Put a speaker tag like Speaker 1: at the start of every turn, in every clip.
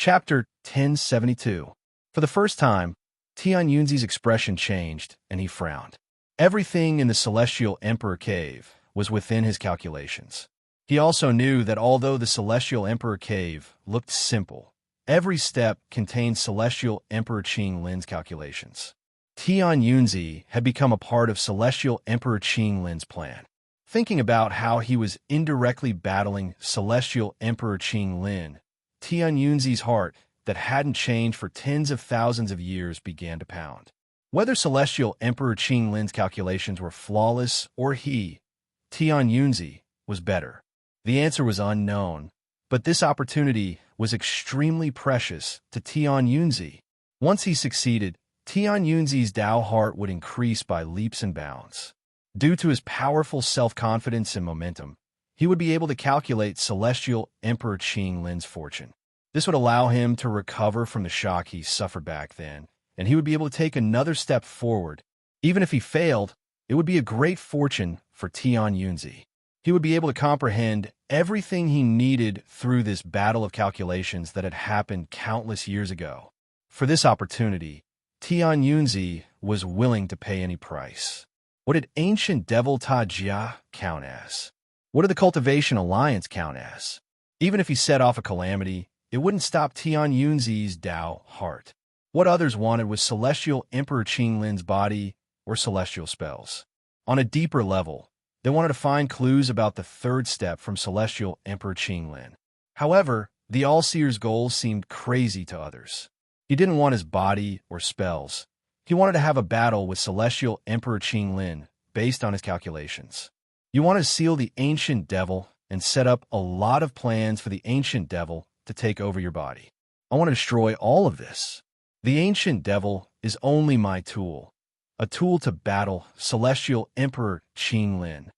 Speaker 1: Chapter 1072. For the first time, Tian Yunzi's expression changed, and he frowned. Everything in the Celestial Emperor Cave was within his calculations. He also knew that although the Celestial Emperor Cave looked simple, every step contained Celestial Emperor Qing Lin's calculations. Tian Yunzi had become a part of Celestial Emperor Qing Lin's plan. Thinking about how he was indirectly battling Celestial Emperor Qing Lin, Tian Yunzi's heart, that hadn't changed for tens of thousands of years, began to pound. Whether Celestial Emperor Qing Lin's calculations were flawless or he, Tian Yunzi, was better, the answer was unknown, but this opportunity was extremely precious to Tian Yunzi. Once he succeeded, Tian Yunzi's Tao heart would increase by leaps and bounds. Due to his powerful self-confidence and momentum, he would be able to calculate Celestial Emperor Qing Lin's fortune. This would allow him to recover from the shock he suffered back then, and he would be able to take another step forward. Even if he failed, it would be a great fortune for Tian Yunzi. He would be able to comprehend everything he needed through this battle of calculations that had happened countless years ago. For this opportunity, Tian Yunzi was willing to pay any price. What did Ancient Devil Ta Jia count as? What did the Cultivation Alliance count as? Even if he set off a calamity, it wouldn't stop Tian Yunzi's Tao heart. What others wanted was Celestial Emperor Qing Lin's body or celestial spells. On a deeper level, they wanted to find clues about the third step from Celestial Emperor Qing Lin. However, the All-Seer's goals seemed crazy to others. He didn't want his body or spells. He wanted to have a battle with Celestial Emperor Qing Lin based on his calculations. You want to seal the Ancient Devil and set up a lot of plans for the Ancient Devil to take over your body. I want to destroy all of this. The Ancient Devil is only my tool, a tool to battle Celestial Emperor Qing Lin.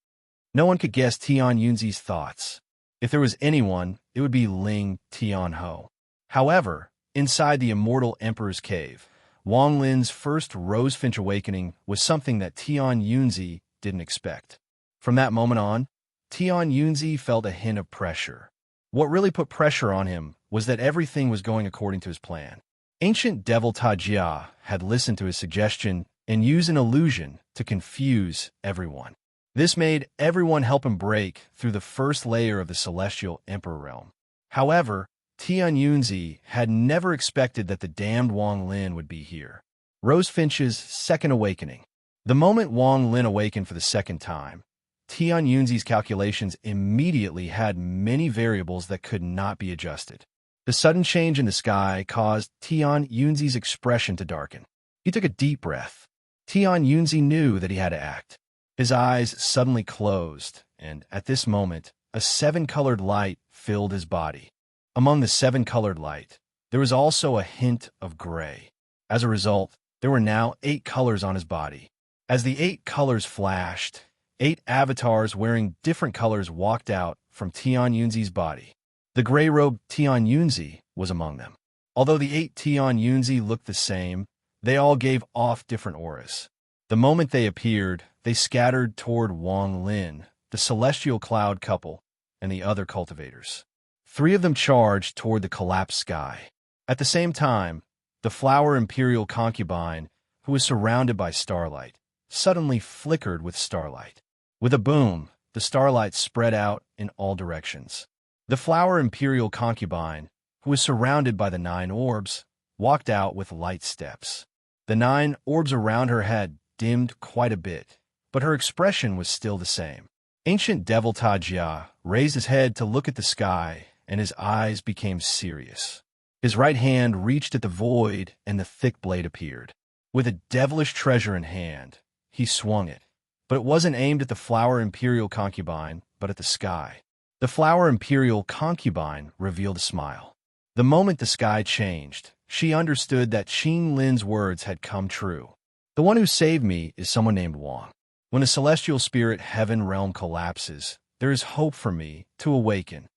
Speaker 1: No one could guess Tian Yunzi's thoughts. If there was anyone, it would be Ling Tianho. However, inside the Immortal Emperor's Cave, Wang Lin's first Rosefinch awakening was something that Tian Yunzi didn't expect. From that moment on, Tian Yunzi felt a hint of pressure. What really put pressure on him was that everything was going according to his plan. Ancient Devil Ta Jia had listened to his suggestion and used an illusion to confuse everyone. This made everyone help him break through the first layer of the Celestial Emperor realm. However, Tian Yunzi had never expected that the damned Wang Lin would be here. Rosefinch's second awakening. The moment Wang Lin awakened for the second time, Tian Yunzi's calculations immediately had many variables that could not be adjusted. The sudden change in the sky caused Tian Yunzi's expression to darken. He took a deep breath. Tian Yunzi knew that he had to act. His eyes suddenly closed, and at this moment, a seven-colored light filled his body. Among the seven-colored light, there was also a hint of gray. As a result, there were now 8 colors on his body. As the 8 colors flashed, 8 avatars wearing different colors walked out from Tian Yunzi's body. The gray-robed Tian Yunzi was among them. Although the 8 Tian Yunzi looked the same, they all gave off different auras. The moment they appeared, they scattered toward Wang Lin, the celestial cloud couple, and the other cultivators. 3 of them charged toward the collapsed sky. At the same time, the flower imperial concubine, who was surrounded by starlight, suddenly flickered with starlight. With a boom, the starlight spread out in all directions. The flower imperial concubine, who was surrounded by the 9 orbs, walked out with light steps. The 9 orbs around her had dimmed quite a bit, but her expression was still the same. Ancient Devil Ta Jia raised his head to look at the sky, and his eyes became serious. His right hand reached at the void, and the thick blade appeared. With a devilish treasure in hand, he swung it. But it wasn't aimed at the flower imperial concubine, but at the sky. The flower imperial concubine revealed a smile. The moment the sky changed, she understood that Qing Lin's words had come true. The one who saved me is someone named Wang. When the celestial spirit heaven realm collapses, there is hope for me to awaken.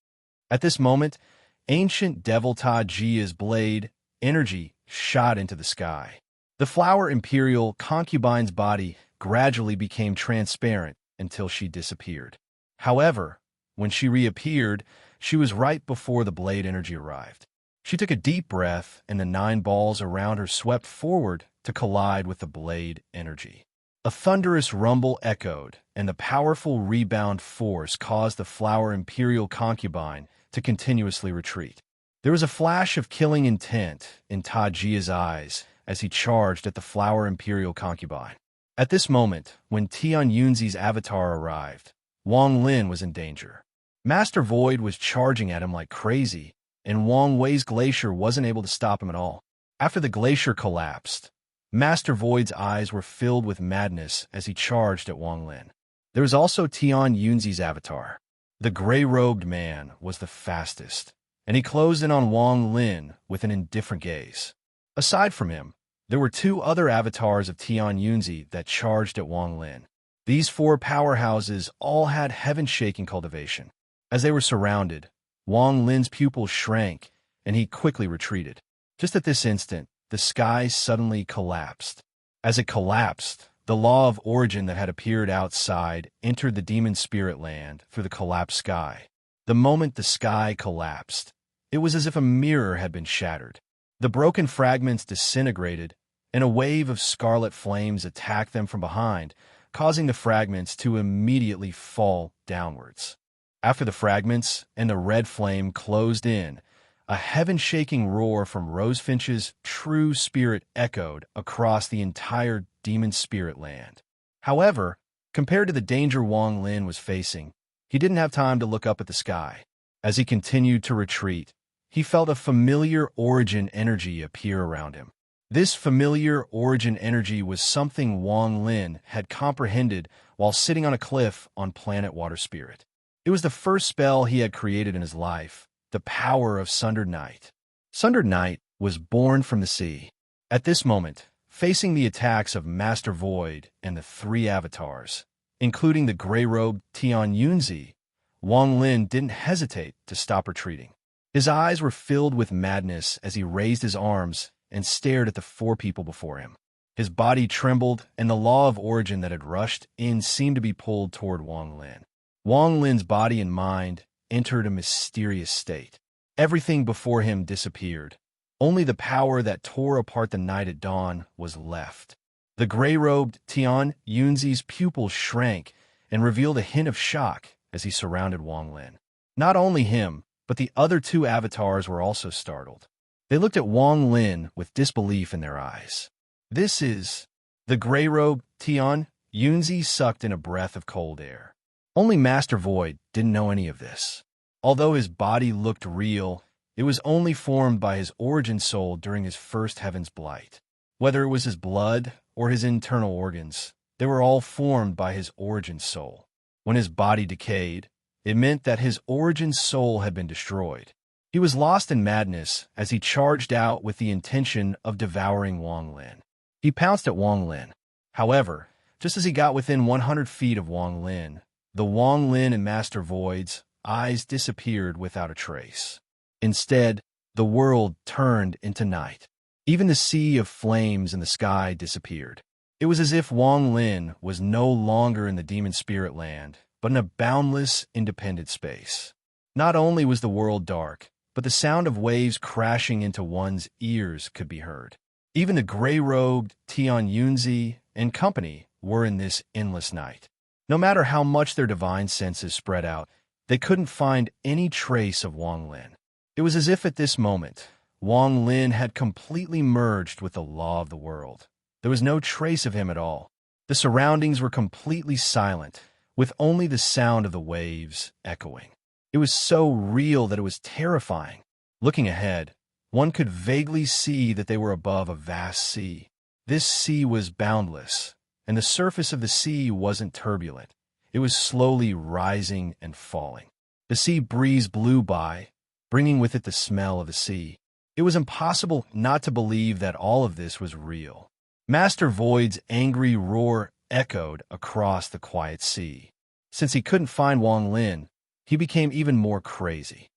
Speaker 1: At this moment, Ancient Devil Ta Jia's blade energy shot into the sky. The flower imperial concubine's body gradually became transparent until she disappeared. However, when she reappeared, she was right before the blade energy arrived. She took a deep breath, and the 9 balls around her swept forward to collide with the blade energy. A thunderous rumble echoed, and the powerful rebound force caused the flower imperial concubine to continuously retreat. There was a flash of killing intent in Tajia's eyes as he charged at the flower imperial concubine. At this moment, when Tian Yunzi's avatar arrived, Wang Lin was in danger. Master Void was charging at him like crazy, and Wang Wei's glacier wasn't able to stop him at all. After the glacier collapsed, Master Void's eyes were filled with madness as he charged at Wang Lin. There was also Tian Yunzi's avatar. The gray-robed man was the fastest, and he closed in on Wang Lin with an indifferent gaze. Aside from him, there were 2 other avatars of Tian Yunzi that charged at Wang Lin. These 4 powerhouses all had heaven-shaking cultivation. As they were surrounded, Wang Lin's pupils shrank, and he quickly retreated. Just at this instant, the sky suddenly collapsed. As it collapsed, the law of origin that had appeared outside entered the demon spirit land through the collapsed sky. The moment the sky collapsed, it was as if a mirror had been shattered. The broken fragments disintegrated, and a wave of scarlet flames attacked them from behind, causing the fragments to immediately fall downwards. After the fragments and the red flame closed in, a heaven-shaking roar from Rosefinch's true spirit echoed across the entire demon spirit land. However, compared to the danger Wang Lin was facing, he didn't have time to look up at the sky. As he continued to retreat, he felt a familiar origin energy appear around him. This familiar origin energy was something Wang Lin had comprehended while sitting on a cliff on planet Water Spirit. It was the first spell he had created in his life, the power of Sundered Night. Sundered Night was born from the sea. At this moment, facing the attacks of Master Void and the 3 avatars, including the gray-robed Tian Yunzi, Wang Lin didn't hesitate to stop retreating. His eyes were filled with madness as he raised his arms and stared at the 4 people before him. His body trembled, and the law of origin that had rushed in seemed to be pulled toward Wang Lin. Wang Lin's body and mind entered a mysterious state. Everything before him disappeared. Only the power that tore apart the night at dawn was left. The gray-robed Tian Yunzi's pupils shrank and revealed a hint of shock as he surrounded Wang Lin. Not only him, but the other 2 avatars were also startled. They looked at Wang Lin with disbelief in their eyes. This is... The gray-robed Tian Yunzi sucked in a breath of cold air. Only Master Void didn't know any of this. Although his body looked real, it was only formed by his origin soul during his first Heaven's Blight. Whether it was his blood or his internal organs, they were all formed by his origin soul. When his body decayed, it meant that his origin soul had been destroyed. He was lost in madness as he charged out with the intention of devouring Wang Lin. He pounced at Wang Lin. However, just as he got within 100 feet of Wang Lin, the Wang Lin and Master Void's eyes disappeared without a trace. Instead, the world turned into night. Even the sea of flames in the sky disappeared. It was as if Wang Lin was no longer in the demon spirit land, but in a boundless, independent space. Not only was the world dark, but the sound of waves crashing into one's ears could be heard. Even the gray-robed Tian Yunzi and company were in this endless night. No matter how much their divine senses spread out, they couldn't find any trace of Wang Lin. It was as if at this moment, Wang Lin had completely merged with the law of the world. There was no trace of him at all. The surroundings were completely silent, with only the sound of the waves echoing. It was so real that it was terrifying. Looking ahead, one could vaguely see that they were above a vast sea. This sea was boundless, and the surface of the sea wasn't turbulent. It was slowly rising and falling. The sea breeze blew by, bringing with it the smell of the sea. It was impossible not to believe that all of this was real. Master Void's angry roar echoed across the quiet sea. Since he couldn't find Wang Lin, he became even more crazy.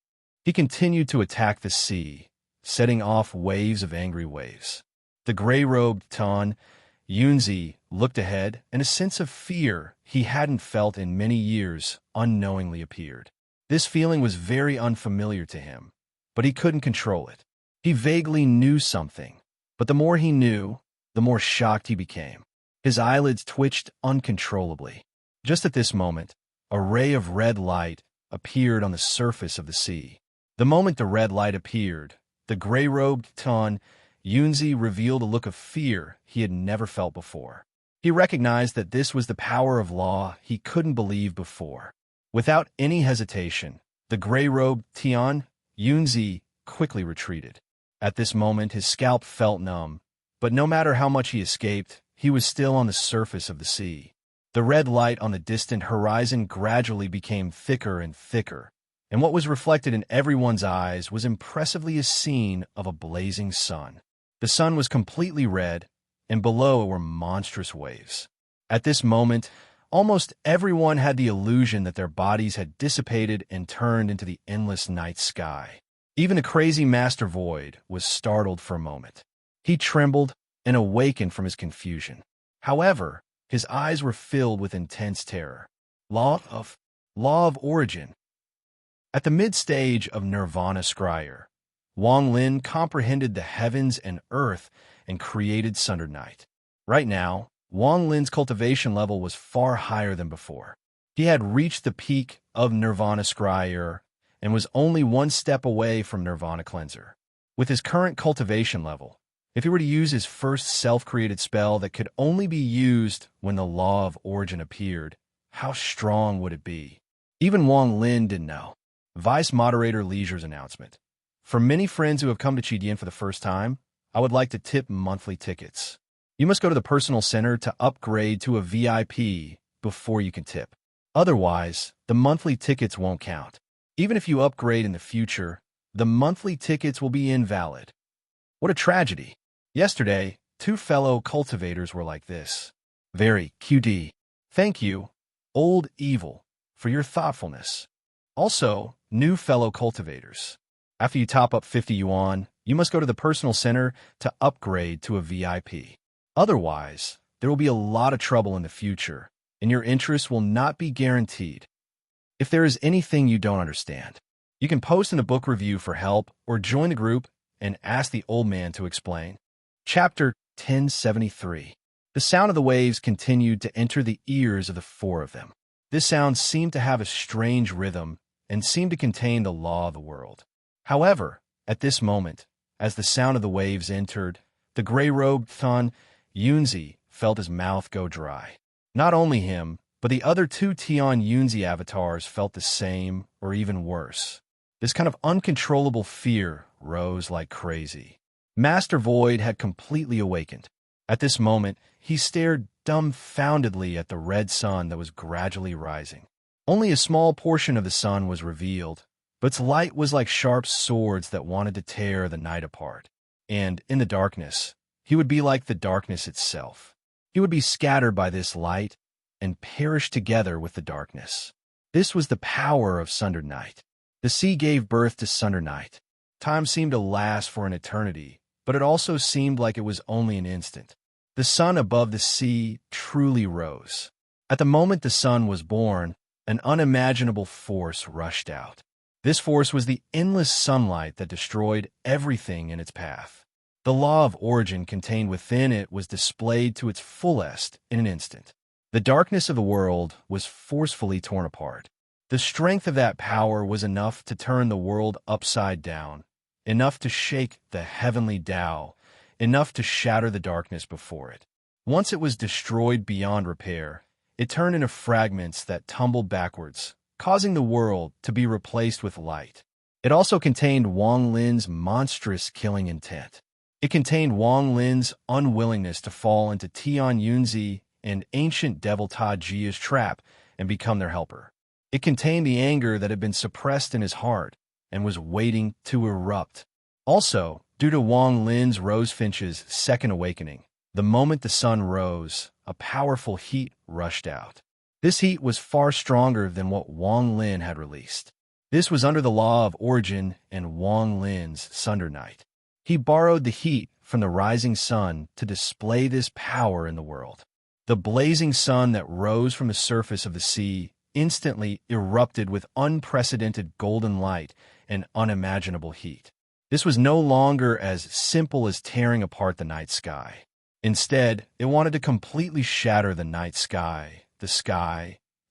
Speaker 1: He continued to attack the sea, setting off waves of angry waves. The gray-robed Tian Yunzi looked ahead, and a sense of fear he hadn't felt in many years unknowingly appeared. This feeling was very unfamiliar to him, but he couldn't control it. He vaguely knew something, but the more he knew, the more shocked he became. His eyelids twitched uncontrollably. Just at this moment, a ray of red light appeared on the surface of the sea. The moment the red light appeared, the gray-robed Tan Yunzi revealed a look of fear he had never felt before. He recognized that this was the power of law he couldn't believe before. Without any hesitation, the gray-robed Tian Yunzi quickly retreated. At this moment, his scalp felt numb, but no matter how much he escaped, he was still on the surface of the sea. The red light on the distant horizon gradually became thicker and thicker, and what was reflected in everyone's eyes was impressively a scene of a blazing sun. The sun was completely red, and below were monstrous waves. At this moment, almost everyone had the illusion that their bodies had dissipated and turned into the endless night sky. Even the crazy Master Void was startled for a moment. He trembled and awakened from his confusion. However, his eyes were filled with intense terror. Law of origin. At the mid-stage of Nirvana Scryer, Wang Lin comprehended the heavens and earth and created sundered night. Right now, Wang Lin's cultivation level was far higher than before. He had reached the peak of Nirvana Scryer and was only one step away from Nirvana Cleanser. With his current cultivation level, if he were to use his first self-created spell that could only be used when the Law of Origin appeared, how strong would it be? Even Wang Lin didn't know. Vice Moderator Leisure's announcement. For many friends who have come to Qidian for the first time, I would like to tip monthly tickets. You must go to the personal center to upgrade to a VIP before you can tip. Otherwise, the monthly tickets won't count. Even if you upgrade in the future, the monthly tickets will be invalid. What a tragedy. Yesterday, 2 fellow cultivators were like this. Very QD. Thank you, Old Evil, for your thoughtfulness. Also, new fellow cultivators. After you top up 50 yuan, you must go to the personal center to upgrade to a VIP. Otherwise, there will be a lot of trouble in the future, and your interest will not be guaranteed. If there is anything you don't understand, you can post in a book review for help or join the group and ask the old man to explain. Chapter 1073. The sound of the waves continued to enter the ears of the 4 of them. This sound seemed to have a strange rhythm and seemed to contain the law of the world. However, at this moment, as the sound of the waves entered, the gray-robed Tan Yunzi felt his mouth go dry. Not only him, but the other 2 Tian Yunzi avatars felt the same or even worse. This kind of uncontrollable fear rose like crazy. Master Void had completely awakened. At this moment, he stared dumbfoundedly at the red sun that was gradually rising. Only a small portion of the sun was revealed, but its light was like sharp swords that wanted to tear the night apart. And, in the darkness, he would be like the darkness itself. He would be scattered by this light and perish together with the darkness. This was the power of Sundered Night. The sea gave birth to Sundered Night. Time seemed to last for an eternity, but it also seemed like it was only an instant. The sun above the sea truly rose. At the moment the sun was born, an unimaginable force rushed out. This force was the endless sunlight that destroyed everything in its path. The law of origin contained within it was displayed to its fullest in an instant. The darkness of the world was forcefully torn apart. The strength of that power was enough to turn the world upside down, enough to shake the heavenly Tao, enough to shatter the darkness before it. Once it was destroyed beyond repair, it turned into fragments that tumbled backwards, causing the world to be replaced with light. It also contained Wang Lin's monstrous killing intent. It contained Wang Lin's unwillingness to fall into Tian Yunzi and ancient devil Ta Jia's trap and become their helper. It contained the anger that had been suppressed in his heart and was waiting to erupt. Also, due to Wang Lin's Rosefinch's second awakening, the moment the sun rose, a powerful heat rushed out. This heat was far stronger than what Wang Lin had released. This was under the law of origin and Wang Lin's Sunder Night. He borrowed the heat from the rising sun to display this power in the world. The blazing sun that rose from the surface of the sea instantly erupted with unprecedented golden light and unimaginable heat. This was no longer as simple as tearing apart the night sky. Instead, it wanted to completely shatter the night sky,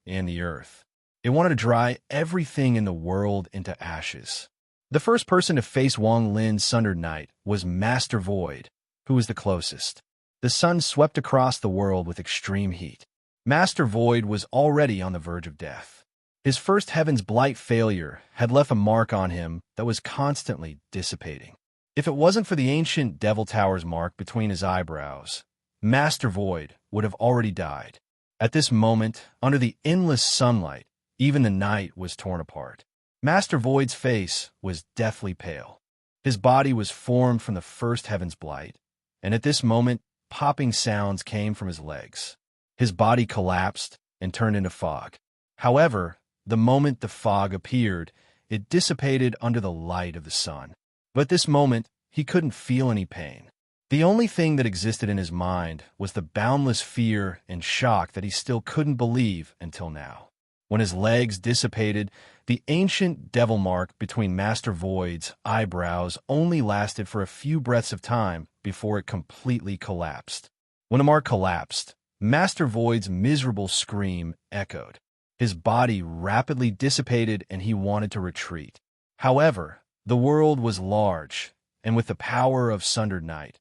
Speaker 1: and the earth. It wanted to dry everything in the world into ashes. The first person to face Wang Lin's sundered night was Master Void, who was the closest. The sun swept across the world with extreme heat. Master Void was already on the verge of death. His first Heaven's Blight failure had left a mark on him that was constantly dissipating. If it wasn't for the ancient Devil Tower's mark between his eyebrows, Master Void would have already died. At this moment, under the endless sunlight, even the night was torn apart. Master Void's face was deathly pale. His body was formed from the first Heaven's Blight, and at this moment, popping sounds came from his legs. His body collapsed and turned into fog. However, the moment the fog appeared, it dissipated under the light of the sun. But at this moment, he couldn't feel any pain. The only thing that existed in his mind was the boundless fear and shock that he still couldn't believe until now. When his legs dissipated, the ancient devil mark between Master Void's eyebrows only lasted for a few breaths of time before it completely collapsed. When the mark collapsed, Master Void's miserable scream echoed. His body rapidly dissipated and he wanted to retreat. However, the world was large, and with the power of sundered night,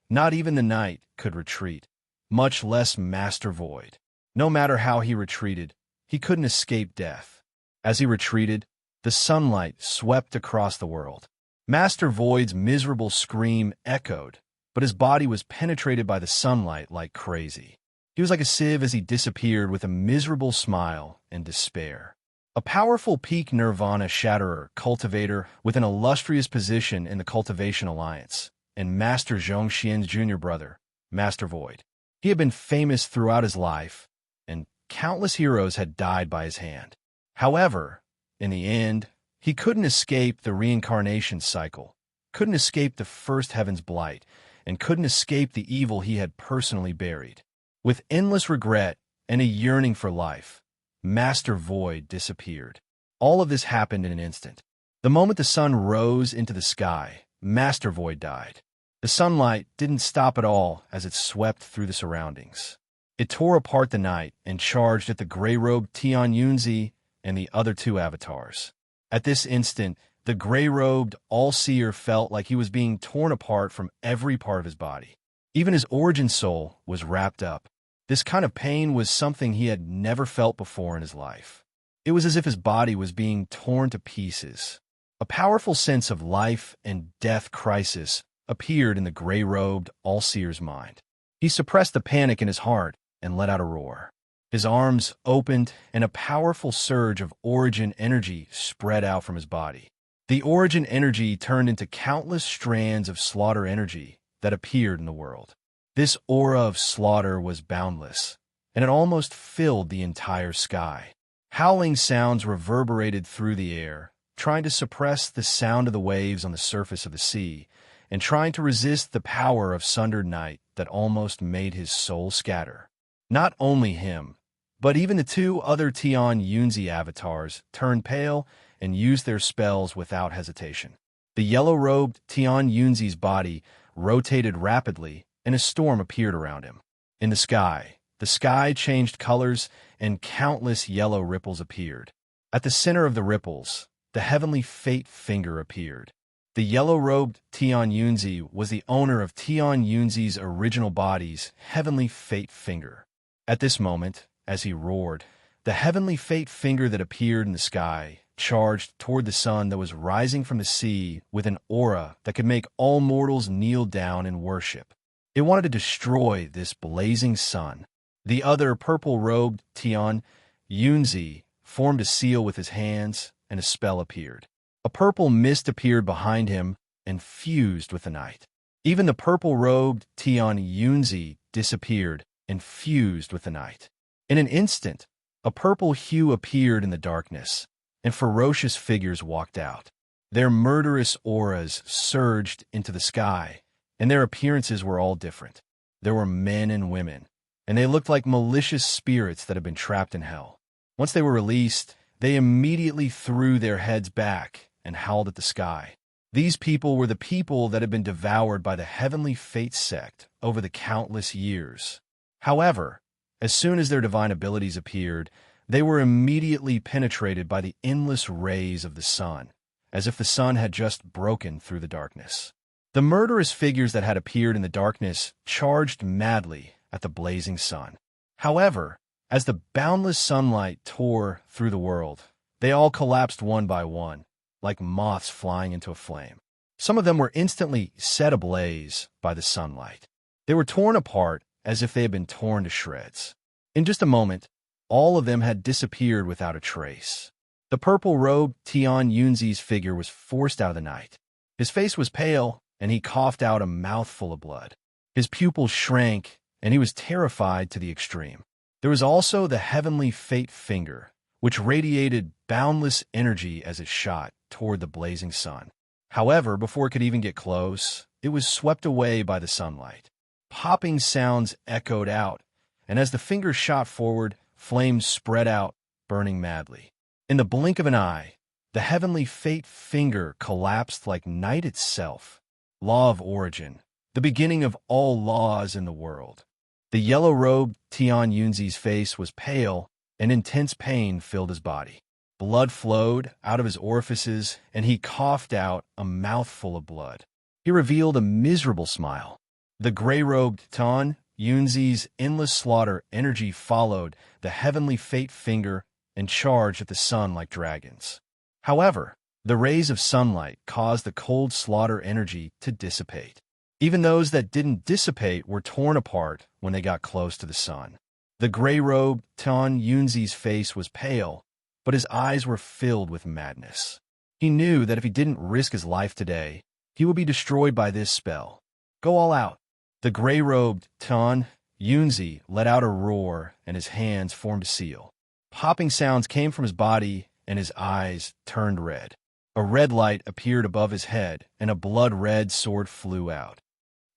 Speaker 1: not even the night could retreat, much less Master Void. No matter how he retreated, he couldn't escape death. As he retreated, the sunlight swept across the world. Master Void's miserable scream echoed, but his body was penetrated by the sunlight like crazy. He was like a sieve as he disappeared with a miserable smile and despair. A powerful peak nirvana shatterer cultivator with an illustrious position in the Cultivation Alliance, and Master Zhongxian's junior brother, Master Void. He had been famous throughout his life, and countless heroes had died by his hand. However, in the end, he couldn't escape the reincarnation cycle, couldn't escape the first Heaven's Blight, and couldn't escape the evil he had personally buried. With endless regret and a yearning for life, Master Void disappeared. All of this happened in an instant. The moment the sun rose into the sky, Master Void died. The sunlight didn't stop at all as it swept through the surroundings. It tore apart the night and charged at the gray-robed Tian Yunzi and the other two avatars. At this instant, the gray-robed All-Seer felt like he was being torn apart from every part of his body. Even his origin soul was wrapped up. This kind of pain was something he had never felt before in his life. It was as if his body was being torn to pieces. A powerful sense of life and death crisis appeared in the gray-robed All-Seer's mind. He suppressed the panic in his heart and let out a roar. His arms opened, and a powerful surge of origin energy spread out from his body. The origin energy turned into countless strands of slaughter energy that appeared in the world. This aura of slaughter was boundless, and it almost filled the entire sky. Howling sounds reverberated through the air, trying to suppress the sound of the waves on the surface of the sea, and trying to resist the power of sundered night that almost made his soul scatter. Not only him, but even the two other Tian Yunzi avatars turned pale and used their spells without hesitation. The yellow-robed Tian Yunzi's body rotated rapidly, and a storm appeared around him. In the sky changed colors, and countless yellow ripples appeared. At the center of the ripples, the heavenly fate finger appeared. The yellow-robed Tian Yunzi was the owner of Tian Yunzi's original body's heavenly fate finger. At this moment, as he roared, the heavenly fate finger that appeared in the sky charged toward the sun that was rising from the sea with an aura that could make all mortals kneel down in worship. It wanted to destroy this blazing sun. The other purple-robed Tian Yunzi formed a seal with his hands, and a spell appeared. A purple mist appeared behind him and fused with the night. Even the purple-robed Tian Yunzi disappeared and fused with the night. In an instant, a purple hue appeared in the darkness, and ferocious figures walked out. Their murderous auras surged into the sky, and their appearances were all different. There were men and women, and they looked like malicious spirits that had been trapped in hell. Once they were released, they immediately threw their heads back and howled at the sky. These people were the people that had been devoured by the heavenly fate sect over the countless years. However, as soon as their divine abilities appeared, they were immediately penetrated by the endless rays of the sun, as if the sun had just broken through the darkness. The murderous figures that had appeared in the darkness charged madly at the blazing sun. However, as the boundless sunlight tore through the world, they all collapsed one by one, like moths flying into a flame. Some of them were instantly set ablaze by the sunlight. They were torn apart as if they had been torn to shreds. In just a moment, all of them had disappeared without a trace. The purple-robed Tian Yunzi's figure was forced out of the night. His face was pale, and he coughed out a mouthful of blood. His pupils shrank, and he was terrified to the extreme. There was also the heavenly fate finger, which radiated boundless energy as it shot toward the blazing sun. However, before it could even get close, it was swept away by the sunlight. Popping sounds echoed out, and as the finger shot forward, flames spread out, burning madly. In the blink of an eye, the heavenly fate finger collapsed like night itself. Law of origin, the beginning of all laws in the world. The yellow-robed Tian Yunzi's face was pale, and intense pain filled his body. Blood flowed out of his orifices, and he coughed out a mouthful of blood. He revealed a miserable smile. The gray-robed Tian Yunzi's endless slaughter energy followed the heavenly fate finger and charged at the sun like dragons. However, the rays of sunlight caused the cold slaughter energy to dissipate. Even those that didn't dissipate were torn apart when they got close to the sun. The gray-robed Tian Yunzi's face was pale, but his eyes were filled with madness. He knew that if he didn't risk his life today, he would be destroyed by this spell. Go all out. The gray-robed Tian Yunzi let out a roar, and his hands formed a seal. Popping sounds came from his body, and his eyes turned red. A red light appeared above his head, and a blood-red sword flew out.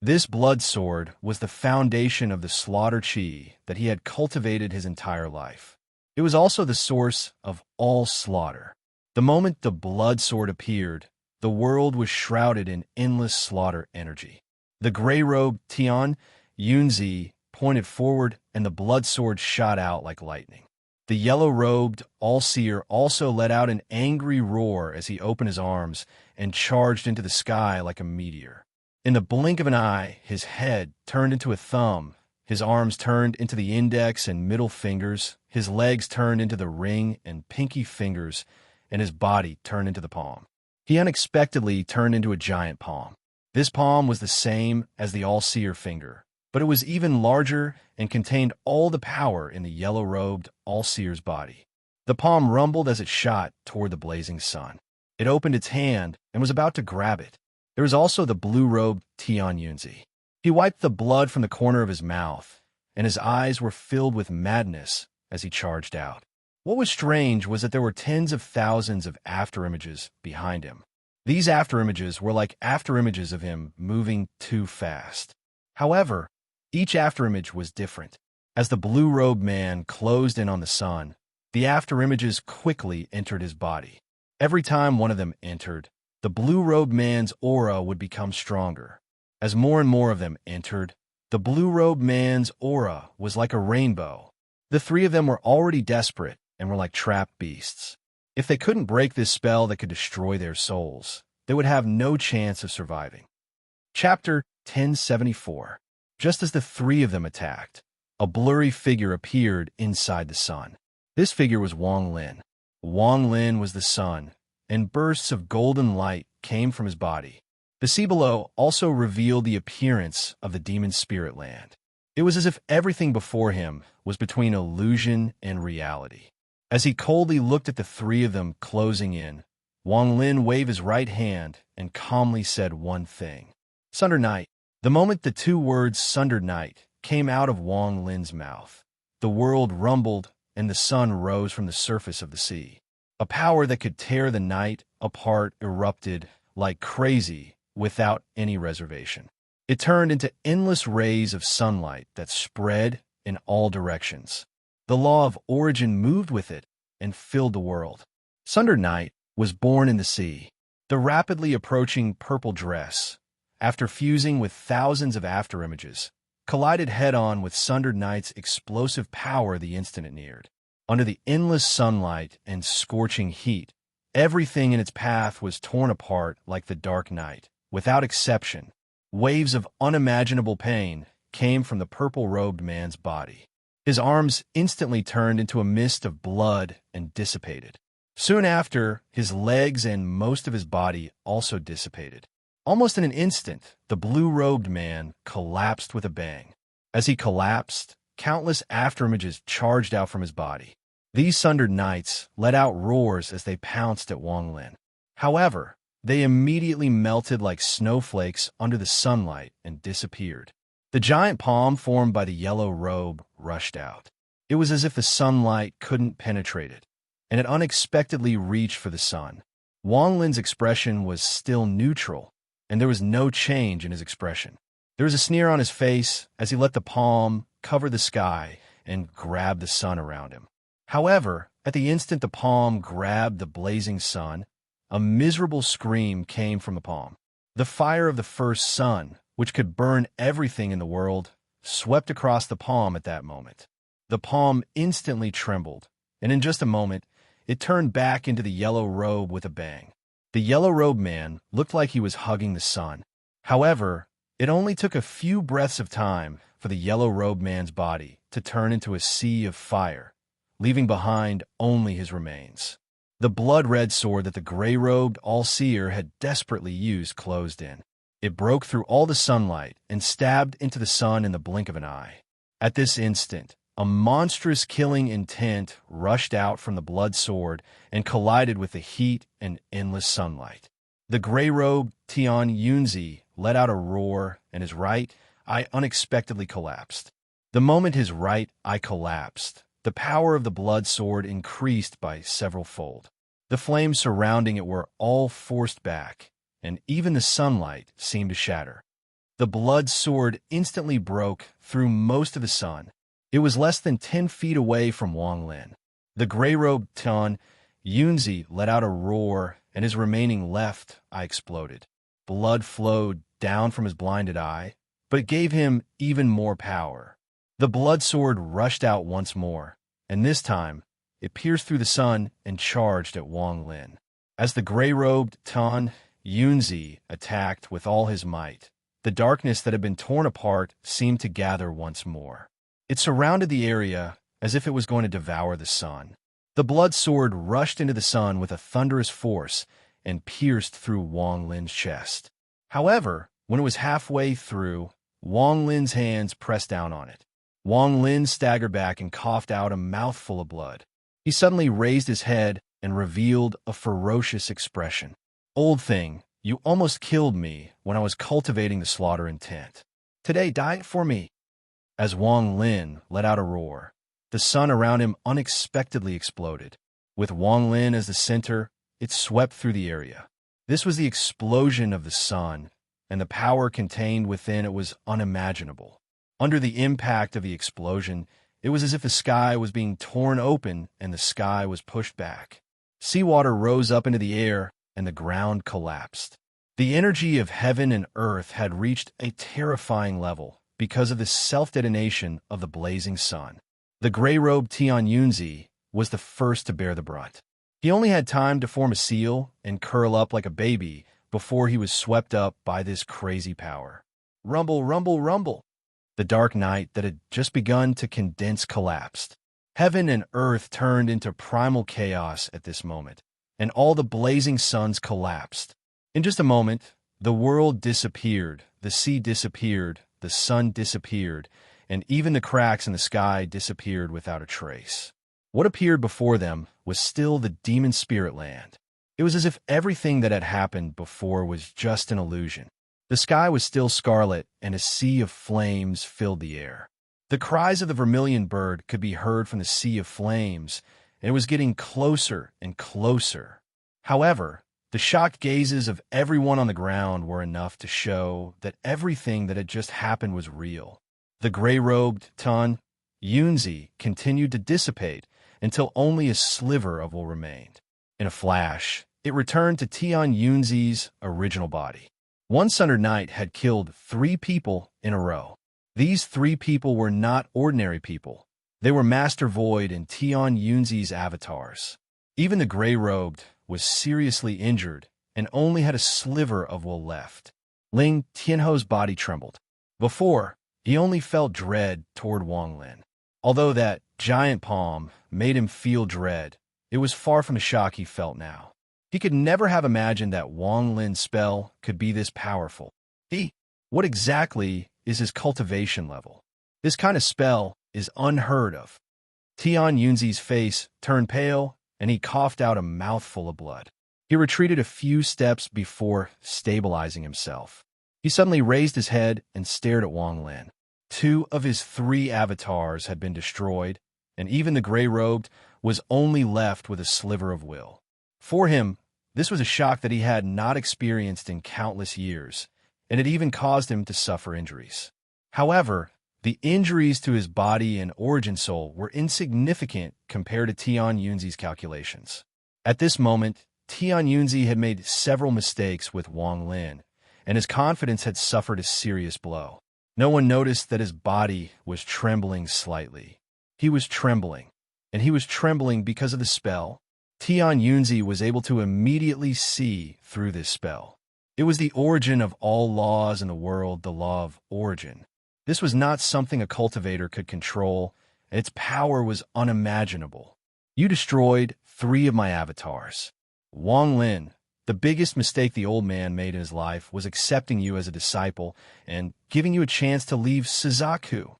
Speaker 1: This blood sword was the foundation of the slaughter chi that he had cultivated his entire life. It was also the source of all slaughter. The moment the blood sword appeared, the world was shrouded in endless slaughter energy. The gray-robed Tian Yunzi pointed forward, and the blood sword shot out like lightning. The yellow-robed all-seer also let out an angry roar as he opened his arms and charged into the sky like a meteor. In the blink of an eye, his head turned into a thumb, his arms turned into the index and middle fingers, his legs turned into the ring and pinky fingers, and his body turned into the palm. He unexpectedly turned into a giant palm. This palm was the same as the all-seer finger, but it was even larger and contained all the power in the yellow-robed all-seer's body. The palm rumbled as it shot toward the blazing sun. It opened its hand and was about to grab it. There was also the blue-robed Tian Yunzi. He wiped the blood from the corner of his mouth, and his eyes were filled with madness as he charged out. What was strange was that there were tens of thousands of afterimages behind him. These afterimages were like afterimages of him moving too fast. However, each afterimage was different. As the blue-robed man closed in on the sun, the afterimages quickly entered his body. Every time one of them entered, the blue-robed man's aura would become stronger. As more and more of them entered, the blue-robed man's aura was like a rainbow. The three of them were already desperate and were like trapped beasts. If they couldn't break this spell that could destroy their souls, they would have no chance of surviving. Chapter 1074. Just as the three of them attacked, a blurry figure appeared inside the sun. This figure was Wang Lin. Wang Lin was the sun, and bursts of golden light came from his body. The sea below also revealed the appearance of the demon spirit land. It was as if everything before him was between illusion and reality. As he coldly looked at the three of them closing in, Wang Lin waved his right hand and calmly said one thing. Sunder Night. The moment the two words Sundered Night came out of Wang Lin's mouth, the world rumbled and the sun rose from the surface of the sea. A power that could tear the night apart erupted like crazy without any reservation. It turned into endless rays of sunlight that spread in all directions. The law of origin moved with it and filled the world. Sunder Night was born in the sea. The The rapidly approaching purple dress, after fusing with thousands of afterimages, collided head-on with Sundered Night's explosive power the instant it neared. Under the endless sunlight and scorching heat, everything in its path was torn apart like the dark night. Without exception, waves of unimaginable pain came from the purple-robed man's body. His arms instantly turned into a mist of blood and dissipated. Soon after, his legs and most of his body also dissipated. Almost in an instant, the blue-robed man collapsed with a bang. As he collapsed, countless afterimages charged out from his body. These Sundered Knights let out roars as they pounced at Wang Lin. However, they immediately melted like snowflakes under the sunlight and disappeared. The giant palm formed by the yellow robe rushed out. It was as if the sunlight couldn't penetrate it, and it unexpectedly reached for the sun. Wang Lin's expression was still neutral, and there was no change in his expression. There was a sneer on his face as he let the palm cover the sky and grab the sun around him. However, at the instant the palm grabbed the blazing sun, a miserable scream came from the palm. The fire of the first sun, which could burn everything in the world, swept across the palm at that moment. The palm instantly trembled, and in just a moment, it turned back into the yellow robe with a bang. The yellow-robed man looked like he was hugging the sun. However, it only took a few breaths of time for the yellow-robed man's body to turn into a sea of fire, leaving behind only his remains. The blood-red sword that the gray-robed all-seer had desperately used closed in. It broke through all the sunlight and stabbed into the sun in the blink of an eye. At this instant, a monstrous killing intent rushed out from the blood sword and collided with the heat and endless sunlight. The gray-robed Tian Yunzi let out a roar, and his right eye unexpectedly collapsed. The moment his right eye collapsed, the power of the blood sword increased by several fold. The flames surrounding it were all forced back, and even the sunlight seemed to shatter. The blood sword instantly broke through most of the sun. It was less than 10 feet away from Wang Lin. The gray-robed Tian Yunzi let out a roar, and his remaining left eye exploded. Blood flowed down from his blinded eye, but it gave him even more power. The blood sword rushed out once more, and this time, it pierced through the sun and charged at Wang Lin. As the gray-robed Tian Yunzi attacked with all his might, the darkness that had been torn apart seemed to gather once more. It surrounded the area as if it was going to devour the sun. The blood sword rushed into the sun with a thunderous force and pierced through Wang Lin's chest. However, when it was halfway through, Wang Lin's hands pressed down on it. Wang Lin staggered back and coughed out a mouthful of blood. He suddenly raised his head and revealed a ferocious expression. "Old thing, you almost killed me when I was cultivating the slaughter intent. Today, die for me." As Wang Lin let out a roar, the sun around him unexpectedly exploded. With Wang Lin as the center, it swept through the area. This was the explosion of the sun, and the power contained within it was unimaginable. Under the impact of the explosion, it was as if the sky was being torn open and the sky was pushed back. Seawater rose up into the air, and the ground collapsed. The energy of heaven and earth had reached a terrifying level because of the self-detonation of the blazing sun. The gray-robed Tian Yunzi was the first to bear the brunt. He only had time to form a seal and curl up like a baby before he was swept up by this crazy power. Rumble, rumble, rumble! The dark night that had just begun to condense collapsed. Heaven and earth turned into primal chaos at this moment, and all the blazing suns collapsed. In just a moment, the world disappeared, the sea disappeared, the sun disappeared, and even the cracks in the sky disappeared without a trace. What appeared before them was still the demon spirit land. It was as if everything that had happened before was just an illusion. The sky was still scarlet, and a sea of flames filled the air. The cries of the vermilion bird could be heard from the sea of flames, and it was getting closer and closer. However, the shocked gazes of everyone on the ground were enough to show that everything that had just happened was real. The gray-robed Tian Yunzi continued to dissipate until only a sliver of it remained. In a flash, It returned to Tian Yunzi's original body. One Sundered Knight had killed 3 people in a row. These 3 people were not ordinary people. They were Master Void and Tian Yunzi's avatars. Even the gray-robed was seriously injured and only had a sliver of will left. Ling Tianho's body trembled. Before, he only felt dread toward Wang Lin. Although that giant palm made him feel dread, it was far from the shock he felt now. He could never have imagined that Wang Lin's spell could be this powerful. What exactly is his cultivation level? This kind of spell is unheard of. Tian Yunzi's face turned pale, and he coughed out a mouthful of blood. He retreated a few steps before stabilizing himself. He suddenly raised his head and stared at Wang Lin. 2 of his 3 avatars had been destroyed, and even the gray-robed was only left with a sliver of will. For him, this was a shock that he had not experienced in countless years, and it even caused him to suffer injuries. However, the injuries to his body and origin soul were insignificant compared to Tian Yunzi's calculations. At this moment, Tian Yunzi had made several mistakes with Wang Lin, and his confidence had suffered a serious blow. No one noticed that his body was trembling slightly. He was trembling, and he was trembling because of the spell. Tian Yunzi was able to immediately see through this spell. It was the origin of all laws in the world, the law of origin. This was not something a cultivator could control, and its power was unimaginable. You destroyed 3 of my avatars. Wang Lin, the biggest mistake the old man made in his life was accepting you as a disciple and giving you a chance to leave Suzaku.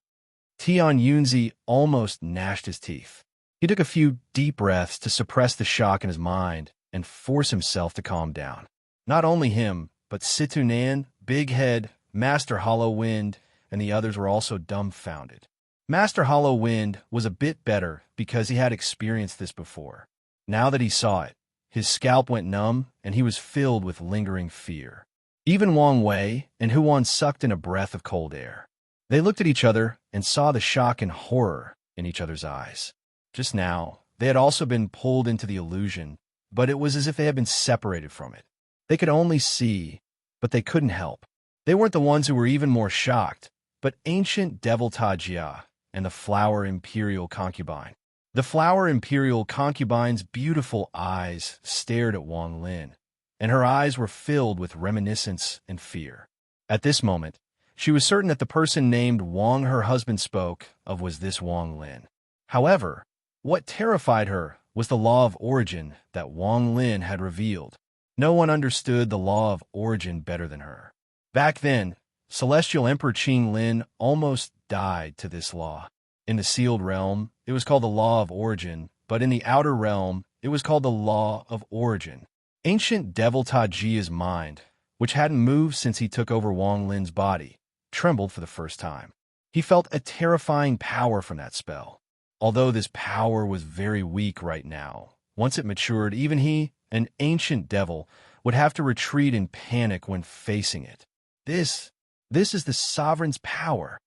Speaker 1: Tian Yunzi almost gnashed his teeth. He took a few deep breaths to suppress the shock in his mind and force himself to calm down. Not only him, but Situ Nan, Big Head, Master Hollow Wind, and the others were also dumbfounded. Master Hollow Wind was a bit better because he had experienced this before. Now that he saw it, his scalp went numb, and he was filled with lingering fear. Even Wang Wei and Huan sucked in a breath of cold air. They looked at each other and saw the shock and horror in each other's eyes. Just now, they had also been pulled into the illusion, but it was as if they had been separated from it. They could only see, but they couldn't help. They weren't the ones who were even more shocked, but ancient Devil Tajia and the Flower Imperial Concubine. The Flower Imperial Concubine's beautiful eyes stared at Wang Lin, and her eyes were filled with reminiscence and fear. At this moment, she was certain that the person named Wang her husband spoke of was this Wang Lin. However, what terrified her was the law of origin that Wang Lin had revealed. No one understood the law of origin better than her. Back then, Celestial Emperor Qing Lin almost died to this law. In the sealed realm, it was called the law of origin, but in the outer realm, it was called the law of origin. Ancient Devil Tajia's mind, which hadn't moved since he took over Wang Lin's body, trembled for the first time. He felt a terrifying power from that spell. Although this power was very weak right now, once it matured, even he, an ancient devil, would have to retreat in panic when facing it. This is the sovereign's power.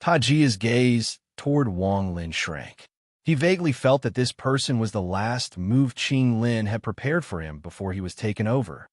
Speaker 1: Tajia's gaze toward Wang Lin shrank. He vaguely felt that this person was the last move Qing Lin had prepared for him before he was taken over.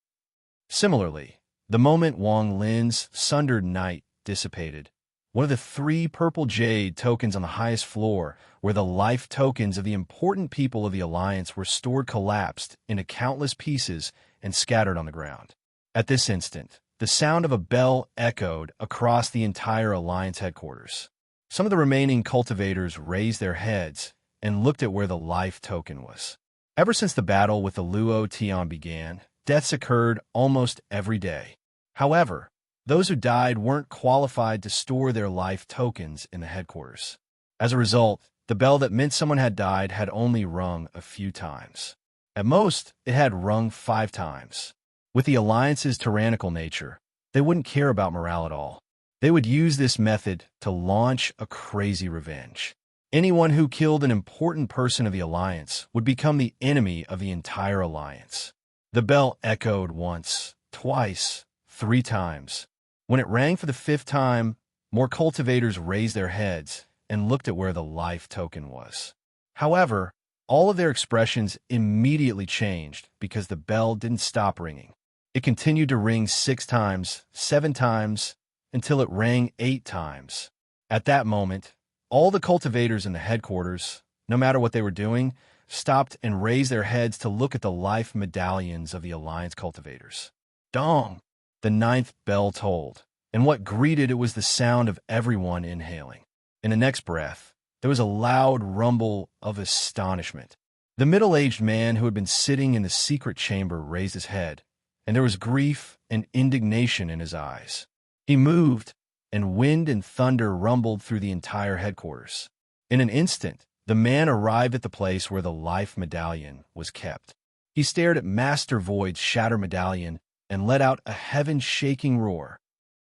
Speaker 1: Similarly, the moment Wang Lin's Sundered Knight dissipated, one of the 3 purple jade tokens on the highest floor, where the life tokens of the important people of the Alliance were stored, collapsed into countless pieces and scattered on the ground. At this instant, the sound of a bell echoed across the entire Alliance headquarters. Some of the remaining cultivators raised their heads and looked at where the life token was. Ever since the battle with the Luo Tian began, deaths occurred almost every day. However, those who died weren't qualified to store their life tokens in the headquarters. As a result, the bell that meant someone had died had only rung a few times. At most, it had rung 5 times. With the Alliance's tyrannical nature, they wouldn't care about morale at all. They would use this method to launch a crazy revenge. Anyone who killed an important person of the Alliance would become the enemy of the entire Alliance. The bell echoed once, twice, 3 times. When it rang for the 5th time, more cultivators raised their heads and looked at where the life token was. However, All of their expressions immediately changed because the bell didn't stop ringing. It continued to ring 6 times, 7 times, until it rang 8 times. At that moment, all the cultivators in the headquarters, no matter what they were doing, stopped and raised their heads to look at the life medallions of the Alliance cultivators. Dong! The 9th bell tolled, and what greeted it was the sound of everyone inhaling. In the next breath, there was a loud rumble of astonishment. The middle-aged man who had been sitting in the secret chamber raised his head, and there was grief and indignation in his eyes. He moved, and wind and thunder rumbled through the entire headquarters. In an instant, the man arrived at the place where the life medallion was kept. He stared at Master Void's shattered medallion and let out a heaven-shaking roar.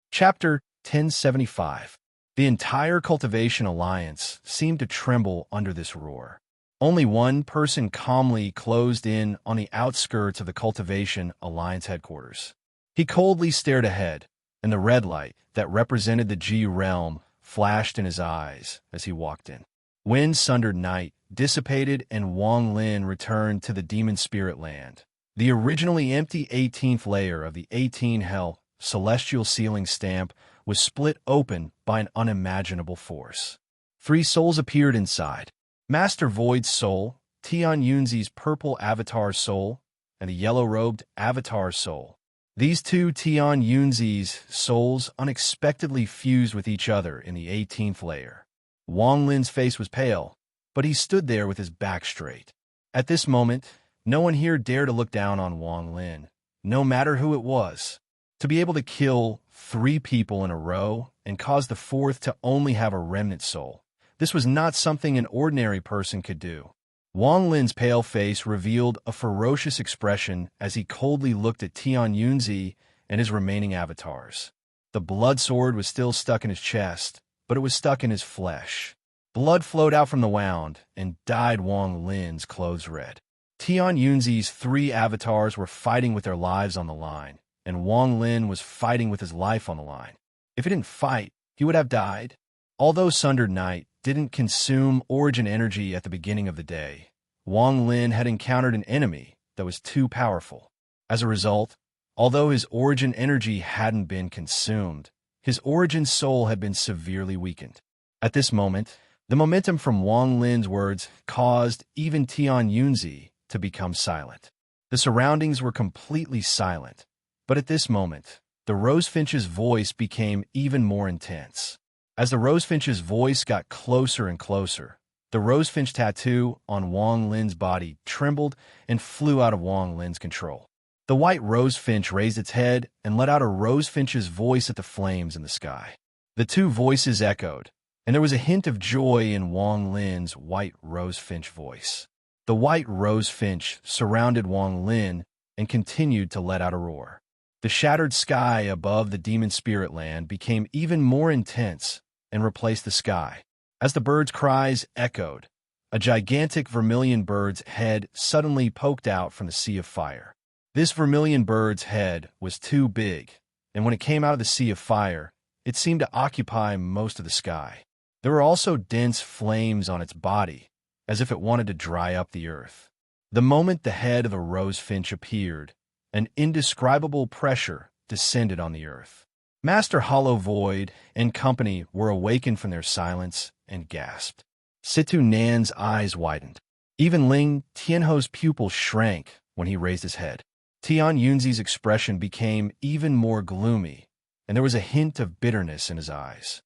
Speaker 1: Chapter 1075. The entire Cultivation Alliance seemed to tremble under this roar. Only one person calmly closed in on the outskirts of the Cultivation Alliance headquarters. He coldly stared ahead, and the red light that represented the G realm flashed in his eyes as he walked in. Wind-sundered night dissipated and Wang Lin returned to the Demon Spirit Land. The originally empty 18th layer of the 18 Hell celestial sealing stamp was split open by an unimaginable force. 3 souls appeared inside. Master Void's soul, Tian Yunzi's purple avatar soul, and the yellow-robed avatar soul. These 2 Tian Yunzi's souls unexpectedly fused with each other in the 18th layer. Wang Lin's face was pale, but he stood there with his back straight. At this moment, no one here dared to look down on Wang Lin, no matter who it was. To be able to kill 3 people in a row and cause the 4th to only have a remnant soul, this was not something an ordinary person could do. Wang Lin's pale face revealed a ferocious expression as he coldly looked at Tian Yunzi and his remaining avatars. The blood sword was still stuck in his chest, but it was stuck in his flesh. Blood flowed out from the wound and dyed Wang Lin's clothes red. Tian Yunzi's 3 avatars were fighting with their lives on the line, and Wang Lin was fighting with his life on the line. If he didn't fight, he would have died. Although Sundered Night didn't consume origin energy at the beginning of the day, Wang Lin had encountered an enemy that was too powerful. As a result, although his origin energy hadn't been consumed, his origin soul had been severely weakened. At this moment, the momentum from Wang Lin's words caused even Tian Yunzi to become silent. The surroundings were completely silent, but at this moment, the Rosefinch's voice became even more intense. As the Rosefinch's voice got closer and closer, the Rosefinch tattoo on Wang Lin's body trembled and flew out of Wang Lin's control. The white Rosefinch raised its head and let out a Rosefinch's voice at the flames in the sky. The 2 voices echoed, and there was a hint of joy in Wang Lin's white Rosefinch voice. The white Rosefinch surrounded Wang Lin and continued to let out a roar. The shattered sky above the Demon Spirit Land became even more intense and replaced the sky. As the birds' cries echoed, a gigantic vermilion bird's head suddenly poked out from the sea of fire. This vermilion bird's head was too big, and when it came out of the sea of fire, it seemed to occupy most of the sky. There were also dense flames on its body, as if it wanted to dry up the earth. The moment the head of the Rosefinch appeared, an indescribable pressure descended on the earth. Master Hollow Void and company were awakened from their silence and gasped. Situ Nan's eyes widened. Even Ling Tianho's pupils shrank when he raised his head. Tian Yunzi's expression became even more gloomy, and there was a hint of bitterness in his eyes.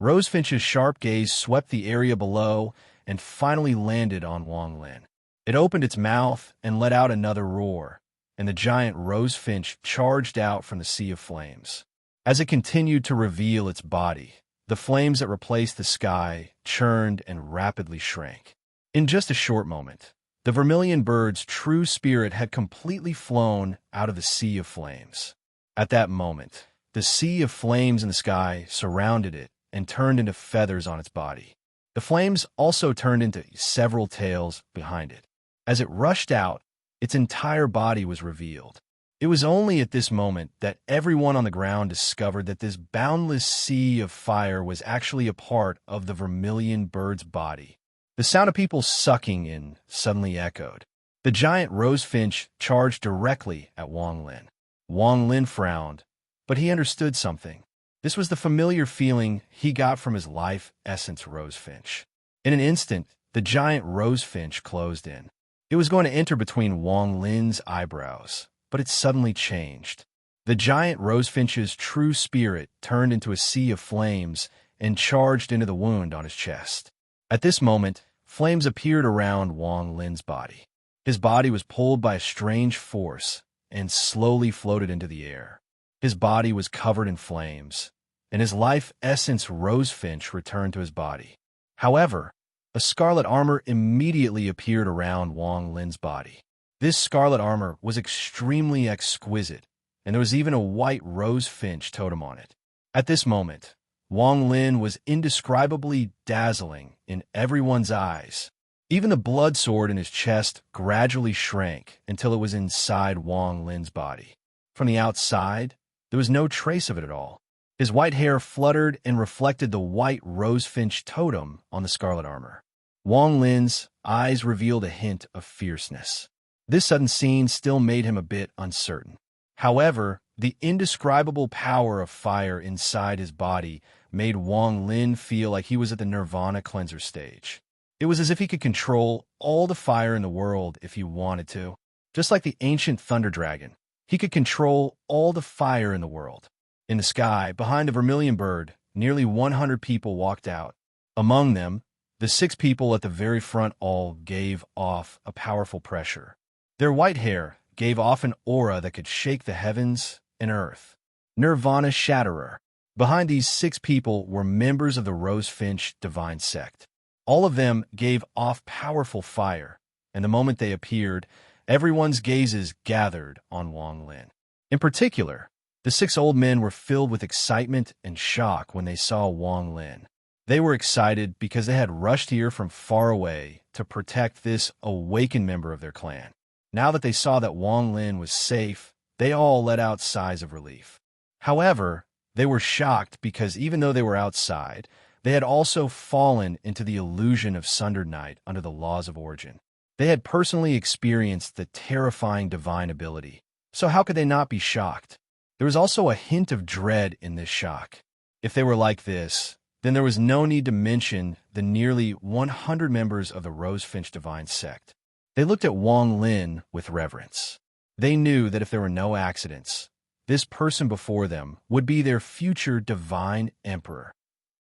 Speaker 1: Rosefinch's sharp gaze swept the area below and finally landed on Wang Lin. It opened its mouth and let out another roar, and the giant Rosefinch charged out from the sea of flames. As it continued to reveal its body, the flames that replaced the sky churned and rapidly shrank. In just a short moment, the vermilion bird's true spirit had completely flown out of the sea of flames. At that moment, the sea of flames in the sky surrounded it and turned into feathers on its body. The flames also turned into several tails behind it. As it rushed out, its entire body was revealed. It was only at this moment that everyone on the ground discovered that this boundless sea of fire was actually a part of the vermilion bird's body. The sound of people sucking in suddenly echoed. The giant rosefinch charged directly at Wang Lin. Wang Lin frowned, but he understood something. This was the familiar feeling he got from his life essence rosefinch. In an instant, the giant rosefinch closed in. It was going to enter between Wang Lin's eyebrows, but it suddenly changed. The giant rosefinch's true spirit turned into a sea of flames and charged into the wound on his chest. At this moment, flames appeared around Wang Lin's body. His body was pulled by a strange force and slowly floated into the air. His body was covered in flames, and his life essence rosefinch returned to his body. However, a scarlet armor immediately appeared around Wang Lin's body. This scarlet armor was extremely exquisite, and there was even a white rosefinch totem on it. At this moment, Wang Lin was indescribably dazzling in everyone's eyes. Even the blood sword in his chest gradually shrank until it was inside Wang Lin's body. From the outside, there was no trace of it at all. His white hair fluttered and reflected the white rosefinch totem on the scarlet armor. Wang Lin's eyes revealed a hint of fierceness. This sudden scene still made him a bit uncertain. However, the indescribable power of fire inside his body made Wang Lin feel like he was at the Nirvana cleanser stage. It was as if he could control all the fire in the world if he wanted to. Just like the ancient thunder dragon, he could control all the fire in the world. In the sky, behind the vermilion bird, nearly 100 people walked out. Among them, the 6 people at the very front all gave off a powerful pressure. Their white hair gave off an aura that could shake the heavens and earth. Nirvana Shatterer. Behind these 6 people were members of the Rosefinch Divine Sect. All of them gave off powerful fire, and the moment they appeared, everyone's gazes gathered on Wang Lin. In particular, the 6 old men were filled with excitement and shock when they saw Wang Lin. They were excited because they had rushed here from far away to protect this awakened member of their clan. Now that they saw that Wang Lin was safe, they all let out sighs of relief. However, they were shocked because even though they were outside, they had also fallen into the illusion of sundered night under the laws of origin. They had personally experienced the terrifying divine ability, so how could they not be shocked? There was also a hint of dread in this shock. If they were like this, then there was no need to mention the nearly 100 members of the Rosefinch Divine Sect. They looked at Wang Lin with reverence. They knew that if there were no accidents, this person before them would be their future divine emperor.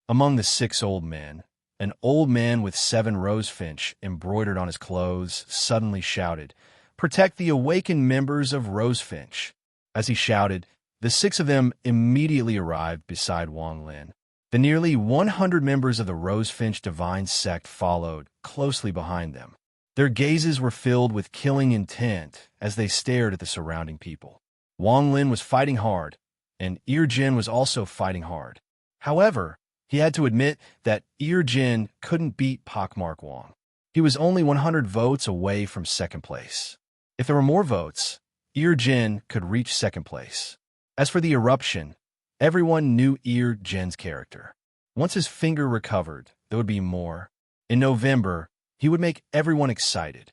Speaker 1: Among the 6 old men, an old man with 7 rosefinch embroidered on his clothes suddenly shouted, "Protect the awakened members of Rosefinch." As he shouted, the 6 of them immediately arrived beside Wang Lin. The nearly 100 members of the Rosefinch Divine Sect followed closely behind them. Their gazes were filled with killing intent as they stared at the surrounding people. Wang Lin was fighting hard, and Jin was also fighting hard. However, he had to admit that Jin couldn't beat Pockmark Wang. He was only 100 votes away from second place. If there were more votes, Jin could reach second place. As for the eruption, everyone knew Jin's character. Once his finger recovered, there would be more. In November, he would make everyone excited.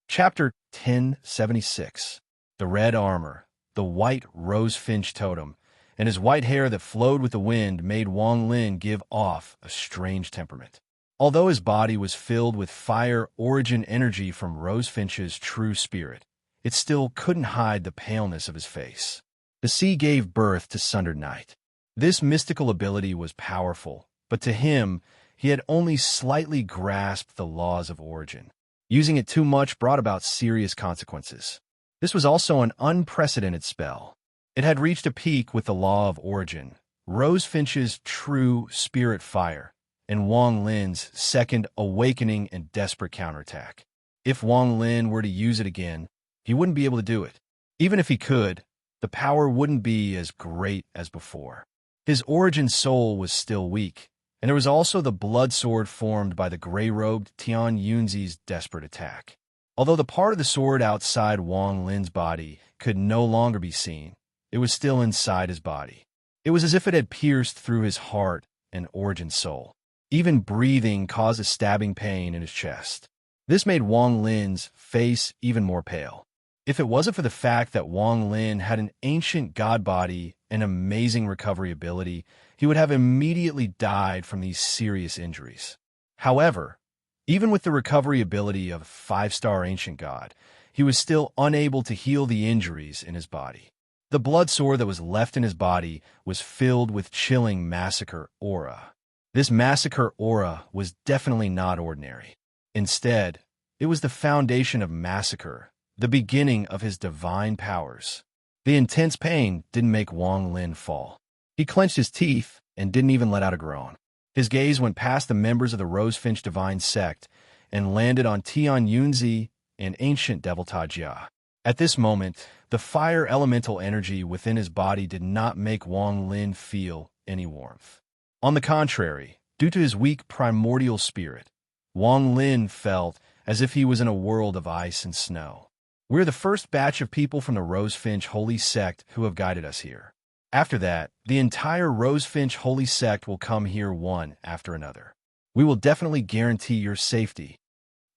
Speaker 1: Chapter 1076. The Red Armor, the White Rosefinch Totem, and his white hair that flowed with the wind made Wang Lin give off a strange temperament. Although his body was filled with fire origin energy from Rosefinch's true spirit, it still couldn't hide the paleness of his face. The sea gave birth to sundered night. This mystical ability was powerful, but to him, he had only slightly grasped the laws of origin. Using it too much brought about serious consequences. This was also an unprecedented spell. It had reached a peak with the law of origin, Rosefinch's true spirit fire, and Wang Lin's second awakening and desperate counterattack. If Wang Lin were to use it again, he wouldn't be able to do it. Even if he could, the power wouldn't be as great as before. His origin soul was still weak, and there was also the blood sword formed by the gray-robed Tian Yunzi's desperate attack. Although the part of the sword outside Wang Lin's body could no longer be seen, it was still inside his body. It was as if it had pierced through his heart and origin soul. Even breathing caused a stabbing pain in his chest. This made Wang Lin's face even more pale. If it wasn't for the fact that Wang Lin had an ancient god body and amazing recovery ability, he would have immediately died from these serious injuries. However, even with the recovery ability of a 5-star ancient god, he was still unable to heal the injuries in his body. The blood sore that was left in his body was filled with chilling massacre aura. This massacre aura was definitely not ordinary. Instead, it was the foundation of massacre, the beginning of his divine powers. The intense pain didn't make Wang Lin fall. He clenched his teeth and didn't even let out a groan. His gaze went past the members of the Rosefinch Divine Sect and landed on Tian Yunzi and ancient devil Tajia. At this moment, the fire elemental energy within his body did not make Wang Lin feel any warmth. On the contrary, due to his weak primordial spirit, Wang Lin felt as if he was in a world of ice and snow. We're the first batch of people from the Rosefinch Holy Sect who have guided us here. After that, the entire Rosefinch Holy Sect will come here one after another. We will definitely guarantee your safety.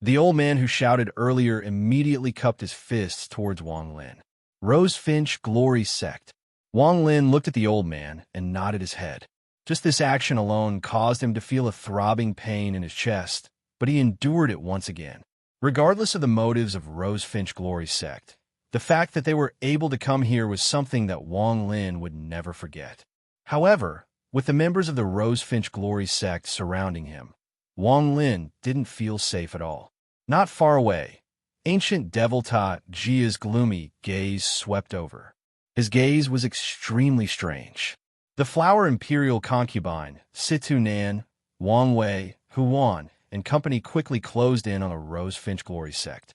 Speaker 1: The old man who shouted earlier immediately cupped his fists towards Wang Lin. Rosefinch Glory Sect. Wang Lin looked at the old man and nodded his head. Just this action alone caused him to feel a throbbing pain in his chest, but he endured it once again. Regardless of the motives of Rosefinch Glory Sect, the fact that they were able to come here was something that Wang Lin would never forget. However, with the members of the Rosefinch Glory Sect surrounding him, Wang Lin didn't feel safe at all. Not far away, ancient devil Ta Jia's gloomy gaze swept over. His gaze was extremely strange. The flower imperial concubine, Situ Nan, Wang Wei, Huan, and company quickly closed in on the Rosefinch Glory Sect.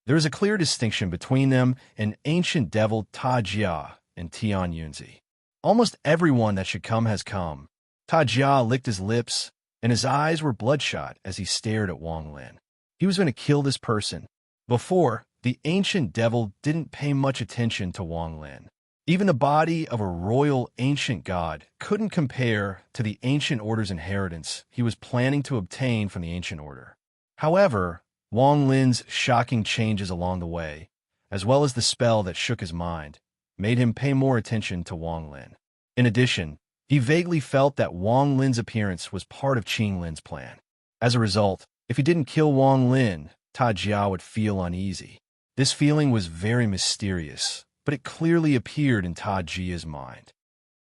Speaker 1: There is a clear distinction between them and ancient devil Ta Jia and Tian Yunzi. Almost everyone that should come has come. Ta Jia licked his lips, and his eyes were bloodshot as he stared at Wang Lin. He was going to kill this person. Before, the ancient devil didn't pay much attention to Wang Lin. Even the body of a royal ancient god couldn't compare to the ancient order's inheritance he was planning to obtain from the ancient order. However, Wang Lin's shocking changes along the way, as well as the spell that shook his mind, made him pay more attention to Wang Lin. In addition, he vaguely felt that Wang Lin's appearance was part of Qing Lin's plan. As a result, if he didn't kill Wang Lin, Ta Jia would feel uneasy. This feeling was very mysterious, but it clearly appeared in Ta Jia's mind.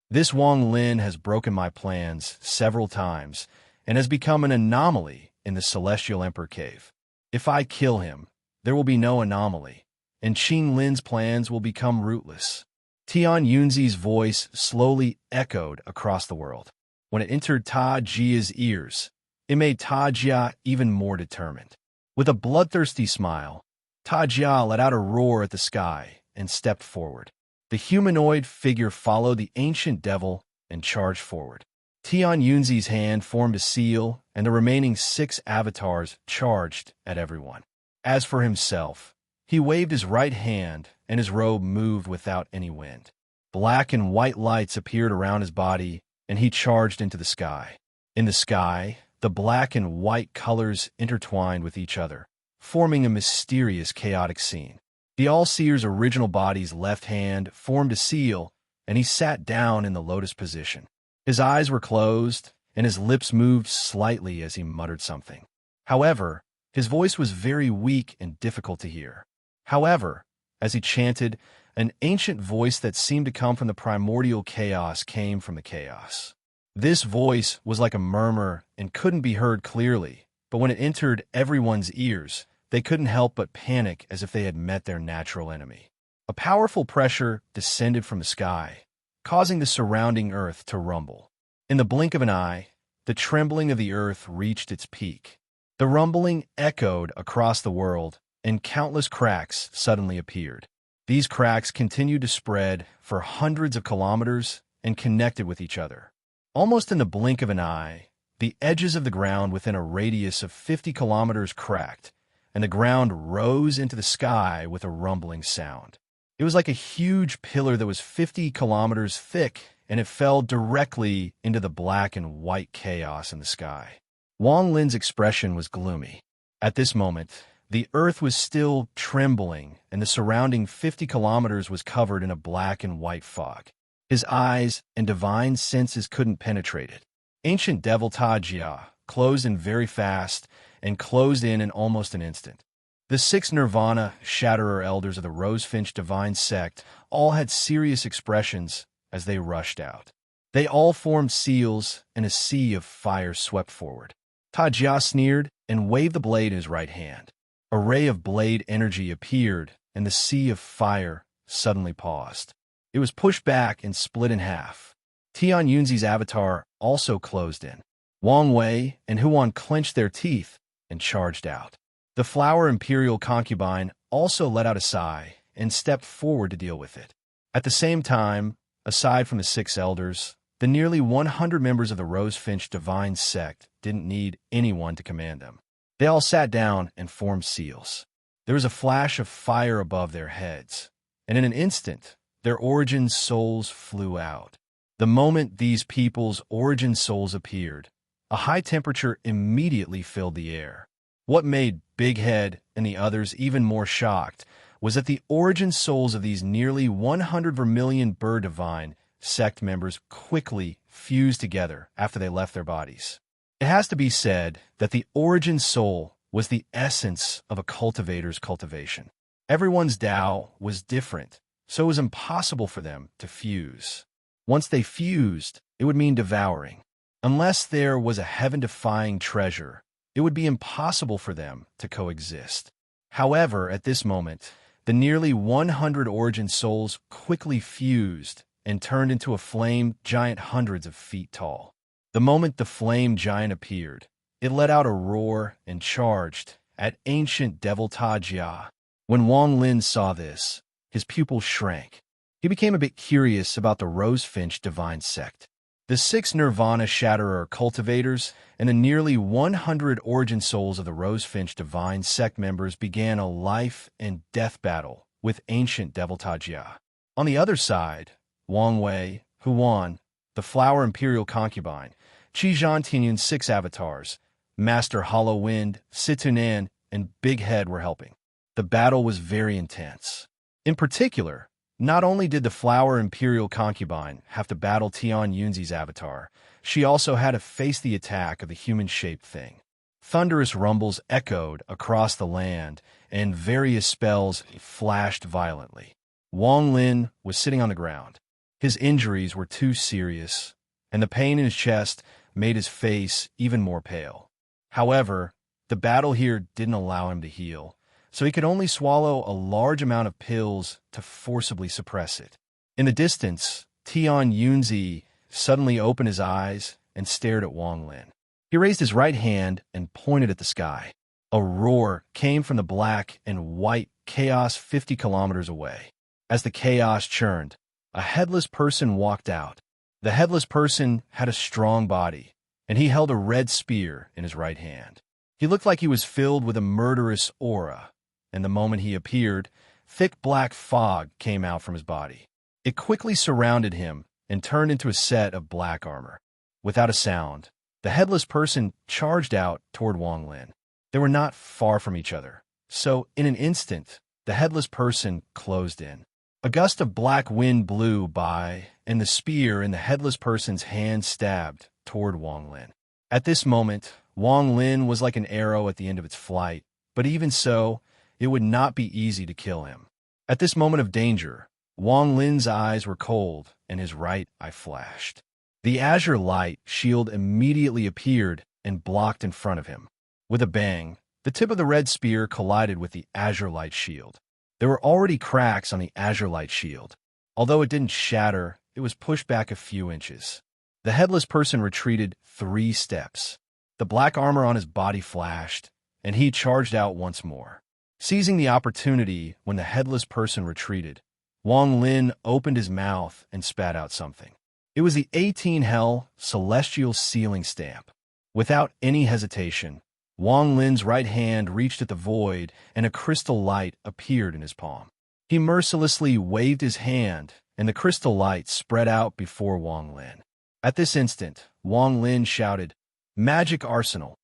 Speaker 1: This Wang Lin has broken my plans several times and has become an anomaly in the Celestial Emperor Cave. If I kill him, there will be no anomaly, and Qing Lin's plans will become rootless. Tian Yunzi's voice slowly echoed across the world. When it entered Ta Jia's ears, it made Ta Jia even more determined. With a bloodthirsty smile, Ta Jia let out a roar at the sky and stepped forward. The humanoid figure followed the ancient devil and charged forward. Tian Yunzi's hand formed a seal, and the remaining 6 avatars charged at everyone. As for himself, he waved his right hand, and his robe moved without any wind. Black and white lights appeared around his body, and he charged into the sky. In the sky, the black and white colors intertwined with each other, forming a mysterious, chaotic scene. The All-Seer's original body's left hand formed a seal, and he sat down in the lotus position. His eyes were closed, and his lips moved slightly as he muttered something. However, his voice was very weak and difficult to hear. However, as he chanted, an ancient voice that seemed to come from the primordial chaos came from the chaos. This voice was like a murmur and couldn't be heard clearly, but when it entered everyone's ears, they couldn't help but panic as if they had met their natural enemy. A powerful pressure descended from the sky, causing the surrounding earth to rumble. In the blink of an eye, the trembling of the earth reached its peak. The rumbling echoed across the world, and countless cracks suddenly appeared. These cracks continued to spread for hundreds of kilometers and connected with each other. Almost in the blink of an eye, the edges of the ground within a radius of 50 kilometers cracked, and the ground rose into the sky with a rumbling sound. It was like a huge pillar that was 50 kilometers thick, and it fell directly into the black and white chaos in the sky. Wang Lin's expression was gloomy. At this moment, the earth was still trembling, and the surrounding 50 kilometers was covered in a black and white fog. His eyes and divine senses couldn't penetrate it. Ancient devil Tajia closed in very fast and closed in almost an instant. The 6 Nirvana Shatterer elders of the Rosefinch divine sect all had serious expressions as they rushed out. They all formed seals, and a sea of fire swept forward. Tajia sneered and waved the blade in his right hand. A ray of blade energy appeared, and the sea of fire suddenly paused. It was pushed back and split in half. Tian Yunzi's avatar also closed in. Wang Wei and Huan clenched their teeth and charged out. The flower imperial concubine also let out a sigh and stepped forward to deal with it. At the same time, aside from the 6 elders, the nearly 100 members of the Rosefinch divine sect didn't need anyone to command them. They all sat down and formed seals. There was a flash of fire above their heads, and in an instant, their origin souls flew out. The moment these people's origin souls appeared, a high temperature immediately filled the air. What made Big Head and the others even more shocked was that the origin souls of these nearly 100 vermilion bird divine sect members quickly fused together after they left their bodies. It has to be said that the origin soul was the essence of a cultivator's cultivation. Everyone's Tao was different, so it was impossible for them to fuse. Once they fused, it would mean devouring. Unless there was a heaven-defying treasure, it would be impossible for them to coexist. However, at this moment, the nearly 100 origin souls quickly fused and turned into a flame giant hundreds of feet tall. The moment the flame giant appeared, it let out a roar and charged at ancient devil Tajia. When Wang Lin saw this, his pupils shrank. He became a bit curious about the Rosefinch divine sect. The 6 Nirvana Shatterer cultivators and the nearly 100 origin souls of the Rosefinch divine sect members began a life and death battle with ancient devil Tajia. On the other side, Wang Wei, Huan, the flower imperial concubine, Qizhan Tianyun's 6 avatars, Master Hollow Wind, Situnan, and Big Head were helping. The battle was very intense. In particular, not only did the flower imperial concubine have to battle Tian Yunzi's avatar, she also had to face the attack of the human-shaped thing. Thunderous rumbles echoed across the land, and various spells flashed violently. Wang Lin was sitting on the ground. His injuries were too serious, and the pain in his chest made his face even more pale. However, the battle here didn't allow him to heal, so he could only swallow a large amount of pills to forcibly suppress it. In the distance, Tian Yunzi suddenly opened his eyes and stared at Wang Lin. He raised his right hand and pointed at the sky. A roar came from the black and white chaos 50 kilometers away. As the chaos churned, a headless person walked out. The headless person had a strong body, and he held a red spear in his right hand. He looked like he was filled with a murderous aura, and the moment he appeared, thick black fog came out from his body. It quickly surrounded him and turned into a set of black armor. Without a sound, the headless person charged out toward Wang Lin. They were not far from each other, so in an instant, the headless person closed in. A gust of black wind blew by, and the spear in the headless person's hand stabbed toward Wang Lin. At this moment, Wang Lin was like an arrow at the end of its flight, but even so, it would not be easy to kill him. At this moment of danger, Wang Lin's eyes were cold, and his right eye flashed. The azure light shield immediately appeared and blocked in front of him. With a bang, the tip of the red spear collided with the azure light shield. There were already cracks on the azure light shield. Although it didn't shatter, it was pushed back a few inches. The headless person retreated 3 steps. The black armor on his body flashed, and he charged out once more. Seizing the opportunity when the headless person retreated, Wang Lin opened his mouth and spat out something. It was the 18 Hell Celestial Sealing Stamp. Without any hesitation, Wang Lin's right hand reached at the void, and a crystal light appeared in his palm. He mercilessly waved his hand, and the crystal light spread out before Wang Lin. At this instant, Wang Lin shouted, "Magic Arsenal!"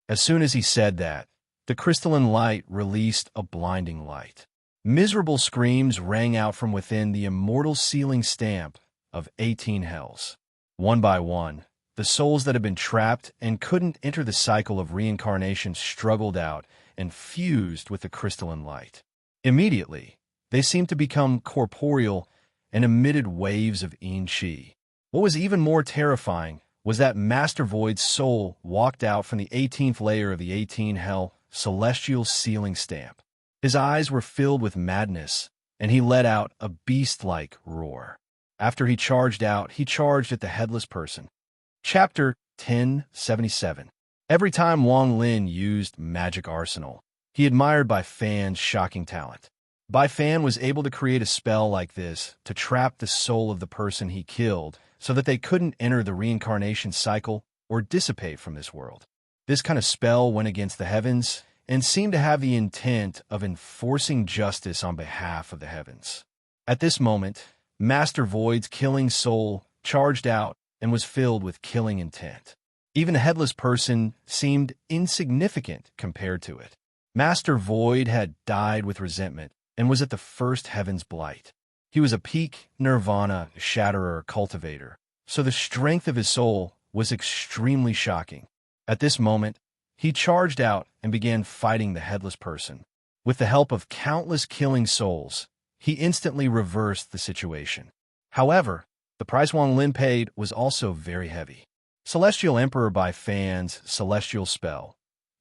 Speaker 1: As soon as he said that, the crystalline light released a blinding light. Miserable screams rang out from within the immortal sealing stamp of 18 hells. One by one, the souls that had been trapped and couldn't enter the cycle of reincarnation struggled out and fused with the crystalline light. Immediately, they seemed to become corporeal and emitted waves of yin qi. What was even more terrifying was that Master Void's soul walked out from the 18th layer of the 18 hell celestial sealing stamp. His eyes were filled with madness, and he let out a beast-like roar. After he charged out, he charged at the headless person. Chapter 1077. Every time Wang Lin used Magic Arsenal, he admired Bai Fan's shocking talent. Bai Fan was able to create a spell like this to trap the soul of the person he killed so that they couldn't enter the reincarnation cycle or dissipate from this world. This kind of spell went against the heavens and seemed to have the intent of enforcing justice on behalf of the heavens. At this moment, Master Void's killing soul charged out and was filled with killing intent. Even the headless person seemed insignificant compared to it. Master Void had died with resentment and was at the first heaven's blight. He was a peak nirvana shatterer cultivator, so the strength of his soul was extremely shocking. At this moment, he charged out and began fighting the headless person. With the help of countless killing souls, he instantly reversed the situation. However, the price Wang Lin paid was also very heavy. Celestial Emperor Bai Fan's celestial spell,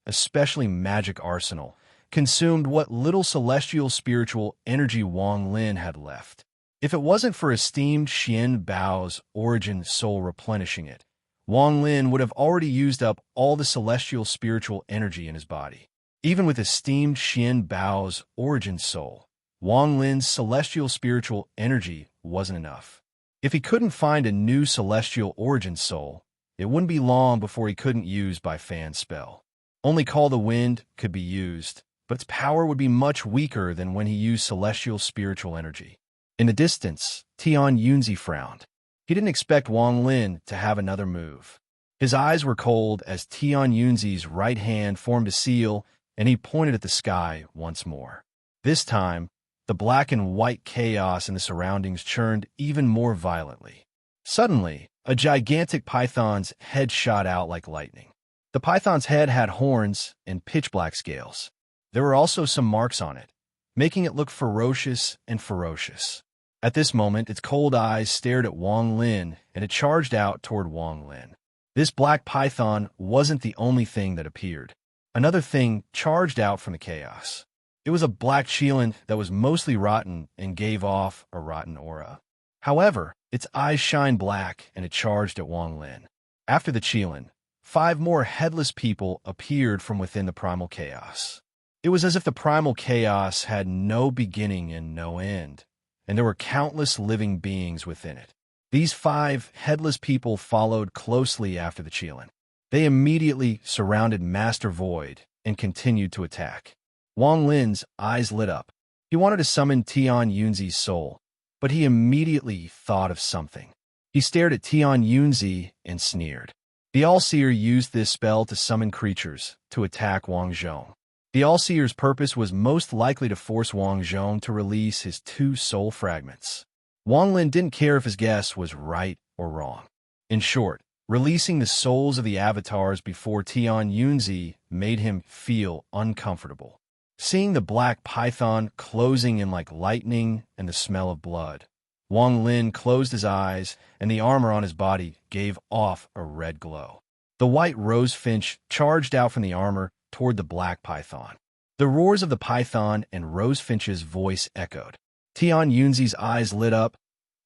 Speaker 1: especially Magic Arsenal, consumed what little celestial spiritual energy Wang Lin had left. If it wasn't for esteemed Xian Bao's origin soul replenishing it, Wang Lin would have already used up all the celestial spiritual energy in his body. Even with esteemed Xian Bao's origin soul, Wang Lin's celestial spiritual energy wasn't enough. If he couldn't find a new celestial origin soul, it wouldn't be long before he couldn't use Bai Fan's spell. Only Call the Wind could be used, but its power would be much weaker than when he used celestial spiritual energy. In the distance, Tian Yunzi frowned. He didn't expect Wang Lin to have another move. His eyes were cold as Tian Yunzi's right hand formed a seal, and he pointed at the sky once more. This time, the black and white chaos in the surroundings churned even more violently. Suddenly, a gigantic python's head shot out like lightning. The python's head had horns and pitch-black scales. There were also some marks on it, making it look ferocious and ferocious. At this moment, its cold eyes stared at Wang Lin, and it charged out toward Wang Lin. This black python wasn't the only thing that appeared. Another thing charged out from the chaos. It was a black qilin that was mostly rotten and gave off a rotten aura. However, its eyes shined black, and it charged at Wang Lin. After the qilin, 5 more headless people appeared from within the primal chaos. It was as if the primal chaos had no beginning and no end, and there were countless living beings within it. These 5 headless people followed closely after the qilin. They immediately surrounded Master Void and continued to attack. Wang Lin's eyes lit up. He wanted to summon Tian Yunzi's soul, but he immediately thought of something. He stared at Tian Yunzi and sneered. The All-Seer used this spell to summon creatures to attack Wang Zhong. The All-Seer's purpose was most likely to force Wang Zhong to release his 2 soul fragments. Wang Lin didn't care if his guess was right or wrong. In short, releasing the souls of the avatars before Tian Yunzi made him feel uncomfortable. Seeing the black python closing in like lightning and the smell of blood, Wang Lin closed his eyes and the armor on his body gave off a red glow. The white rosefinch charged out from the armor toward the black python. The roars of the python and rosefinch's voice echoed. Tian Yunzi's eyes lit up,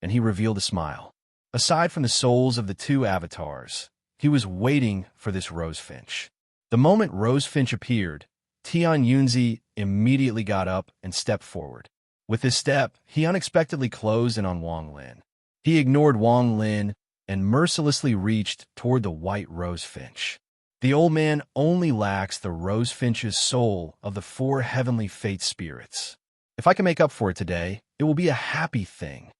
Speaker 1: and he revealed a smile. Aside from the souls of the 2 avatars, he was waiting for this rosefinch. The moment rosefinch appeared, Tian Yunzi immediately got up and stepped forward. With his step, he unexpectedly closed in on Wang Lin. He ignored Wang Lin and mercilessly reached toward the white rosefinch. The old man only lacks the rosefinch's soul of the 4 heavenly fate spirits. If I can make up for it today, it will be a happy thing.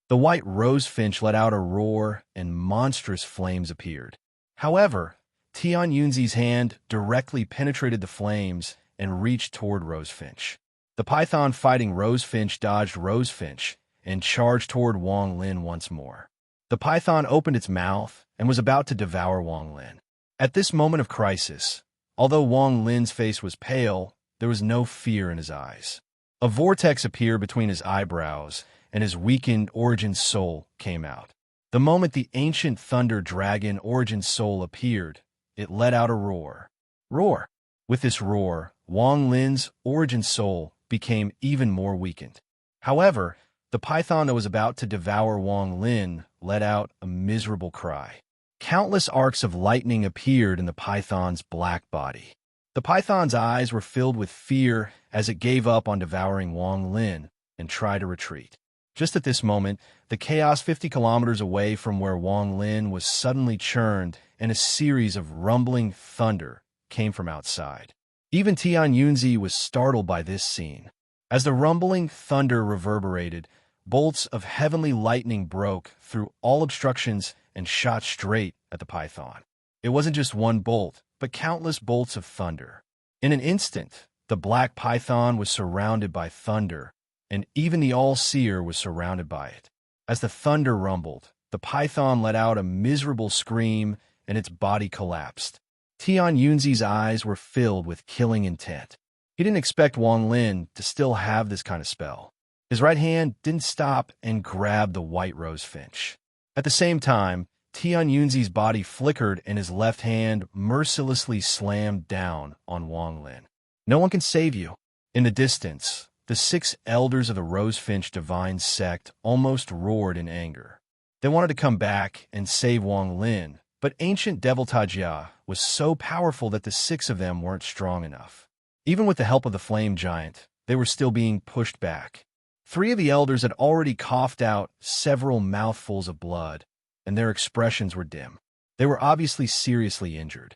Speaker 1: The white rosefinch let out a roar and monstrous flames appeared. However, Tian Yunzi's hand directly penetrated the flames and reached toward Rosefinch. The python fighting Rosefinch dodged Rosefinch and charged toward Wang Lin once more. The python opened its mouth and was about to devour Wang Lin. At this moment of crisis, although Wang Lin's face was pale, there was no fear in his eyes. A vortex appeared between his eyebrows, and his weakened origin soul came out. The moment the ancient thunder dragon origin soul appeared, it let out a roar. Roar! With this roar, Wang Lin's origin soul became even more weakened. However, the python that was about to devour Wang Lin let out a miserable cry. Countless arcs of lightning appeared in the python's black body. The python's eyes were filled with fear as it gave up on devouring Wang Lin and tried to retreat. Just at this moment, the chaos 50 kilometers away from where Wang Lin was suddenly churned, and a series of rumbling thunder came from outside. Even Tian Yunzi was startled by this scene. As the rumbling thunder reverberated, bolts of heavenly lightning broke through all obstructions and shot straight at the python. It wasn't just one bolt, but countless bolts of thunder. In an instant, the black python was surrounded by thunder, and even the all-seer was surrounded by it. As the thunder rumbled, the python let out a miserable scream and its body collapsed. Tian Yunzi's eyes were filled with killing intent. He didn't expect Wang Lin to still have this kind of spell. His right hand didn't stop and grabbed the white rosefinch. At the same time, Tian Yunzi's body flickered and his left hand mercilessly slammed down on Wang Lin. No one can save you. In the distance, the 6 elders of the Rosefinch Divine Sect almost roared in anger. They wanted to come back and save Wang Lin, but ancient Devil Tajia was so powerful that the 6 of them weren't strong enough. Even with the help of the Flame Giant, they were still being pushed back. 3 of the elders had already coughed out several mouthfuls of blood, and their expressions were dim. They were obviously seriously injured.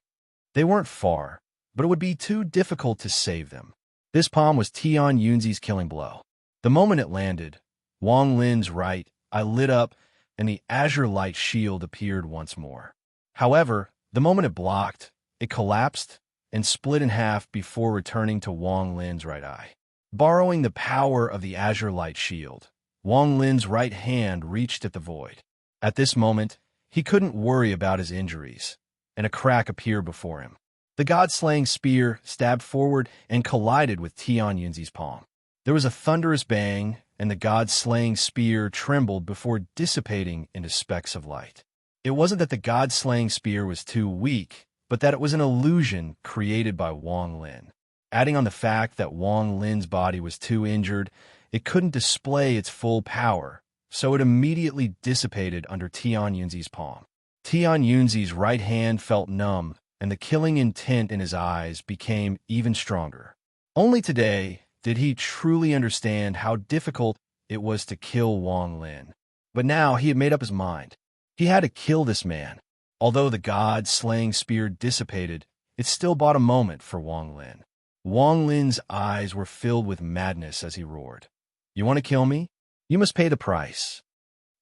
Speaker 1: They weren't far, but it would be too difficult to save them. This palm was Tian Yunzi's killing blow. The moment it landed, Wang Lin's right eye lit up, and the azure light shield appeared once more. However, the moment it blocked, it collapsed and split in half before returning to Wang Lin's right eye. Borrowing the power of the azure light shield, Wang Lin's right hand reached at the void. At this moment, he couldn't worry about his injuries, and a crack appeared before him. The god-slaying spear stabbed forward and collided with Tian Yunzi's palm. There was a thunderous bang, and the god-slaying spear trembled before dissipating into specks of light. It wasn't that the god-slaying spear was too weak, but that it was an illusion created by Wang Lin. Adding on the fact that Wang Lin's body was too injured, it couldn't display its full power, so it immediately dissipated under Tian Yunzi's palm. Tian Yunzi's right hand felt numb, and the killing intent in his eyes became even stronger. Only today did he truly understand how difficult it was to kill Wang Lin. But now he had made up his mind. He had to kill this man. Although the god-slaying spear dissipated, it still bought a moment for Wang Lin. Wang Lin's eyes were filled with madness as he roared. "You want to kill me? You must pay the price."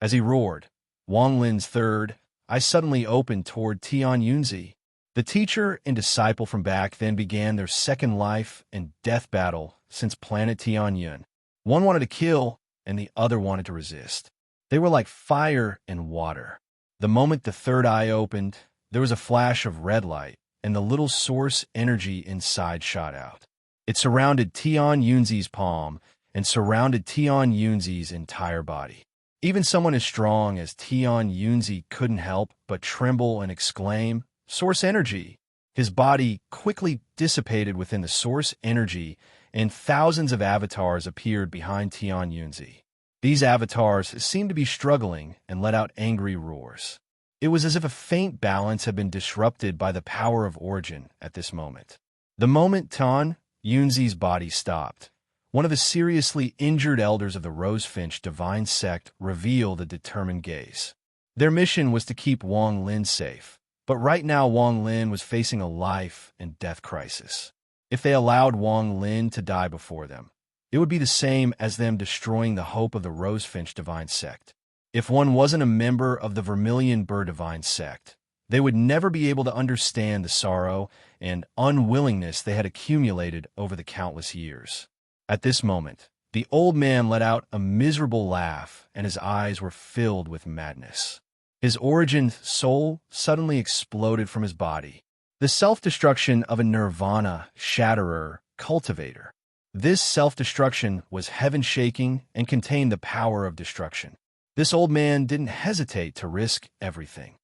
Speaker 1: As he roared, Wang Lin's third eye suddenly opened toward Tian Yunzi. The teacher and disciple from back then began their second life and death battle since planet Tianyun. One wanted to kill, and the other wanted to resist. They were like fire and water. The moment the third eye opened, there was a flash of red light, and the little source energy inside shot out. It surrounded Tian Yunzi's palm and surrounded Tian Yunzi's entire body. Even someone as strong as Tian Yunzi couldn't help but tremble and exclaim, "Source energy!" His body quickly dissipated within the source energy, and thousands of avatars appeared behind Tian Yunzi. These avatars seemed to be struggling and let out angry roars. It was as if a faint balance had been disrupted by the power of origin at this moment. The moment Tian Yunzi's body stopped, one of the seriously injured elders of the Rosefinch Divine Sect revealed a determined gaze. Their mission was to keep Wang Lin safe, but right now Wang Lin was facing a life and death crisis. If they allowed Wang Lin to die before them, it would be the same as them destroying the hope of the Rosefinch Divine Sect. If one wasn't a member of the Vermilion Bird Divine Sect, They would never be able to understand the sorrow and unwillingness they had accumulated over the countless years. At this moment, the old man let out a miserable laugh, and his eyes were filled with madness. His origin soul suddenly exploded from his body. The self-destruction of a nirvana shatterer cultivator. This self-destruction was heaven-shaking and contained the power of destruction. This old man didn't hesitate to risk everything.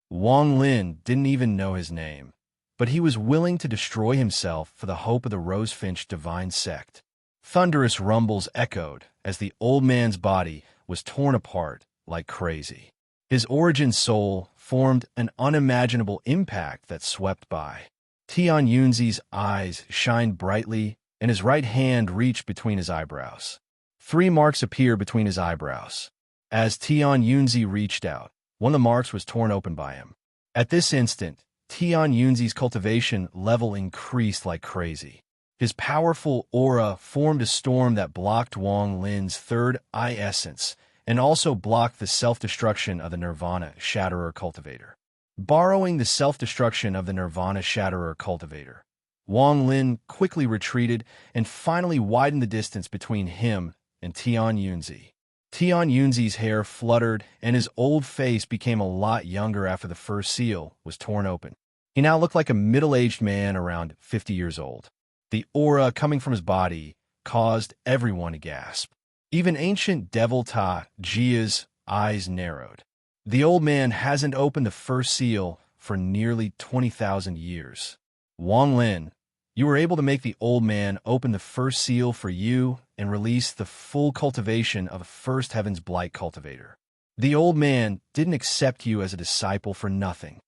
Speaker 1: Wang Lin didn't even know his name, but he was willing to destroy himself for the hope of the Rosefinch divine sect. Thunderous rumbles echoed as the old man's body was torn apart like crazy. His origin soul formed an unimaginable impact that swept by. Tian Yunzi's eyes shined brightly, and his right hand reached between his eyebrows. 3 marks appeared between his eyebrows. As Tian Yunzi reached out, one of the marks was torn open by him. At this instant, Tian Yunzi's cultivation level increased like crazy. His powerful aura formed a storm that blocked Wang Lin's third eye essence and also blocked the self-destruction of the Nirvana Shatterer cultivator. Borrowing the self-destruction of the Nirvana Shatterer cultivator, Wang Lin quickly retreated and finally widened the distance between him and Tian Yunzi. Tian Yunzi's hair fluttered, and his old face became a lot younger after the first seal was torn open. He now looked like a middle-aged man around 50 years old. The aura coming from his body caused everyone to gasp. Even ancient devil Ta Jia's eyes narrowed. The old man hasn't opened the first seal for nearly 20,000 years. Wang Lin, you were able to make the old man open the first seal for you and release the full cultivation of the first Heaven's Blight cultivator. The old man didn't accept you as a disciple for nothing.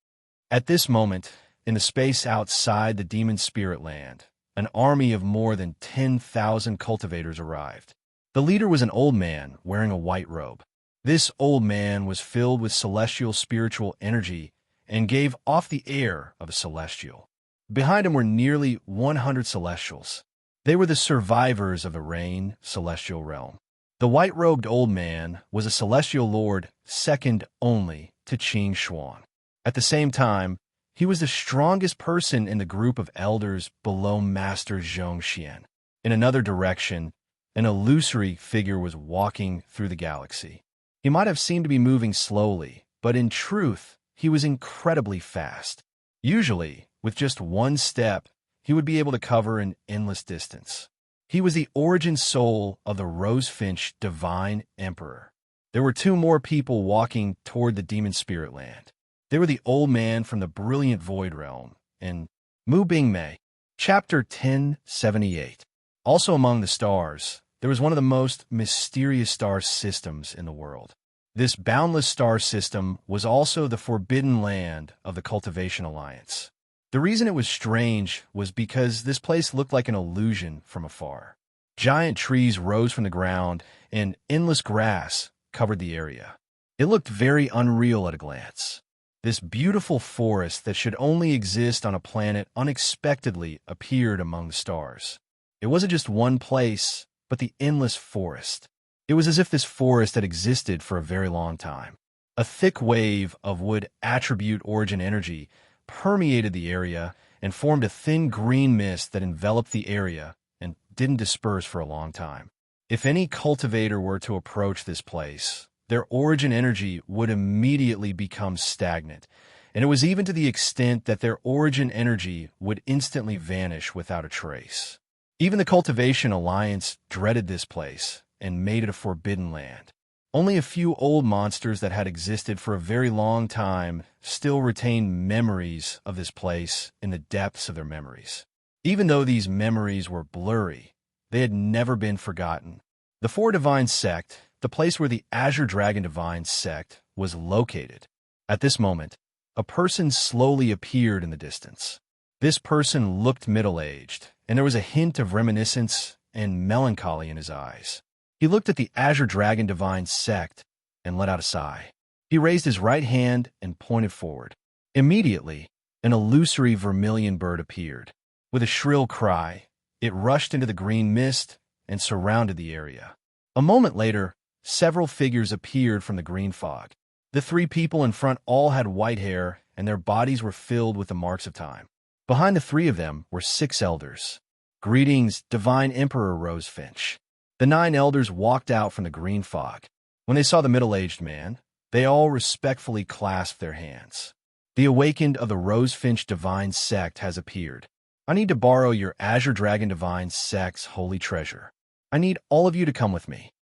Speaker 1: At this moment, in the space outside the demon spirit land, an army of more than 10,000 cultivators arrived. The leader was an old man wearing a white robe. This old man was filled with celestial spiritual energy and gave off the air of a celestial. Behind him were nearly 100 celestials. They were the survivors of the Rain celestial realm. The white-robed old man was a celestial lord second only to Qing Xuan. At the same time, he was the strongest person in the group of elders below Master Zhong Xian. In another direction, an illusory figure was walking through the galaxy. He might have seemed to be moving slowly, but in truth, he was incredibly fast. Usually, with just one step, he would be able to cover an endless distance. He was the origin soul of the Rosefinch Divine Emperor. There were 2 more people walking toward the Demon Spirit Land. They were the old man from the Brilliant Void Realm and Mu Bingmei. Chapter 1078. Also among the stars, there was one of the most mysterious star systems in the world. This boundless star system was also the forbidden land of the Cultivation Alliance. The reason it was strange was because this place looked like an illusion from afar. Giant trees rose from the ground, and endless grass covered the area. It looked very unreal at a glance. This beautiful forest that should only exist on a planet unexpectedly appeared among the stars. It wasn't just one place, but the endless forest. It was as if this forest had existed for a very long time. A thick wave of wood attribute origin energy permeated the area and formed a thin green mist that enveloped the area and didn't disperse for a long time. If any cultivator were to approach this place, their origin energy would immediately become stagnant, and it was even to the extent that their origin energy would instantly vanish without a trace. Even the Cultivation Alliance dreaded this place and made it a forbidden land. Only a few old monsters that had existed for a very long time still retained memories of this place in the depths of their memories. Even though these memories were blurry, they had never been forgotten. The Four Divine Sect, the place where the Azure Dragon Divine Sect was located. At this moment, a person slowly appeared in the distance. This person looked middle-aged, and there was a hint of reminiscence and melancholy in his eyes. He looked at the Azure Dragon Divine Sect and let out a sigh. He raised his right hand and pointed forward. Immediately, an illusory vermilion bird appeared. With a shrill cry, it rushed into the green mist and surrounded the area. A moment later, several figures appeared from the green fog. The 3 people in front all had white hair and their bodies were filled with the marks of time. Behind the three of them were 6 elders. "Greetings, Divine Emperor Rosefinch." The 9 elders walked out from the green fog. When they saw the middle-aged man, they all respectfully clasped their hands. "The awakened of the Rosefinch Divine Sect has appeared. I need to borrow your Azure Dragon Divine Sect's holy treasure. I need all of you to come with me."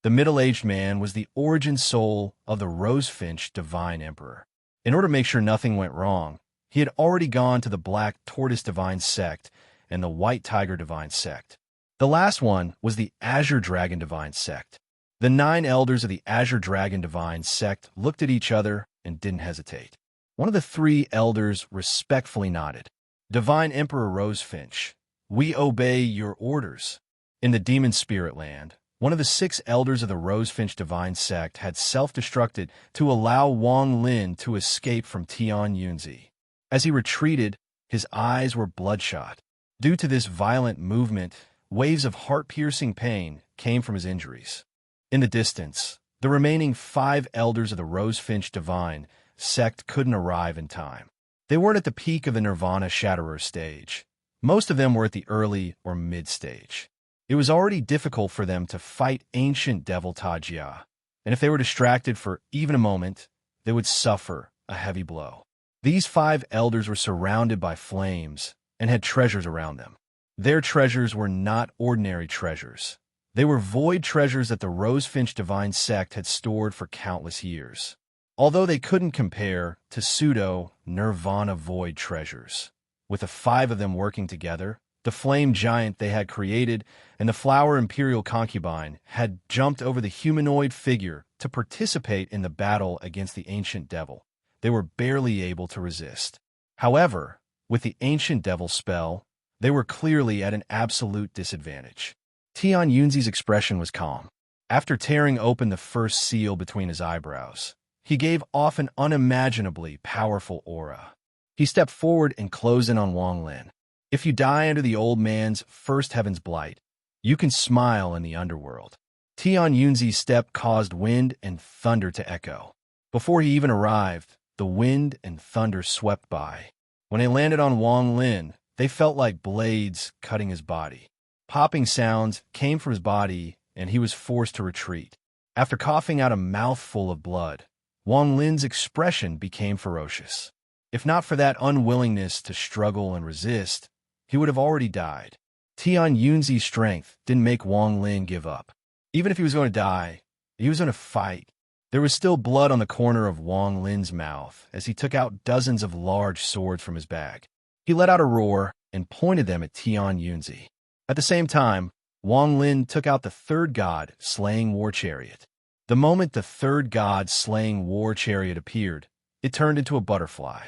Speaker 1: The middle-aged man was the origin soul of the Rosefinch Divine Emperor. In order to make sure nothing went wrong, he had already gone to the Black Tortoise Divine Sect and the White Tiger Divine Sect. The last one was the Azure Dragon Divine Sect. The 9 elders of the Azure Dragon Divine Sect looked at each other and didn't hesitate. One of the 3 elders respectfully nodded. "Divine Emperor Rosefinch, we obey your orders." In the Demon Spirit Land, one of the 6 elders of the Rosefinch Divine Sect had self-destructed to allow Wang Lin to escape from Tian Yunzi. As he retreated, his eyes were bloodshot. Due to this violent movement, waves of heart-piercing pain came from his injuries. In the distance, the remaining 5 elders of the Rosefinch Divine Sect couldn't arrive in time. They weren't at the peak of the Nirvana Shatterer stage. Most of them were at the early or mid-stage. It was already difficult for them to fight ancient devil Tajia, and if they were distracted for even a moment, they would suffer a heavy blow. These 5 elders were surrounded by flames and had treasures around them. Their treasures were not ordinary treasures. They were void treasures that the Rosefinch Divine Sect had stored for countless years. Although they couldn't compare to pseudo-Nirvana void treasures. With the 5 of them working together, the flame giant they had created and the flower imperial concubine had jumped over the humanoid figure to participate in the battle against the ancient devil. They were barely able to resist. However, with the ancient devil spell, they were clearly at an absolute disadvantage. Tian Yunzi's expression was calm. After tearing open the first seal between his eyebrows, he gave off an unimaginably powerful aura. He stepped forward and closed in on Wang Lin. "If you die under the old man's first heaven's blight, you can smile in the underworld." Tian Yunzi's step caused wind and thunder to echo. Before he even arrived, the wind and thunder swept by. When they landed on Wang Lin, they felt like blades cutting his body. Popping sounds came from his body, and he was forced to retreat. After coughing out a mouthful of blood, Wang Lin's expression became ferocious. If not for that unwillingness to struggle and resist, he would have already died. Tian Yunzi's strength didn't make Wang Lin give up. Even if he was going to die, he was going to fight. There was still blood on the corner of Wang Lin's mouth as he took out dozens of large swords from his bag. He let out a roar and pointed them at Tian Yunzi. At the same time, Wang Lin took out the 3rd god slaying war chariot. The moment the 3rd god slaying war chariot appeared, it turned into a butterfly.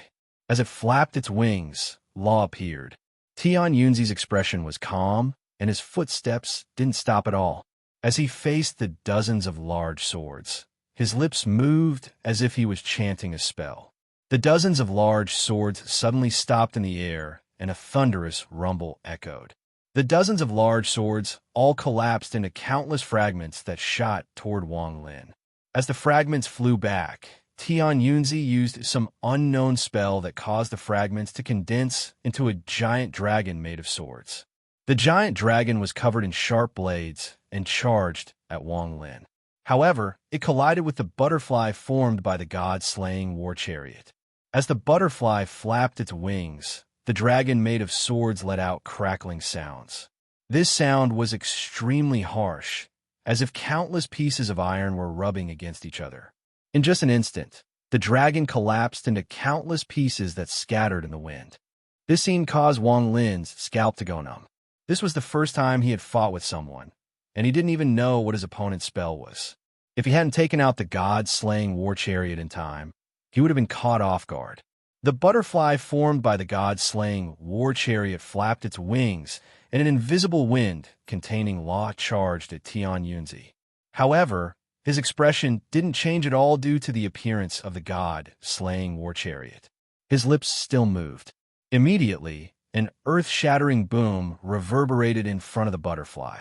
Speaker 1: As it flapped its wings, Law appeared. Tian Yunzi's expression was calm, and his footsteps didn't stop at all. As he faced the dozens of large swords, his lips moved as if he was chanting a spell. The dozens of large swords suddenly stopped in the air, and a thunderous rumble echoed. The dozens of large swords all collapsed into countless fragments that shot toward Wang Lin. As the fragments flew back, Tian Yunzi used some unknown spell that caused the fragments to condense into a giant dragon made of swords. The giant dragon was covered in sharp blades and charged at Wang Lin. However, it collided with the butterfly formed by the god-slaying war chariot. As the butterfly flapped its wings, the dragon made of swords let out crackling sounds. This sound was extremely harsh, as if countless pieces of iron were rubbing against each other. In just an instant, the dragon collapsed into countless pieces that scattered in the wind. This scene caused Wang Lin's scalp to go numb. This was the first time he had fought with someone, and he didn't even know what his opponent's spell was. If he hadn't taken out the god-slaying war chariot in time, he would have been caught off guard. The butterfly formed by the god-slaying war chariot flapped its wings, and an invisible wind containing Law charged at Tian Yunzi. However, his expression didn't change at all due to the appearance of the god-slaying war chariot. His lips still moved. Immediately, an earth-shattering boom reverberated in front of the butterfly.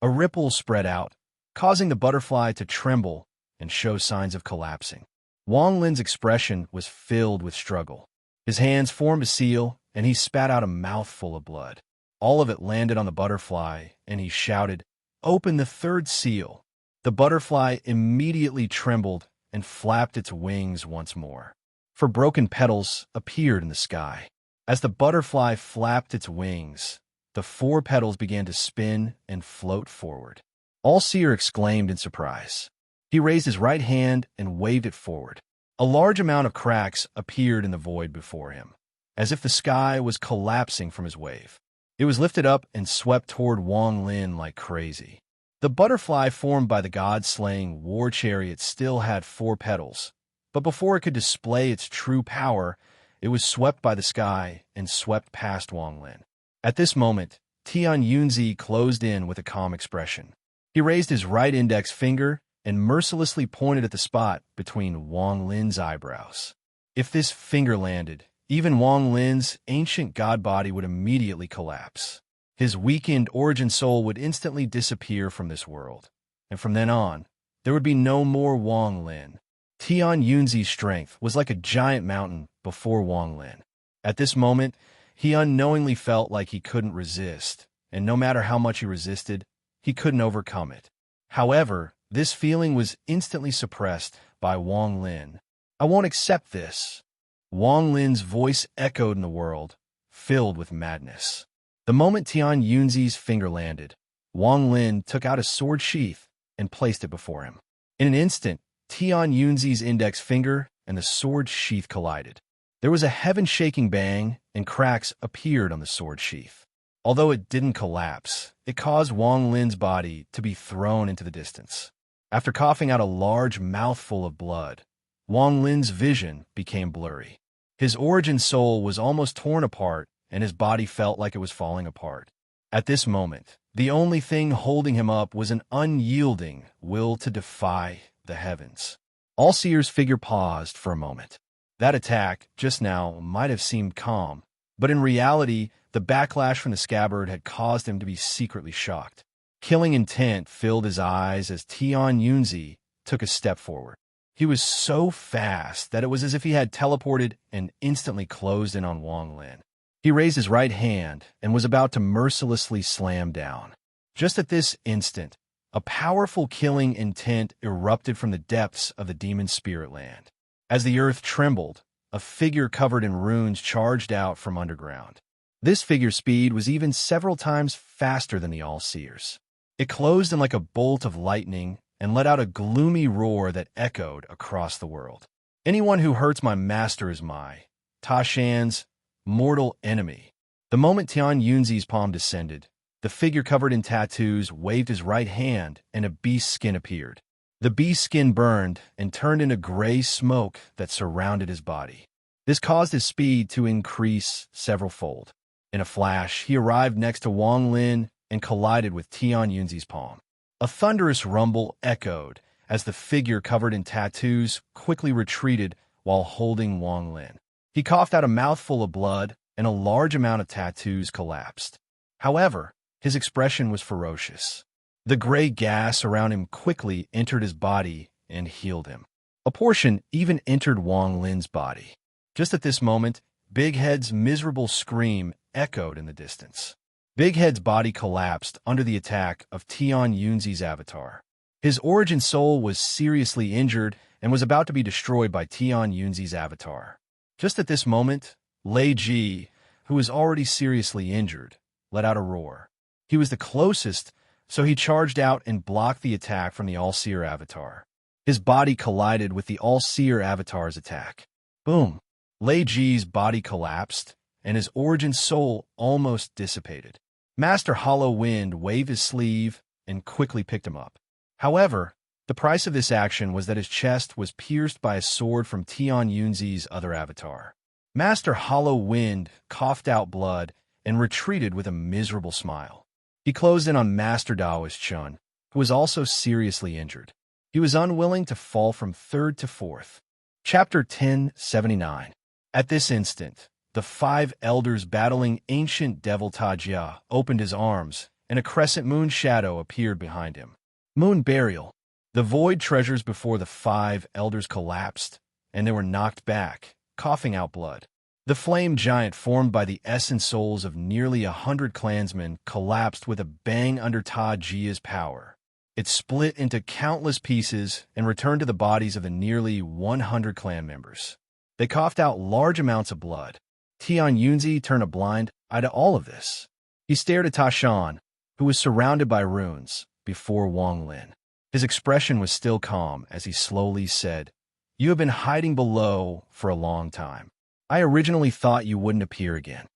Speaker 1: A ripple spread out, causing the butterfly to tremble and show signs of collapsing. Wang Lin's expression was filled with struggle. His hands formed a seal, and he spat out a mouthful of blood. All of it landed on the butterfly, and he shouted, "Open the third seal." The butterfly immediately trembled and flapped its wings once more. For broken petals appeared in the sky. As the butterfly flapped its wings, the 4 petals began to spin and float forward. All-Seer exclaimed in surprise. He raised his right hand and waved it forward. A large amount of cracks appeared in the void before him, as if the sky was collapsing from his wave. It was lifted up and swept toward Wang Lin like crazy. The butterfly formed by the god-slaying war chariot still had 4 petals, but before it could display its true power, it was swept by the sky and swept past Wang Lin. At this moment, Tian Yunzi closed in with a calm expression. He raised his right index finger and mercilessly pointed at the spot between Wang Lin's eyebrows. If this finger landed, even Wang Lin's ancient god body would immediately collapse. His weakened origin soul would instantly disappear from this world, and from then on, there would be no more Wang Lin. Tian Yunzi's strength was like a giant mountain before Wang Lin. At this moment, he unknowingly felt like he couldn't resist, and no matter how much he resisted, he couldn't overcome it. However, this feeling was instantly suppressed by Wang Lin. "I won't accept this." Wang Lin's voice echoed in the world, filled with madness. The moment Tian Yunzi's finger landed, Wang Lin took out a sword sheath and placed it before him. In an instant, Tian Yunzi's index finger and the sword sheath collided. There was a heaven-shaking bang, and cracks appeared on the sword sheath. Although it didn't collapse, it caused Wang Lin's body to be thrown into the distance. After coughing out a large mouthful of blood, Wang Lin's vision became blurry. His origin soul was almost torn apart, and his body felt like it was falling apart. At this moment, the only thing holding him up was an unyielding will to defy the heavens. All-Seer's figure paused for a moment. That attack, just now, might have seemed calm, but in reality, the backlash from the scabbard had caused him to be secretly shocked. Killing intent filled his eyes as Tian Yunzi took a step forward. He was so fast that it was as if he had teleported and instantly closed in on Wang Lin. He raised his right hand and was about to mercilessly slam down. Just at this instant, a powerful killing intent erupted from the depths of the demon spirit land. As the earth trembled, a figure covered in runes charged out from underground. This figure's speed was even several times faster than the All-Seer's. It closed in like a bolt of lightning and let out a gloomy roar that echoed across the world. "Anyone who hurts my master is my Tashan's mortal enemy." The moment Tian Yunzi's palm descended, the figure covered in tattoos waved his right hand and a beast's skin appeared. The beast's skin burned and turned into gray smoke that surrounded his body. This caused his speed to increase several-fold. In a flash, he arrived next to Wang Lin and collided with Tian Yunzi's palm. A thunderous rumble echoed as the figure covered in tattoos quickly retreated while holding Wang Lin. He coughed out a mouthful of blood, and a large amount of tattoos collapsed. However, his expression was ferocious. The gray gas around him quickly entered his body and healed him. A portion even entered Wang Lin's body. Just at this moment, Big Head's miserable scream echoed in the distance. Big Head's body collapsed under the attack of Tian Yunzi's avatar. His origin soul was seriously injured and was about to be destroyed by Tian Yunzi's avatar. Just at this moment, Lei Ji, who was already seriously injured, let out a roar. He was the closest, so he charged out and blocked the attack from the All-Seer avatar. His body collided with the All-Seer avatar's attack. Boom! Lei Ji's body collapsed, and his origin soul almost dissipated. Master Hollow Wind waved his sleeve and quickly picked him up. However, the price of this action was that his chest was pierced by a sword from Tian Yunzi's other avatar. Master Hollow Wind coughed out blood and retreated with a miserable smile. He closed in on Master Daoist Chun, who was also seriously injured. He was unwilling to fall from third to fourth. Chapter 1079. At this instant, the 5 elders battling ancient devil Tajia opened his arms, and a crescent moon shadow appeared behind him. Moon burial. The void treasures before the 5 elders collapsed, and they were knocked back, coughing out blood. The flame giant formed by the essence souls of nearly 100 clansmen collapsed with a bang under Ta Jia's power. It split into countless pieces and returned to the bodies of the nearly 100 clan members. They coughed out large amounts of blood. Tian Yunzi turned a blind eye to all of this. He stared at Ta Shan, who was surrounded by runes, before Wang Lin. His expression was still calm as he slowly said, "You have been hiding below for a long time. I originally thought you wouldn't appear again."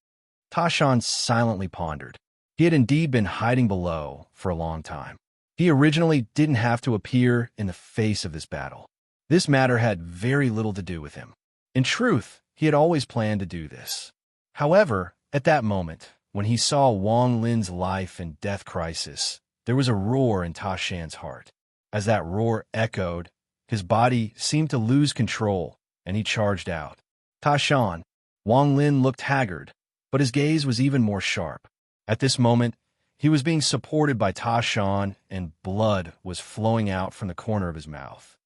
Speaker 1: Ta Shan silently pondered. He had indeed been hiding below for a long time. He originally didn't have to appear in the face of this battle. This matter had very little to do with him. In truth, he had always planned to do this. However, at that moment, when he saw Wang Lin's life and death crisis, there was a roar in Ta Shan's heart. As that roar echoed, his body seemed to lose control, and he charged out. Ta Shan. Wang Lin looked haggard, but his gaze was even more sharp. At this moment, he was being supported by Ta Shan, and blood was flowing out from the corner of his mouth.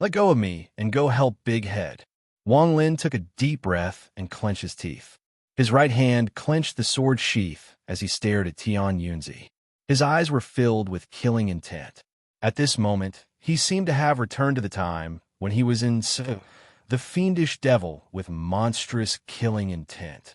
Speaker 1: "Let go of me and go help Big Head." Wang Lin took a deep breath and clenched his teeth. His right hand clenched the sword sheath as he stared at Tian Yunzi. His eyes were filled with killing intent. At this moment, he seemed to have returned to the time when he was in the fiendish devil with monstrous killing intent.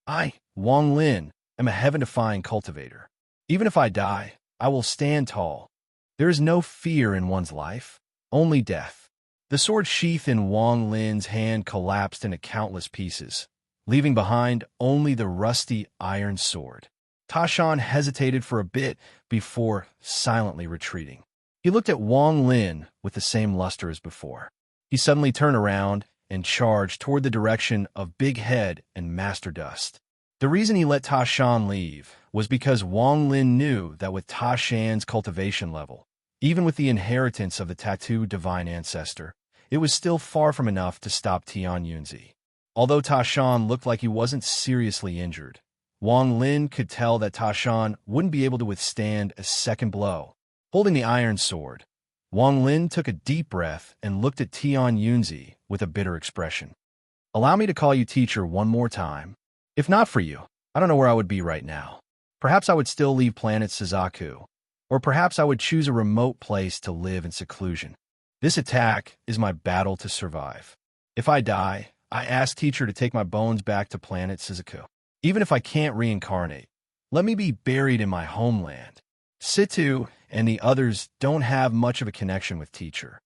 Speaker 1: "I, Wang Lin, am a heaven-defying cultivator. Even if I die, I will stand tall. There is no fear in one's life, only death." The sword sheath in Wang Lin's hand collapsed into countless pieces, leaving behind only the rusty iron sword. Ta Shan hesitated for a bit before silently retreating. He looked at Wang Lin with the same luster as before. He suddenly turned around and charged toward the direction of Big Head and Master Dust. The reason he let Ta Shan leave was because Wang Lin knew that with Ta Shan's cultivation level, even with the inheritance of the tattooed divine ancestor, it was still far from enough to stop Tian Yunzi. Although Ta Shan looked like he wasn't seriously injured, Wang Lin could tell that Ta Shan wouldn't be able to withstand a second blow. Holding the iron sword, Wang Lin took a deep breath and looked at Tian Yunzi with a bitter expression. "Allow me to call you teacher one more time. If not for you, I don't know where I would be right now. Perhaps I would still leave planet Suzaku, or perhaps I would choose a remote place to live in seclusion. This attack is my battle to survive. If I die, I ask teacher to take my bones back to planet Suzaku. Even if I can't reincarnate, let me be buried in my homeland. Situ and the others don't have much of a connection with teacher.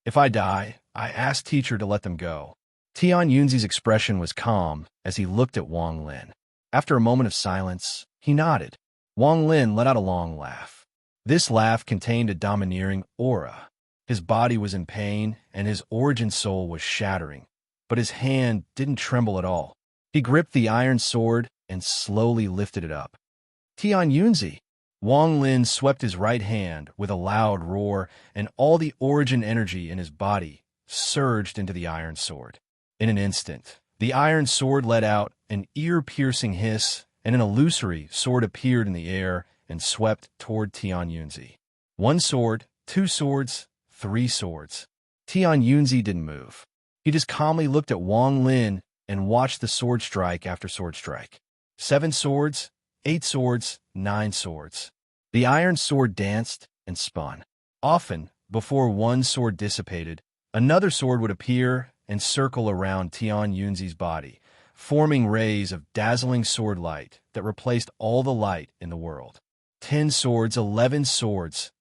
Speaker 1: If I die, I ask teacher to let them go." Tian Yunzi's expression was calm as he looked at Wang Lin. After a moment of silence, he nodded. Wang Lin let out a long laugh. This laugh contained a domineering aura. His body was in pain, and his origin soul was shattering, but his hand didn't tremble at all. He gripped the iron sword and slowly lifted it up. "Tian Yunzi!" Wang Lin swept his right hand with a loud roar, and all the origin energy in his body surged into the iron sword. In an instant, the iron sword let out an ear-piercing hiss, and an illusory sword appeared in the air and swept toward Tian Yunzi. One sword, two swords, three swords. Tian Yunzi didn't move. He just calmly looked at Wang Lin and watched the sword strike after sword strike. 7 swords, 8 swords, 9 swords. The iron sword danced and spun. Often, before one sword dissipated, another sword would appear and circle around Tian Yunzi's body, forming rays of dazzling sword light that replaced all the light in the world. 10 swords, 11 swords,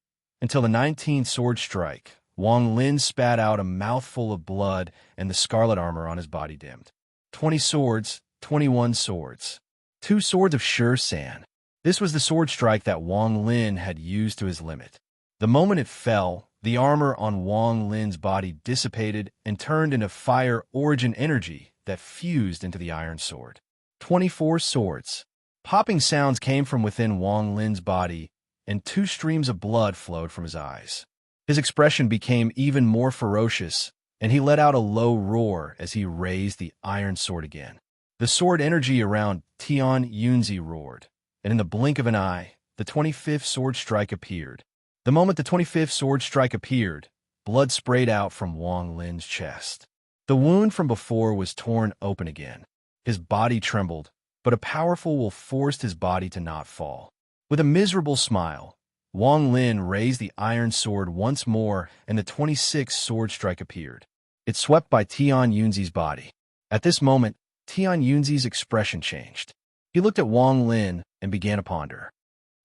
Speaker 1: until the 19th sword strike, Wang Lin spat out a mouthful of blood and the scarlet armor on his body dimmed. 20 swords, 21 swords. 2 swords of sure sand. This was the sword strike that Wang Lin had used to his limit. The moment it fell, the armor on Wang Lin's body dissipated and turned into fire origin energy that fused into the iron sword. 24 swords. Popping sounds came from within Wang Lin's body, and 2 streams of blood flowed from his eyes. His expression became even more ferocious, and he let out a low roar as he raised the iron sword again. The sword energy around Tian Yunzi roared, and in the blink of an eye, the 25th sword strike appeared. The moment the 25th sword strike appeared, blood sprayed out from Wang Lin's chest. The wound from before was torn open again. His body trembled, but a powerful will forced his body to not fall. With a miserable smile, Wang Lin raised the iron sword once more, and the 26th sword strike appeared. It swept by Tian Yunzi's body. At this moment, Tian Yunzi's expression changed. He looked at Wang Lin and began to ponder.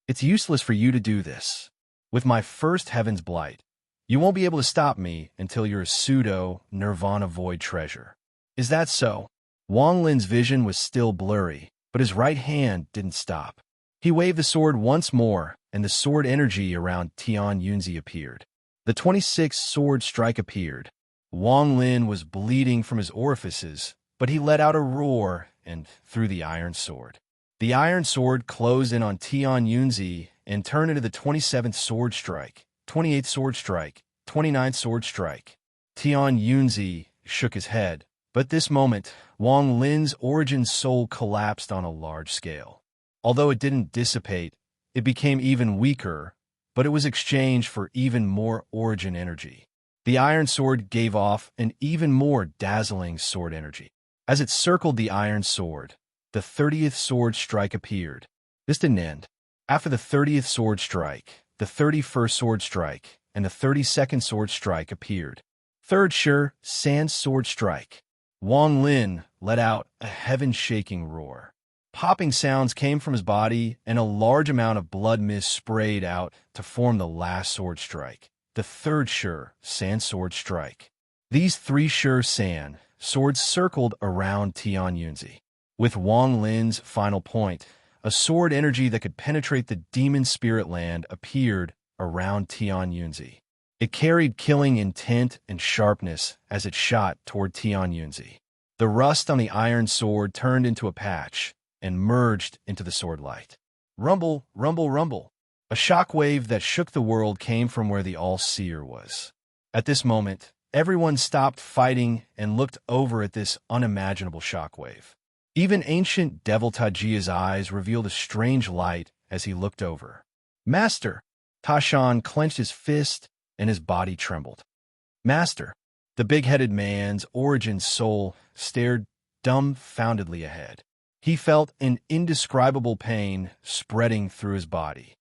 Speaker 1: It's useless for you to do this. With my first Heaven's Blight, you won't be able to stop me until you're a pseudo-Nirvana void treasure. Is that so? Wang Lin's vision was still blurry, but his right hand didn't stop. He waved the sword once more, and the sword energy around Tian Yunzi appeared. The 26th sword strike appeared. Wang Lin was bleeding from his orifices, but he let out a roar and threw the iron sword. The iron sword closed in on Tian Yunzi and turned into the 27th sword strike, 28th sword strike, 29th sword strike. Tian Yunzi shook his head, but at this moment, Wang Lin's origin soul collapsed on a large scale. Although it didn't dissipate, it became even weaker, but it was exchanged for even more origin energy. The iron sword gave off an even more dazzling sword energy. As it circled the iron sword, the 30th sword strike appeared. This didn't end. After the 30th sword strike, the 31st sword strike, and the 32nd sword strike appeared. Third Sand sword strike. Wang Lin let out a heaven-shaking roar. Popping sounds came from his body, and a large amount of blood mist sprayed out to form the last sword strike, the third Sand sword strike. These three Sand swords circled around Tian Yunzi. With Wang Lin's final point, a sword energy that could penetrate the demon spirit land appeared around Tian Yunzi. It carried killing intent and sharpness as it shot toward Tian Yunzi. The rust on the iron sword turned into a patch and merged into the sword light. Rumble, rumble, rumble. A shockwave that shook the world came from where the All-Seer was. At this moment, everyone stopped fighting and looked over at this unimaginable shockwave. Even ancient Devil Tajia's eyes revealed a strange light as he looked over. Master! Tashan clenched his fist and his body trembled. Master! The big-headed man's origin soul stared dumbfoundedly ahead. He felt an indescribable pain spreading through his body.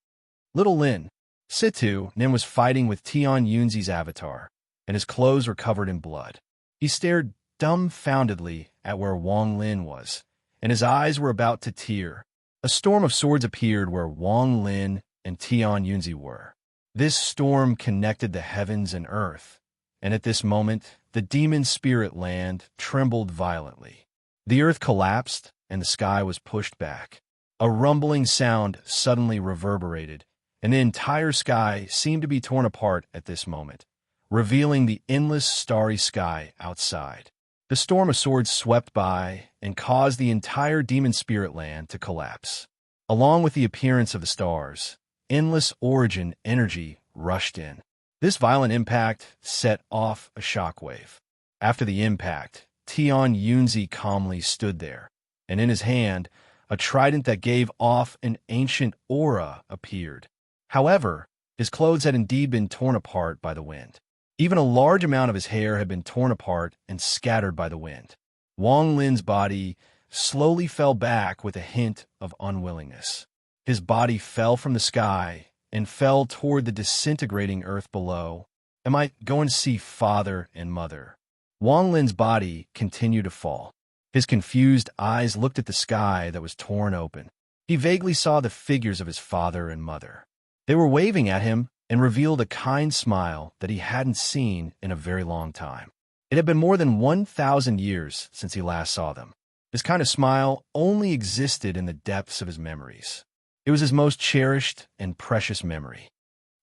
Speaker 1: Little Lin, Situ, Nin was fighting with Tian Yunzi's avatar, and his clothes were covered in blood. He stared dumbfoundedly at where Wang Lin was, and his eyes were about to tear. A storm of swords appeared where Wang Lin and Tian Yunzi were. This storm connected the heavens and earth, and at this moment, the demon spirit land trembled violently. The earth collapsed, and the sky was pushed back. A rumbling sound suddenly reverberated, and the entire sky seemed to be torn apart at this moment, revealing the endless starry sky outside. The storm of swords swept by and caused the entire demon spirit land to collapse. Along with the appearance of the stars, endless origin energy rushed in. This violent impact set off a shockwave. After the impact, Tian Yunzi calmly stood there, and in his hand, a trident that gave off an ancient aura appeared. However, his clothes had indeed been torn apart by the wind. Even a large amount of his hair had been torn apart and scattered by the wind. Wang Lin's body slowly fell back with a hint of unwillingness. His body fell from the sky and fell toward the disintegrating earth below. Am I going to see father and mother? Wang Lin's body continued to fall. His confused eyes looked at the sky that was torn open. He vaguely saw the figures of his father and mother. They were waving at him and revealed a kind smile that he hadn't seen in a very long time. It had been more than 1,000 years since he last saw them. This kind of smile only existed in the depths of his memories. It was his most cherished and precious memory.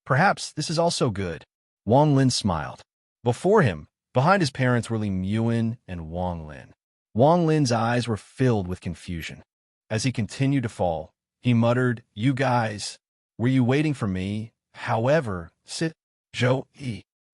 Speaker 1: Perhaps this is also good. Wang Lin smiled. Before him, behind his parents were Li Muin and Wang Lin. Wang Lin's eyes were filled with confusion. As he continued to fall, he muttered, "You guys, were you waiting for me? However,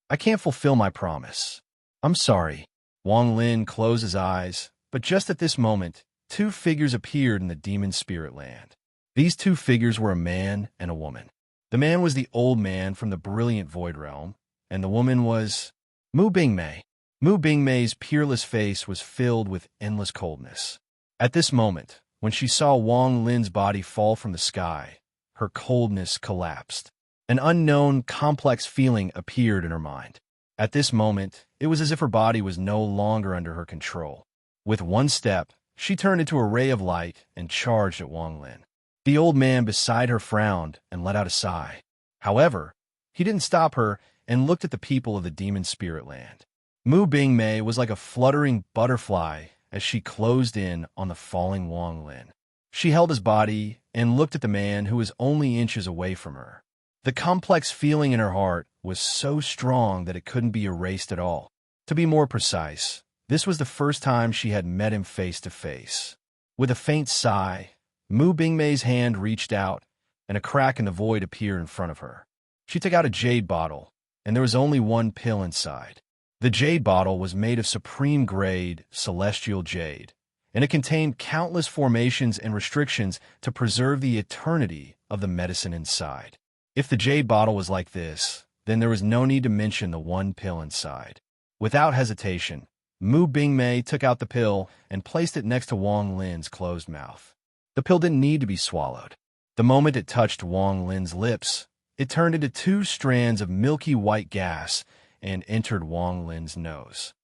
Speaker 1: I can't fulfill my promise. I'm sorry." Wang Lin closed his eyes, but just at this moment, two figures appeared in the demon spirit land. These two figures were a man and a woman. The man was the old man from the brilliant void realm, and the woman was Mu Bingmei. Mu Bingmei's peerless face was filled with endless coldness. At this moment, when she saw Wang Lin's body fall from the sky, her coldness collapsed. An unknown, complex feeling appeared in her mind. At this moment, it was as if her body was no longer under her control. With one step, she turned into a ray of light and charged at Wang Lin. The old man beside her frowned and let out a sigh. However, he didn't stop her and looked at the people of the demon spirit land. Mu Bingmei was like a fluttering butterfly as she closed in on the falling Wang Lin. She held his body and looked at the man who was only inches away from her. The complex feeling in her heart was so strong that it couldn't be erased at all. To be more precise, this was the first time she had met him face to face. With a faint sigh, Mu Bingmei's hand reached out, and a crack in the void appeared in front of her. She took out a jade bottle, and there was only one pill inside. The jade bottle was made of supreme-grade celestial jade, and it contained countless formations and restrictions to preserve the eternity of the medicine inside. If the jade bottle was like this, then there was no need to mention the one pill inside. Without hesitation, Mu Bingmei took out the pill and placed it next to Wang Lin's closed mouth. The pill didn't need to be swallowed. The moment it touched Wang Lin's lips, it turned into 2 strands of milky white gas and entered Wang Lin's nose.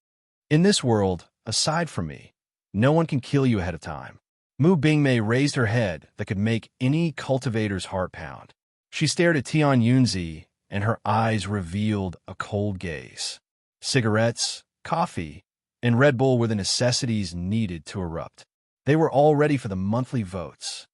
Speaker 1: In this world, aside from me, no one can kill you ahead of time. Mu Bingmei raised her head that could make any cultivator's heart pound. She stared at Tian Yunzi, and her eyes revealed a cold gaze. Cigarettes, coffee, and Red Bull were the necessities needed to erupt. They were all ready for the monthly votes.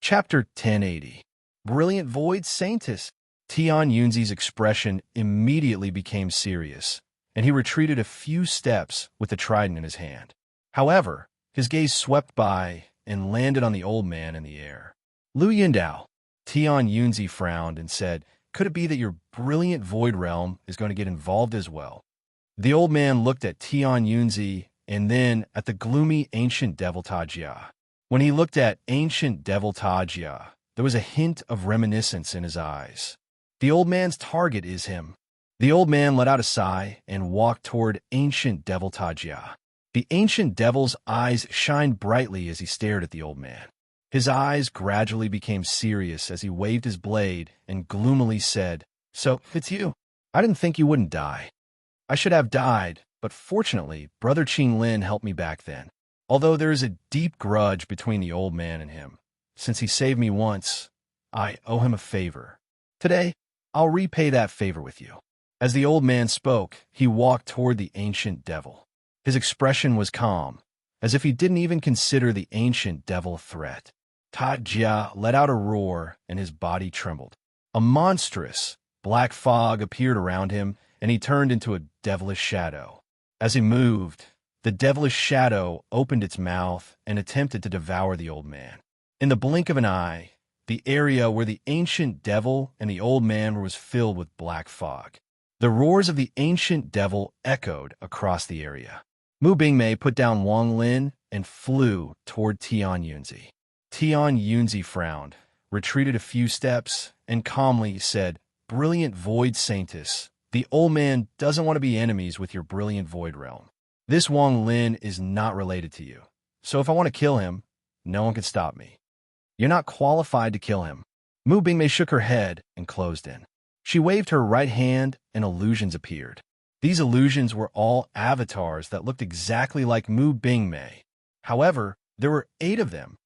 Speaker 1: Chapter 1080. Brilliant Void Saintess. Tian Yunzi's expression immediately became serious, and he retreated a few steps with the trident in his hand. However, his gaze swept by and landed on the old man in the air. Lu Yindao. Tian Yunzi frowned and said, "Could it be that your brilliant void realm is going to get involved as well?" The old man looked at Tian Yunzi and then at the gloomy ancient devil Tajia. When he looked at ancient devil Tajia, there was a hint of reminiscence in his eyes. The old man's target is him. The old man let out a sigh and walked toward ancient devil Tajia. The ancient devil's eyes shined brightly as he stared at the old man. His eyes gradually became serious as he waved his blade and gloomily said, "So, it's you. I didn't think you wouldn't die. I should have died, but fortunately, Brother Qing Lin helped me back then. Although there is a deep grudge between the old man and him. Since he saved me once, I owe him a favor. Today, I'll repay that favor with you." As the old man spoke, he walked toward the ancient devil. His expression was calm, as if he didn't even consider the ancient devil a threat. Tajia let out a roar, and his body trembled. A monstrous, black fog appeared around him, and he turned into a devilish shadow. As he moved, the devilish shadow opened its mouth and attempted to devour the old man. In the blink of an eye, the area where the ancient devil and the old man were was filled with black fog. The roars of the ancient devil echoed across the area. Mu Bingmei put down Wang Lin and flew toward Tian Yunzi. Tian Yunzi frowned, retreated a few steps, and calmly said, "Brilliant Void Saintess, the old man doesn't want to be enemies with your brilliant void realm. This Wang Lin is not related to you, so if I want to kill him, no one can stop me. You're not qualified to kill him." Mu Bingmei shook her head and closed in. She waved her right hand and illusions appeared. These illusions were all avatars that looked exactly like Mu Bingmei. However, there were 8 of them.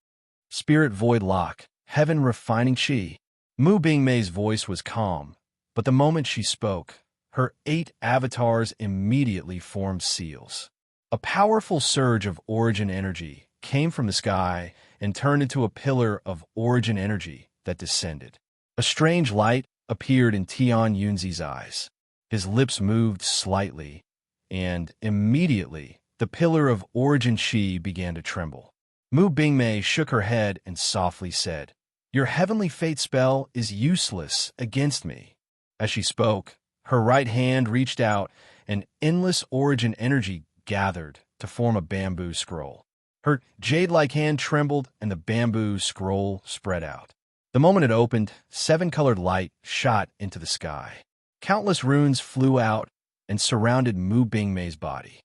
Speaker 1: Spirit Void Lock, Heaven Refining Chi. Mu Bingmei's voice was calm, but the moment she spoke, her 8 avatars immediately formed seals. A powerful surge of origin energy came from the sky and turned into a pillar of origin energy that descended. A strange light appeared in Tian Yunzi's eyes. His lips moved slightly, and immediately the pillar of origin Chi began to tremble. Mu Bingmei shook her head and softly said, "Your heavenly fate spell is useless against me." As she spoke, her right hand reached out, and endless origin energy gathered to form a bamboo scroll. Her jade-like hand trembled, and the bamboo scroll spread out. The moment it opened, 7-colored light shot into the sky. Countless runes flew out, and surrounded Mu Bingmei's body.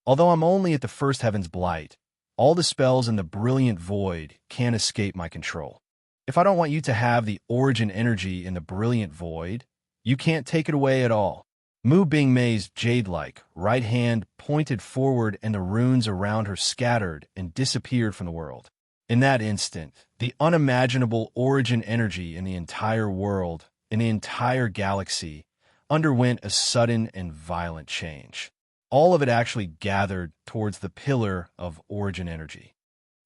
Speaker 1: Although I'm only at the first heaven's blight, all the spells in the brilliant void can't escape my control. If I don't want you to have the origin energy in the brilliant void, you can't take it away at all. Mu Bingmei's jade-like right hand pointed forward and the runes around her scattered and disappeared from the world. In that instant, the unimaginable origin energy in the entire world, in the entire galaxy, underwent a sudden and violent change. All of it actually gathered towards the pillar of origin energy.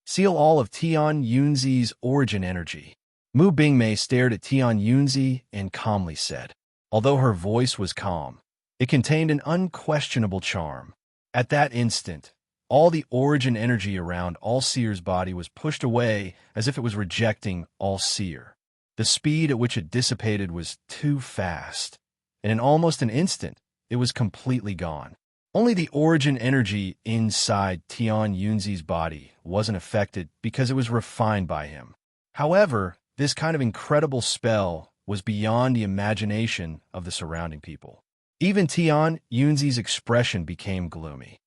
Speaker 1: Seal all of Tian Yunzi's origin energy. Mu Bingmei stared at Tian Yunzi and calmly said, although her voice was calm, it contained an unquestionable charm. At that instant, all the origin energy around All-Seer's body was pushed away as if it was rejecting All-Seer. The speed at which it dissipated was too fast, and in almost an instant, it was completely gone. Only the origin energy inside Tian Yunzi's body wasn't affected because it was refined by him. However, this kind of incredible spell was beyond the imagination of the surrounding people. Even Tian Yunzi's expression became gloomy.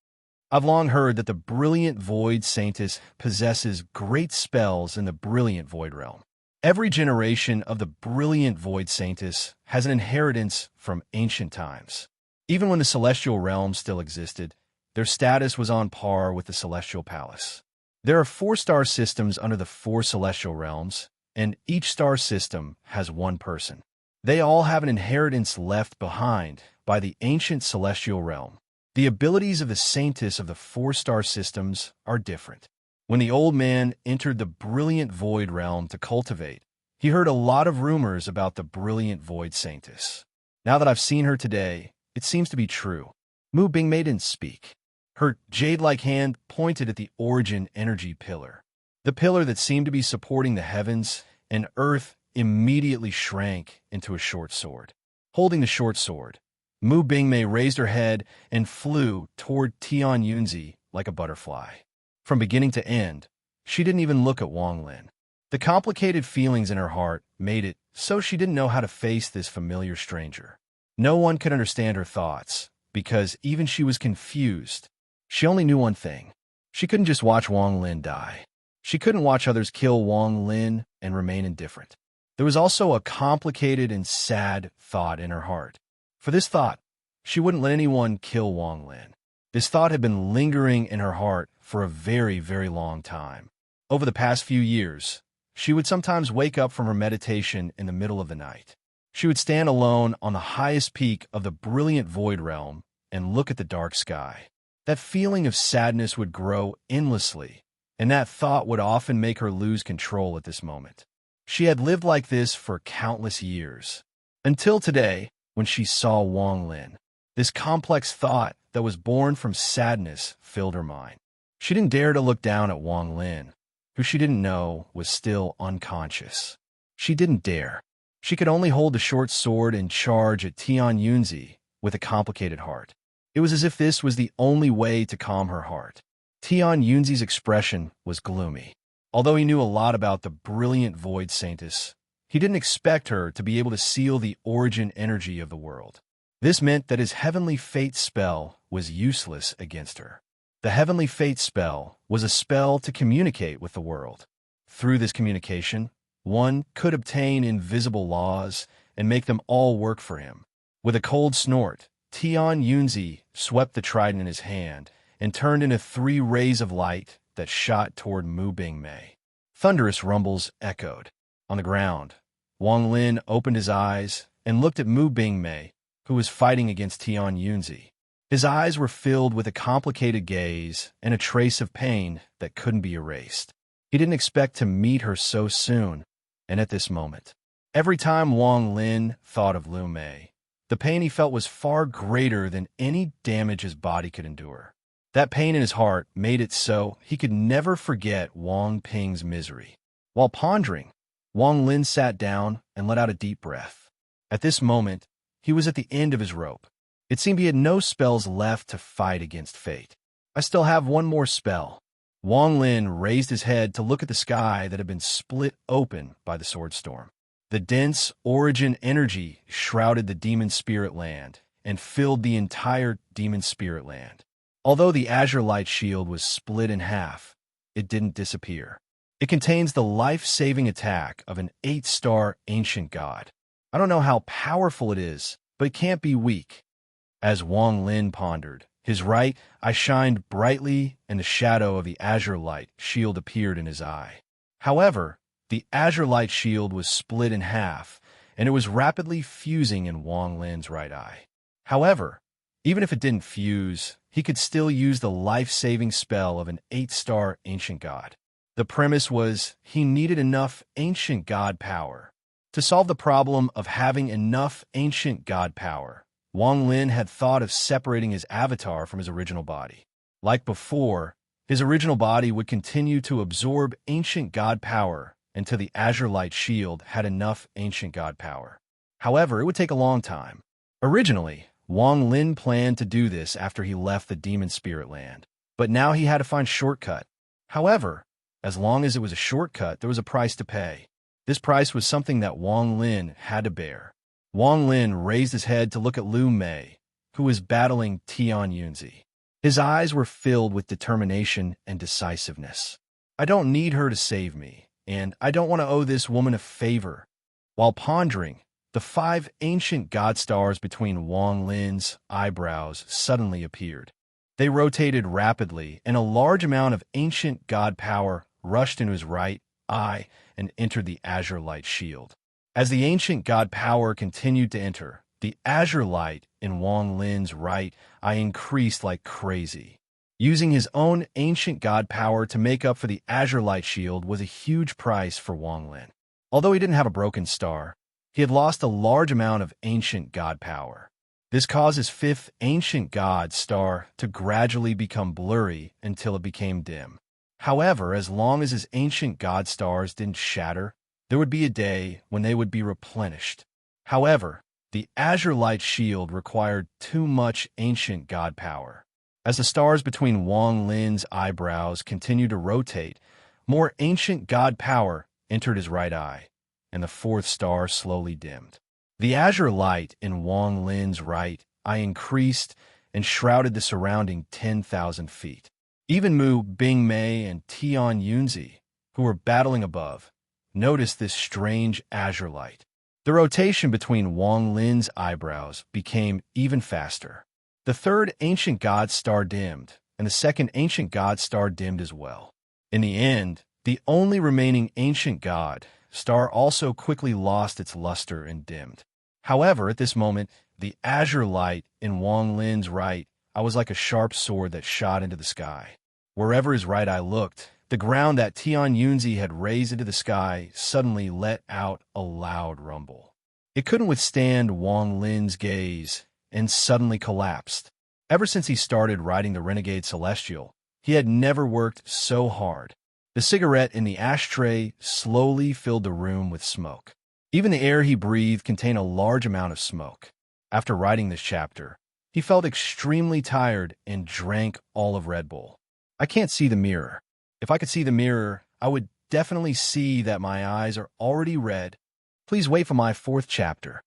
Speaker 1: I've long heard that the brilliant Void Saintess possesses great spells in the brilliant Void realm. Every generation of the brilliant Void Saintess has an inheritance from ancient times. Even when the Celestial Realm still existed, their status was on par with the Celestial Palace. There are 4-star systems under the 4 Celestial Realms, and each star system has one person. They all have an inheritance left behind by the ancient Celestial Realm. The abilities of the Saintess of the 4-star systems are different. When the old man entered the brilliant Void realm to cultivate, he heard a lot of rumors about the brilliant Void Saintess. Now that I've seen her today, it seems to be true. Mu Bingmei didn't speak. Her jade-like hand pointed at the origin energy pillar. The pillar that seemed to be supporting the heavens and earth immediately shrank into a short sword. Holding the short sword, Mu Bingmei raised her head and flew toward Tian Yunzi like a butterfly. From beginning to end, she didn't even look at Wang Lin. The complicated feelings in her heart made it so she didn't know how to face this familiar stranger. No one could understand her thoughts, because even she was confused. She only knew one thing. She couldn't just watch Wang Lin die. She couldn't watch others kill Wang Lin and remain indifferent. There was also a complicated and sad thought in her heart. For this thought, she wouldn't let anyone kill Wang Lin. This thought had been lingering in her heart for a very, very long time. Over the past few years, she would sometimes wake up from her meditation in the middle of the night. She would stand alone on the highest peak of the brilliant Void realm and look at the dark sky. That feeling of sadness would grow endlessly, and that thought would often make her lose control at this moment. She had lived like this for countless years, until today when she saw Wang Lin. This complex thought that was born from sadness filled her mind. She didn't dare to look down at Wang Lin, who she didn't know was still unconscious. She didn't dare. She could only hold the short sword and charge at Tian Yunzi with a complicated heart. It was as if this was the only way to calm her heart. Tian Yunzi's expression was gloomy. Although he knew a lot about the brilliant Void Saintess, he didn't expect her to be able to seal the origin energy of the world. This meant that his Heavenly Fate spell was useless against her. The Heavenly Fate spell was a spell to communicate with the world. Through this communication, one could obtain invisible laws and make them all work for him. With a cold snort, Tian Yunzi swept the trident in his hand and turned into 3 rays of light that shot toward Mu Bingmei. Thunderous rumbles echoed. On the ground, Wang Lin opened his eyes and looked at Mu Bingmei, who was fighting against Tian Yunzi. His eyes were filled with a complicated gaze and a trace of pain that couldn't be erased. He didn't expect to meet her so soon, and at this moment. Every time Wang Lin thought of Lu Mei, the pain he felt was far greater than any damage his body could endure. That pain in his heart made it so he could never forget Wang Ping's misery. While pondering, Wang Lin sat down and let out a deep breath. At this moment, he was at the end of his rope. It seemed he had no spells left to fight against fate. I still have one more spell. Wang Lin raised his head to look at the sky that had been split open by the sword storm. The dense origin energy shrouded the demon spirit land, and filled the entire demon spirit land. Although the azure light shield was split in half, it didn't disappear. It contains the life-saving attack of an 8-star ancient god. I don't know how powerful it is, but it can't be weak. As Wang Lin pondered, his right eye shined brightly, and the shadow of the azure light shield appeared in his eye. However, the azure light shield was split in half, and it was rapidly fusing in Wang Lin's right eye. However, even if it didn't fuse, he could still use the life-saving spell of an 8-star ancient god. The premise was he needed enough ancient god power. To solve the problem of having enough ancient god power, Wang Lin had thought of separating his avatar from his original body. Like before, his original body would continue to absorb ancient god power until the azure light shield had enough ancient god power. However, it would take a long time. Originally, Wang Lin planned to do this after he left the demon spirit land, but now he had to find a shortcut. However, as long as it was a shortcut, there was a price to pay. This price was something that Wang Lin had to bear. Wang Lin raised his head to look at Lu Mei, who was battling Tian Yunzi. His eyes were filled with determination and decisiveness. I don't need her to save me, and I don't want to owe this woman a favor. While pondering, the 5 ancient god stars between Wang Lin's eyebrows suddenly appeared. They rotated rapidly, and a large amount of ancient god power rushed into his right eye and entered the azure light shield. As the ancient god power continued to enter, the azure light in Wang Lin's right eye increased like crazy. Using his own ancient god power to make up for the azure light shield was a huge price for Wang Lin. Although he didn't have a broken star, he had lost a large amount of ancient god power. This caused his 5th ancient god star to gradually become blurry until it became dim. However, as long as his ancient god stars didn't shatter, there would be a day when they would be replenished. However, the azure light shield required too much ancient god power. As the stars between Wang Lin's eyebrows continued to rotate, more ancient god power entered his right eye, and the 4th star slowly dimmed. The azure light in Wang Lin's right eye increased and shrouded the surrounding 10,000 feet. Even Mu Bingmei and Tian Yunzi, who were battling above, noticed this strange azure light. The rotation between Wang Lin's eyebrows became even faster. The 3rd ancient god star dimmed, and the 2nd ancient god star dimmed as well. In the end, the only remaining ancient god star also quickly lost its luster and dimmed. However, at this moment, the azure light in Wang Lin's right eye was like a sharp sword that shot into the sky. Wherever his right eye looked, the ground that Tian Yunzi had raised into the sky suddenly let out a loud rumble. It couldn't withstand Wang Lin's gaze and suddenly collapsed. Ever since he started riding the Renegade Celestial, he had never worked so hard. The cigarette in the ashtray slowly filled the room with smoke. Even the air he breathed contained a large amount of smoke. After writing this chapter, he felt extremely tired and drank all of Red Bull. I can't see the mirror. If I could see the mirror, I would definitely see that my eyes are already red. Please wait for my 4th chapter.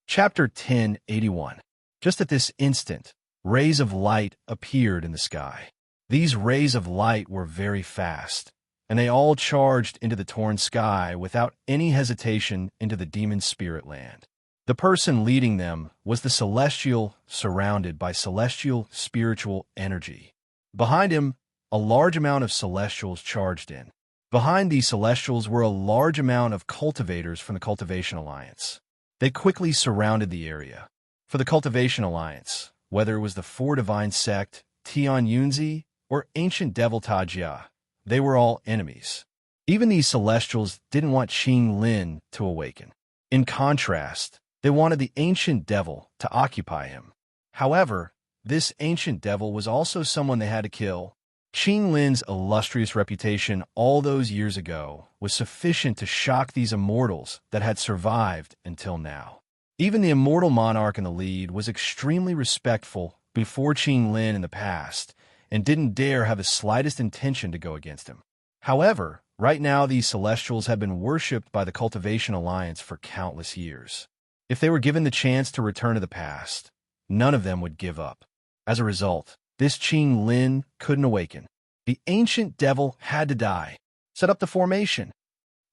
Speaker 1: Chapter 1081. Just at this instant, rays of light appeared in the sky. These rays of light were very fast, and they all charged into the torn sky without any hesitation into the demon spirit land. The person leading them was the celestial, surrounded by celestial spiritual energy. Behind him, a large amount of celestials charged in. Behind these celestials were a large amount of cultivators from the Cultivation Alliance. They quickly surrounded the area. For the Cultivation Alliance, whether it was the 4 divine sect, Tian Yunzi, or ancient devil Tajia, they were all enemies. Even these celestials didn't want Qing Lin to awaken. In contrast, they wanted the ancient devil to occupy him. However, this ancient devil was also someone they had to kill. Qing Lin's illustrious reputation all those years ago was sufficient to shock these immortals that had survived until now. Even the immortal monarch in the lead was extremely respectful before Qing Lin in the past and didn't dare have the slightest intention to go against him. However, right now these celestials have been worshipped by the Cultivation Alliance for countless years. If they were given the chance to return to the past, none of them would give up. As a result, this Qing Lin couldn't awaken. The ancient devil had to die. Set up the formation.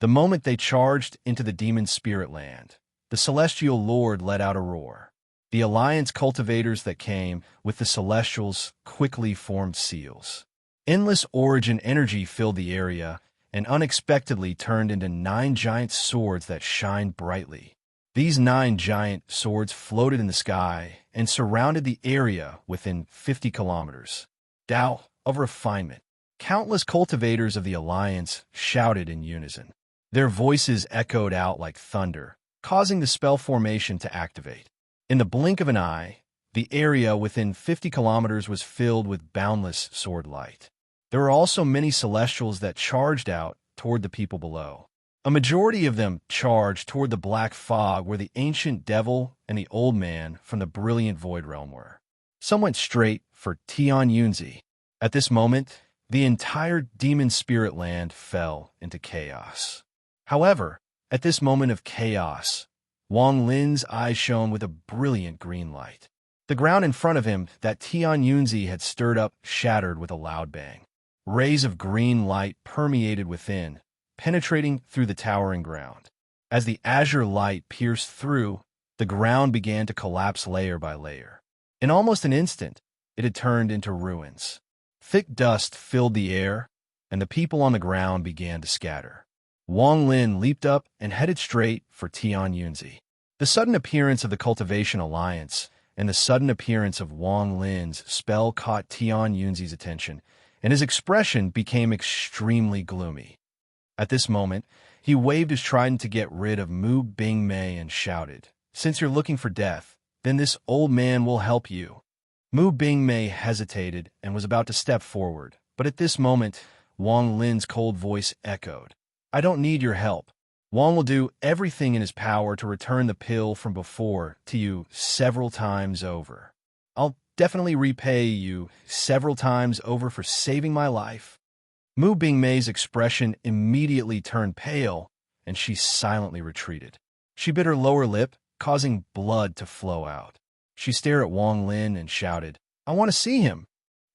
Speaker 1: The moment they charged into the demon spirit land, the celestial lord let out a roar. The alliance cultivators that came with the celestials quickly formed seals. Endless origin energy filled the area and unexpectedly turned into 9 giant swords that shined brightly. These 9 giant swords floated in the sky and surrounded the area within 50 kilometers. Tao of refinement. Countless cultivators of the alliance shouted in unison. Their voices echoed out like thunder, causing the spell formation to activate. In the blink of an eye, the area within 50 kilometers was filled with boundless sword light. There were also many celestials that charged out toward the people below. A majority of them charged toward the black fog where the ancient devil and the old man from the brilliant void realm were. Some went straight for Tian Yunzi. At this moment, the entire demon spirit land fell into chaos. However, at this moment of chaos, Wang Lin's eyes shone with a brilliant green light. The ground in front of him that Tian Yunzi had stirred up shattered with a loud bang. Rays of green light permeated within, penetrating through the towering ground. As the azure light pierced through, the ground began to collapse layer by layer. In almost an instant, it had turned into ruins. Thick dust filled the air, and the people on the ground began to scatter. Wang Lin leaped up and headed straight for Tian Yunzi. The sudden appearance of the Cultivation Alliance and the sudden appearance of Wang Lin's spell caught Tian Yunzi's attention, and his expression became extremely gloomy. At this moment, he waved his trident to get rid of Mu Bingmei and shouted, "Since you're looking for death, then this old man will help you." Mu Bingmei hesitated and was about to step forward, but at this moment, Wang Lin's cold voice echoed, "I don't need your help. Wang will do everything in his power to return the pill from before to you several times over. I'll definitely repay you several times over for saving my life." Mu Bingmei's expression immediately turned pale, and she silently retreated. She bit her lower lip, causing blood to flow out. She stared at Wang Lin and shouted, "I want to see him."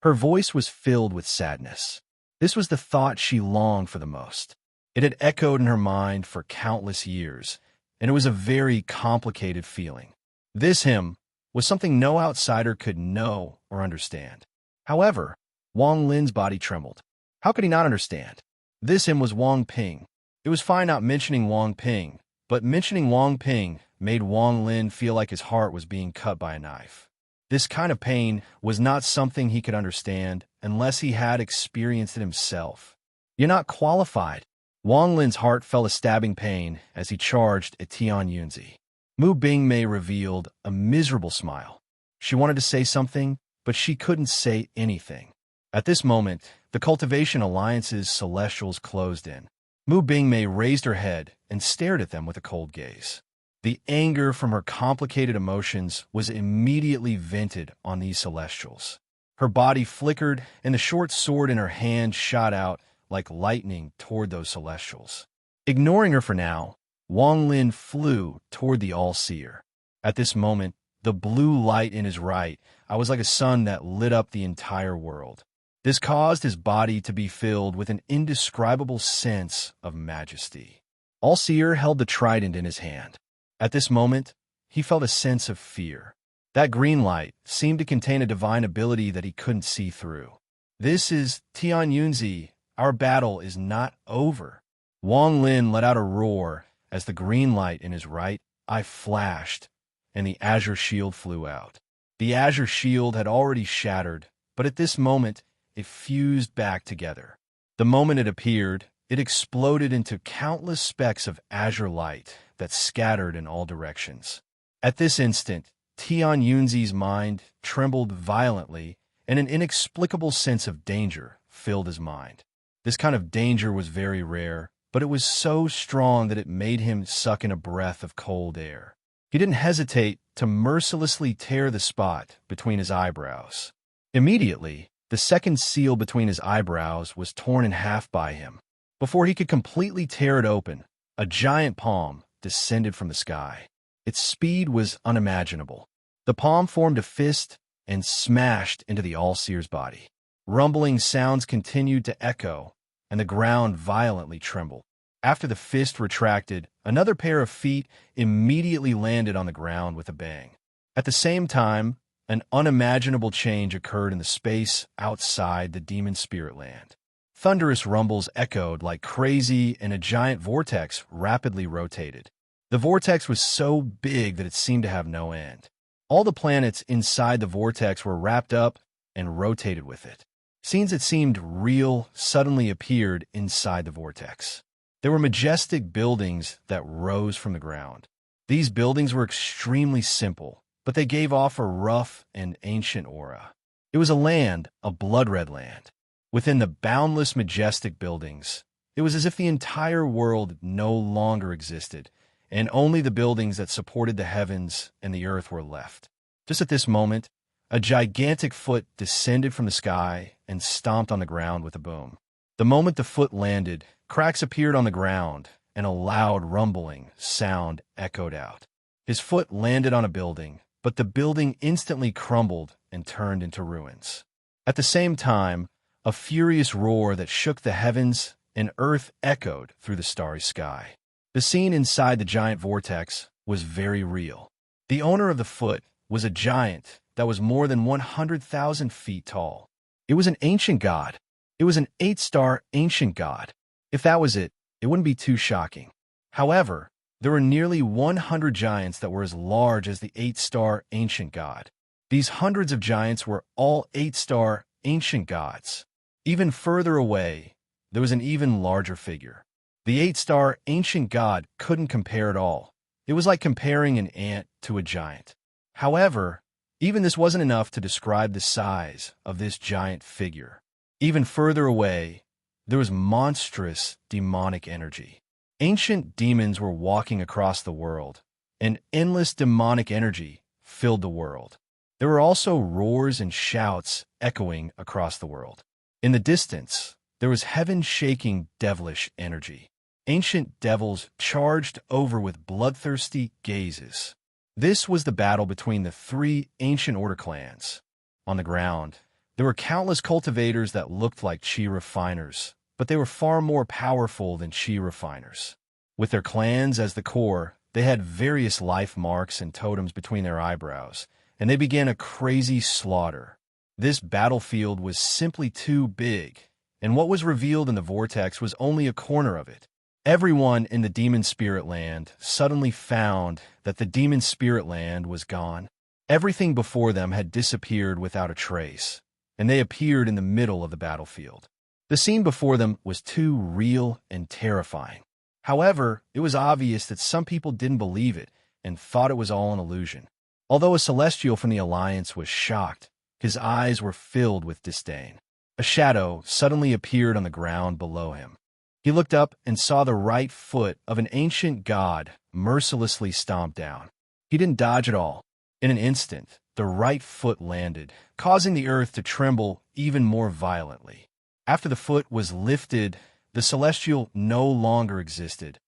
Speaker 1: Her voice was filled with sadness. This was the thought she longed for the most. It had echoed in her mind for countless years, and it was a very complicated feeling. This him was something no outsider could know or understand. However, Wang Lin's body trembled. How could he not understand? This him was Wang Ping. It was fine not mentioning Wang Ping, but mentioning Wang Ping made Wang Lin feel like his heart was being cut by a knife. This kind of pain was not something he could understand unless he had experienced it himself. "You're not qualified." Wang Lin's heart felt a stabbing pain as he charged at Tian Yunzi. Mu Bingmei revealed a miserable smile. She wanted to say something, but she couldn't say anything. At this moment, the Cultivation Alliance's celestials closed in. Mu Bingmei raised her head and stared at them with a cold gaze. The anger from her complicated emotions was immediately vented on these celestials. Her body flickered, and the short sword in her hand shot out like lightning toward those celestials. Ignoring her for now, Wang Lin flew toward the All-Seer. At this moment, the blue light in his right eye was like a sun that lit up the entire world. This caused his body to be filled with an indescribable sense of majesty. All-Seer held the trident in his hand. At this moment, he felt a sense of fear. That green light seemed to contain a divine ability that he couldn't see through. "This is Tian Yunzi. Our battle is not over." Wang Lin let out a roar as the green light in his right eye flashed and the azure shield flew out. The azure shield had already shattered, but at this moment, it fused back together. The moment it appeared, it exploded into countless specks of azure light that scattered in all directions. At this instant, Tian Yunzi's mind trembled violently, and an inexplicable sense of danger filled his mind. This kind of danger was very rare, but it was so strong that it made him suck in a breath of cold air. He didn't hesitate to mercilessly tear the spot between his eyebrows. Immediately, the second seal between his eyebrows was torn in half by him. Before he could completely tear it open, a giant palm descended from the sky. Its speed was unimaginable. The palm formed a fist and smashed into the All-Seer's body. Rumbling sounds continued to echo, and the ground violently trembled. After the fist retracted, another pair of feet immediately landed on the ground with a bang. At the same time, an unimaginable change occurred in the space outside the demon spirit land. Thunderous rumbles echoed like crazy, and a giant vortex rapidly rotated. The vortex was so big that it seemed to have no end. All the planets inside the vortex were wrapped up and rotated with it. Scenes that seemed real suddenly appeared inside the vortex. There were majestic buildings that rose from the ground. These buildings were extremely simple, but they gave off a rough and ancient aura. It was a land, a blood-red land. Within the boundless majestic buildings, it was as if the entire world no longer existed, and only the buildings that supported the heavens and the earth were left. Just at this moment, a gigantic foot descended from the sky and stomped on the ground with a boom. The moment the foot landed, cracks appeared on the ground, and a loud rumbling sound echoed out. His foot landed on a building, but the building instantly crumbled and turned into ruins. At the same time, a furious roar that shook the heavens and earth echoed through the starry sky. The scene inside the giant vortex was very real. The owner of the foot was a giant that was more than 100,000 feet tall. It was an ancient god. It was an 8-star ancient god. If that was it, it wouldn't be too shocking. However, there were nearly 100 giants that were as large as the 8-star ancient god. These hundreds of giants were all 8-star ancient gods. Even further away, there was an even larger figure. The 8-star ancient god couldn't compare at all. It was like comparing an ant to a giant. However, even this wasn't enough to describe the size of this giant figure. Even further away, there was monstrous demonic energy. Ancient demons were walking across the world, and endless demonic energy filled the world. There were also roars and shouts echoing across the world. In the distance, there was heaven-shaking devilish energy. Ancient devils charged over with bloodthirsty gazes. This was the battle between the three ancient order clans. On the ground, there were countless cultivators that looked like chi refiners, but they were far more powerful than chi refiners. With their clans as the core, they had various life marks and totems between their eyebrows, and they began a crazy slaughter. This battlefield was simply too big, and what was revealed in the vortex was only a corner of it. Everyone in the demon spirit land suddenly found that the demon spirit land was gone. Everything before them had disappeared without a trace, and they appeared in the middle of the battlefield. The scene before them was too real and terrifying. However, it was obvious that some people didn't believe it and thought it was all an illusion. Although a celestial from the Alliance was shocked, his eyes were filled with disdain. A shadow suddenly appeared on the ground below him. He looked up and saw the right foot of an ancient god mercilessly stomp down. He didn't dodge at all. In an instant, the right foot landed, causing the earth to tremble even more violently. After the foot was lifted, the celestial no longer existed.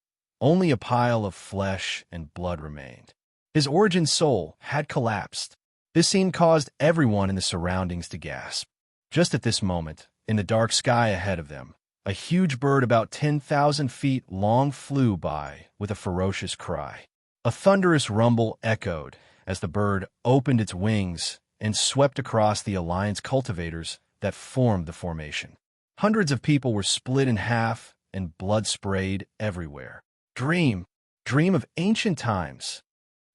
Speaker 1: Only a pile of flesh and blood remained. His origin soul had collapsed. This scene caused everyone in the surroundings to gasp. Just at this moment, in the dark sky ahead of them, a huge bird about 10,000 feet long flew by with a ferocious cry. A thunderous rumble echoed as the bird opened its wings and swept across the Alliance cultivators that formed the formation. Hundreds of people were split in half and blood sprayed everywhere. Dream of ancient times.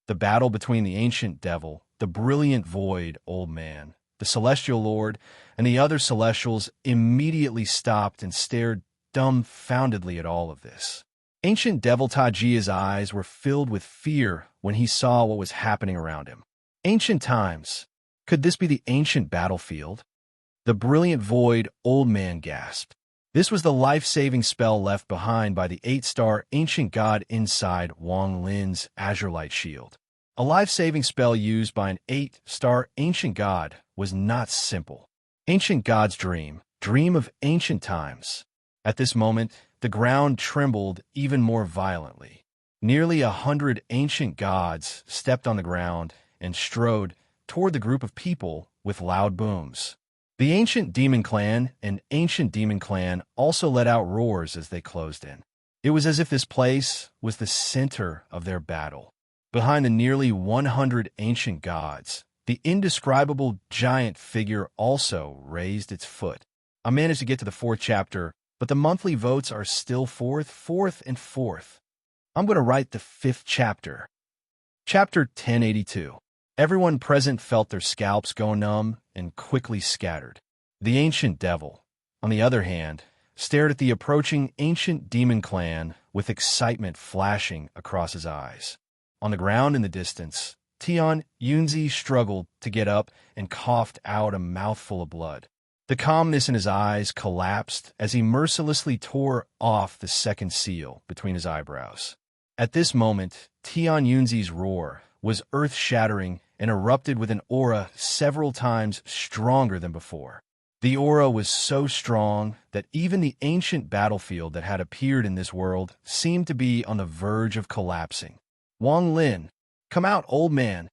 Speaker 1: The battle between the ancient devil, the brilliant void old man, the celestial lord, and the other celestials immediately stopped and stared dumbfoundedly at all of this. Ancient devil Tajia's eyes were filled with fear when he saw what was happening around him. Ancient times. Could this be the ancient battlefield? The brilliant void old man gasped. This was the life-saving spell left behind by the 8-star ancient god inside Wang Lin's azure light shield. A life-saving spell used by an 8-star ancient god was not simple. Ancient god's dream of ancient times. At this moment, the ground trembled even more violently. Nearly 100 ancient gods stepped on the ground, and strode toward the group of people with loud booms. The ancient demon clan and ancient demon clan also let out roars as they closed in. It was as if this place was the center of their battle. Behind the nearly 100 ancient gods, the indescribable giant figure also raised its foot. I managed to get to the 4th chapter, but the monthly votes are still 4th, 4th, and 4th. I'm going to write the 5th chapter. Chapter 1082. Everyone present felt their scalps go numb and quickly scattered. The ancient devil, on the other hand, stared at the approaching ancient demon clan with excitement flashing across his eyes. On the ground in the distance, Tian Yunzi struggled to get up and coughed out a mouthful of blood. The calmness in his eyes collapsed as he mercilessly tore off the 2nd seal between his eyebrows. At this moment, Tian Yunzi's roar was earth-shattering and erupted with an aura several times stronger than before. The aura was so strong that even the ancient battlefield that had appeared in this world seemed to be on the verge of collapsing. Wang Lin, come out, old man!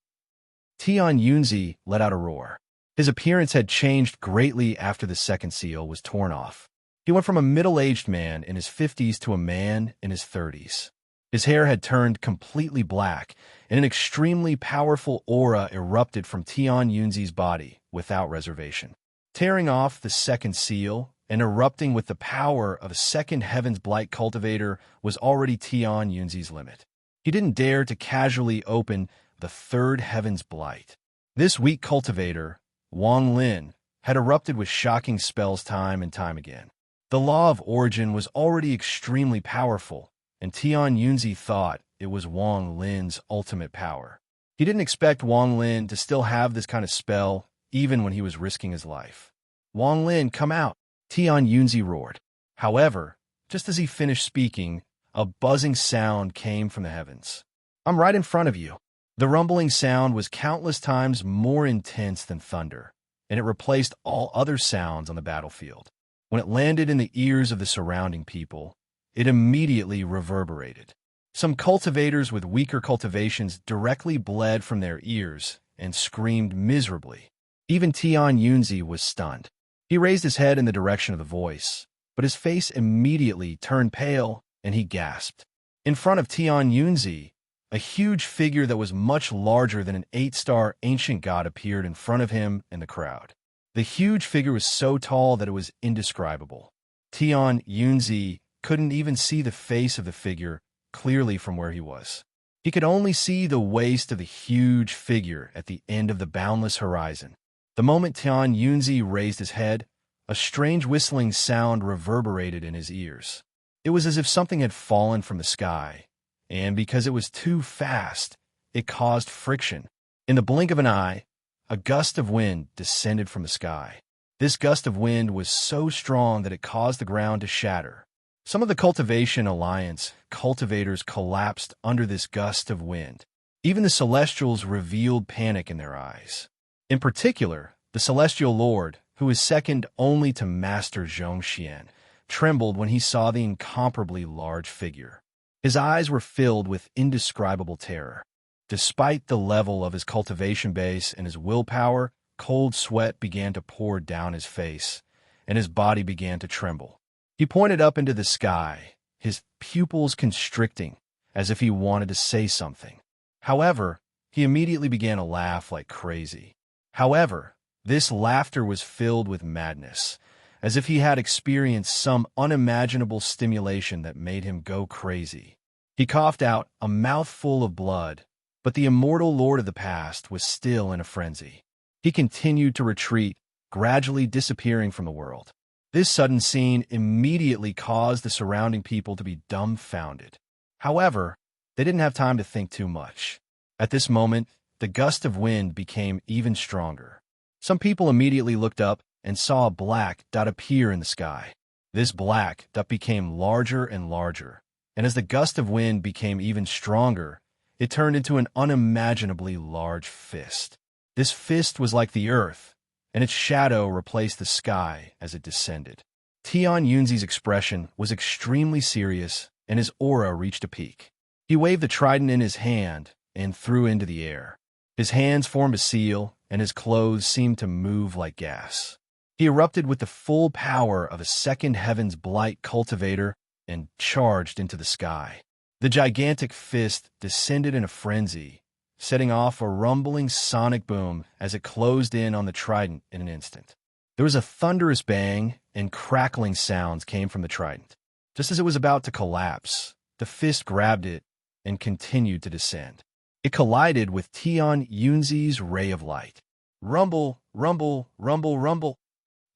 Speaker 1: Tian Yunzi let out a roar. His appearance had changed greatly after the 2nd seal was torn off. He went from a middle-aged man in his 50s to a man in his 30s. His hair had turned completely black, and an extremely powerful aura erupted from Tian Yunzi's body without reservation. Tearing off the 2nd seal and erupting with the power of a 2nd Heaven's Blight cultivator was already Tian Yunzi's limit. He didn't dare to casually open the 3rd Heaven's Blight. This weak cultivator, Wang Lin, had erupted with shocking spells time and time again. The law of origin was already extremely powerful, and Tian Yunzi thought it was Wang Lin's ultimate power. He didn't expect Wang Lin to still have this kind of spell, even when he was risking his life. Wang Lin, come out! Tian Yunzi roared. However, just as he finished speaking, a buzzing sound came from the heavens. I'm right in front of you. The rumbling sound was countless times more intense than thunder, and it replaced all other sounds on the battlefield. When it landed in the ears of the surrounding people, it immediately reverberated. Some cultivators with weaker cultivations directly bled from their ears and screamed miserably. Even Tian Yunzi was stunned. He raised his head in the direction of the voice, but his face immediately turned pale and he gasped. In front of Tian Yunzi, a huge figure that was much larger than an 8-star ancient god appeared in front of him and the crowd. The huge figure was so tall that it was indescribable. Tian Yunzi couldn't even see the face of the figure clearly from where he was. He could only see the waist of the huge figure at the end of the boundless horizon. The moment Tian Yunzi raised his head, a strange whistling sound reverberated in his ears. It was as if something had fallen from the sky, and because it was too fast, it caused friction. In the blink of an eye, a gust of wind descended from the sky. This gust of wind was so strong that it caused the ground to shatter. Some of the Cultivation Alliance cultivators collapsed under this gust of wind. Even the Celestials revealed panic in their eyes. In particular, the Celestial Lord, who is second only to Master Zhongxian, trembled when he saw the incomparably large figure. His eyes were filled with indescribable terror. Despite the level of his cultivation base and his willpower, cold sweat began to pour down his face, and his body began to tremble. He pointed up into the sky, his pupils constricting, as if he wanted to say something. However, he immediately began to laugh like crazy. However, this laughter was filled with madness, as if he had experienced some unimaginable stimulation that made him go crazy. He coughed out a mouthful of blood, but the immortal Lord of the Past was still in a frenzy. He continued to retreat, gradually disappearing from the world. This sudden scene immediately caused the surrounding people to be dumbfounded. However, they didn't have time to think too much. At this moment, the gust of wind became even stronger. Some people immediately looked up and saw a black dot appear in the sky. This black dot became larger and larger, and as the gust of wind became even stronger, it turned into an unimaginably large fist. This fist was like the earth, and its shadow replaced the sky as it descended. Tian Yunzi's expression was extremely serious, and his aura reached a peak. He waved the trident in his hand and threw into the air. His hands formed a seal, and his clothes seemed to move like gas. He erupted with the full power of a second heaven's blight cultivator and charged into the sky. The gigantic fist descended in a frenzy, setting off a rumbling sonic boom as it closed in on the trident in an instant. There was a thunderous bang, and crackling sounds came from the trident. Just as it was about to collapse, the fist grabbed it and continued to descend. It collided with Tian Yunzi's ray of light. Rumble, rumble, rumble, rumble.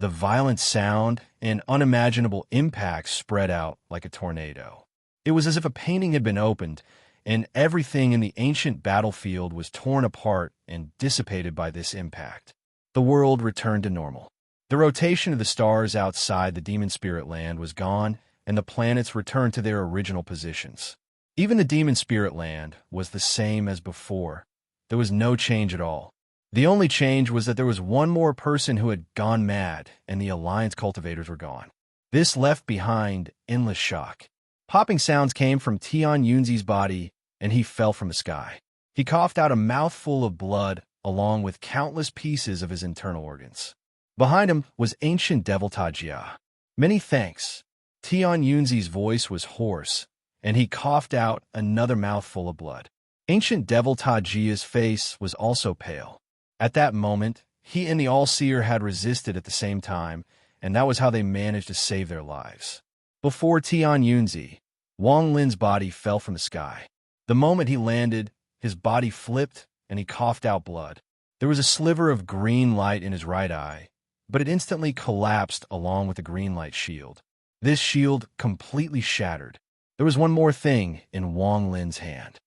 Speaker 1: The violent sound and unimaginable impact spread out like a tornado. It was as if a painting had been opened, and everything in the ancient battlefield was torn apart and dissipated by this impact. The world returned to normal. The rotation of the stars outside the demon spirit land was gone, and the planets returned to their original positions. Even the demon spirit land was the same as before. There was no change at all. The only change was that there was one more person who had gone mad, and the Alliance cultivators were gone. This left behind endless shock. Popping sounds came from Tian Yunzi's body, and he fell from the sky. He coughed out a mouthful of blood, along with countless pieces of his internal organs. Behind him was ancient devil Tajia. Many thanks. Tian Yunzi's voice was hoarse, and he coughed out another mouthful of blood. Ancient devil Tajia's face was also pale. At that moment, he and the All-Seer had resisted at the same time, and that was how they managed to save their lives. Before Tian Yunzi, Wang Lin's body fell from the sky. The moment he landed, his body flipped, and he coughed out blood. There was a sliver of green light in his right eye, but it instantly collapsed along with the green light shield. This shield completely shattered. There was one more thing in Wang Lin's hand.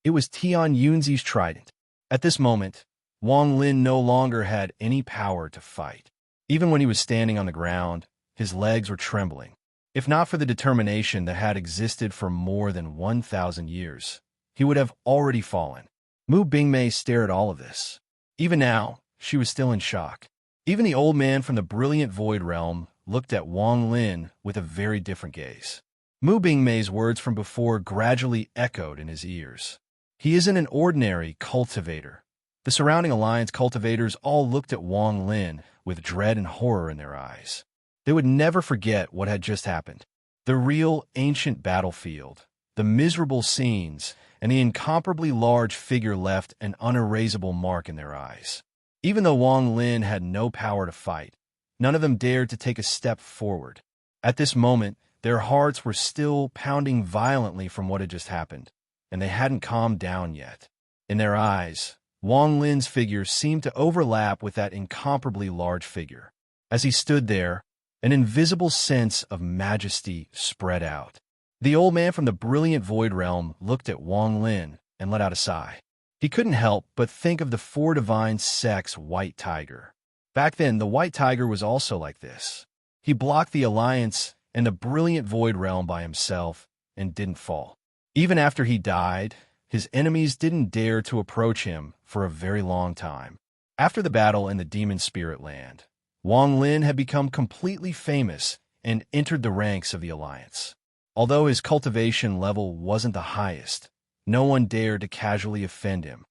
Speaker 1: It was Tian Yunzi's trident. At this moment, Wang Lin no longer had any power to fight. Even when he was standing on the ground, his legs were trembling. If not for the determination that had existed for more than 1,000 years, he would have already fallen. Mu Bingmei stared at all of this. Even now, she was still in shock. Even the old man from the brilliant void realm looked at Wang Lin with a very different gaze. Mu Bingmei's words from before gradually echoed in his ears. He isn't an ordinary cultivator. The surrounding Alliance cultivators all looked at Wang Lin with dread and horror in their eyes. They would never forget what had just happened. The real ancient battlefield, the miserable scenes, and the incomparably large figure left an unerasable mark in their eyes. Even though Wang Lin had no power to fight, none of them dared to take a step forward. At this moment, their hearts were still pounding violently from what had just happened, and they hadn't calmed down yet. In their eyes, Wang Lin's figure seemed to overlap with that incomparably large figure. As he stood there, an invisible sense of majesty spread out. The old man from the brilliant void realm looked at Wang Lin and let out a sigh. He couldn't help but think of the four divine sects' white tiger. Back then, the white tiger was also like this. He blocked the Alliance and the brilliant void realm by himself and didn't fall. Even after he died, his enemies didn't dare to approach him for a very long time. After the battle in the demon spirit land, Wang Lin had become completely famous and entered the ranks of the Alliance. Although his cultivation level wasn't the highest, no one dared to casually offend him.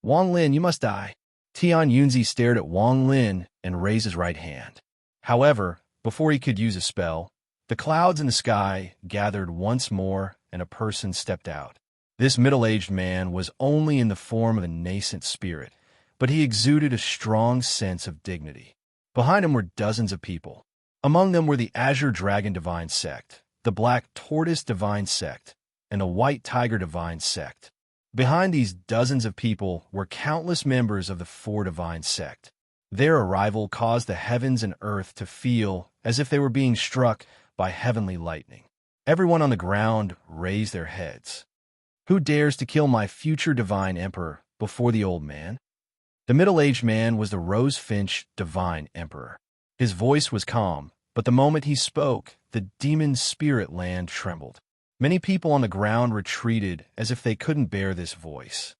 Speaker 1: Wang Lin, you must die. Tian Yunzi stared at Wang Lin and raised his right hand. However, before he could use a spell, the clouds in the sky gathered once more and a person stepped out. This middle-aged man was only in the form of a nascent spirit, but he exuded a strong sense of dignity. Behind him were dozens of people. Among them were the Azure Dragon Divine Sect, the Black Tortoise Divine Sect, and the White Tiger Divine Sect. Behind these dozens of people were countless members of the Four Divine Sect. Their arrival caused the heavens and earth to feel as if they were being struck by heavenly lightning. Everyone on the ground raised their heads. Who dares to kill my future divine emperor before the old man? The middle-aged man was the Rosefinch Divine Emperor. His voice was calm, but the moment he spoke, the demon spirit land trembled. Many people on the ground retreated as if they couldn't bear this voice.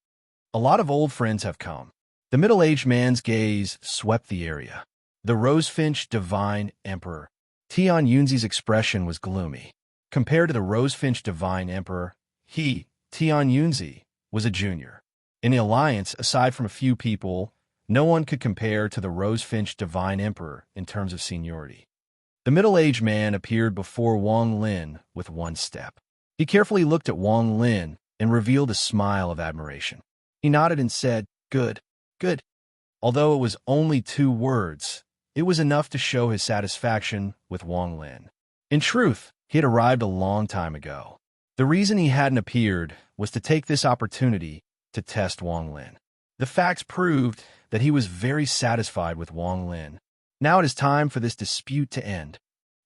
Speaker 1: A lot of old friends have come. The middle-aged man's gaze swept the area. The Rosefinch Divine Emperor. Tian Yunzi's expression was gloomy. Compared to the Rosefinch Divine Emperor, he, Tian Yunzi, was a junior. In the alliance, aside from a few people, no one could compare to the Rosefinch Divine Emperor in terms of seniority. The middle-aged man appeared before Wang Lin with one step. He carefully looked at Wang Lin and revealed a smile of admiration. He nodded and said, "Good, good." Although it was only 2 words, it was enough to show his satisfaction with Wang Lin. In truth, he had arrived a long time ago. The reason he hadn't appeared was to take this opportunity to test Wang Lin. The facts proved that he was very satisfied with Wang Lin. Now it is time for this dispute to end.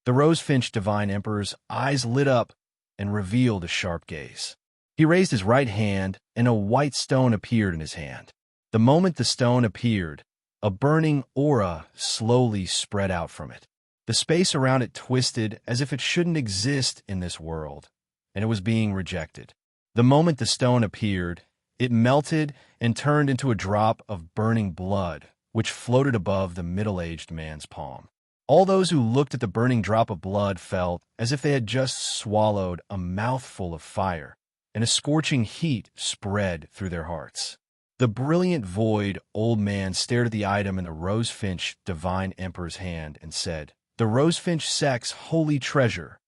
Speaker 1: The Rosefinch Divine Emperor's eyes lit up and revealed a sharp gaze. He raised his right hand, and a white stone appeared in his hand. The moment the stone appeared, a burning aura slowly spread out from it. The space around it twisted as if it shouldn't exist in this world, and it was being rejected. The moment the stone appeared, it melted and turned into a drop of burning blood, which floated above the middle-aged man's palm. All those who looked at the burning drop of blood felt as if they had just swallowed a mouthful of fire, and a scorching heat spread through their hearts. The brilliant void old man stared at the item in the Rosefinch Divine Emperor's hand and said, "The Rosefinch Sect's holy treasure."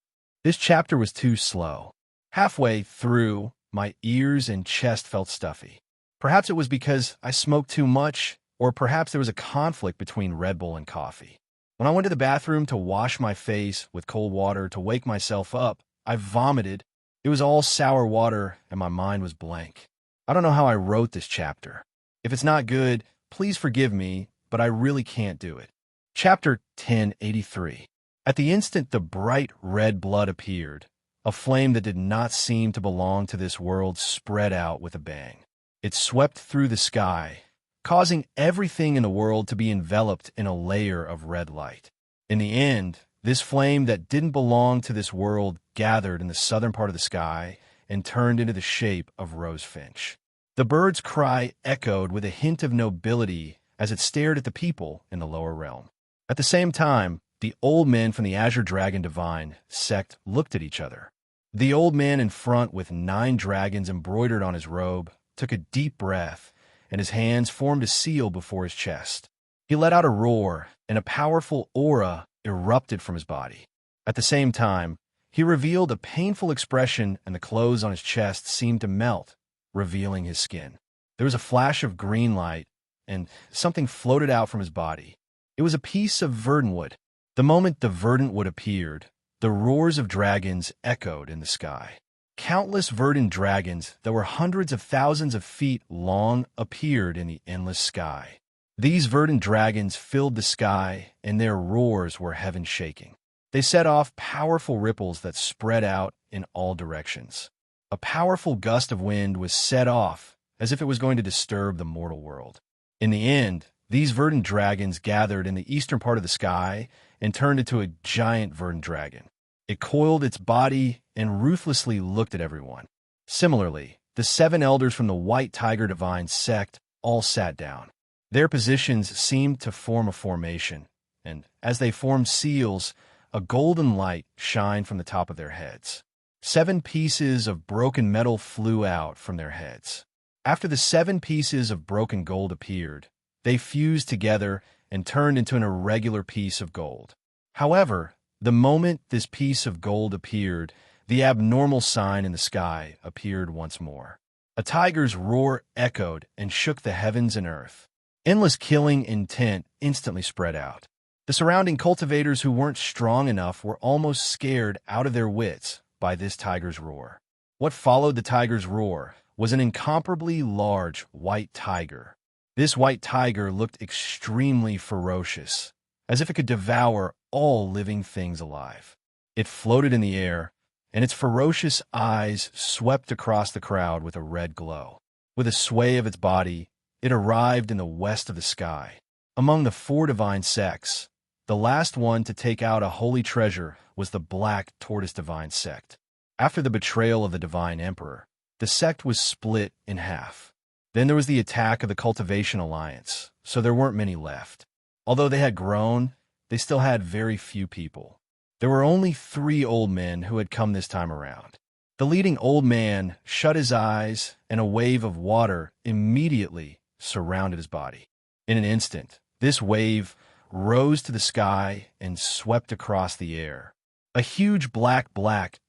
Speaker 1: This chapter was too slow. Halfway through, my ears and chest felt stuffy. Perhaps it was because I smoked too much, or perhaps there was a conflict between Red Bull and coffee. When I went to the bathroom to wash my face with cold water to wake myself up, I vomited. It was all sour water, and my mind was blank. I don't know how I wrote this chapter. If it's not good, please forgive me, but I really can't do it. Chapter 1083. At the instant the bright red blood appeared, a flame that did not seem to belong to this world spread out with a bang. It swept through the sky, causing everything in the world to be enveloped in a layer of red light. In the end, this flame that didn't belong to this world gathered in the southern part of the sky and turned into the shape of Rosefinch. The bird's cry echoed with a hint of nobility as it stared at the people in the lower realm. At the same time, the old men from the Azure Dragon Divine sect looked at each other. The old man in front with 9 dragons embroidered on his robe took a deep breath, and his hands formed a seal before his chest. He let out a roar, and a powerful aura erupted from his body. At the same time, he revealed a painful expression, and the clothes on his chest seemed to melt, revealing his skin. There was a flash of green light, and something floated out from his body. It was a piece of verdantwood. The moment the verdantwood appeared, the roars of dragons echoed in the sky. Countless verdant dragons that were hundreds of thousands of feet long appeared in the endless sky. These verdant dragons filled the sky, and their roars were heaven-shaking. They set off powerful ripples that spread out in all directions. A powerful gust of wind was set off as if it was going to disturb the mortal world. In the end, these verdant dragons gathered in the eastern part of the sky and turned into a giant verdant dragon. It coiled its body and ruthlessly looked at everyone. Similarly, the 7 elders from the White Tiger Divine sect all sat down. Their positions seemed to form a formation, and as they formed seals, a golden light shined from the top of their heads. 7 pieces of broken metal flew out from their heads. After the 7 pieces of broken gold appeared, they fused together and turned into an irregular piece of gold. However, the moment this piece of gold appeared, the abnormal sign in the sky appeared once more. A tiger's roar echoed and shook the heavens and earth. Endless killing intent instantly spread out. The surrounding cultivators who weren't strong enough were almost scared out of their wits by this tiger's roar. What followed the tiger's roar was an incomparably large white tiger. This white tiger looked extremely ferocious, as if it could devour all living things alive. It floated in the air, and its ferocious eyes swept across the crowd with a red glow. With a sway of its body, it arrived in the west of the sky. Among the 4 divine sects, the last one to take out a holy treasure was the Black Tortoise Divine sect. After the betrayal of the Divine Emperor, the sect was split in half. Then there was the attack of the Cultivation Alliance, so there weren't many left. Although they had grown, they still had very few people. There were only 3 old men who had come this time around. The leading old man shut his eyes, and a wave of water immediately surrounded his body. In an instant, this wave rose to the sky and swept across the air. A huge black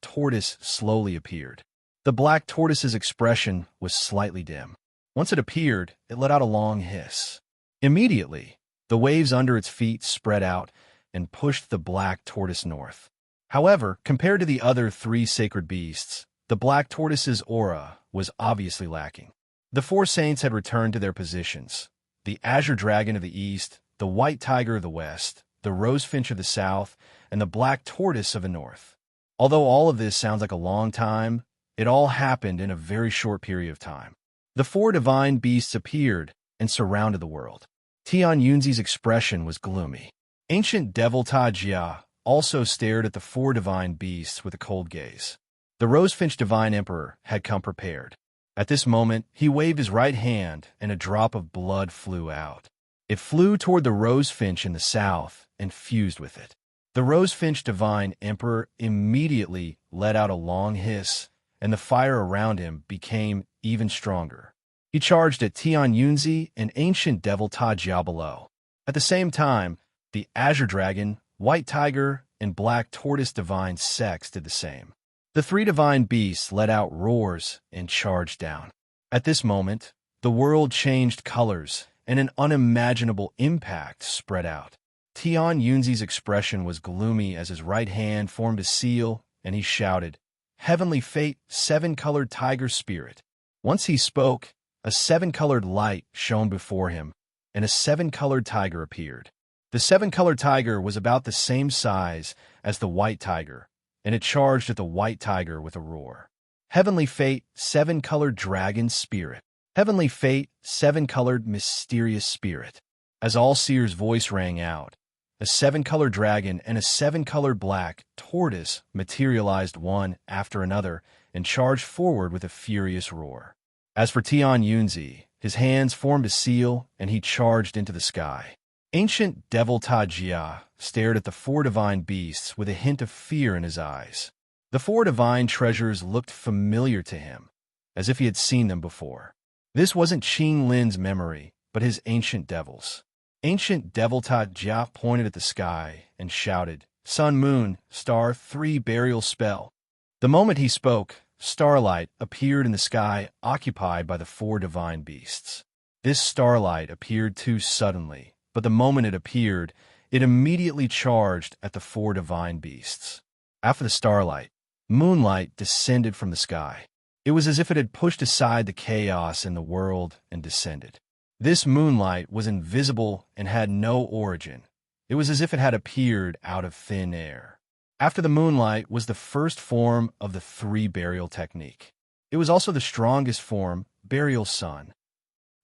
Speaker 1: tortoise slowly appeared. The black tortoise's expression was slightly dim. Once it appeared, it let out a long hiss. Immediately, the waves under its feet spread out and pushed the black tortoise north. However, compared to the other three sacred beasts, the black tortoise's aura was obviously lacking. The four saints had returned to their positions: the azure dragon of the east, the white tiger of the west, the rosefinch of the south, and the black tortoise of the north. Although all of this sounds like a long time, it all happened in a very short period of time. The four divine beasts appeared and surrounded the world. Tian Yunzi's expression was gloomy. Ancient devil Ta Jia also stared at the four divine beasts with a cold gaze. The rosefinch divine emperor had come prepared. At this moment, he waved his right hand, and a drop of blood flew out. It flew toward the rosefinch in the south and fused with it. The rosefinch divine emperor immediately let out a long hiss, and the fire around him became even stronger. He charged at Tian Yunzi and ancient devil Ta Jia below. At the same time, the azure dragon, white tiger, and black tortoise divine sects did the same. The three divine beasts let out roars and charged down. At this moment, the world changed colors, and an unimaginable impact spread out. Tian Yunzi's expression was gloomy as his right hand formed a seal, and he shouted, "Heavenly fate, seven-colored tiger spirit." Once he spoke, a seven-colored light shone before him, and a seven-colored tiger appeared. The seven-colored tiger was about the same size as the white tiger, and it charged at the white tiger with a roar. "Heavenly fate, seven-colored dragon spirit. Heavenly fate, seven-colored mysterious spirit." As all Seer's voice rang out, a seven-colored dragon and a seven-colored black tortoise materialized one after another and charged forward with a furious roar. As for Tian Yunzi, his hands formed a seal, and he charged into the sky. Ancient devil Ta Jia stared at the four divine beasts with a hint of fear in his eyes. The four divine treasures looked familiar to him, as if he had seen them before. This wasn't Qing Lin's memory, but his ancient devils. Ancient devil Ta Jia pointed at the sky and shouted, "Sun, moon, star, three burial spell." The moment he spoke, starlight appeared in the sky occupied by the four divine beasts. This starlight appeared too suddenly, but the moment it appeared, it immediately charged at the four divine beasts. After the starlight, moonlight descended from the sky. It was as if it had pushed aside the chaos in the world and descended. This moonlight was invisible and had no origin. It was as if it had appeared out of thin air. After the moonlight was the first form of the three burial technique. It was also the strongest form, burial sun.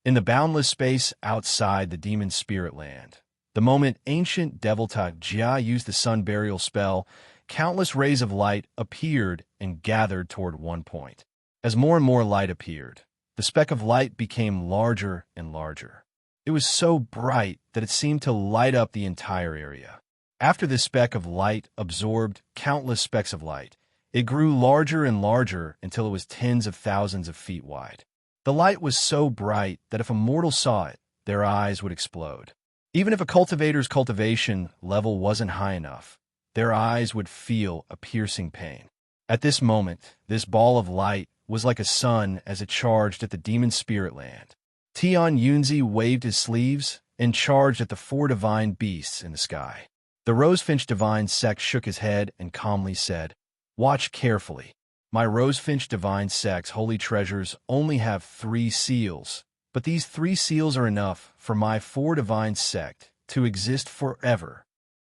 Speaker 1: In the boundless space outside the demon spirit land, the moment ancient devil Ta Jia used the sun burial spell, countless rays of light appeared and gathered toward one point. As more and more light appeared, the speck of light became larger and larger. It was so bright that it seemed to light up the entire area. After this speck of light absorbed countless specks of light, it grew larger and larger until it was tens of thousands of feet wide. The light was so bright that if a mortal saw it, their eyes would explode. Even if a cultivator's cultivation level wasn't high enough, their eyes would feel a piercing pain. At this moment, this ball of light was like a sun as it charged at the demon spirit land. Tian Yunzi waved his sleeves and charged at the four divine beasts in the sky. The rosefinch divine sect shook his head and calmly said, "Watch carefully. My rosefinch divine sect's holy treasures only have 3 seals, but these 3 seals are enough for my 4 divine sect to exist forever."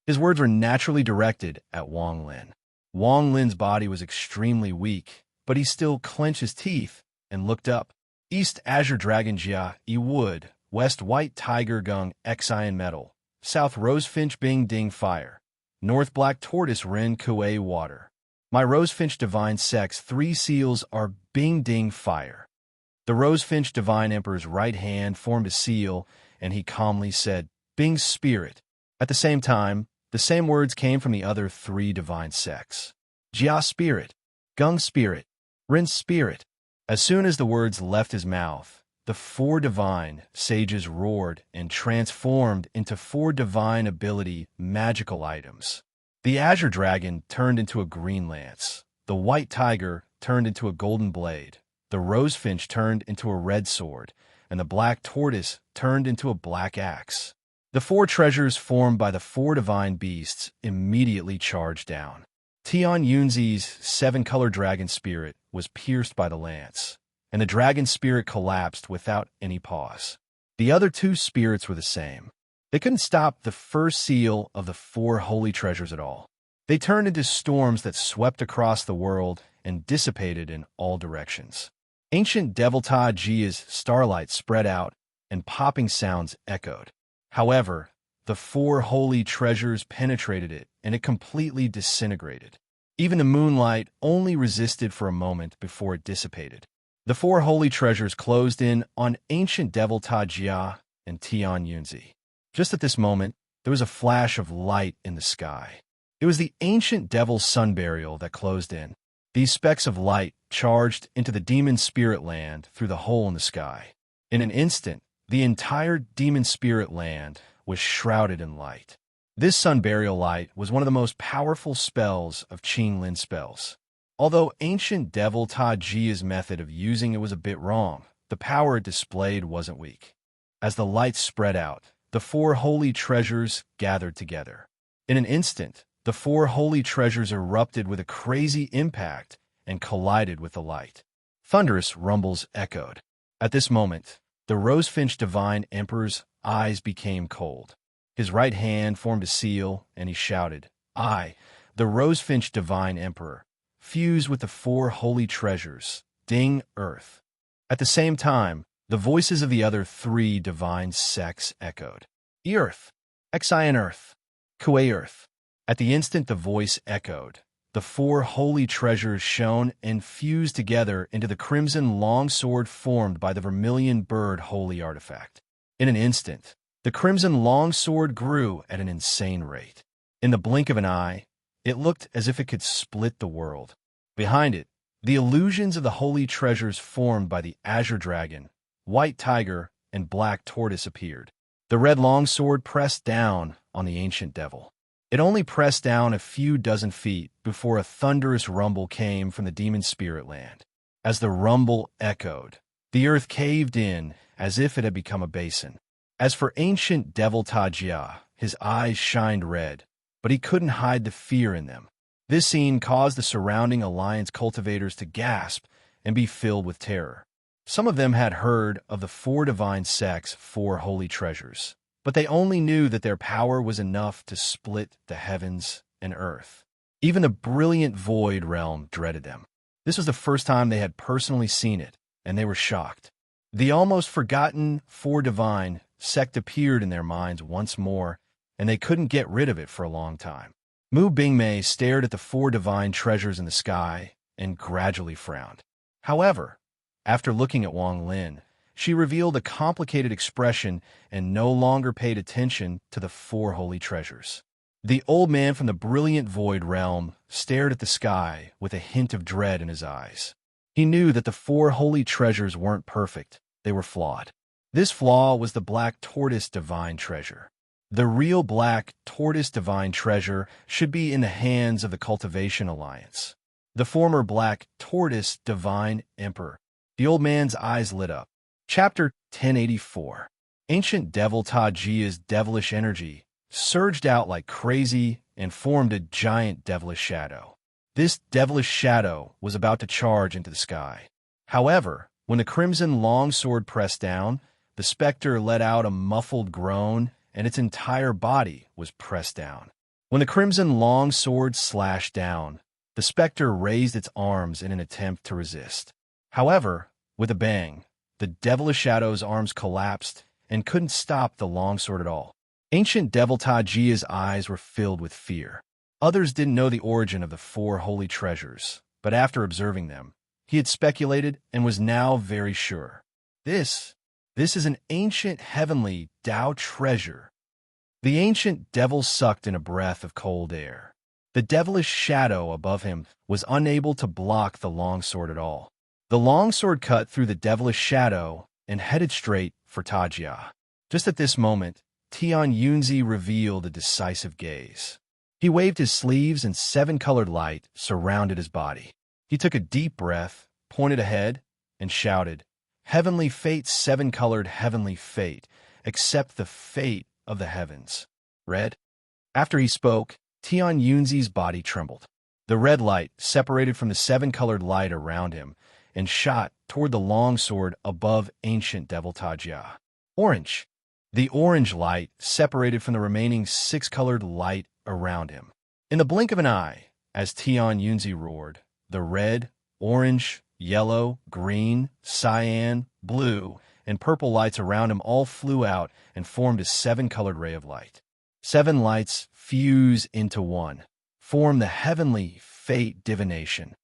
Speaker 1: His words were naturally directed at Wang Lin. Wang Lin's body was extremely weak, but he still clenched his teeth and looked up. East Azure Dragon Jia Yi Wood, West White Tiger Gung Xian Metal, South Rosefinch Bing Ding Fire, North Black Tortoise Ren Kuei Water. My Rosefinch Divine Sect's 3 seals are Bing Ding Fire. The Rosefinch Divine Emperor's right hand formed a seal, and he calmly said, "Bing Spirit." At the same time, the same words came from the other 3 divine sects. Jia Spirit, Gung Spirit, Rinse spirit. As soon as the words left his mouth, the 4 divine sages roared and transformed into 4 divine ability magical items. The azure dragon turned into a green lance. The white tiger turned into a golden blade. The rosefinch turned into a red sword, and the black tortoise turned into a black axe. The 4 treasures formed by the 4 divine beasts immediately charged down. Tian Yunzi's 7-color dragon spirit was pierced by the lance, and the dragon spirit collapsed without any pause. The other 2 spirits were the same. They couldn't stop the first seal of the 4 holy treasures at all. They turned into storms that swept across the world and dissipated in all directions. Ancient Devilta Jia's starlight spread out, and popping sounds echoed. However, the 4 holy treasures penetrated it, and it completely disintegrated. Even the moonlight only resisted for a moment before it dissipated. The 4 holy treasures closed in on Ancient Devilta Jia and Tian Yunzi. Just at this moment, there was a flash of light in the sky. It was the ancient devil's sun burial that closed in. These specks of light charged into the demon spirit land through the hole in the sky. In an instant, the entire demon spirit land was shrouded in light. This sun burial light was one of the most powerful spells of Qing Lin spells. Although ancient devil Ta Jia's method of using it was a bit wrong, the power it displayed wasn't weak. As the light spread out, the 4 holy treasures gathered together. In an instant, the 4 holy treasures erupted with a crazy impact and collided with the light. Thunderous rumbles echoed. At this moment, the Rosefinch Divine Emperor's eyes became cold. His right hand formed a seal, and he shouted, "I, the Rosefinch Divine Emperor, fuse with the 4 holy treasures, Ding Earth." At the same time, the voices of the other 3 divine sects echoed. Earth, Xian Earth, Kuei Earth. At the instant the voice echoed, the 4 holy treasures shone and fused together into the crimson longsword formed by the vermilion bird holy artifact. In an instant, the crimson longsword grew at an insane rate. In the blink of an eye, it looked as if it could split the world. Behind it, the illusions of the holy treasures formed by the azure dragon, white tiger, and black tortoise appeared. The red longsword pressed down on the ancient devil. It only pressed down a few dozen feet before a thunderous rumble came from the demon spirit land. As the rumble echoed, the earth caved in as if it had become a basin. As for ancient devil Ta Jia, his eyes shined red, but he couldn't hide the fear in them. This scene caused the surrounding alliance cultivators to gasp and be filled with terror. Some of them had heard of the 4 divine sects' 4 holy treasures, but they only knew that their power was enough to split the heavens and earth. Even the brilliant void realm dreaded them. This was the first time they had personally seen it, and they were shocked. The almost forgotten 4 divine sect appeared in their minds once more, and they couldn't get rid of it for a long time. Mu Bingmei stared at the 4 divine treasures in the sky and gradually frowned. However, after looking at Wang Lin, she revealed a complicated expression and no longer paid attention to the 4 holy treasures. The old man from the brilliant void realm stared at the sky with a hint of dread in his eyes. He knew that the 4 holy treasures weren't perfect, they were flawed. This flaw was the black tortoise divine treasure. The real black tortoise divine treasure should be in the hands of the Cultivation Alliance. The former black tortoise divine emperor. The old man's eyes lit up. Chapter 1084. Ancient devil Ta Jia's devilish energy surged out like crazy and formed a giant devilish shadow. This devilish shadow was about to charge into the sky. However, when the crimson longsword pressed down, the specter let out a muffled groan, and its entire body was pressed down. When the crimson longsword slashed down, the specter raised its arms in an attempt to resist. However, with a bang, the devilish shadow's arms collapsed and couldn't stop the longsword at all. Ancient devil Ta Jia's eyes were filled with fear. Others didn't know the origin of the 4 holy treasures, but after observing them, he had speculated and was now very sure. This is an ancient heavenly Tao treasure. The ancient devil sucked in a breath of cold air. The devilish shadow above him was unable to block the longsword at all. The longsword cut through the devilish shadow and headed straight for Tajia. Just at this moment, Tian Yunzi revealed a decisive gaze. He waved his sleeves and seven-colored light surrounded his body. He took a deep breath, pointed ahead, and shouted, "Heavenly fate, seven-colored heavenly fate, accept the fate of the heavens." Red? After he spoke, Tian Yunzi's body trembled. The red light separated from the seven-colored light around him and shot toward the longsword above ancient devil Tajia. Orange. The orange light separated from the remaining six-colored light around him. In the blink of an eye, as Tian Yunzi roared, the red, orange, yellow, green, cyan, blue, and purple lights around him all flew out and formed a seven-colored ray of light. 7 lights fuse into one, form the heavenly fate divination.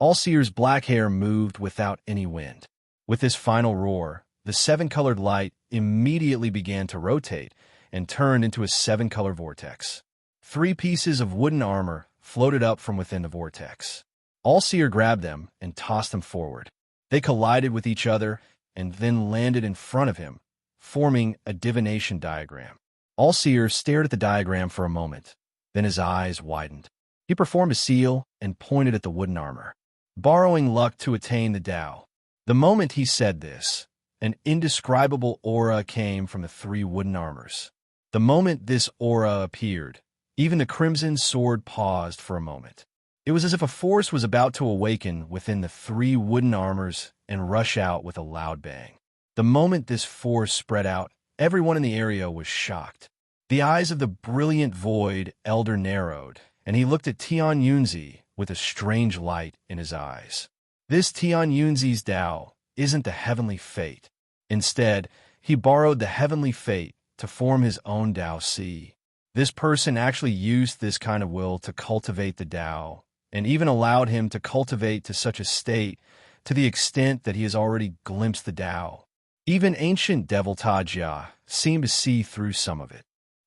Speaker 1: Allseer's black hair moved without any wind. With this final roar, the seven-colored light immediately began to rotate and turned into a seven-color vortex. 3 pieces of wooden armor floated up from within the vortex. Allseer grabbed them and tossed them forward. They collided with each other and then landed in front of him, forming a divination diagram. Allseer stared at the diagram for a moment, then his eyes widened. He performed a seal and pointed at the wooden armor. Borrowing luck to attain the Tao. The moment he said this, an indescribable aura came from the 3 wooden armors. The moment this aura appeared, even the crimson sword paused for a moment. It was as if a force was about to awaken within the 3 wooden armors and rush out with a loud bang. The moment this force spread out, everyone in the area was shocked. The eyes of the brilliant void elder narrowed, and he looked at Tian Yunzi with a strange light in his eyes. This Tian Yunzi's Tao isn't the heavenly fate. Instead, he borrowed the heavenly fate to form his own Tao Si. This person actually used this kind of will to cultivate the Tao, and even allowed him to cultivate to such a state to the extent that he has already glimpsed the Tao. Even ancient devil Tajia seemed to see through some of it.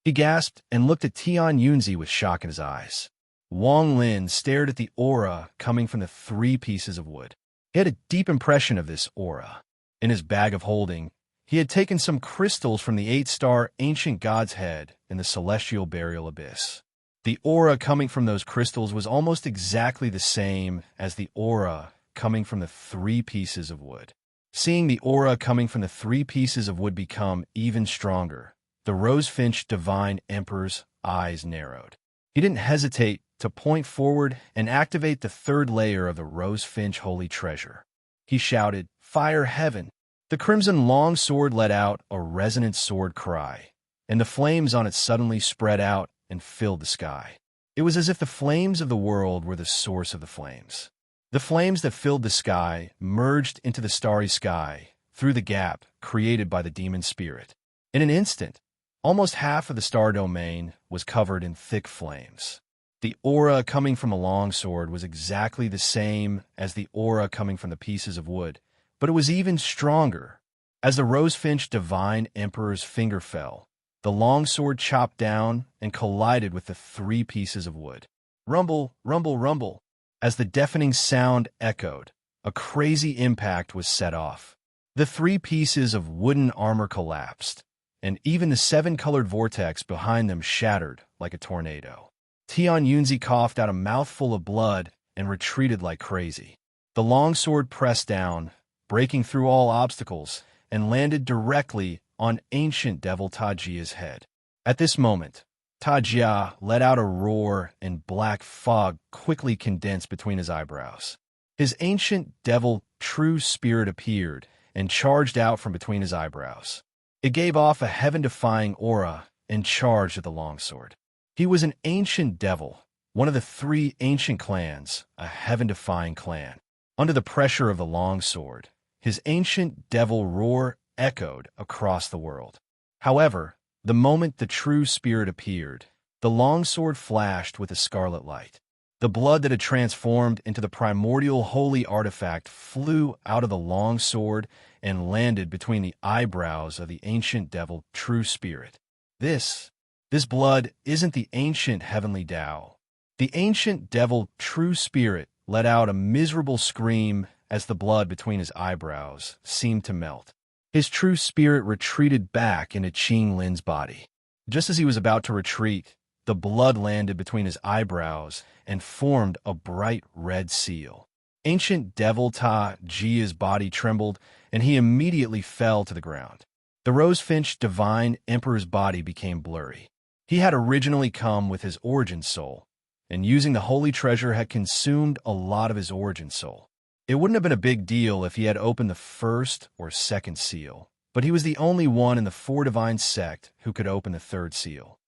Speaker 1: He gasped and looked at Tian Yunzi with shock in his eyes. Wang Lin stared at the aura coming from the 3 pieces of wood. He had a deep impression of this aura. In his bag of holding, he had taken some crystals from the 8-star ancient god's head in the celestial burial abyss. The aura coming from those crystals was almost exactly the same as the aura coming from the 3 pieces of wood. Seeing the aura coming from the 3 pieces of wood become even stronger, the Rosefinch Divine Emperor's eyes narrowed. He didn't hesitate to point forward and activate the 3rd layer of the Rosefinch Holy Treasure. He shouted, "Fire heaven!" The crimson long sword let out a resonant sword cry, and the flames on it suddenly spread out and filled the sky. It was as if the flames of the world were the source of the flames. The flames that filled the sky merged into the starry sky through the gap created by the demon spirit. In an instant, almost half of the star domain was covered in thick flames. The aura coming from the longsword was exactly the same as the aura coming from the pieces of wood, but it was even stronger. As the Rosefinch Divine Emperor's finger fell, the longsword chopped down and collided with the 3 pieces of wood. Rumble, rumble, rumble. As the deafening sound echoed, a crazy impact was set off. The 3 pieces of wooden armor collapsed, and even the 7-colored vortex behind them shattered like a tornado. Tian Yunzi coughed out a mouthful of blood and retreated like crazy. The longsword pressed down, breaking through all obstacles, and landed directly on ancient devil Tajia's head. At this moment, Tajia let out a roar and black fog quickly condensed between his eyebrows. His ancient devil true spirit appeared and charged out from between his eyebrows. It gave off a heaven-defying aura and charged at the longsword. He was an ancient devil, one of the 3 ancient clans, a heaven-defying clan. Under the pressure of the longsword, his ancient devil roar echoed across the world. However, the moment the true spirit appeared, the longsword flashed with a scarlet light. The blood that had transformed into the primordial holy artifact flew out of the longsword and landed between the eyebrows of the ancient devil true spirit. This blood isn't the ancient heavenly Tao. The ancient devil True Spirit let out a miserable scream as the blood between his eyebrows seemed to melt. His true spirit retreated back into Qing Lin's body. Just as he was about to retreat, the blood landed between his eyebrows and formed a bright red seal. Ancient devil Ta Jia's body trembled, and he immediately fell to the ground. The Rosefinch Divine Emperor's body became blurry. He had originally come with his origin soul, and using the holy treasure had consumed a lot of his origin soul. It wouldn't have been a big deal if he had opened the first or second seal, but he was the only one in the Four Divine sect who could open the third seal.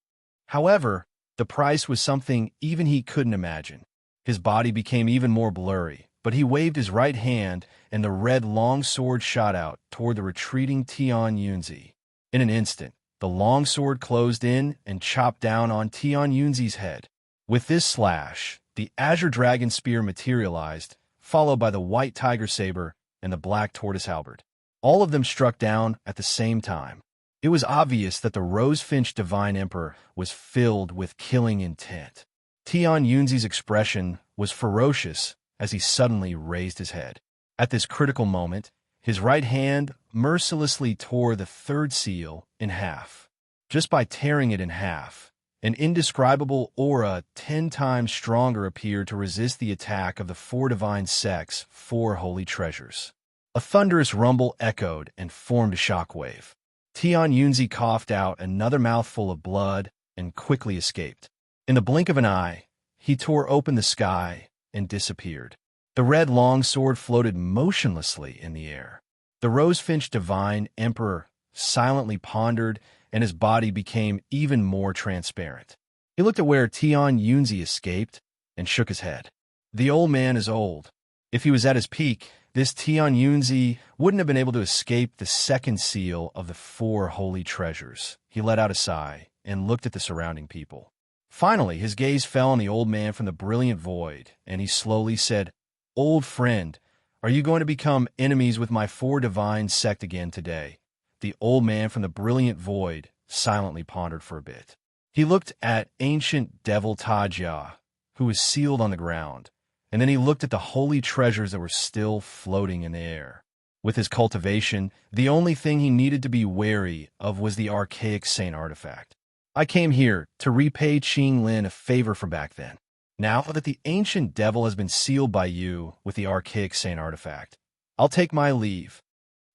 Speaker 1: However, the price was something even he couldn't imagine. His body became even more blurry, but he waved his right hand and the red long sword shot out toward the retreating Tian Yunzi. In an instant, the long sword closed in and chopped down on Tian Yunzi's head. With this slash, the azure dragon spear materialized, followed by the white tiger saber and the black tortoise halberd. All of them struck down at the same time. It was obvious that the Rosefinch Divine Emperor was filled with killing intent. Tian Yunzi's expression was ferocious as he suddenly raised his head. At this critical moment, his right hand mercilessly tore the third seal in half. Just by tearing it in half, an indescribable aura 10 times stronger appeared to resist the attack of the Four Divine Sect's 4 holy treasures. A thunderous rumble echoed and formed a shockwave. Tian Yunzi coughed out another mouthful of blood and quickly escaped. In the blink of an eye, he tore open the sky and disappeared. The red longsword floated motionlessly in the air. The Rosefinch Divine Emperor silently pondered, and his body became even more transparent. He looked at where Tian Yunzi escaped and shook his head. The old man is old. If he was at his peak, this Tian Yunzi wouldn't have been able to escape the second seal of the 4 holy treasures. He let out a sigh and looked at the surrounding people. Finally, his gaze fell on the old man from the brilliant void, and he slowly said, "Old friend, are you going to become enemies with my Four Divine sect again today?" The old man from the brilliant void silently pondered for a bit. He looked at ancient devil Ta Jia, who was sealed on the ground, and then he looked at the holy treasures that were still floating in the air. With his cultivation, the only thing he needed to be wary of was the archaic saint artifact. "I came here to repay Qing Lin a favor from back then. Now that the ancient devil has been sealed by you with the archaic saint artifact, I'll take my leave."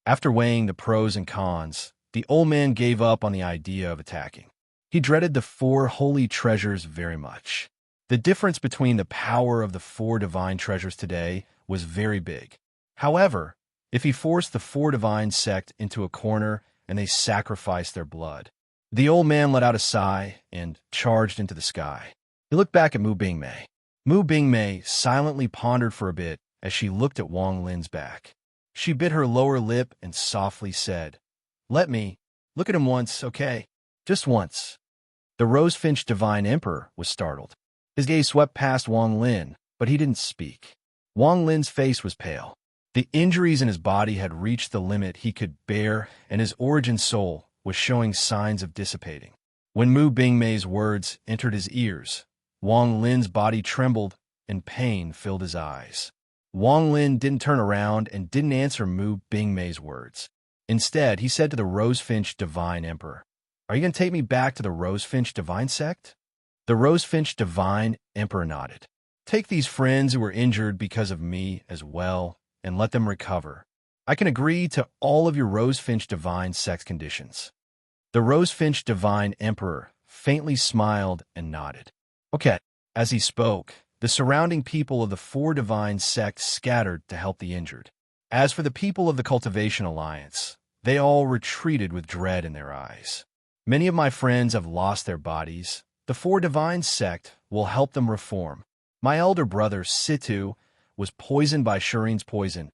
Speaker 1: After weighing the pros and cons, the old man gave up on the idea of attacking. He dreaded the 4 holy treasures very much. The difference between the power of the 4 divine treasures today was very big. However, if he forced the 4 divine sect into a corner and they sacrificed their blood, the old man let out a sigh and charged into the sky. He looked back at Mu Bingmei. Mu Bingmei silently pondered for a bit as she looked at Wang Lin's back. She bit her lower lip and softly said, "Let me look at him once, okay? Just once." The Rosefinch Divine Emperor was startled. His gaze swept past Wang Lin, but he didn't speak. Wang Lin's face was pale. The injuries in his body had reached the limit he could bear, and his origin soul was showing signs of dissipating. When Mu Bingmei's words entered his ears, Wang Lin's body trembled and pain filled his eyes. Wang Lin didn't turn around and didn't answer Mu Bingmei's words. Instead, he said to the Rosefinch Divine Emperor, "Are you going to take me back to the Rosefinch Divine sect?" The Rosefinch Divine Emperor nodded. "Take these friends who were injured because of me as well, and let them recover. I can agree to all of your Rosefinch Divine sect conditions." The Rosefinch Divine Emperor faintly smiled and nodded. "Okay." As he spoke, the surrounding people of the 4 divine sects scattered to help the injured. As for the people of the Cultivation Alliance, they all retreated with dread in their eyes. Many of my friends have lost their bodies. The 4 divine sect will help them reform. My elder brother, Situ, was poisoned by Serene's poison.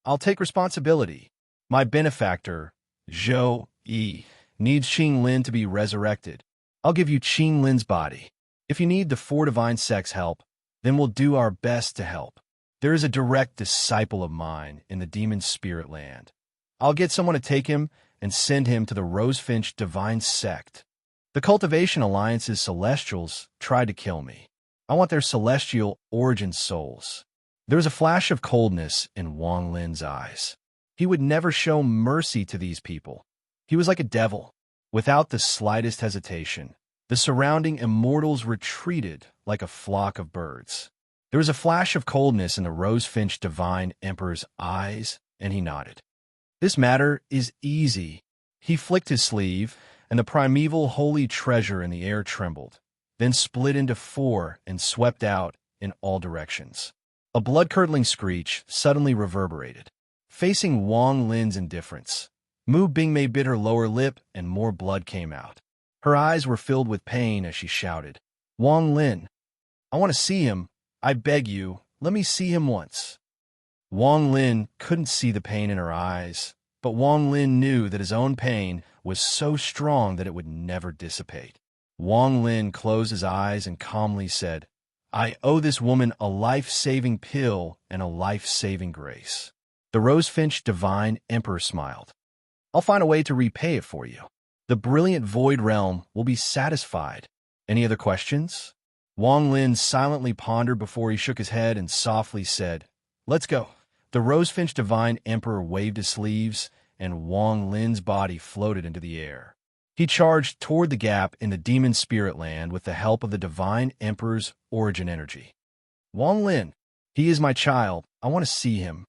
Speaker 1: I'll take responsibility. My benefactor, Zhou Yi, needs Qing Lin to be resurrected. I'll give you Qing Lin's body. If you need the 4 divine sects' help, then we'll do our best to help. There is a direct disciple of mine in the demon spirit land. I'll get someone to take him and send him to the Rosefinch Divine Sect. The Cultivation Alliance's Celestials tried to kill me. I want their celestial origin souls. There was a flash of coldness in Wang Lin's eyes. He would never show mercy to these people. He was like a devil. Without the slightest hesitation, the surrounding immortals retreated like a flock of birds. There was a flash of coldness in the rose-finch divine emperor's eyes, and he nodded. This matter is easy. He flicked his sleeve, and the primeval holy treasure in the air trembled, then split into four and swept out in all directions. A blood-curdling screech suddenly reverberated. Facing Wang Lin's indifference, Mu Bingmei bit her lower lip and more blood came out. Her eyes were filled with pain as she shouted, "Wang Lin, I want to see him. I beg you, let me see him once." Wang Lin couldn't see the pain in her eyes, but Wang Lin knew that his own pain was so strong that it would never dissipate. Wang Lin closed his eyes and calmly said, "I owe this woman a life-saving pill and a life-saving grace." The Rosefinch Divine Emperor smiled. "I'll find a way to repay it for you. The brilliant Void Realm will be satisfied. Any other questions?" Wang Lin silently pondered before he shook his head and softly said, "Let's go." The Rosefinch Divine Emperor waved his sleeves, and Wang Lin's body floated into the air. He charged toward the gap in the demon spirit land with the help of the Divine Emperor's origin energy. "Wang Lin, he is my child. I want to see him."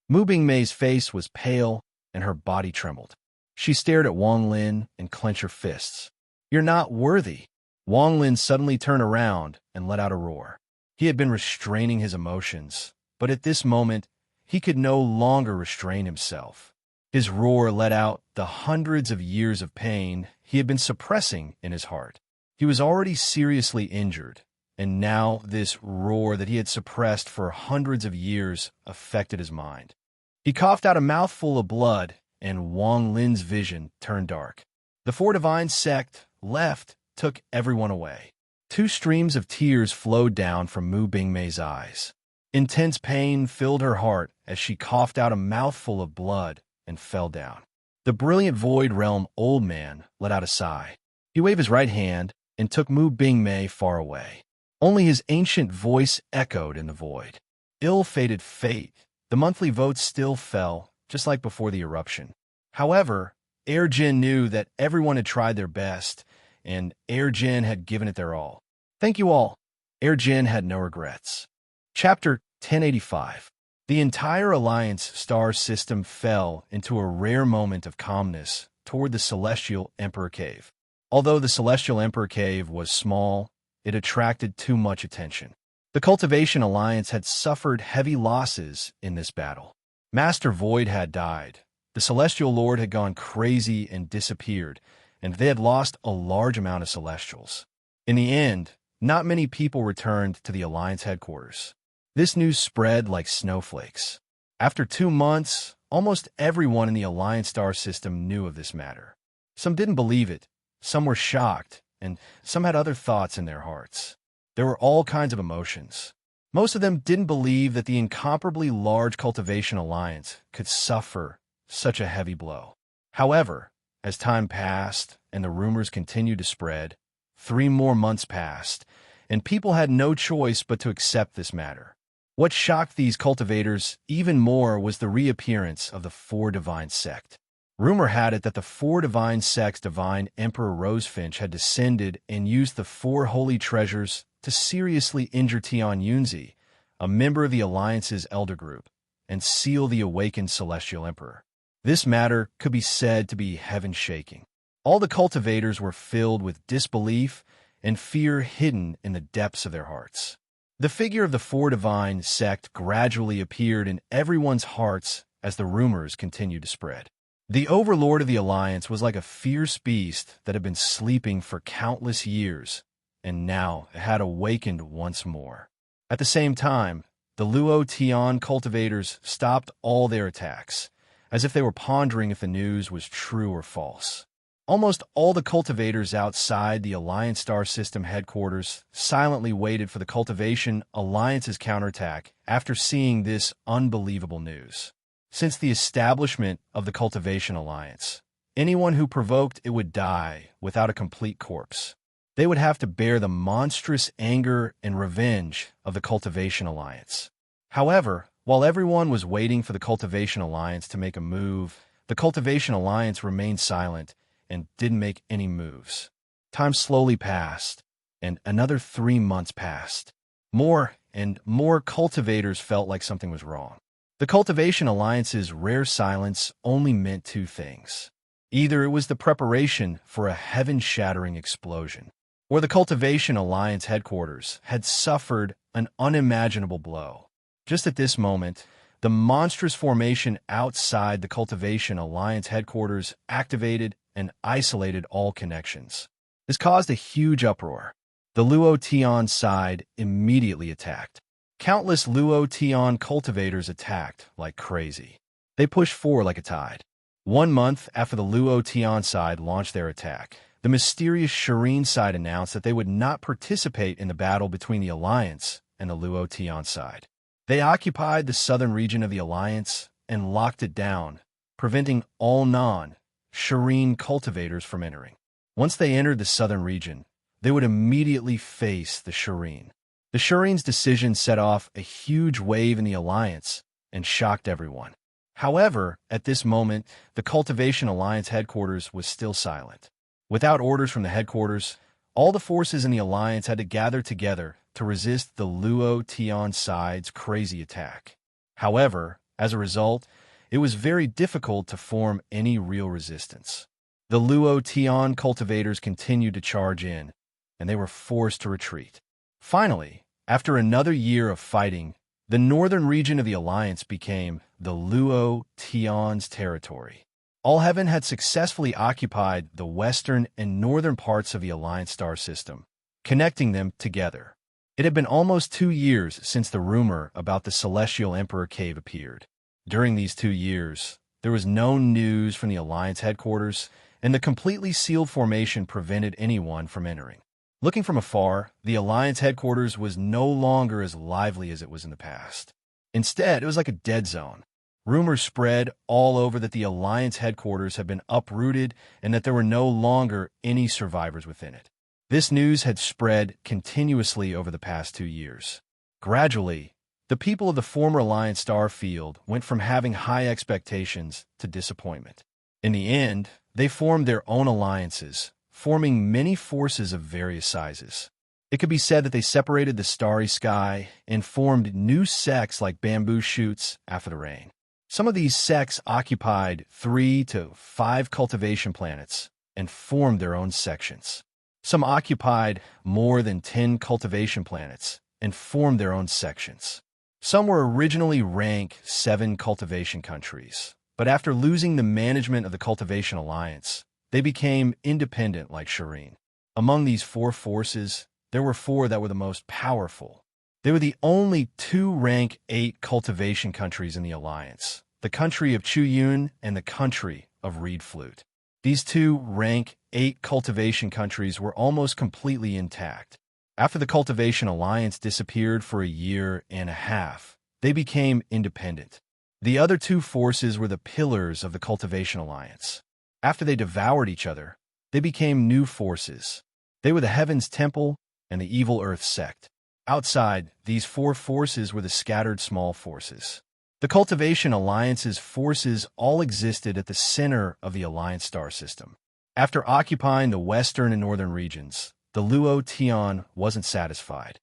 Speaker 1: Mu Bingmei's face was pale, and her body trembled. She stared at Wang Lin and clenched her fists. "You're not worthy." Wang Lin suddenly turned around and let out a roar. He had been restraining his emotions, but at this moment, he could no longer restrain himself. His roar let out the hundreds of years of pain he had been suppressing in his heart. He was already seriously injured, and now this roar that he had suppressed for hundreds of years affected his mind. He coughed out a mouthful of blood, and Wang Lin's vision turned dark. The four divine sect left took everyone away. Two streams of tears flowed down from Mu Bingmei's eyes. Intense pain filled her heart as she coughed out a mouthful of blood and fell down. The brilliant Void Realm old man let out a sigh. He waved his right hand and took Mu Bingmei far away. Only his ancient voice echoed in the void. Ill-fated fate. The monthly votes still fell, just like before the eruption. However, Air Jin knew that everyone had tried their best, and Air Jin had given it their all. Thank you all. Air Jin had no regrets. Chapter 1085. The entire Alliance star system fell into a rare moment of calmness toward the Celestial Emperor Cave. Although the Celestial Emperor Cave was small, it attracted too much attention. The Cultivation Alliance had suffered heavy losses in this battle. Master Void had died, the Celestial Lord had gone crazy and disappeared, and they had lost a large amount of Celestials. In the end, not many people returned to the Alliance headquarters. This news spread like snowflakes. After 2 months, almost everyone in the Alliance star system knew of this matter. Some didn't believe it, some were shocked, and some had other thoughts in their hearts. There were all kinds of emotions. Most of them didn't believe that the incomparably large Cultivation Alliance could suffer such a heavy blow. However, as time passed and the rumors continued to spread, 3 more months passed, and people had no choice but to accept this matter. What shocked these cultivators even more was the reappearance of the Four Divine Sect. Rumor had it that the Four Divine Sect's Divine Emperor Rosefinch had descended and used the 4 holy treasures to seriously injure Tian Yunzi, a member of the Alliance's elder group, and seal the awakened Celestial Emperor. This matter could be said to be heaven-shaking. All the cultivators were filled with disbelief and fear hidden in the depths of their hearts. The figure of the Four Divine Sect gradually appeared in everyone's hearts as the rumors continued to spread. The overlord of the Alliance was like a fierce beast that had been sleeping for countless years, and now had awakened once more. At the same time, the Luo Tian cultivators stopped all their attacks, as if they were pondering if the news was true or false. Almost all the cultivators outside the Alliance Star System headquarters silently waited for the Cultivation Alliance's counterattack after seeing this unbelievable news. Since the establishment of the Cultivation Alliance, anyone who provoked it would die without a complete corpse. they would have to bear the monstrous anger and revenge of the Cultivation Alliance. However, while everyone was waiting for the Cultivation Alliance to make a move, the Cultivation Alliance remained silent and didn't make any moves. Time slowly passed, and another 3 months passed. More and more cultivators felt like something was wrong. The Cultivation Alliance's rare silence only meant two things. Either it was the preparation for a heaven-shattering explosion, or the Cultivation Alliance headquarters had suffered an unimaginable blow. Just at this moment, the monstrous formation outside the Cultivation Alliance headquarters activated and isolated all connections. This caused a huge uproar. The Luo Tian side immediately attacked. Countless Luo Tian cultivators attacked like crazy. They pushed forward like a tide. 1 month after the Luo Tian side launched their attack, the mysterious Serene side announced that they would not participate in the battle between the Alliance and the Luo Tian side. They occupied the southern region of the Alliance and locked it down, preventing all non-Serene cultivators from entering. Once they entered the southern region, they would immediately face the Serene. The Serene's decision set off a huge wave in the Alliance and shocked everyone. However, at this moment, the Cultivation Alliance headquarters was still silent. Without orders from the headquarters, all the forces in the Alliance had to gather together to resist the Luo Tian side's crazy attack. However, as a result, it was very difficult to form any real resistance. The Luo Tian cultivators continued to charge in, and they were forced to retreat. Finally, after another year of fighting, the northern region of the Alliance became the Luo Tian's territory. All Heaven had successfully occupied the western and northern parts of the Alliance star system, connecting them together. It had been almost 2 years since the rumor about the Celestial Emperor Cave appeared. During these 2 years, there was no news from the Alliance headquarters, and the completely sealed formation prevented anyone from entering. Looking from afar, the Alliance headquarters was no longer as lively as it was in the past. Instead, it was like a dead zone. Rumors spread all over that the Alliance headquarters had been uprooted and that there were no longer any survivors within it. This news had spread continuously over the past 2 years. Gradually, the people of the former Alliance star field went from having high expectations to disappointment. In the end, they formed their own alliances, forming many forces of various sizes. It could be said that they separated the starry sky and formed new sects like bamboo shoots after the rain. Some of these sects occupied 3 to 5 cultivation planets and formed their own sections. Some occupied more than 10 cultivation planets and formed their own sections. Some were originally rank 7 cultivation countries, but after losing the management of the Cultivation Alliance, they became independent like Serene. Among these 4 forces, there were 4 that were the most powerful. They were the only 2 rank 8 cultivation countries in the Alliance, the country of Chuyun and the country of Reed Flute. These 2 rank 8 cultivation countries were almost completely intact. After the Cultivation Alliance disappeared for a year and a half, they became independent. The other 2 forces were the pillars of the Cultivation Alliance. After they devoured each other, they became new forces. They were the Heaven's Temple and the Evil Earth sect. Outside, these 4 forces were the scattered small forces. The Cultivation Alliance's forces all existed at the center of the Alliance star system. After occupying the western and northern regions, the Luo Tian wasn't satisfied.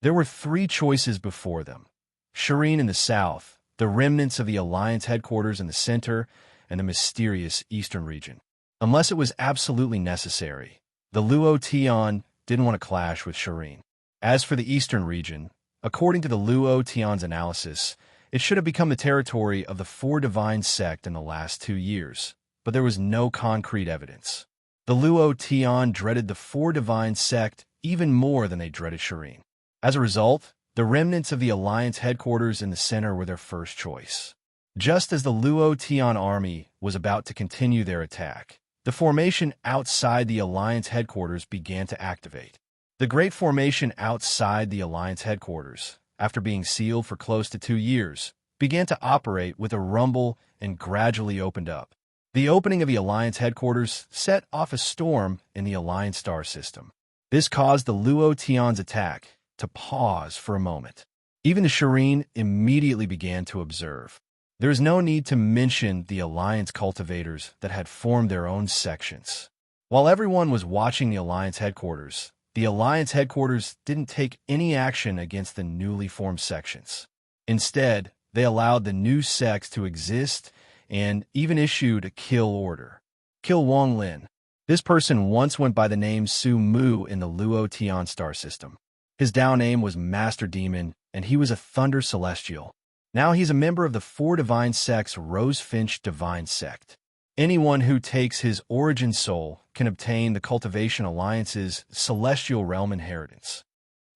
Speaker 1: There were 3 choices before them: Serene in the south, the remnants of the Alliance headquarters in the center, and the mysterious eastern region. Unless it was absolutely necessary, the Luo Tian didn't want to clash with Serene. As for the eastern region, according to the Luo Tian's analysis, it should have become the territory of the 4 divine sect in the last 2 years, but there was no concrete evidence. The Luo Tian dreaded the 4 divine sect even more than they dreaded Serene. As a result, the remnants of the Alliance headquarters in the center were their first choice. Just as the Luo Tian army was about to continue their attack, the formation outside the Alliance headquarters began to activate. The Great Formation outside the Alliance headquarters, after being sealed for close to 2 years, began to operate with a rumble and gradually opened up. The opening of the Alliance headquarters set off a storm in the Alliance star system. This caused the Luo Tian's attack to pause for a moment. Even the serene immediately began to observe. There is no need to mention the Alliance cultivators that had formed their own sections. While everyone was watching the Alliance headquarters didn't take any action against the newly formed sections. Instead, they allowed the new sects to exist and even issued a kill order. Kill Wang Lin. This person once went by the name Su Mu in the Luo Tian star system. His Dao name was Master Demon, and he was a Thunder Celestial. Now he's a member of the Four Divine Sects Rosefinch Divine Sect. Anyone who takes his origin soul can obtain the Cultivation Alliance's Celestial Realm inheritance.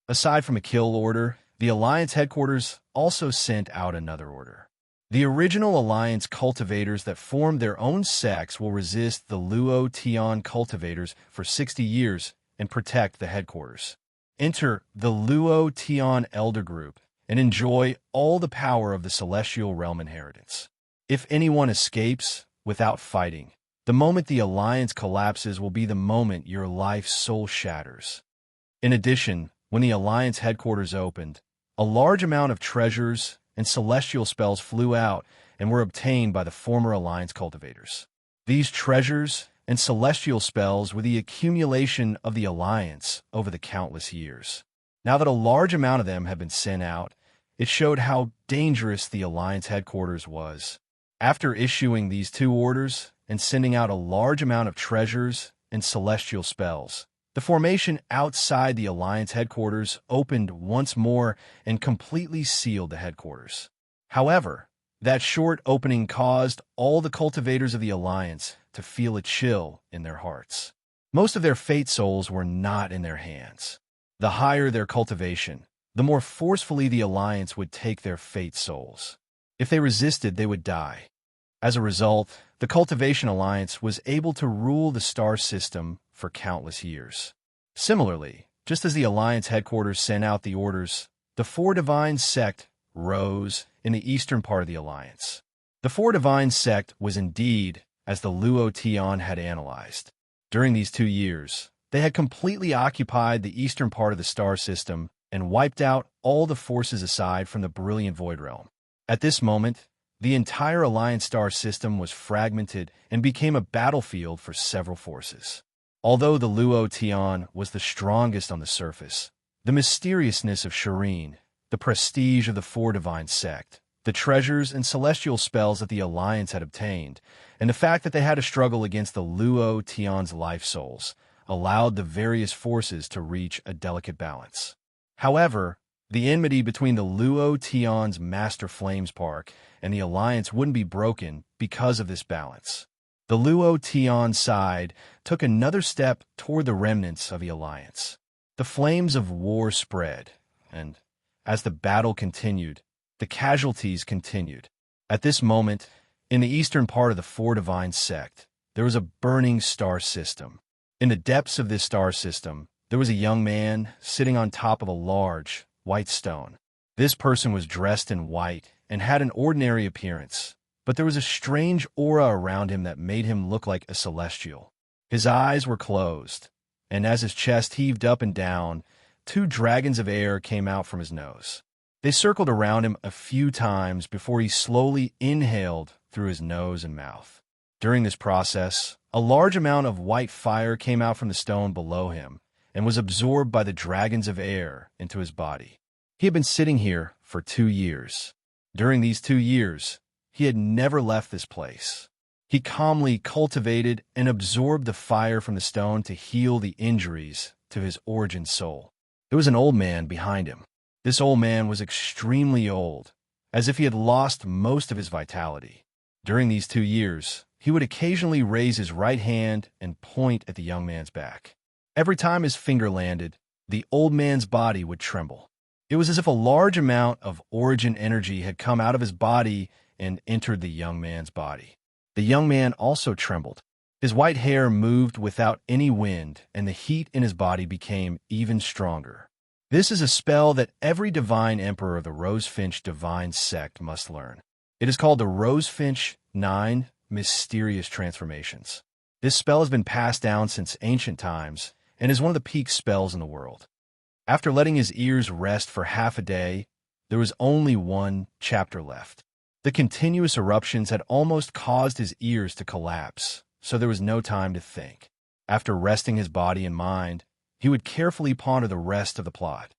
Speaker 1: Aside from a kill order, the Alliance headquarters also sent out another order. The original Alliance cultivators that formed their own sects will resist the Luo Tian cultivators for 60 years and protect the headquarters. Enter the Luo Tian Elder Group and enjoy all the power of the Celestial Realm inheritance. If anyone escapes without fighting, the moment the Alliance collapses will be the moment your life's soul shatters. In addition, when the Alliance headquarters opened, a large amount of treasures and celestial spells flew out and were obtained by the former Alliance cultivators. These treasures and celestial spells were the accumulation of the Alliance over the countless years. Now that a large amount of them had been sent out, it showed how dangerous the Alliance headquarters was. After issuing these two orders and sending out a large amount of treasures and celestial spells, the formation outside the Alliance headquarters opened once more and completely sealed the headquarters. However, that short opening caused all the cultivators of the Alliance to feel a chill in their hearts. Most of their fate souls were not in their hands. The higher their cultivation, the more forcefully the Alliance would take their fate souls. If they resisted, they would die. As a result, the Cultivation Alliance was able to rule the star system for countless years. Similarly, just as the Alliance headquarters sent out the orders, the Four Divine Sect rose in the eastern part of the Alliance. The Four Divine Sect was indeed as the Luo Tian had analyzed. During these 2 years, they had completely occupied the eastern part of the star system and wiped out all the forces aside from the Brilliant Void Realm. At this moment, the entire Alliance star system was fragmented and became a battlefield for several forces. Although the Luo Tian was the strongest on the surface, the mysteriousness of Serene, the prestige of the Four Divine Sect, the treasures and celestial spells that the Alliance had obtained, and the fact that they had to struggle against the Luo Tian's life souls, allowed the various forces to reach a delicate balance. However, the enmity between the Luo Tian's Master Flames Park and the Alliance wouldn't be broken because of this balance. The Luo Tian side took another step toward the remnants of the Alliance. The flames of war spread, and as the battle continued, the casualties continued. At this moment, in the eastern part of the Four Divine Sect, there was a burning star system. In the depths of this star system, there was a young man sitting on top of a large, white stone. This person was dressed in white and had an ordinary appearance, but there was a strange aura around him that made him look like a celestial. His eyes were closed, and as his chest heaved up and down, 2 dragons of air came out from his nose. They circled around him a few times before he slowly inhaled through his nose and mouth. During this process, a large amount of white fire came out from the stone below him and was absorbed by the dragons of air into his body. He had been sitting here for 2 years. During these 2 years, he had never left this place. He calmly cultivated and absorbed the fire from the stone to heal the injuries to his origin soul. There was an old man behind him. This old man was extremely old, as if he had lost most of his vitality. During these 2 years, he would occasionally raise his right hand and point at the young man's back. Every time his finger landed, the old man's body would tremble. It was as if a large amount of origin energy had come out of his body and entered the young man's body. The young man also trembled. His white hair moved without any wind, and the heat in his body became even stronger. This is a spell that every divine emperor of the Rosefinch Divine Sect must learn. It is called the Rosefinch 9 Mysterious Transformations. This spell has been passed down since ancient times, and is one of the peak spells in the world. After letting his ears rest for half a day, there was only one chapter left. The continuous eruptions had almost caused his ears to collapse, so there was no time to think. After resting his body and mind, he would carefully ponder the rest of the plot.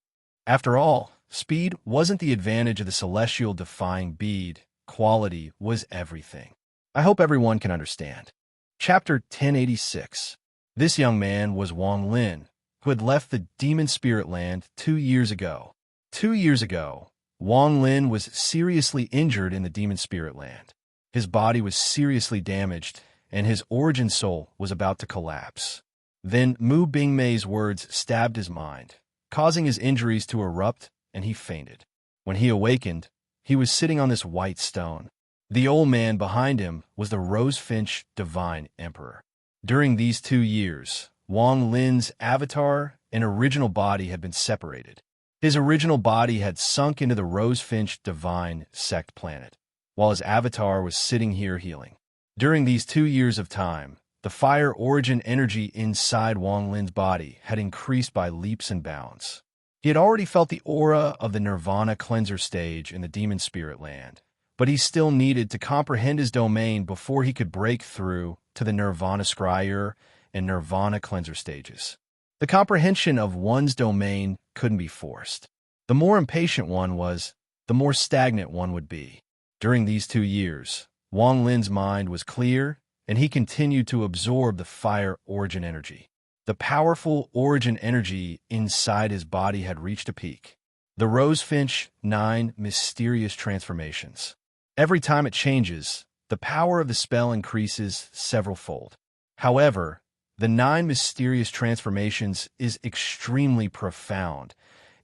Speaker 1: After all, speed wasn't the advantage of the celestial defying bead. Quality was everything. I hope everyone can understand. Chapter 1086. This young man was Wang Lin, who had left the demon spirit land 2 years ago. 2 years ago, Wang Lin was seriously injured in the demon spirit land. His body was seriously damaged, and his origin soul was about to collapse. Then Mu Bingmei's words stabbed his mind, causing his injuries to erupt, and he fainted. When he awakened, he was sitting on this white stone. The old man behind him was the Rosefinch Divine Emperor. During these 2 years, Wang Lin's avatar and original body had been separated. His original body had sunk into the Rosefinch Divine Sect planet, while his avatar was sitting here healing. During these 2 years of time, the fire origin energy inside Wang Lin's body had increased by leaps and bounds. He had already felt the aura of the Nirvana cleanser stage in the demon spirit land, but he still needed to comprehend his domain before he could break through to the Nirvana scryer and Nirvana cleanser stages. The comprehension of one's domain couldn't be forced. The more impatient one was, the more stagnant one would be. During these 2 years, Wang Lin's mind was clear, and he continued to absorb the fire origin energy. The powerful origin energy inside his body had reached a peak. The Rosefinch 9 mysterious transformations. Every time it changes, the power of the spell increases several-fold. However, the 9 mysterious transformations is extremely profound,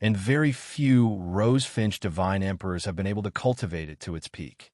Speaker 1: and very few Rosefinch Divine Emperors have been able to cultivate it to its peak.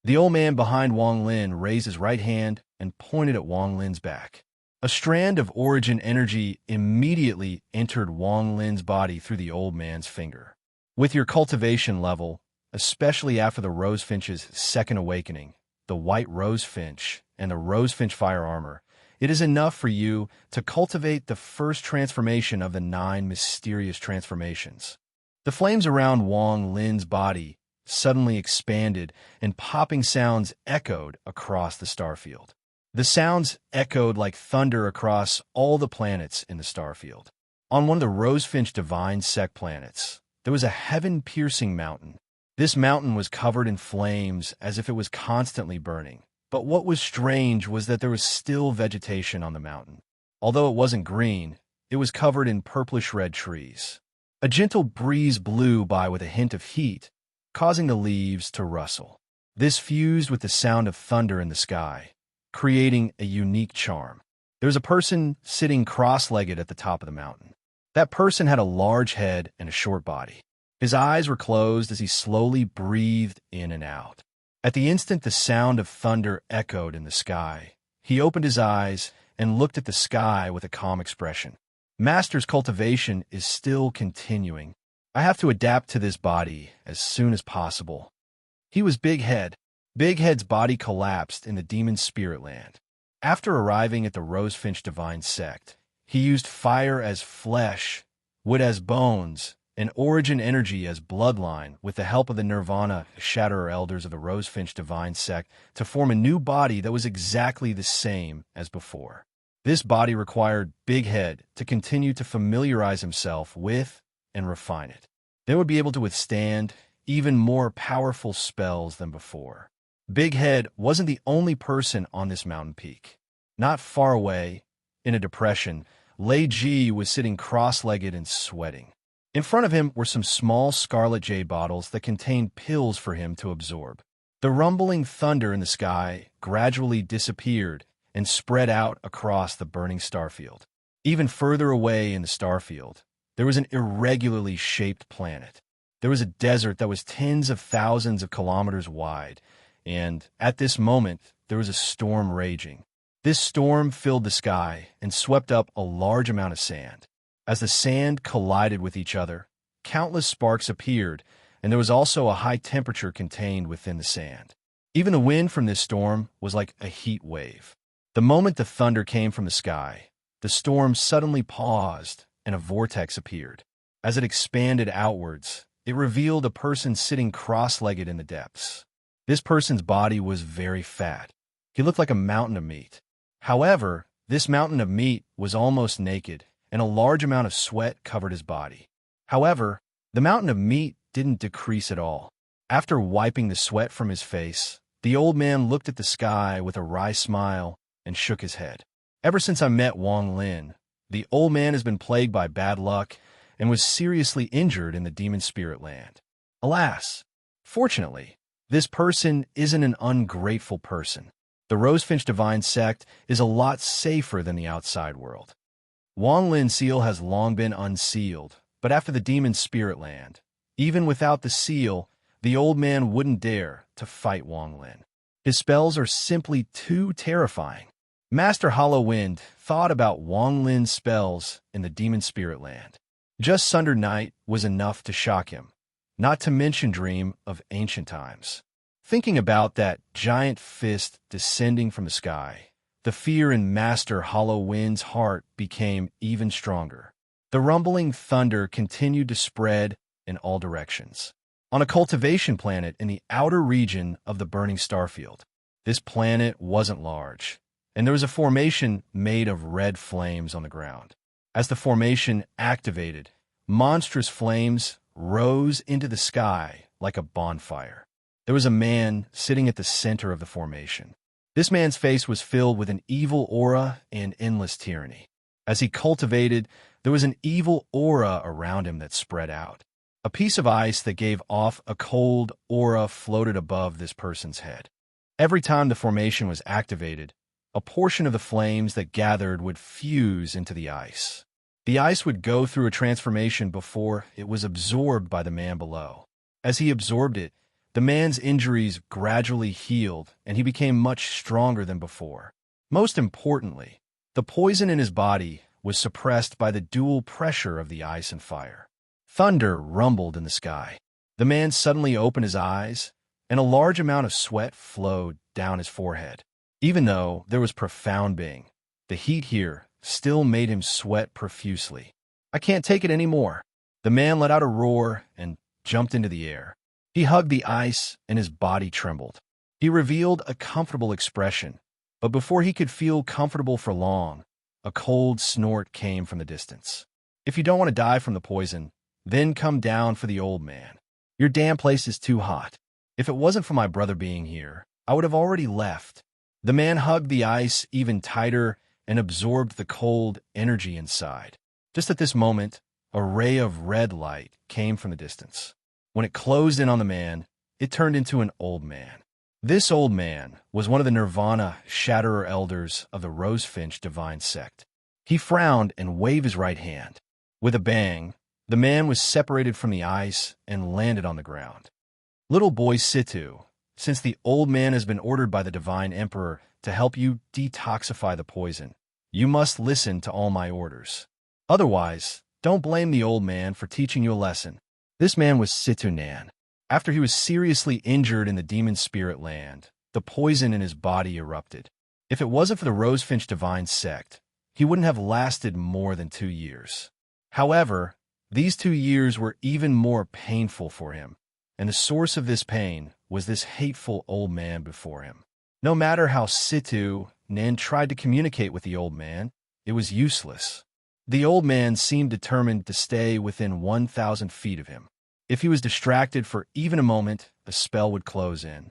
Speaker 1: The old man behind Wang Lin raised his right hand and pointed at Wang Lin's back. A strand of origin energy immediately entered Wang Lin's body through the old man's finger. With your cultivation level, especially after the Rosefinch's second awakening, the White Rosefinch and the Rosefinch Fire Armor, it is enough for you to cultivate the first transformation of the 9 mysterious transformations. The flames around Wang Lin's body suddenly expanded, and popping sounds echoed across the starfield. The sounds echoed like thunder across all the planets in the starfield. On one of the Rosefinch Divine Sect planets, there was a heaven-piercing mountain. This mountain was covered in flames as if it was constantly burning. But what was strange was that there was still vegetation on the mountain. Although it wasn't green, it was covered in purplish-red trees. A gentle breeze blew by with a hint of heat, causing the leaves to rustle. This fused with the sound of thunder in the sky, creating a unique charm. There was a person sitting cross-legged at the top of the mountain. That person had a large head and a short body. His eyes were closed as he slowly breathed in and out. At the instant the sound of thunder echoed in the sky, he opened his eyes and looked at the sky with a calm expression. Master's cultivation is still continuing. I have to adapt to this body as soon as possible. He was Big Head. Big Head's body collapsed in the demon spirit land. After arriving at the Rosefinch Divine Sect, he used fire as flesh, wood as bones, and origin energy as bloodline with the help of the Nirvana Shatterer Elders of the Rosefinch Divine Sect to form a new body that was exactly the same as before. This body required Big Head to continue to familiarize himself with and refine it. They would be able to withstand even more powerful spells than before. Big Head wasn't the only person on this mountain peak. Not far away, in a depression, Lei Ji was sitting cross-legged and sweating. In front of him were some small scarlet jade bottles that contained pills for him to absorb. The rumbling thunder in the sky gradually disappeared and spread out across the burning starfield. Even further away in the starfield, there was an irregularly shaped planet. There was a desert that was tens of thousands of kilometers wide, and at this moment, there was a storm raging. This storm filled the sky and swept up a large amount of sand. As the sand collided with each other, countless sparks appeared, and there was also a high temperature contained within the sand. Even the wind from this storm was like a heat wave. The moment the thunder came from the sky, the storm suddenly paused and a vortex appeared. As it expanded outwards, it revealed a person sitting cross-legged in the depths. This person's body was very fat. He looked like a mountain of meat. However, this mountain of meat was almost naked, and a large amount of sweat covered his body. However, the mountain of meat didn't decrease at all. After wiping the sweat from his face, the old man looked at the sky with a wry smile and shook his head. Ever since I met Wang Lin, the old man has been plagued by bad luck and was seriously injured in the demon spirit land. Alas, fortunately, this person isn't an ungrateful person. The Rosefinch Divine Sect is a lot safer than the outside world. Wang Lin's seal has long been unsealed, but after the demon spirit land, even without the seal, the old man wouldn't dare to fight Wang Lin. His spells are simply too terrifying. Master Hollow Wind thought about Wang Lin's spells in the demon spirit land. Just Sunder Night was enough to shock him, not to mention dream of ancient times. Thinking about that giant fist descending from the sky, the fear in Master Hollow Wind's heart became even stronger. The rumbling thunder continued to spread in all directions. On a cultivation planet in the outer region of the burning starfield, this planet wasn't large, and there was a formation made of red flames on the ground. As the formation activated, monstrous flames rose into the sky like a bonfire. There was a man sitting at the center of the formation. This man's face was filled with an evil aura and endless tyranny. As he cultivated, there was an evil aura around him that spread out. A piece of ice that gave off a cold aura floated above this person's head. Every time the formation was activated, a portion of the flames that gathered would fuse into the ice. The ice would go through a transformation before it was absorbed by the man below. As he absorbed it, the man's injuries gradually healed, and he became much stronger than before. Most importantly, the poison in his body was suppressed by the dual pressure of the ice and fire. Thunder rumbled in the sky. The man suddenly opened his eyes, and a large amount of sweat flowed down his forehead. Even though there was profound being, the heat here still made him sweat profusely. "I can't take it anymore." The man let out a roar and jumped into the air. He hugged the ice, and his body trembled. He revealed a comfortable expression, but before he could feel comfortable for long, a cold snort came from the distance. "If you don't want to die from the poison, then come down for the old man. Your damn place is too hot. If it wasn't for my brother being here, I would have already left." The man hugged the ice even tighter and absorbed the cold energy inside. Just at this moment, a ray of red light came from the distance. When it closed in on the man, it turned into an old man. This old man was one of the Nirvana Shatterer elders of the Rosefinch Divine Sect. He frowned and waved his right hand. With a bang, the man was separated from the ice and landed on the ground. "Little boy Situ, since the old man has been ordered by the Divine Emperor to help you detoxify the poison, you must listen to all my orders. Otherwise, don't blame the old man for teaching you a lesson." This man was Situ Nan. After he was seriously injured in the demon spirit land, the poison in his body erupted. If it wasn't for the Rosefinch Divine Sect, he wouldn't have lasted more than 2 years. However, these 2 years were even more painful for him, and the source of this pain was this hateful old man before him. No matter how Situ Nan tried to communicate with the old man, it was useless. The old man seemed determined to stay within 1,000 feet of him. If he was distracted for even a moment, a spell would close in.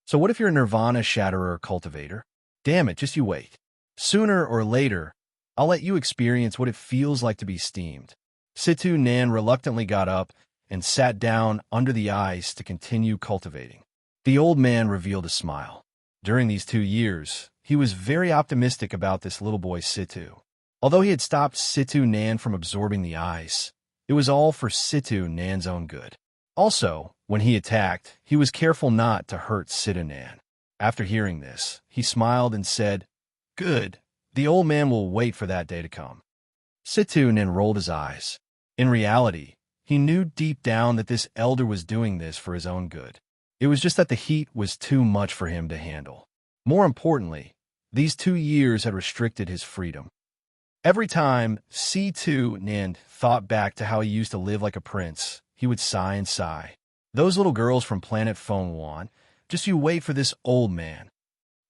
Speaker 1: So what if you're a Nirvana Shatterer cultivator? Damn it, just you wait. Sooner or later, I'll let you experience what it feels like to be steamed. Situ Nan reluctantly got up and sat down under the ice to continue cultivating. The old man revealed a smile. During these 2 years, he was very optimistic about this little boy Situ. Although he had stopped Situ Nan from absorbing the ice, it was all for Situ Nan's own good. Also, when he attacked, he was careful not to hurt Situ Nan. After hearing this, he smiled and said, "Good, the old man will wait for that day to come." Situ Nan rolled his eyes. In reality, he knew deep down that this elder was doing this for his own good. It was just that the heat was too much for him to handle. More importantly, these 2 years had restricted his freedom. Every time C2 Nand thought back to how he used to live like a prince, he would sigh and sigh. Those little girls from planet Phone, just you wait for this old man.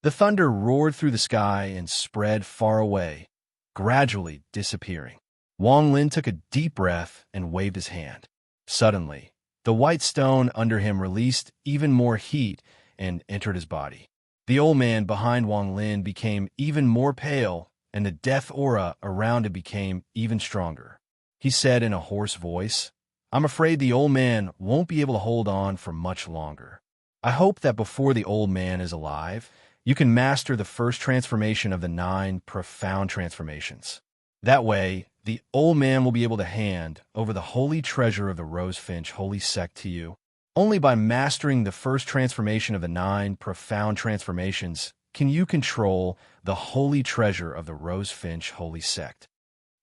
Speaker 1: The thunder roared through the sky and spread far away, gradually disappearing. Wang Lin took a deep breath and waved his hand. Suddenly, the white stone under him released even more heat and entered his body. The old man behind Wang Lin became even more pale, and the death aura around him became even stronger. He said in a hoarse voice, "I'm afraid the old man won't be able to hold on for much longer. I hope that before the old man is alive, you can master the first transformation of the 9 profound transformations. That way, the old man will be able to hand over the holy treasure of the Rosefinch holy sect to you. Only by mastering the first transformation of the 9 profound transformations can you control the holy treasure of the Rosefinch holy sect."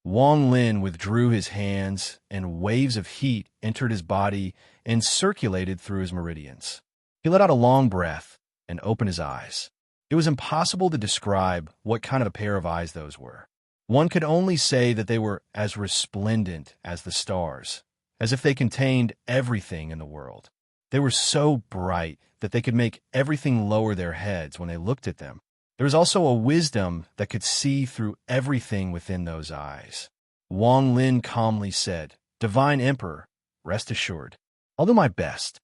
Speaker 1: Wang Lin withdrew his hands, and waves of heat entered his body and circulated through his meridians. He let out a long breath and opened his eyes. It was impossible to describe what kind of a pair of eyes those were. One could only say that they were as resplendent as the stars, as if they contained everything in the world. They were so bright that they could make everything lower their heads when they looked at them. There was also a wisdom that could see through everything within those eyes. Wang Lin calmly said, "Divine Emperor, rest assured. I'll do my best.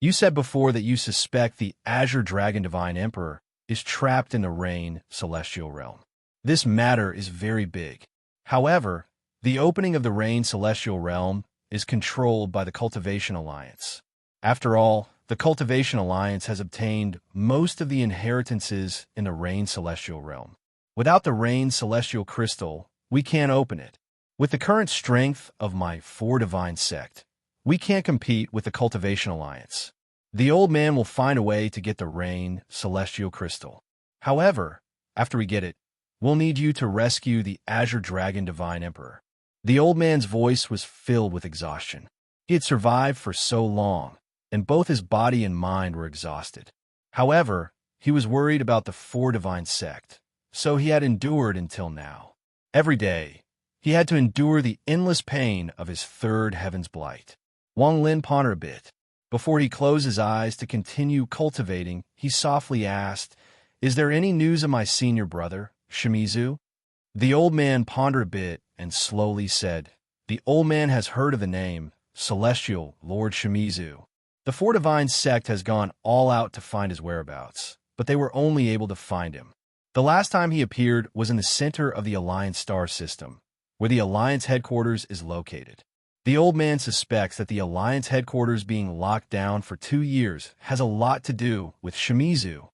Speaker 1: You said before that you suspect the Azure Dragon Divine Emperor is trapped in the Rain Celestial Realm. This matter is very big. However, the opening of the Rain Celestial Realm is controlled by the Cultivation Alliance. After all, the Cultivation Alliance has obtained most of the inheritances in the Rain Celestial Realm. Without the Rain Celestial Crystal, we can't open it. With the current strength of my 4 divine sect, we can't compete with the Cultivation Alliance. The old man will find a way to get the Rain Celestial Crystal. However, after we get it, we'll need you to rescue the Azure Dragon Divine Emperor." The old man's voice was filled with exhaustion. He had survived for so long, and both his body and mind were exhausted. However, he was worried about the 4 divine sect, so he had endured until now. Every day, he had to endure the endless pain of his 3rd heaven's blight. Wang Lin pondered a bit. Before he closed his eyes to continue cultivating, he softly asked, "Is there any news of my senior brother, Shimizu?" The old man pondered a bit and slowly said, "The old man has heard of the name, Celestial Lord Shimizu. The 4 divine sect has gone all out to find his whereabouts, but they were only able to find him. The last time he appeared was in the center of the Alliance star system, where the Alliance headquarters is located. The old man suspects that the Alliance headquarters being locked down for 2 years has a lot to do with Shimizu."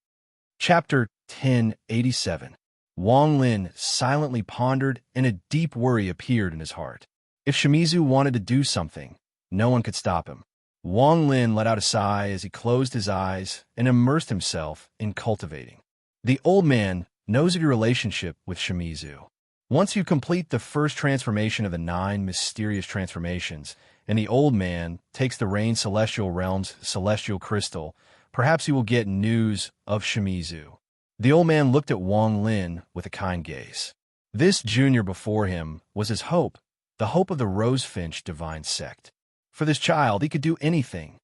Speaker 1: Chapter 1087. Wang Lin silently pondered, and a deep worry appeared in his heart. If Shimizu wanted to do something, no one could stop him. Wang Lin let out a sigh as he closed his eyes and immersed himself in cultivating. The old man knows of your relationship with Shimizu. Once you complete the first transformation of the 9 mysterious transformations, and the old man takes the Rain Celestial Realm's celestial crystal, perhaps you will get news of Shimizu. The old man looked at Wang Lin with a kind gaze. This junior before him was his hope, the hope of the Rosefinch divine sect. For this child, he could do anything.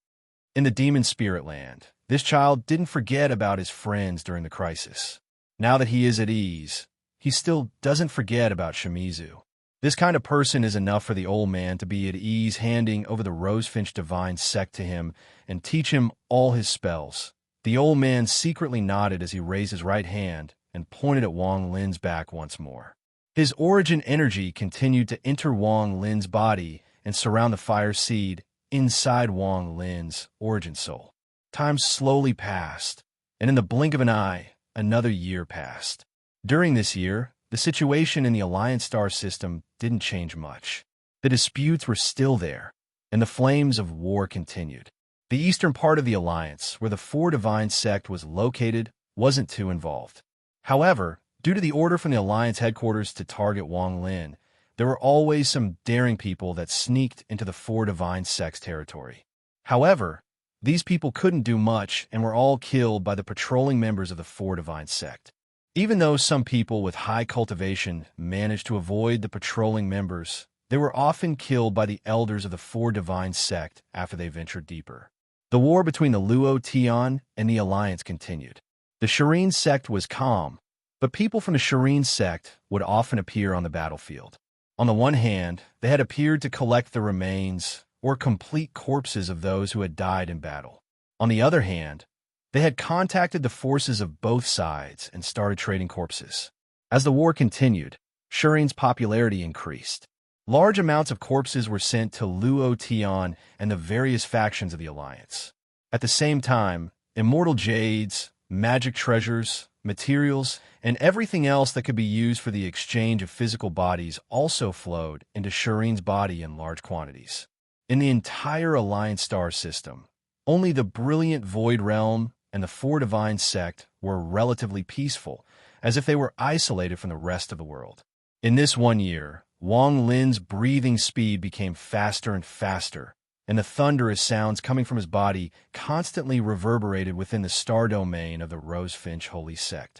Speaker 1: In the demon spirit land, this child didn't forget about his friends during the crisis. Now that he is at ease, he still doesn't forget about Shimizu. This kind of person is enough for the old man to be at ease handing over the Rosefinch divine sect to him and teach him all his spells. The old man secretly nodded as he raised his right hand and pointed at Wang Lin's back once more. His origin energy continued to enter Wang Lin's body and surround the fire seed inside Wang Lin's origin soul. Time slowly passed, and in the blink of an eye, another year passed. During this year, the situation in the Alliance star system didn't change much. The disputes were still there, and the flames of war continued. The eastern part of the Alliance, where the 4 divine sect was located, wasn't too involved. However, due to the order from the Alliance headquarters to target Wang Lin, there were always some daring people that sneaked into the 4 divine sect's territory. However, these people couldn't do much and were all killed by the patrolling members of the 4 divine sect. Even though some people with high cultivation managed to avoid the patrolling members, they were often killed by the elders of the Four Divine sect after they ventured deeper. The war between the Luo Tian and the Alliance continued. The Serene sect was calm, but people from the Serene sect would often appear on the battlefield. On the one hand, they had appeared to collect the remains or complete corpses of those who had died in battle. On the other hand, they had contacted the forces of both sides and started trading corpses. As the war continued, Serene's popularity increased. Large amounts of corpses were sent to Luo Tian and the various factions of the Alliance. At the same time, immortal jades, magic treasures, materials, and everything else that could be used for the exchange of physical bodies also flowed into Serene's body in large quantities. In the entire Alliance star system, only the brilliant Void Realm and the Four Divine sect were relatively peaceful, as if they were isolated from the rest of the world. In this 1 year, Wang Lin's breathing speed became faster and faster, and the thunderous sounds coming from his body constantly reverberated within the star domain of the Rosefinch Holy Sect.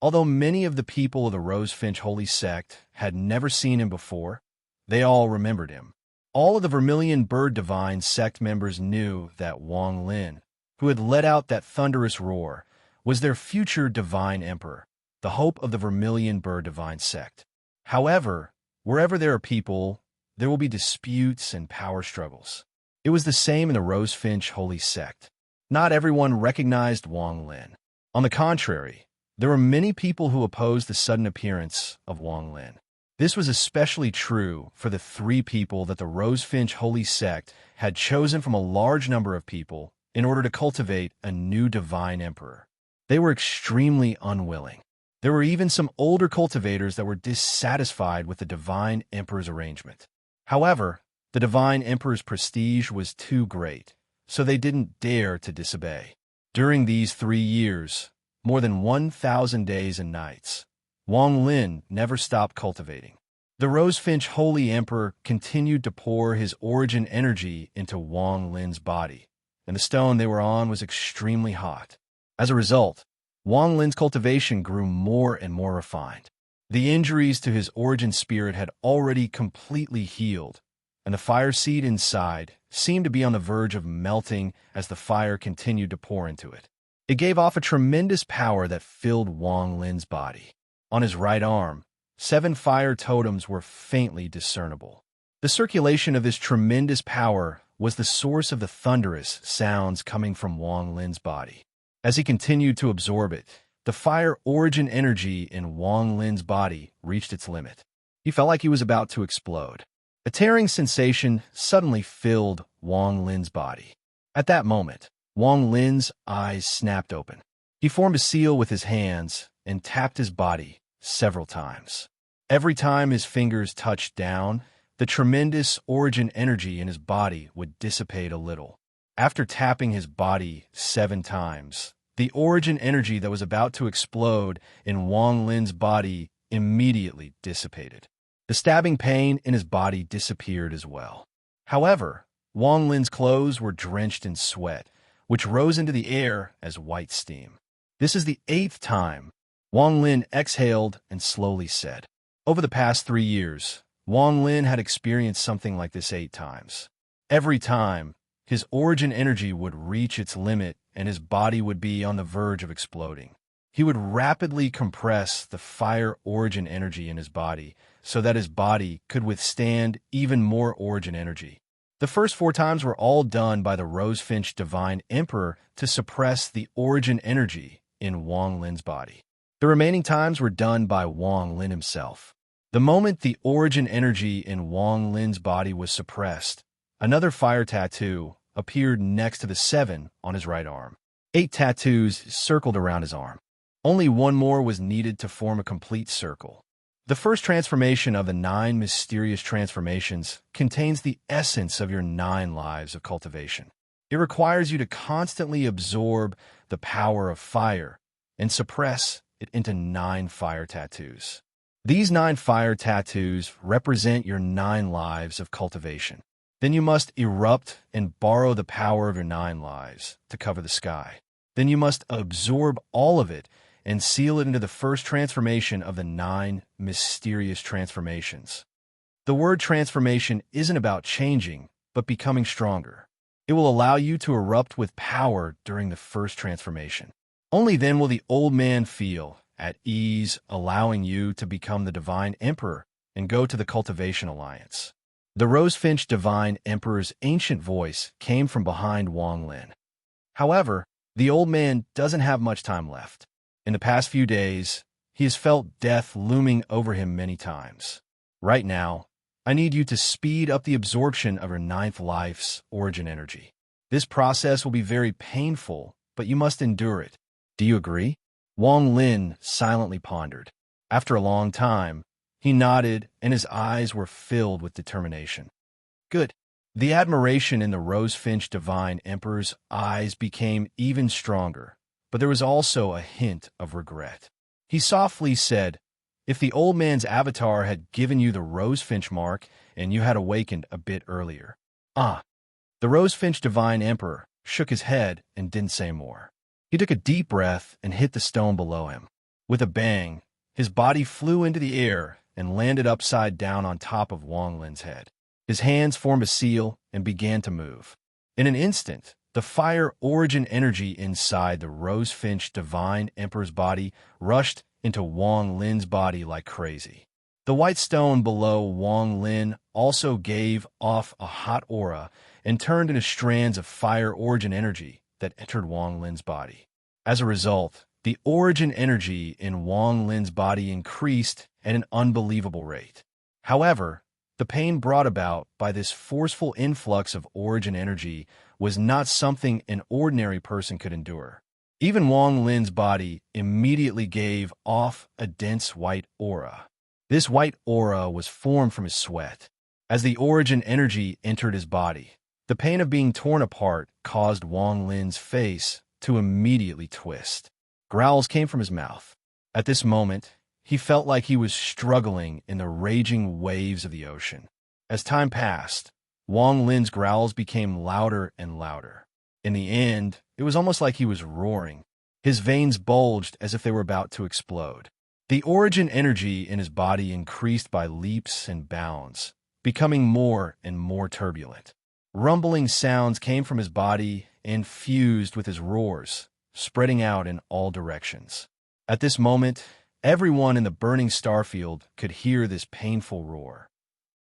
Speaker 1: Although many of the people of the Rosefinch Holy Sect had never seen him before, they all remembered him. All of the Vermilion Bird Divine sect members knew that Wang Lin, who had let out that thunderous roar, was their future divine emperor, the hope of the Vermilion Bird Divine sect. However, wherever there are people, there will be disputes and power struggles. It was the same in the Rosefinch Holy Sect. Not everyone recognized Wang Lin. On the contrary, there were many people who opposed the sudden appearance of Wang Lin. This was especially true for the 3 people that the Rosefinch Holy Sect had chosen from a large number of people in order to cultivate a new divine emperor. They were extremely unwilling. There were even some older cultivators that were dissatisfied with the divine emperor's arrangement. However, the divine emperor's prestige was too great, so they didn't dare to disobey. During these 3 years, more than 1,000 days and nights, Wang Lin never stopped cultivating. The Rosefinch Holy Emperor continued to pour his origin energy into Wang Lin's body, and the stone they were on was extremely hot. As a result, Wang Lin's cultivation grew more and more refined. The injuries to his origin spirit had already completely healed, and the fire seed inside seemed to be on the verge of melting as the fire continued to pour into it. It gave off a tremendous power that filled Wang Lin's body. On his right arm, 7 fire totems were faintly discernible. The circulation of this tremendous power was the source of the thunderous sounds coming from Wang Lin's body. As he continued to absorb it, the fire origin energy in Wang Lin's body reached its limit. He felt like he was about to explode. A tearing sensation suddenly filled Wang Lin's body. At that moment, Wang Lin's eyes snapped open. He formed a seal with his hands and tapped his body several times. Every time his fingers touched down, the tremendous origin energy in his body would dissipate a little. After tapping his body 7 times, the origin energy that was about to explode in Wang Lin's body immediately dissipated. The stabbing pain in his body disappeared as well. However, Wang Lin's clothes were drenched in sweat, which rose into the air as white steam. This is the 8th time. Wang Lin exhaled and slowly said, "Over the past 3 years, Wang Lin had experienced something like this 8 times. Every time, his origin energy would reach its limit and his body would be on the verge of exploding. He would rapidly compress the fire origin energy in his body so that his body could withstand even more origin energy. The first 4 times were all done by the Rosefinch Divine Emperor to suppress the origin energy in Wang Lin's body. The remaining times were done by Wang Lin himself. The moment the origin energy in Wang Lin's body was suppressed, another fire tattoo appeared next to the 7 on his right arm. 8 tattoos circled around his arm. Only 1 more was needed to form a complete circle. The first transformation of the 9 mysterious transformations contains the essence of your 9 lives of cultivation. It requires you to constantly absorb the power of fire and suppress it into 9 fire tattoos. These 9 fire tattoos represent your 9 lives of cultivation. Then you must erupt and borrow the power of your 9 lives to cover the sky. Then you must absorb all of it and seal it into the first transformation of the 9 mysterious transformations. The word transformation isn't about changing, but becoming stronger. It will allow you to erupt with power during the first transformation. Only then will the old man feel at ease, allowing you to become the Divine Emperor and go to the Cultivation Alliance. The Rosefinch Divine Emperor's ancient voice came from behind Wang Lin. However, the old man doesn't have much time left. In the past few days, he has felt death looming over him many times. Right now, I need you to speed up the absorption of your 9th life's origin energy. This process will be very painful, but you must endure it. Do you agree? Wang Lin silently pondered. After a long time, he nodded and his eyes were filled with determination. Good. The admiration in the Rosefinch Divine Emperor's eyes became even stronger, but there was also a hint of regret. He softly said, "If the old man's avatar had given you the Rosefinch mark and you had awakened a bit earlier." The Rosefinch Divine Emperor shook his head and didn't say more. He took a deep breath and hit the stone below him. With a bang, his body flew into the air and landed upside down on top of Wang Lin's head. His hands formed a seal and began to move. In an instant, the fire origin energy inside the Rosefinch Divine Emperor's body rushed into Wang Lin's body like crazy. The white stone below Wang Lin also gave off a hot aura and turned into strands of fire origin energy that entered Wang Lin's body. As a result, the origin energy in Wang Lin's body increased at an unbelievable rate. However, the pain brought about by this forceful influx of origin energy was not something an ordinary person could endure. Even Wang Lin's body immediately gave off a dense white aura. This white aura was formed from his sweat. As the origin energy entered his body, the pain of being torn apart caused Wang Lin's face to immediately twist. Growls came from his mouth. At this moment, he felt like he was struggling in the raging waves of the ocean. As time passed, Wang Lin's growls became louder and louder. In the end, it was almost like he was roaring. His veins bulged as if they were about to explode. The origin energy in his body increased by leaps and bounds, becoming more and more turbulent. Rumbling sounds came from his body and fused with his roars, spreading out in all directions. At this moment, everyone in the burning starfield could hear this painful roar.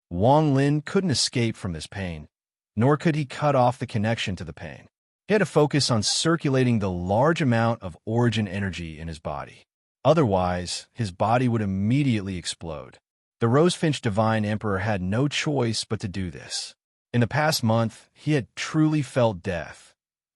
Speaker 1: Wang Lin couldn't escape from this pain, nor could he cut off the connection to the pain. He had to focus on circulating the large amount of origin energy in his body. Otherwise, his body would immediately explode. The Rosefinch Divine Emperor had no choice but to do this. In the past month, he had truly felt death,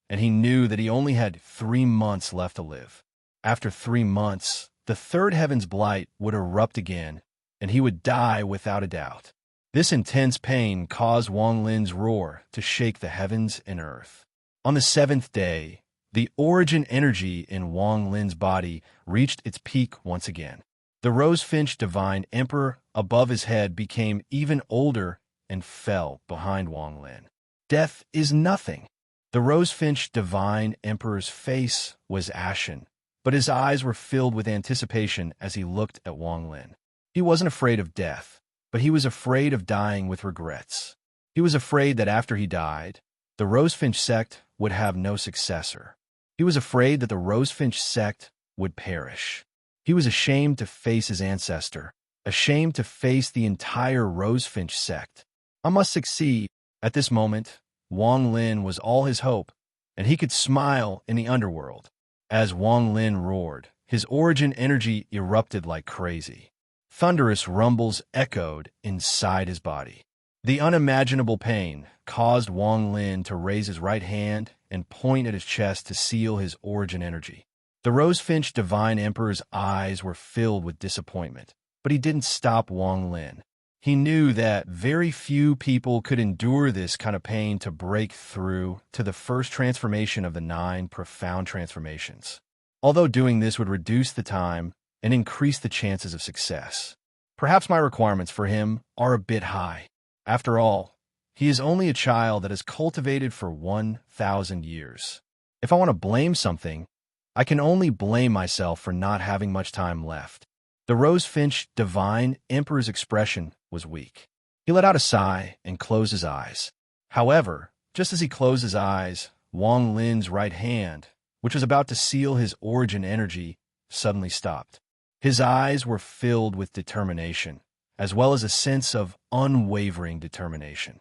Speaker 1: and he knew that he only had 3 months left to live. After 3 months, the third heaven's blight would erupt again, and he would die without a doubt. This intense pain caused Wang Lin's roar to shake the heavens and earth. On the 7th day, the origin energy in Wang Lin's body reached its peak once again. The Rosefinch Divine Emperor above his head became even older and fell behind Wang Lin. Death is nothing. The Rosefinch Divine Emperor's face was ashen, but his eyes were filled with anticipation as he looked at Wang Lin. He wasn't afraid of death, but he was afraid of dying with regrets. He was afraid that after he died, the Rosefinch sect would have no successor. He was afraid that the Rosefinch sect would perish. He was ashamed to face his ancestor, ashamed to face the entire Rosefinch sect. I must succeed. At this moment, Wang Lin was all his hope, and he could smile in the underworld. As Wang Lin roared, his origin energy erupted like crazy. Thunderous rumbles echoed inside his body. The unimaginable pain caused Wang Lin to raise his right hand and point at his chest to seal his origin energy. The Rosefinch Divine Emperor's eyes were filled with disappointment, but he didn't stop Wang Lin. He knew that very few people could endure this kind of pain to break through to the first transformation of the 9 profound transformations. Although doing this would reduce the time and increase the chances of success. Perhaps my requirements for him are a bit high. After all, he is only a child that has cultivated for 1,000 years. If I want to blame something, I can only blame myself for not having much time left. The Rosefinch Divine Emperor's expression was weak. He let out a sigh and closed his eyes. However, just as he closed his eyes, Wang Lin's right hand, which was about to seal his origin energy, suddenly stopped. His eyes were filled with determination, as well as a sense of unwavering determination.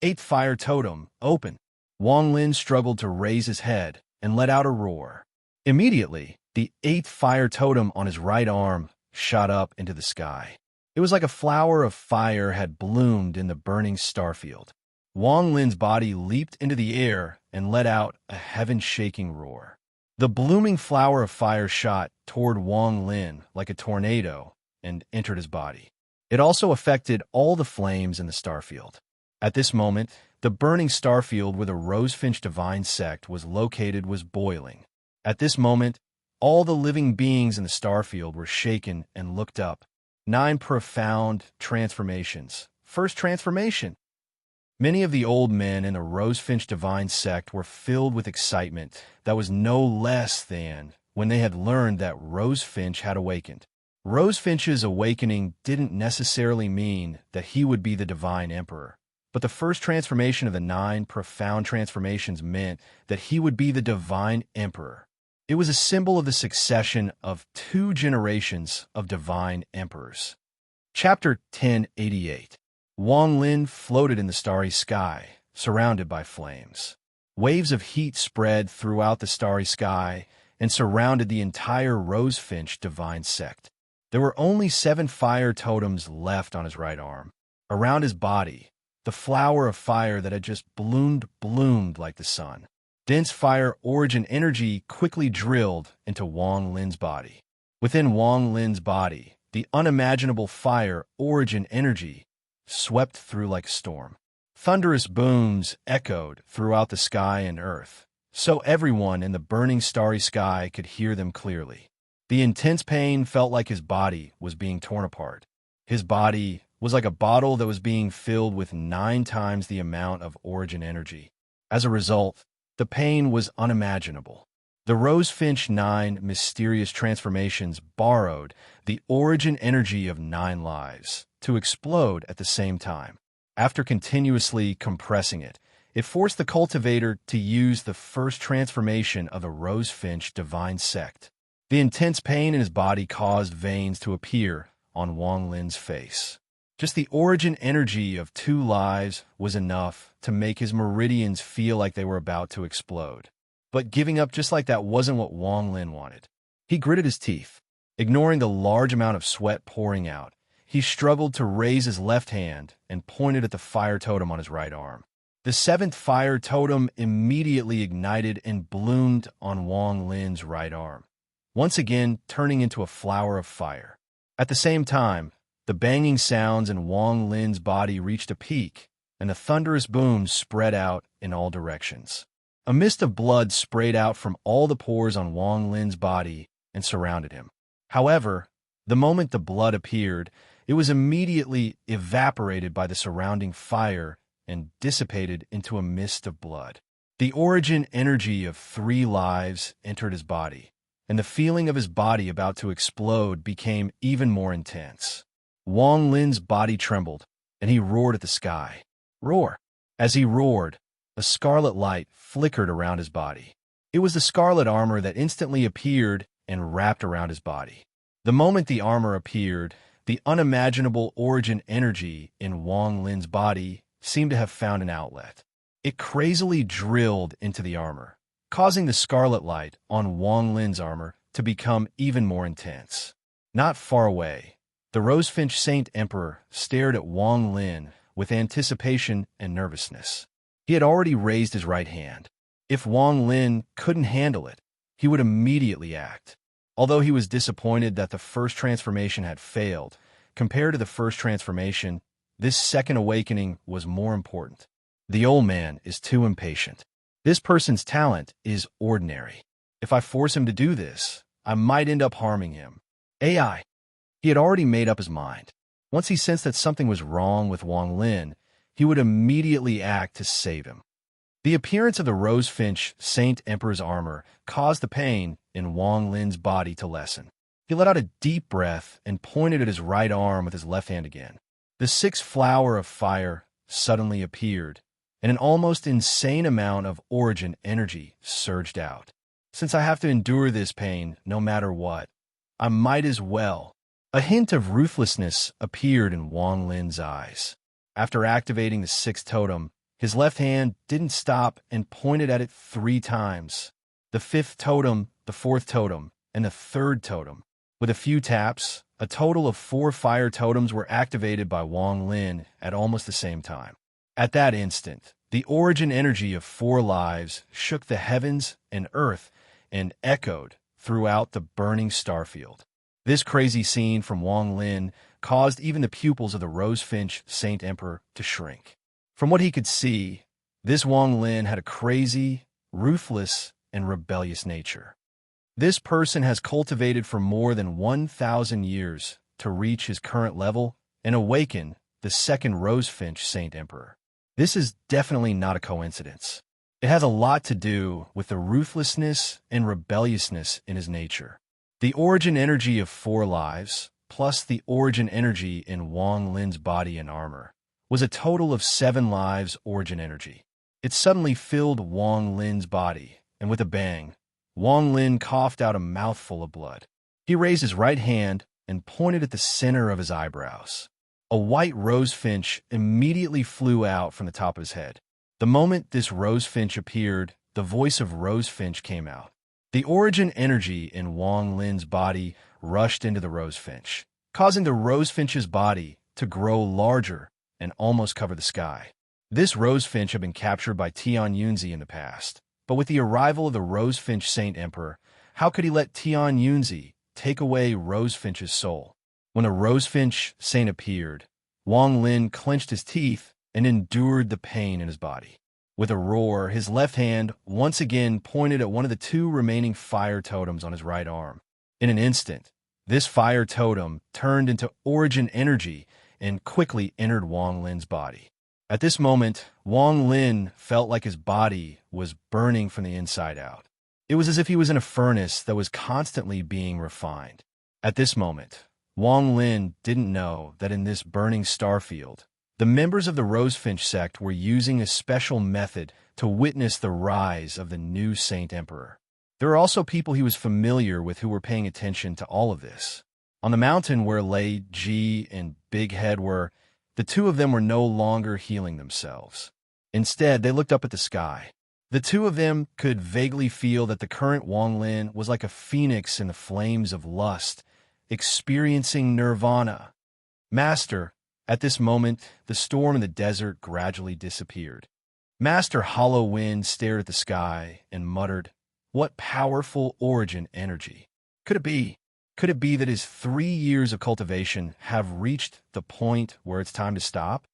Speaker 1: Eighth Fire Totem, open. Wang Lin struggled to raise his head and let out a roar. Immediately, the eighth fire totem on his right arm shot up into the sky. It was like a flower of fire had bloomed in the burning starfield. Wang Lin's body leaped into the air and let out a heaven-shaking roar. The blooming flower of fire shot toward Wang Lin like a tornado and entered his body. It also affected all the flames in the starfield. At this moment, the burning starfield where the Rosefinch Divine Sect was located was boiling. At this moment, all the living beings in the starfield were shaken and looked up. 9 profound transformations. First transformation. Many of the old men in the Rosefinch Divine Sect were filled with excitement that was no less than when they had learned that Rosefinch had awakened. Rosefinch's awakening didn't necessarily mean that he would be the Divine Emperor, but the first transformation of the 9 profound transformations meant that he would be the Divine Emperor. It was a symbol of the succession of 2 generations of Divine Emperors. Chapter 1088. Wang Lin floated in the starry sky, surrounded by flames. Waves of heat spread throughout the starry sky and surrounded the entire Rosefinch Divine Sect. There were only 7 fire totems left on his right arm. Around his body, the flower of fire that had just bloomed like the sun. Dense fire origin energy quickly drilled into Wang Lin's body. Within Wang Lin's body, the unimaginable fire origin energy swept through like a storm. Thunderous booms echoed throughout the sky and earth, so everyone in the burning starry sky could hear them clearly. The intense pain felt like his body was being torn apart. His body was like a bottle that was being filled with 9 times the amount of origin energy. As a result, the pain was unimaginable. The Rosefinch 9 mysterious transformations borrowed the origin energy of 9 lives to explode at the same time. After continuously compressing it, it forced the cultivator to use the first transformation of the Rosefinch Divine Sect. The intense pain in his body caused veins to appear on Wang Lin's face. Just the origin energy of 2 lives was enough to make his meridians feel like they were about to explode. But giving up just like that wasn't what Wang Lin wanted. He gritted his teeth. Ignoring the large amount of sweat pouring out, he struggled to raise his left hand and pointed at the fire totem on his right arm. The 7th fire totem immediately ignited and bloomed on Wang Lin's right arm, once again turning into a flower of fire. At the same time, the banging sounds in Wang Lin's body reached a peak, and the thunderous booms spread out in all directions. A mist of blood sprayed out from all the pores on Wang Lin's body and surrounded him. However, the moment the blood appeared, it was immediately evaporated by the surrounding fire and dissipated into a mist of blood. The origin energy of 3 lives entered his body, and the feeling of his body about to explode became even more intense. Wang Lin's body trembled, and he roared at the sky. Roar! As he roared, a scarlet light flickered around his body. It was the scarlet armor that instantly appeared and wrapped around his body. The moment the armor appeared, the unimaginable origin energy in Wang Lin's body seemed to have found an outlet. It crazily drilled into the armor, causing the scarlet light on Wang Lin's armor to become even more intense. Not far away, the Rosefinch Saint Emperor stared at Wang Lin with anticipation and nervousness. He had already raised his right hand. If Wang Lin couldn't handle it, he would immediately act. Although he was disappointed that the first transformation had failed, compared to the first transformation, this second awakening was more important. The old man is too impatient. This person's talent is ordinary. If I force him to do this, I might end up harming him. AI. He had already made up his mind. Once he sensed that something was wrong with Wang Lin, he would immediately act to save him. The appearance of the Rosefinch Saint Emperor's armor caused the pain in Wang Lin's body to lessen. He let out a deep breath and pointed at his right arm with his left hand again. The sixth flower of fire suddenly appeared, and an almost insane amount of origin energy surged out. Since I have to endure this pain no matter what, I might as well. A hint of ruthlessness appeared in Wang Lin's eyes. After activating the sixth totem, his left hand didn't stop and pointed at it 3 times. The fifth totem, the fourth totem, and the third totem. With a few taps, a total of 4 fire totems were activated by Wang Lin at almost the same time. At that instant, the origin energy of 4 lives shook the heavens and earth and echoed throughout the burning starfield. This crazy scene from Wang Lin caused even the pupils of the Rosefinch Saint Emperor to shrink. From what he could see, this Wang Lin had a crazy, ruthless, and rebellious nature. This person has cultivated for more than 1,000 years to reach his current level and awaken the second Rosefinch Saint Emperor. This is definitely not a coincidence. It has a lot to do with the ruthlessness and rebelliousness in his nature. The origin energy of 4 lives, plus the origin energy in Wang Lin's body and armor, was a total of 7 lives origin energy. It suddenly filled Wang Lin's body, and with a bang, Wang Lin coughed out a mouthful of blood. He raised his right hand and pointed at the center of his eyebrows. A white rosefinch immediately flew out from the top of his head. The moment this rosefinch appeared, the voice of Rosefinch came out. The origin energy in Wang Lin's body rushed into the rosefinch, causing the rosefinch's body to grow larger and almost cover the sky. This rosefinch had been captured by Tian Yunzi in the past, but with the arrival of the Rosefinch Saint Emperor, how could he let Tian Yunzi take away Rosefinch's soul? When the Rosefinch Saint appeared, Wang Lin clenched his teeth and endured the pain in his body. With a roar, his left hand once again pointed at one of the 2 remaining fire totems on his right arm. In an instant, this fire totem turned into origin energy and quickly entered Wang Lin's body. At this moment, Wang Lin felt like his body was burning from the inside out. It was as if he was in a furnace that was constantly being refined. At this moment, Wang Lin didn't know that in this burning starfield, the members of the Rosefinch sect were using a special method to witness the rise of the new Saint Emperor. There were also people he was familiar with who were paying attention to all of this. On the mountain where Lei Ji and Big Head were, the 2 of them were no longer healing themselves. Instead, they looked up at the sky. The 2 of them could vaguely feel that the current Wang Lin was like a phoenix in the flames of lust, experiencing nirvana. Master, at this moment, the storm in the desert gradually disappeared. Master Hollow Wind stared at the sky and muttered, "What powerful origin energy. Could it be? Could it be that his 3 years of cultivation have reached the point where it's time to stop?"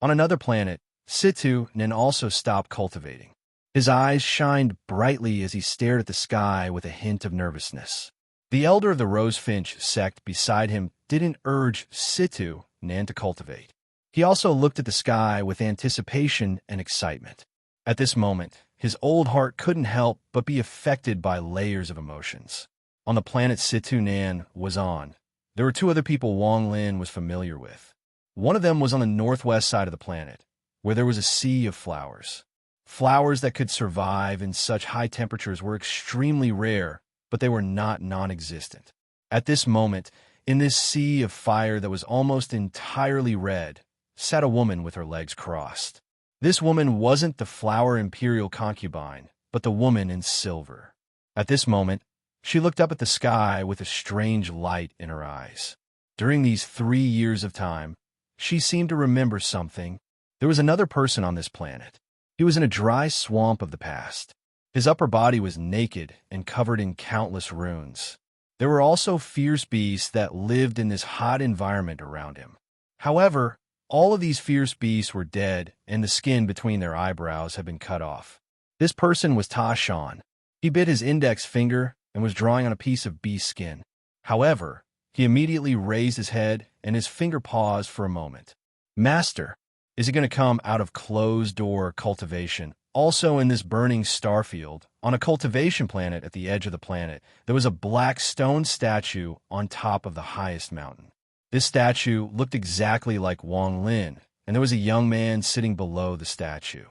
Speaker 1: On another planet, Situ Nin also stopped cultivating. His eyes shined brightly as he stared at the sky with a hint of nervousness. The elder of the Rosefinch sect beside him didn't urge Situ Nan to cultivate. He also looked at the sky with anticipation and excitement. At this moment, his old heart couldn't help but be affected by layers of emotions. On the planet Situ Nan was on, there were 2 other people Wang Lin was familiar with. One of them was on the northwest side of the planet, where there was a sea of flowers. Flowers that could survive in such high temperatures were extremely rare, but they were not non-existent. At this moment, in this sea of fire that was almost entirely red, sat a woman with her legs crossed. This woman wasn't the flower imperial concubine, but the woman in silver. At this moment, she looked up at the sky with a strange light in her eyes. During these 3 years of time, she seemed to remember something. There was another person on this planet. He was in a dry swamp of the past. His upper body was naked and covered in countless runes. There were also fierce beasts that lived in this hot environment around him. However, all of these fierce beasts were dead, and the skin between their eyebrows had been cut off. This person was Ta Shan. He bit his index finger and was drawing on a piece of beast skin. However, he immediately raised his head, and his finger paused for a moment. "Master, is it going to come out of closed-door cultivation Also in this burning starfield, on a cultivation planet at the edge of the planet, there was a black stone statue on top of the highest mountain. This statue looked exactly like Wang Lin, and there was a young man sitting below the statue.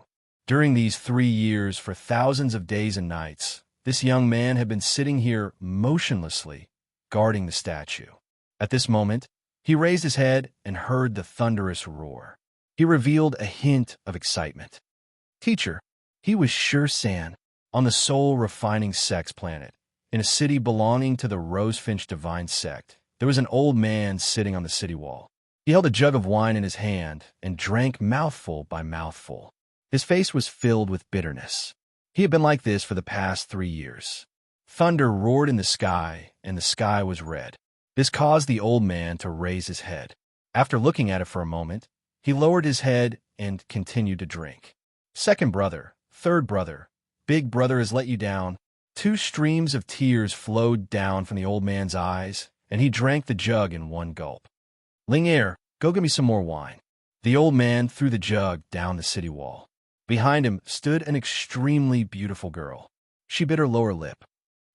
Speaker 1: During these 3 years, for thousands of days and nights, this young man had been sitting here motionlessly, guarding the statue. At this moment, he raised his head and heard the thunderous roar. He revealed a hint of excitement. Teacher, he was Sure San, on the soul refining sex planet, in a city belonging to the Rosefinch divine sect. There was an old man sitting on the city wall. He held a jug of wine in his hand and drank mouthful by mouthful. His face was filled with bitterness. He had been like this for the past 3 years. Thunder roared in the sky, and the sky was red. This caused the old man to raise his head. After looking at it for a moment, he lowered his head and continued to drink. Second brother, third brother, big brother has let you down. 2 streams of tears flowed down from the old man's eyes, and he drank the jug in one gulp. Ling Er, go get me some more wine. The old man threw the jug down the city wall. Behind him stood an extremely beautiful girl. She bit her lower lip.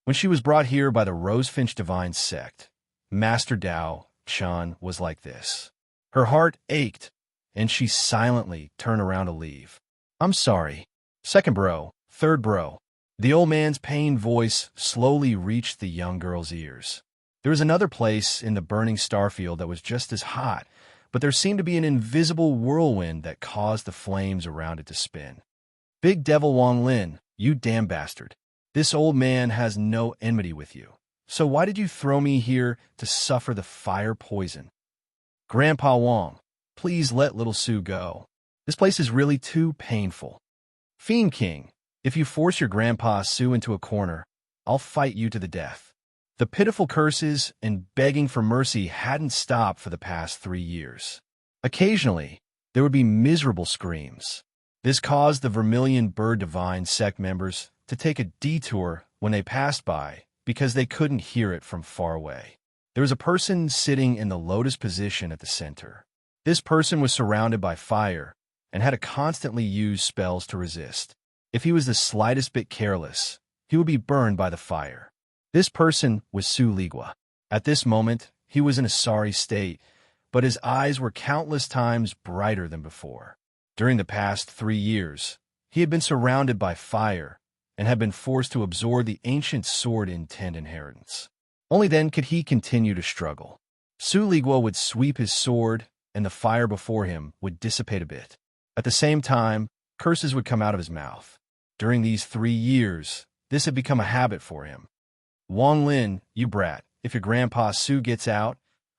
Speaker 1: When she was brought here by the Rosefinch divine sect, Master Dao Chun was like this. Her heart ached, and she silently turned around to leave. I'm sorry. Second bro, third bro. The old man's pained voice slowly reached the young girl's ears. There was another place in the burning starfield that was just as hot, but there seemed to be an invisible whirlwind that caused the flames around it to spin. Big Devil Wang Lin, you damn bastard. This old man has no enmity with you. So why did you throw me here to suffer the fire poison? Grandpa Wang, please let little Sue go. This place is really too painful. Fiend King, if you force your Grandpa Sue into a corner, I'll fight you to the death. The pitiful curses and begging for mercy hadn't stopped for the past 3 years. Occasionally, there would be miserable screams. This caused the Vermilion Bird Divine sect members to take a detour when they passed by because they couldn't hear it from far away. There was a person sitting in the lotus position at the center. This person was surrounded by fire and had to constantly use spells to resist. If he was the slightest bit careless, he would be burned by the fire. This person was Su Ligua. At this moment, he was in a sorry state, but his eyes were countless times brighter than before. During the past 3 years, he had been surrounded by fire and had been forced to absorb the ancient sword intent inheritance. Only then could he continue to struggle. Su Ligua would sweep his sword, and the fire before him would dissipate a bit. At the same time, curses would come out of his mouth. During these 3 years, this had become a habit for him. Wang Lin, you brat, if your Grandpa Su gets out,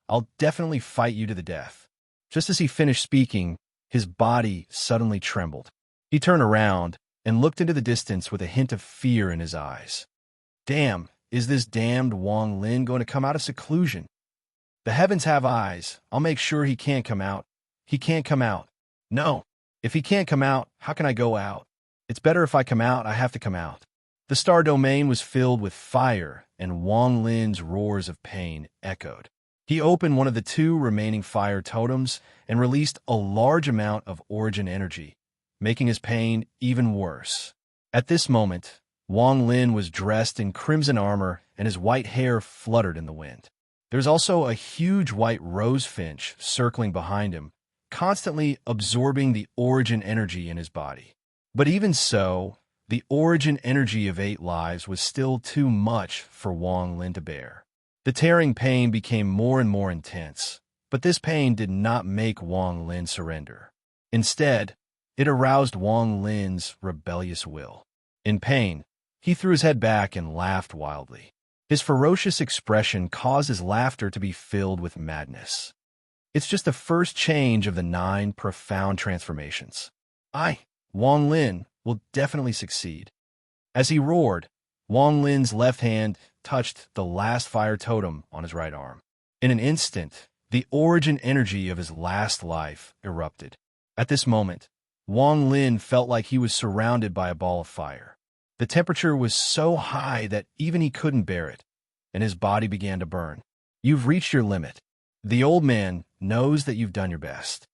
Speaker 1: I'll definitely fight you to the death. Just as he finished speaking, his body suddenly trembled. He turned around and looked into the distance with a hint of fear in his eyes. Damn, is this damned Wang Lin going to come out of seclusion? The heavens have eyes. I'll make sure he can't come out. He can't come out. No. If he can't come out, how can I go out? It's better if I come out, I have to come out. The star domain was filled with fire, and Wang Lin's roars of pain echoed. He opened one of the 2 remaining fire totems and released a large amount of origin energy, making his pain even worse. At this moment, Wang Lin was dressed in crimson armor, and his white hair fluttered in the wind. There was also a huge white rosefinch circling behind him, constantly absorbing the origin energy in his body. But even so, the origin energy of 8 lives was still too much for Wang Lin to bear. The tearing pain became more and more intense, but this pain did not make Wang Lin surrender. Instead, it aroused Wang Lin's rebellious will. In pain, he threw his head back and laughed wildly. His ferocious expression caused his laughter to be filled with madness. It's just the first change of the 9 profound transformations. Wang Lin, will definitely succeed. As he roared, Wang Lin's left hand touched the last fire totem on his right arm. In an instant, the origin energy of his last life erupted. At this moment, Wang Lin felt like he was surrounded by a ball of fire. The temperature was so high that even he couldn't bear it, and his body began to burn. You've reached your limit. The old man knows that you've done your best.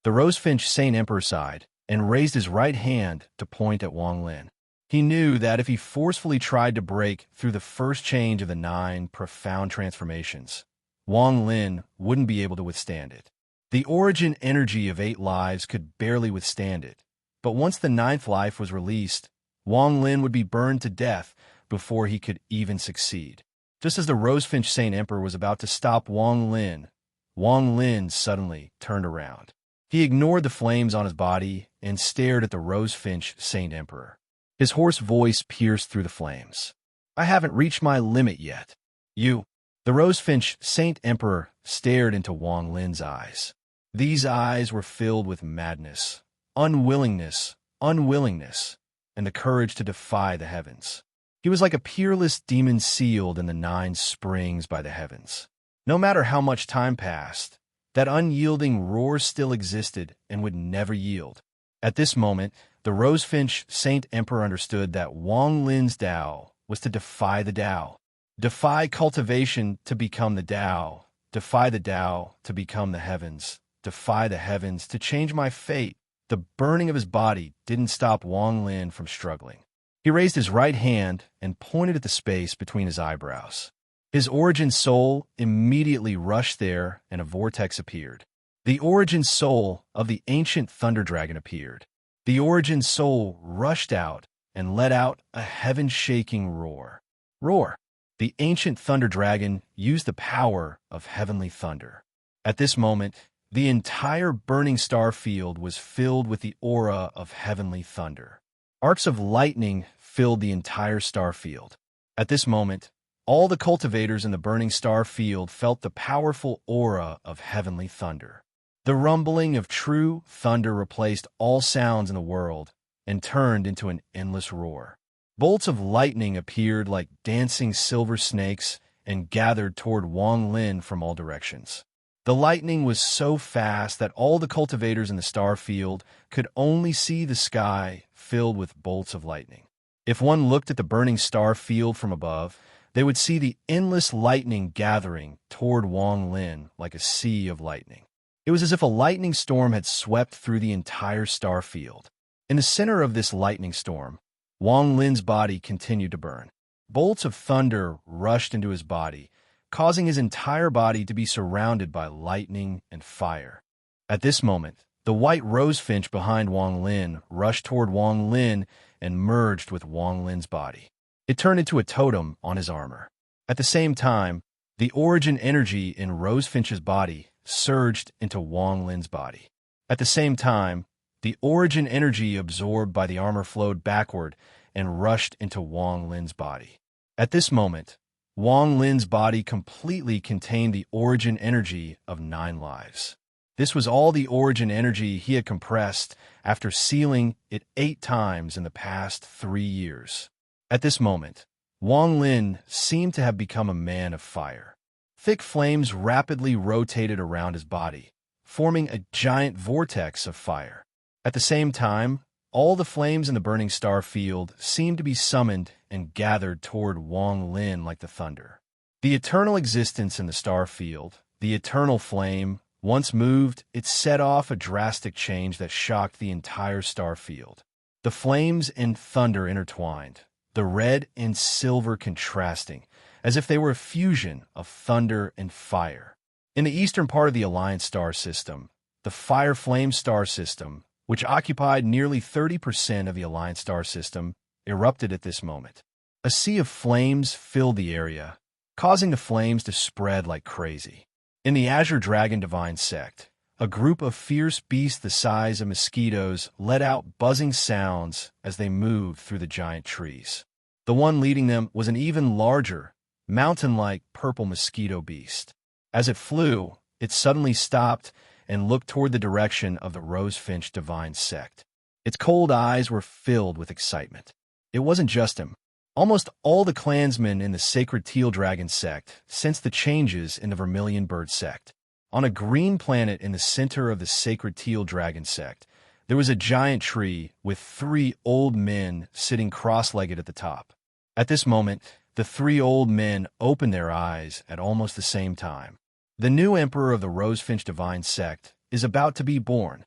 Speaker 1: The Rosefinch Saint Emperor sighed. and raised his right hand to point at Wang Lin. He knew that if he forcefully tried to break through the first change of the 9 profound transformations, Wang Lin wouldn't be able to withstand it. The origin energy of 8 lives could barely withstand it, but once the 9th life was released, Wang Lin would be burned to death before he could even succeed. Just as the Rosefinch Saint Emperor was about to stop Wang Lin suddenly turned around. He ignored the flames on his body and stared at the Rosefinch Saint Emperor. His hoarse voice pierced through the flames. "I haven't reached my limit yet. You." The Rosefinch Saint Emperor stared into Wang Lin's eyes. These eyes were filled with madness, unwillingness, and the courage to defy the heavens. He was like a peerless demon sealed in the 9 springs by the heavens. No matter how much time passed, that unyielding roar still existed and would never yield. At this moment, the Rosefinch Saint Emperor understood that Wang Lin's Tao was to defy the Tao. Defy cultivation to become the Tao. Defy the Tao to become the heavens. Defy the heavens to change my fate. The burning of his body didn't stop Wang Lin from struggling. He raised his right hand and pointed at the space between his eyebrows. His origin soul immediately rushed there, and a vortex appeared. The origin soul of the ancient thunder dragon appeared. The origin soul rushed out and let out a heaven-shaking roar. Roar! The ancient thunder dragon used the power of heavenly thunder. At this moment, the entire burning star field was filled with the aura of heavenly thunder. Arcs of lightning filled the entire star field. At this moment, all the cultivators in the burning star field felt the powerful aura of heavenly thunder. The rumbling of true thunder replaced all sounds in the world and turned into an endless roar. Bolts of lightning appeared like dancing silver snakes and gathered toward Wang Lin from all directions. The lightning was so fast that all the cultivators in the star field could only see the sky filled with bolts of lightning. If one looked at the burning star field from above, they would see the endless lightning gathering toward Wang Lin like a sea of lightning. It was as if a lightning storm had swept through the entire star field. In the center of this lightning storm, Wang Lin's body continued to burn. Bolts of thunder rushed into his body, causing his entire body to be surrounded by lightning and fire. At this moment, the white rosefinch behind Wang Lin rushed toward Wang Lin and merged with Wang Lin's body. It turned into a totem on his armor. At the same time, the origin energy in Rosefinch's body surged into Wang Lin's body. At the same time, the origin energy absorbed by the armor flowed backward and rushed into Wang Lin's body. At this moment, Wang Lin's body completely contained the origin energy of 9 lives. This was all the origin energy he had compressed after sealing it 8 times in the past 3 years. At this moment, Wang Lin seemed to have become a man of fire. Thick flames rapidly rotated around his body, forming a giant vortex of fire. At the same time, all the flames in the burning star field seemed to be summoned and gathered toward Wang Lin like the thunder. The eternal existence in the star field, the eternal flame, once moved, it set off a drastic change that shocked the entire star field. The flames and thunder intertwined, the red and silver contrasting, as if they were a fusion of thunder and fire. In the eastern part of the Alliance star system, the Fire Flame star system, which occupied nearly 30% of the Alliance star system, erupted at this moment. A sea of flames filled the area, causing the flames to spread like crazy. In the Azure Dragon Divine Sect, a group of fierce beasts the size of mosquitoes let out buzzing sounds as they moved through the giant trees. The one leading them was an even larger, mountain-like purple mosquito beast. As it flew, it suddenly stopped and looked toward the direction of the Rosefinch Divine Sect. Its cold eyes were filled with excitement. It wasn't just him. Almost all the clansmen in the Sacred Teal Dragon Sect sensed the changes in the Vermilion Bird Sect. On a green planet in the center of the Sacred Teal Dragon Sect, there was a giant tree with 3 old men sitting cross-legged at the top. At this moment, the 3 old men opened their eyes at almost the same time. The new emperor of the Rosefinch Divine Sect is about to be born.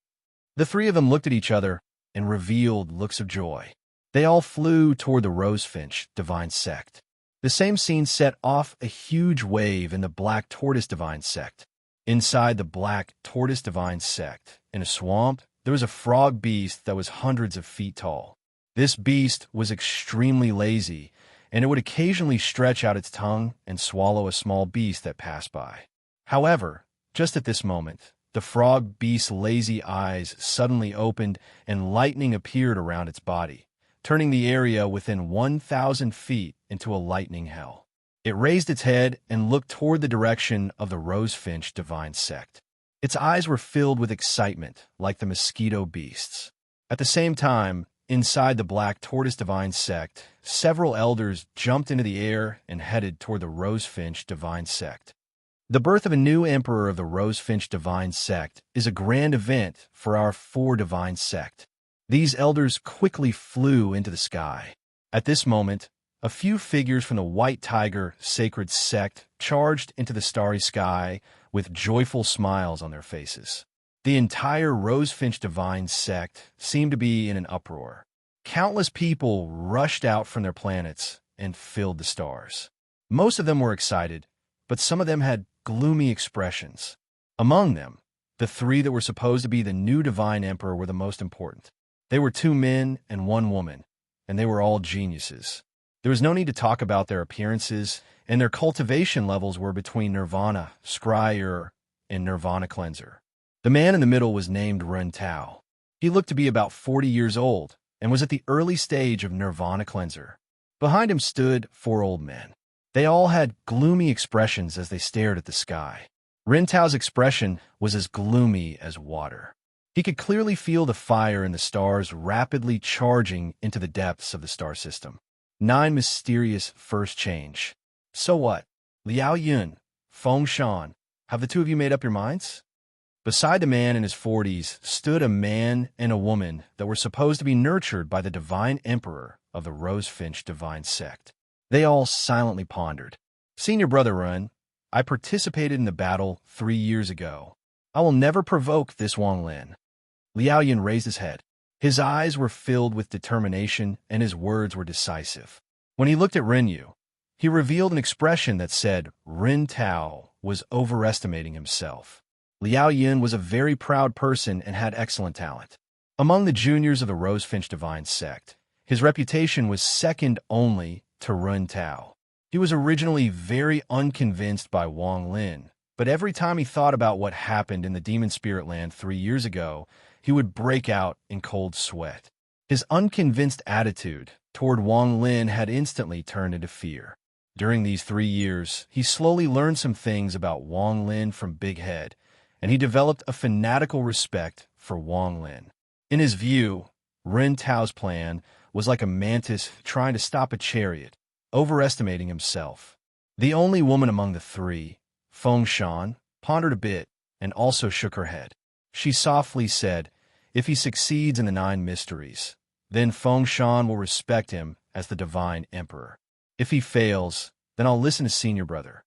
Speaker 1: The 3 of them looked at each other, and revealed looks of joy. They all flew toward the rosefinch divine sect. The same scene set off a huge wave in the black tortoise divine sect. Inside the black tortoise divine sect, in a swamp, there was a frog beast that was hundreds of feet tall. This beast was extremely lazy, and it would occasionally stretch out its tongue and swallow a small beast that passed by. However, just at this moment, the frog beast's lazy eyes suddenly opened and lightning appeared around its body, turning the area within 1,000 feet into a lightning hell. It raised its head and looked toward the direction of the rosefinch divine sect. Its eyes were filled with excitement, like the mosquito beasts. At the same time, inside the black tortoise divine sect, several elders jumped into the air and headed toward the rosefinch divine sect. The birth of a new emperor of the rosefinch divine sect is a grand event for our 4 divine sect. These elders quickly flew into the sky. At this moment, a few figures from the white tiger sacred sect charged into the starry sky with joyful smiles on their faces. The entire rosefinch divine sect seemed to be in an uproar. Countless people rushed out from their planets and filled the stars. Most of them were excited, but some of them had gloomy expressions. Among them, the 3 that were supposed to be the new divine emperor were the most important. They were 2 men and 1 woman, and they were all geniuses. There was no need to talk about their appearances, and their cultivation levels were between Nirvana, Scryer, and Nirvana Cleanser. The man in the middle was named Ren Tao. He looked to be about 40 years old, and was at the early stage of Nirvana Cleanser. Behind him stood 4 old men. They all had gloomy expressions as they stared at the sky. Ren Tao's expression was as gloomy as water. He could clearly feel the fire in the stars rapidly charging into the depths of the star system. 9 mysterious first change. So what? Liao Yun, Feng Shan, have the 2 of you made up your minds? Beside the man in his 40s stood a man and a woman that were supposed to be nurtured by the divine emperor of the rosefinch divine sect. They all silently pondered. Senior brother Run, I participated in the battle 3 years ago. I will never provoke this Wang Lin. Liao Yun raised his head. His eyes were filled with determination, and his words were decisive. When he looked at Ren Yu, he revealed an expression that said Ren Tao was overestimating himself. Liao Yun was a very proud person and had excellent talent. Among the juniors of the Rosefinch Divine Sect, his reputation was second only to Ren Tao. He was originally very unconvinced by Wang Lin, but every time he thought about what happened in the Demon Spirit Land 3 years ago, he would break out in cold sweat. His unconvinced attitude toward Wang Lin had instantly turned into fear. During these 3 years, he slowly learned some things about Wang Lin from Big Head, and he developed a fanatical respect for Wang Lin. In his view, Ren Tao's plan was like a mantis trying to stop a chariot, overestimating himself. The only woman among the 3, Feng Shan, pondered a bit and also shook her head. She softly said, if he succeeds in the 9 mysteries, then Feng Shan will respect him as the divine emperor. If he fails, then I'll listen to senior brother.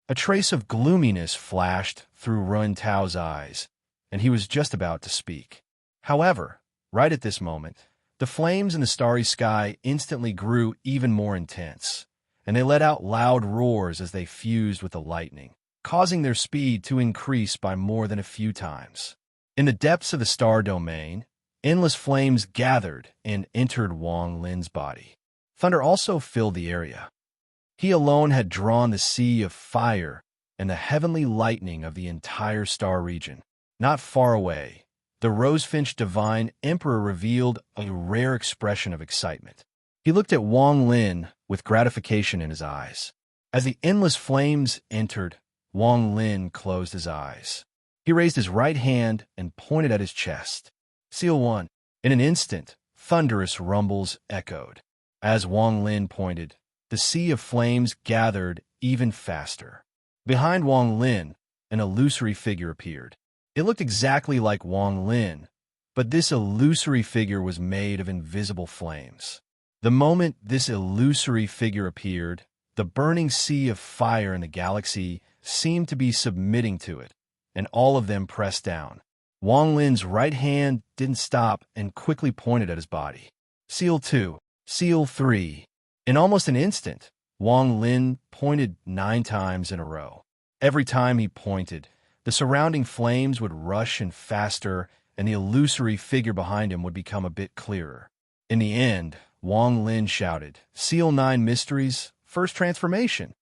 Speaker 1: A trace of gloominess flashed through Ren Tao's eyes, and he was just about to speak. However, right at this moment, the flames in the starry sky instantly grew even more intense, and they let out loud roars as they fused with the lightning, causing their speed to increase by more than a few times. In the depths of the star domain, endless flames gathered and entered Wang Lin's body. Thunder also filled the area. He alone had drawn the sea of fire and the heavenly lightning of the entire star region. Not far away, the Rosefinch Divine Emperor revealed a rare expression of excitement. He looked at Wang Lin with gratification in his eyes. As the endless flames entered, Wang Lin closed his eyes. He raised his right hand and pointed at his chest. Seal 1. In an instant, thunderous rumbles echoed. As Wang Lin pointed, the sea of flames gathered even faster. Behind Wang Lin, an illusory figure appeared. It looked exactly like Wang Lin, but this illusory figure was made of invisible flames. The moment this illusory figure appeared, the burning sea of fire in the galaxy seemed to be submitting to it, and all of them pressed down. Wang Lin's right hand didn't stop and quickly pointed at his body. Seal 2. Seal 3. In almost an instant, Wang Lin pointed 9 times in a row. Every time he pointed, the surrounding flames would rush and faster, and the illusory figure behind him would become a bit clearer. In the end, Wang Lin shouted, "Seal 9 mysteries, first transformation."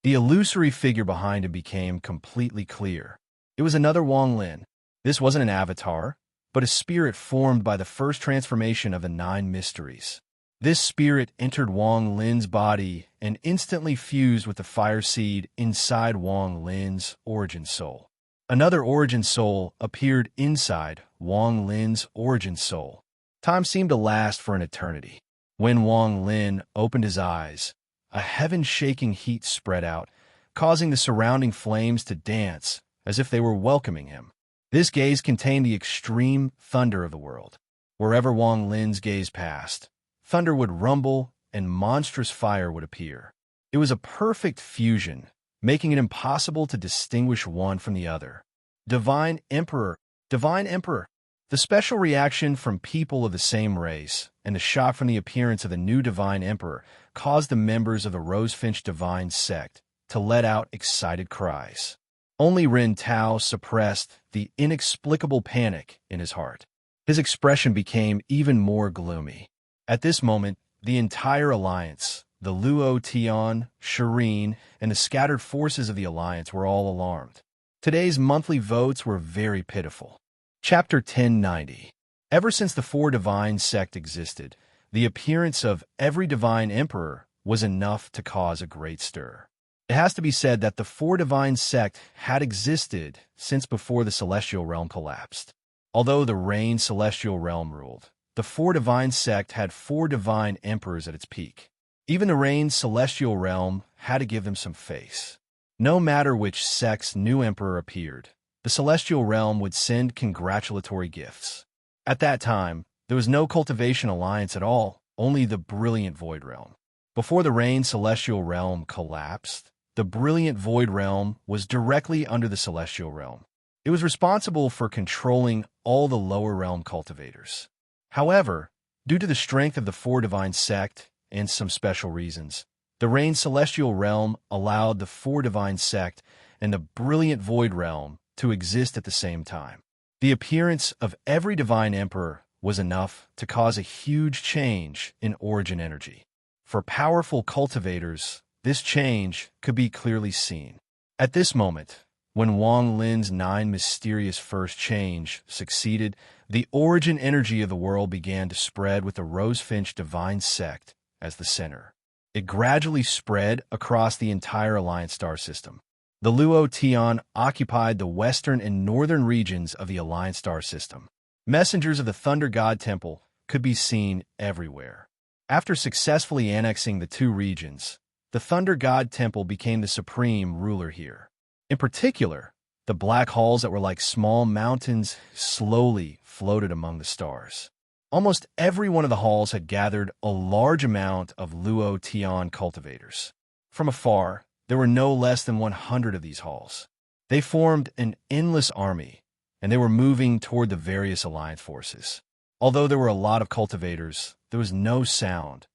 Speaker 1: The illusory figure behind him became completely clear. It was another Wang Lin. This wasn't an avatar, but a spirit formed by the first transformation of the 9 mysteries. This spirit entered Wang Lin's body and instantly fused with the fire seed inside Wang Lin's origin soul. Another origin soul appeared inside Wang Lin's origin soul. Time seemed to last for an eternity. When Wang Lin opened his eyes, a heaven-shaking heat spread out, causing the surrounding flames to dance as if they were welcoming him. This gaze contained the extreme thunder of the world. Wherever Wang Lin's gaze passed, thunder would rumble and monstrous fire would appear. It was a perfect fusion, making it impossible to distinguish one from the other. Divine Emperor, Divine Emperor. The special reaction from people of the same race and the shock from the appearance of the new Divine Emperor caused the members of the Rosefinch Divine sect to let out excited cries. Only Ren Tao suppressed the inexplicable panic in his heart. His expression became even more gloomy. At this moment, the entire alliance, the Luo Tian, Serene, and the scattered forces of the alliance were all alarmed. Today's monthly votes were very pitiful. Chapter 1090. Ever since the 4 Divine sect existed, the appearance of every Divine Emperor was enough to cause a great stir. It has to be said that the 4 Divine sect had existed since before the Celestial Realm collapsed. Although the Reign Celestial Realm ruled, the 4 Divine sect had 4 Divine Emperors at its peak. Even the Reign Celestial Realm had to give them some face. No matter which sect's new emperor appeared, the Celestial Realm would send congratulatory gifts. At that time, there was no Cultivation Alliance at all, only the Brilliant Void Realm. Before the Reign Celestial Realm collapsed, the Brilliant Void Realm was directly under the Celestial Realm. It was responsible for controlling all the lower realm cultivators. However, due to the strength of the 4 Divine sect and some special reasons, the Reign Celestial Realm allowed the 4 Divine sect and the Brilliant Void Realm to exist at the same time. The appearance of every Divine Emperor was enough to cause a huge change in origin energy. For powerful cultivators, this change could be clearly seen. At this moment, when Wang Lin's 9 mysterious first change succeeded, the origin energy of the world began to spread with the Rosefinch Divine sect as the center. It gradually spread across the entire Alliance star system. The Luo Tian occupied the western and northern regions of the Alliance star system. Messengers of the Thunder God Temple could be seen everywhere. After successfully annexing the 2 regions, the Thunder God Temple became the supreme ruler here. In particular, the black halls that were like small mountains slowly floated among the stars. Almost every one of the halls had gathered a large amount of Luo Tian cultivators. From afar, there were no less than 100 of these halls. They formed an endless army, and they were moving toward the various alliance forces. Although there were a lot of cultivators, there was no sound.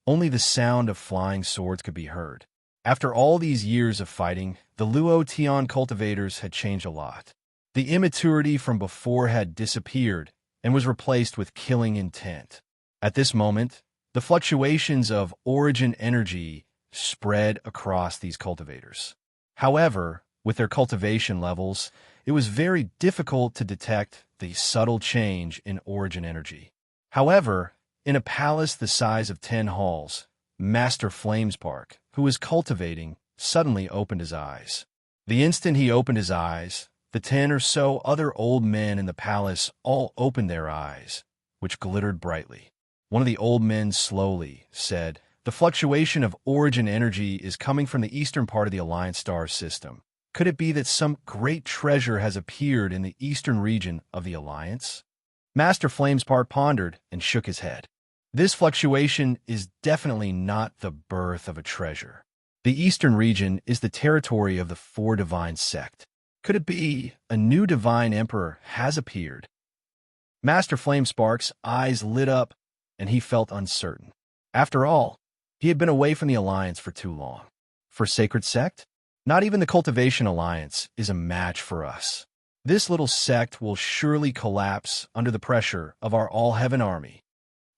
Speaker 1: Only the sound of flying swords could be heard. After all these years of fighting, the Luo Tian cultivators had changed a lot. The immaturity from before had disappeared and was replaced with killing intent. At this moment, the fluctuations of origin energy spread across these cultivators. However, with their cultivation levels, it was very difficult to detect the subtle change in origin energy. However, in a palace the size of 10 halls, Master Flamespark, who was cultivating, suddenly opened his eyes. The instant he opened his eyes, the 10 or so other old men in the palace all opened their eyes, which glittered brightly. One of the old men slowly said, "The fluctuation of origin energy is coming from the eastern part of the Alliance star system. Could it be that some great treasure has appeared in the eastern region of the Alliance?" Master Flamespark pondered and shook his head. This fluctuation is definitely not the birth of a treasure. The eastern region is the territory of the 4 Divine sect. Could it be a new divine emperor has appeared? Master Flamespark's eyes lit up, and he felt uncertain. After all, he had been away from the Alliance for too long. For Sacred Sect? Not even the Cultivation Alliance is a match for us. This little sect will surely collapse under the pressure of our all-heaven army.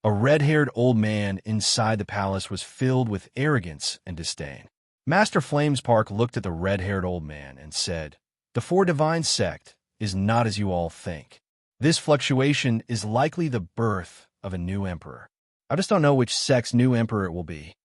Speaker 1: A red-haired old man inside the palace was filled with arrogance and disdain. Master Flamespark looked at the red-haired old man and said, "The Four Divine Sect is not as you all think. This fluctuation is likely the birth of a new emperor. I just don't know which sect's new emperor it will be."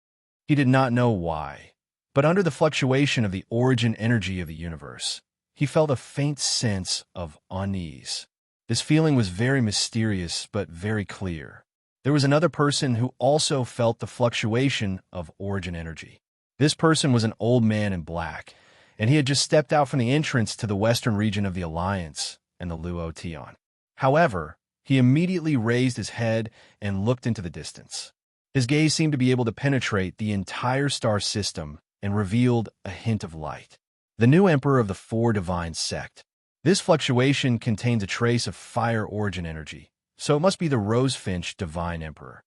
Speaker 1: He did not know why, but under the fluctuation of the origin energy of the universe, he felt a faint sense of unease. This feeling was very mysterious but very clear. There was another person who also felt the fluctuation of origin energy. This person was an old man in black, and he had just stepped out from the entrance to the western region of the Alliance and the Luotian. However, he immediately raised his head and looked into the distance. His gaze seemed to be able to penetrate the entire star system and revealed a hint of light. The new emperor of the Four Divine Sect. This fluctuation contains a trace of fire origin energy, so it must be the Rosefinch Divine Emperor.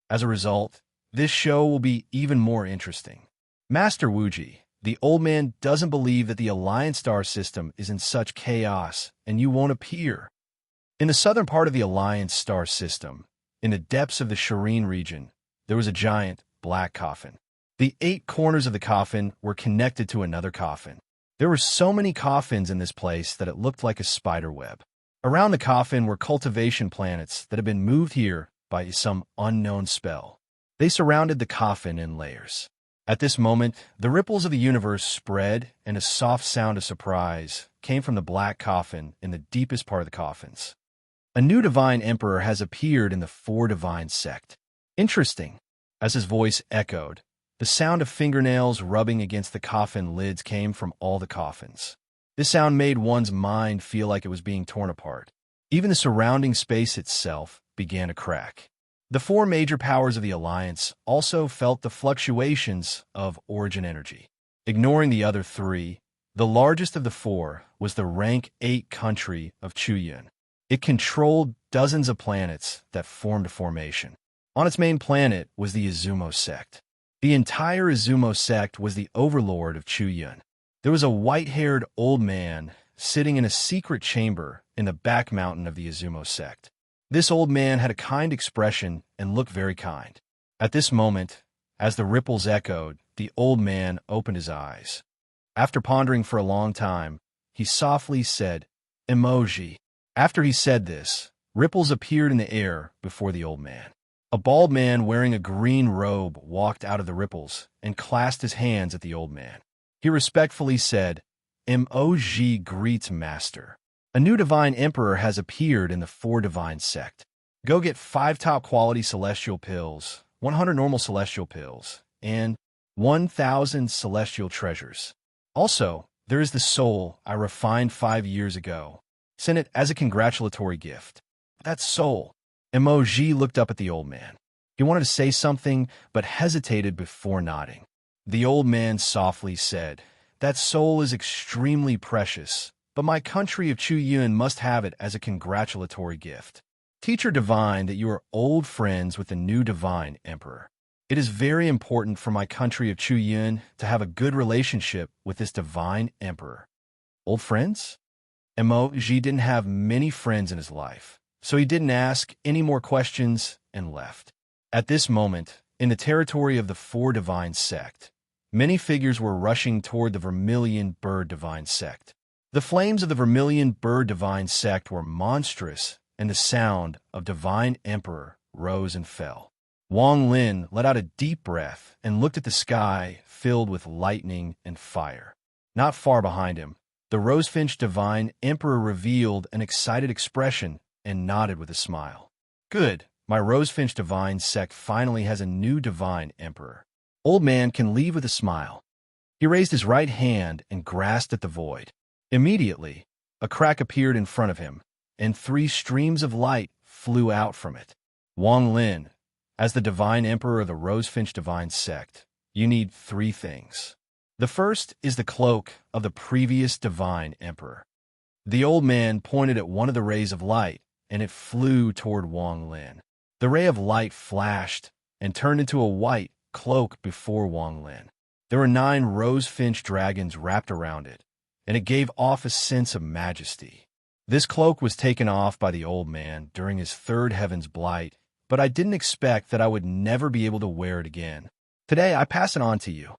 Speaker 1: As a result, this show will be even more interesting. Master Wuji, the old man doesn't believe that the Alliance star system is in such chaos and you won't appear. In the southern part of the Alliance star system, in the depths of the Serene region, there was a giant black coffin. The 8 corners of the coffin were connected to another coffin. There were so many coffins in this place that it looked like a spider web. Around the coffin were cultivation planets that had been moved here by some unknown spell. They surrounded the coffin in layers. At this moment, the ripples of the universe spread, and a soft sound of surprise came from the black coffin in the deepest part of the coffins. A new divine emperor has appeared in the Four Divine Sect. Interesting. As his voice echoed, the sound of fingernails rubbing against the coffin lids came from all the coffins. This sound made one's mind feel like it was being torn apart. Even the surrounding space itself began to crack. The 4 major powers of the Alliance also felt the fluctuations of origin energy. Ignoring the other 3, the largest of the 4 was the rank 8 country of Chuyun. It controlled dozens of planets that formed a formation. On its main planet was the Izumo sect. The entire Izumo sect was the overlord of Chuyun. There was a white-haired old man sitting in a secret chamber in the back mountain of the Izumo sect. This old man had a kind expression and looked very kind. At this moment, as the ripples echoed, the old man opened his eyes. After pondering for a long time, he softly said, "Emoji." After he said this, ripples appeared in the air before the old man. A bald man wearing a green robe walked out of the ripples and clasped his hands at the old man. He respectfully said, "Emoji greets master. A new divine emperor has appeared in the Four Divine Sect. Go get 5 top-quality celestial pills, 100 normal celestial pills, and 1,000 celestial treasures. Also, there is the soul I refined 5 years ago. Send it as a congratulatory gift." That soul. Emoji looked up at the old man. He wanted to say something, but hesitated before nodding. The old man softly said, "That soul is extremely precious, but my country of Chuyun must have it as a congratulatory gift. Teacher Divine that you are old friends with the new divine emperor. It is very important for my country of Chuyun to have a good relationship with this divine emperor." Old friends? Emoji didn't have many friends in his life, so he didn't ask any more questions and left. At this moment, in the territory of the Four Divine Sect, many figures were rushing toward the Vermilion Bird Divine Sect. The flames of the Vermilion Bird Divine Sect were monstrous, and the sound of Divine Emperor rose and fell. Wang Lin let out a deep breath and looked at the sky filled with lightning and fire. Not far behind him, the Rosefinch Divine Emperor revealed an excited expression and nodded with a smile. "Good, my Rosefinch Divine Sect finally has a new Divine Emperor." Old man can leave with a smile. He raised his right hand and grasped at the void. Immediately, a crack appeared in front of him, and 3 streams of light flew out from it. Wang Lin, as the Divine Emperor of the Rosefinch Divine Sect, you need 3 things. The first is the cloak of the previous divine emperor. The old man pointed at one of the rays of light, and it flew toward Wang Lin. The ray of light flashed and turned into a white cloak before Wang Lin. There were 9 rose-finch dragons wrapped around it, and it gave off a sense of majesty. This cloak was taken off by the old man during his 3rd heaven's blight, but I didn't expect that I would never be able to wear it again. Today, I pass it on to you.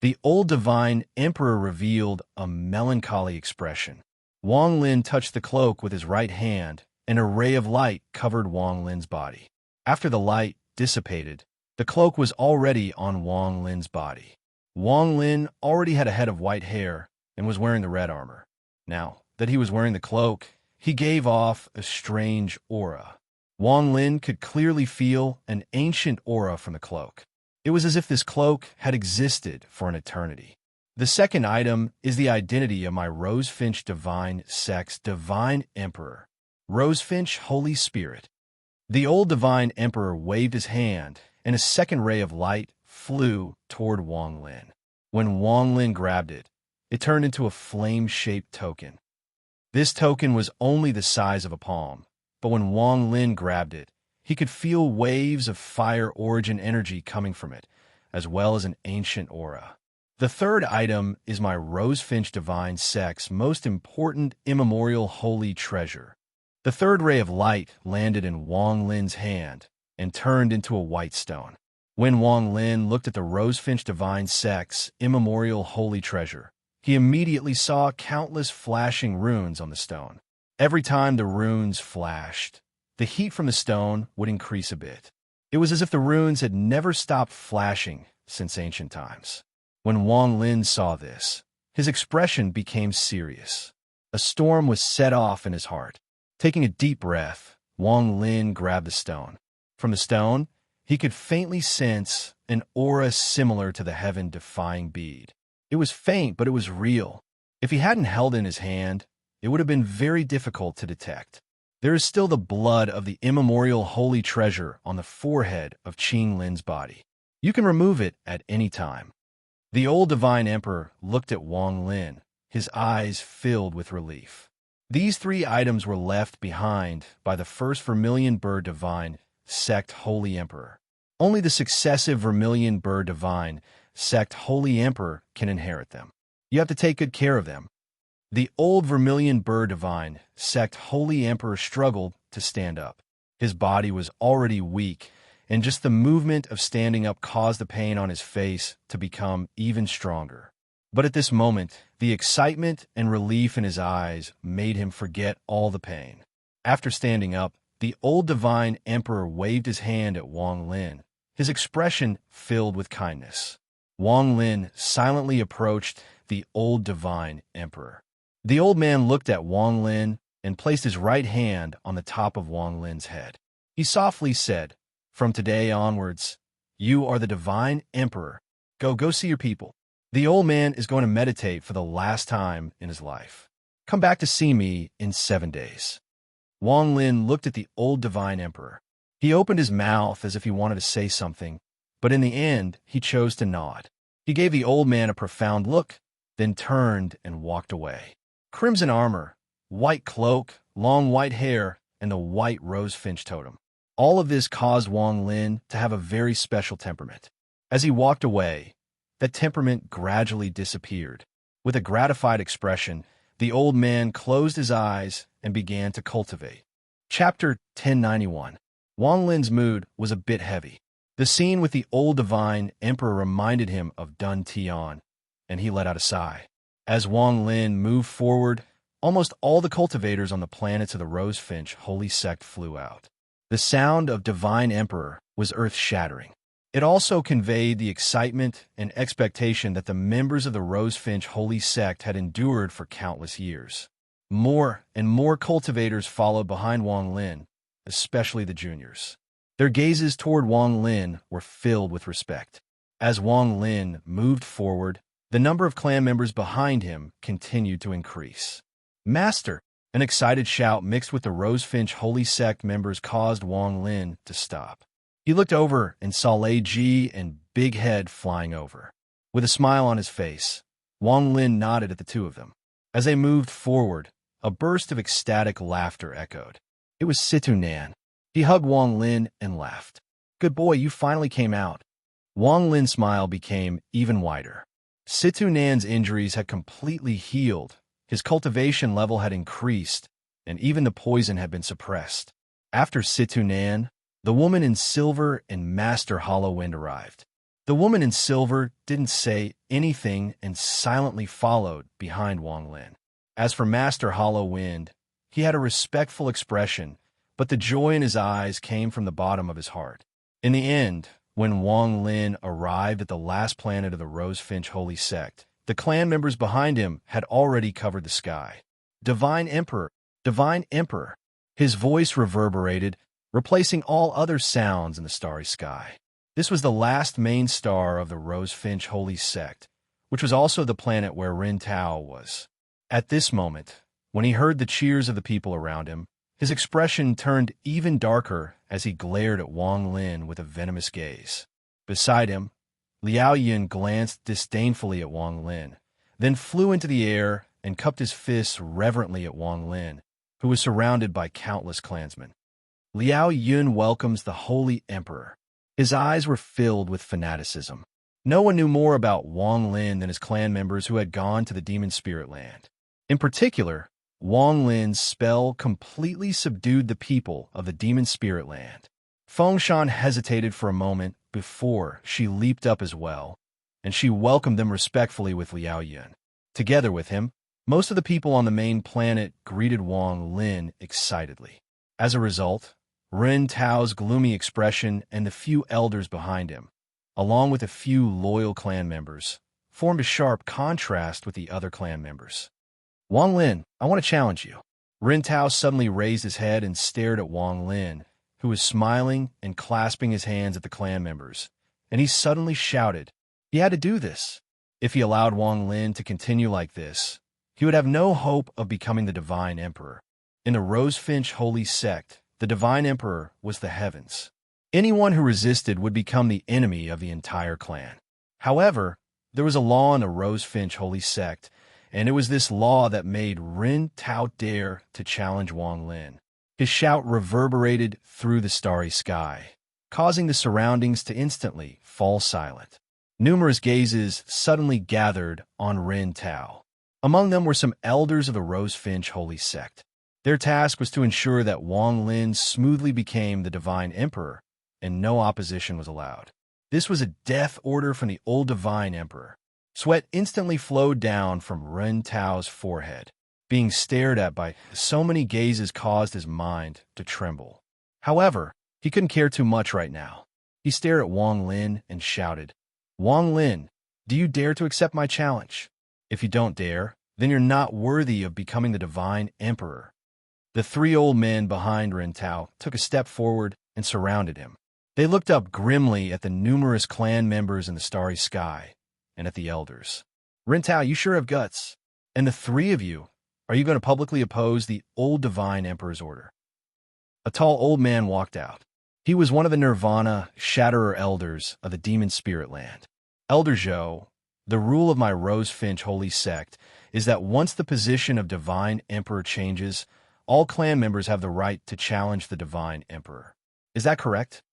Speaker 1: The old divine emperor revealed a melancholy expression. Wang Lin touched the cloak with his right hand, and a ray of light covered Wang Lin's body. After the light dissipated, the cloak was already on Wang Lin's body. Wang Lin already had a head of white hair and was wearing the red armor. Now that he was wearing the cloak, he gave off a strange aura. Wang Lin could clearly feel an ancient aura from the cloak. It was as if this cloak had existed for an eternity. The second item is the identity of my Rosefinch Divine Sex Divine Emperor. Rosefinch Holy Spirit. The old Divine Emperor waved his hand, and a second ray of light flew toward Wang Lin. When Wang Lin grabbed it, it turned into a flame-shaped token. This token was only the size of a palm, but when Wang Lin grabbed it, he could feel waves of fire origin energy coming from it, as well as an ancient aura. The third item is my Rosefinch Divine Sex most important immemorial holy treasure. The third ray of light landed in Wang Lin's hand and turned into a white stone. When Wang Lin looked at the Rosefinch Divine Sex immemorial holy treasure, he immediately saw countless flashing runes on the stone. Every time the runes flashed, the heat from the stone would increase a bit. It was as if the runes had never stopped flashing since ancient times. When Wang Lin saw this, his expression became serious. A storm was set off in his heart. Taking a deep breath, Wang Lin grabbed the stone. From the stone, he could faintly sense an aura similar to the heaven-defying bead. It was faint, but it was real. If he hadn't held it in his hand, it would have been very difficult to detect. There is still the blood of the immemorial holy treasure on the forehead of Qing Lin's body. You can remove it at any time. The old divine emperor looked at Wang Lin, his eyes filled with relief. These 3 items were left behind by the first Vermilion Bird Divine Sect Holy Emperor. Only the successive Vermilion Bird Divine Sect Holy Emperor can inherit them. You have to take good care of them. The old Vermilion Bird Divine Sect Holy Emperor struggled to stand up. His body was already weak, and just the movement of standing up caused the pain on his face to become even stronger. But at this moment, the excitement and relief in his eyes made him forget all the pain. After standing up, the old Divine Emperor waved his hand at Wang Lin, his expression filled with kindness. Wang Lin silently approached the old Divine Emperor. The old man looked at Wang Lin and placed his right hand on the top of Wang Lin's head. He softly said, "From today onwards, you are the Divine Emperor. Go see your people." The old man is going to meditate for the last time in his life. Come back to see me in 7 days. Wang Lin looked at the old Divine Emperor. He opened his mouth as if he wanted to say something, but in the end, he chose to nod. He gave the old man a profound look, then turned and walked away. Crimson armor, white cloak, long white hair, and the white rosefinch totem. All of this caused Wang Lin to have a very special temperament. As he walked away, that temperament gradually disappeared. With a gratified expression, the old man closed his eyes and began to cultivate. Chapter 1091. Wang Lin's mood was a bit heavy. The scene with the old Divine Emperor reminded him of Dun Tian, and he let out a sigh. As Wang Lin moved forward, almost all the cultivators on the planets of the Rosefinch Holy Sect flew out. The sound of Divine Emperor was earth-shattering. It also conveyed the excitement and expectation that the members of the Rosefinch Holy Sect had endured for countless years. More and more cultivators followed behind Wang Lin, especially the juniors. Their gazes toward Wang Lin were filled with respect. As Wang Lin moved forward, the number of clan members behind him continued to increase. "Master!" An excited shout mixed with the Rosefinch Holy Sect members caused Wang Lin to stop. He looked over and saw Lei Ji and Big Head flying over. With a smile on his face, Wang Lin nodded at the two of them. As they moved forward, a burst of ecstatic laughter echoed. It was Situ Nan. He hugged Wang Lin and laughed. "Good boy, you finally came out." Wang Lin's smile became even wider. Situ Nan's injuries had completely healed, his cultivation level had increased, and even the poison had been suppressed. After Situ Nan, the woman in silver and Master Hollowwind arrived. The woman in silver didn't say anything and silently followed behind Wang Lin. As for Master Hollowwind, he had a respectful expression, but the joy in his eyes came from the bottom of his heart. In the end, when Wang Lin arrived at the last planet of the Rosefinch Holy Sect, the clan members behind him had already covered the sky. "Divine Emperor! Divine Emperor!" His voice reverberated, replacing all other sounds in the starry sky. This was the last main star of the Rosefinch Holy Sect, which was also the planet where Ren Tao was. At this moment, when he heard the cheers of the people around him, his expression turned even darker as he glared at Wang Lin with a venomous gaze. Beside him, Liao Yin glanced disdainfully at Wang Lin, then flew into the air and cupped his fists reverently at Wang Lin, who was surrounded by countless clansmen. Liao Yin welcomes the Holy Emperor. His eyes were filled with fanaticism. No one knew more about Wang Lin than his clan members who had gone to the Demon Spirit Land. In particular, Wang Lin's spell completely subdued the people of the Demon Spirit Land. Fengshan hesitated for a moment before she leaped up as well, and she welcomed them respectfully with Liao Yin. Together with him, most of the people on the main planet greeted Wang Lin excitedly. As a result, Ren Tao's gloomy expression and the few elders behind him, along with a few loyal clan members, formed a sharp contrast with the other clan members. "Wang Lin, I want to challenge you." Ren Tao suddenly raised his head and stared at Wang Lin, who was smiling and clasping his hands at the clan members, and he suddenly shouted. He had to do this. If he allowed Wang Lin to continue like this, he would have no hope of becoming the Divine Emperor. In the Rosefinch Holy Sect, the Divine Emperor was the heavens. Anyone who resisted would become the enemy of the entire clan. However, there was a law in the Rosefinch Holy Sect, and it was this law that made Ren Tao dare to challenge Wang Lin. His shout reverberated through the starry sky, causing the surroundings to instantly fall silent. Numerous gazes suddenly gathered on Ren Tao. Among them were some elders of the Rosefinch Holy Sect. Their task was to ensure that Wang Lin smoothly became the Divine Emperor, and no opposition was allowed. This was a death order from the old Divine Emperor. Sweat instantly flowed down from Ren Tao's forehead. Being stared at by so many gazes caused his mind to tremble. However, he couldn't care too much right now. He stared at Wang Lin and shouted, "Wang Lin, do you dare to accept my challenge? If you don't dare, then you're not worthy of becoming the Divine Emperor." The three old men behind Ren Tao took a step forward and surrounded him. They looked up grimly at the numerous clan members in the starry sky and at the elders. "Ren Tao, you sure have guts. And the three of you, are you going to publicly oppose the old Divine Emperor's order?" A tall old man walked out. He was one of the Nirvana Shatterer elders of the Demon Spirit Land. "Elder Zhou, the rule of my Rosefinch Holy Sect is that once the position of Divine Emperor changes, all clan members have the right to challenge the Divine Emperor. Is that correct?"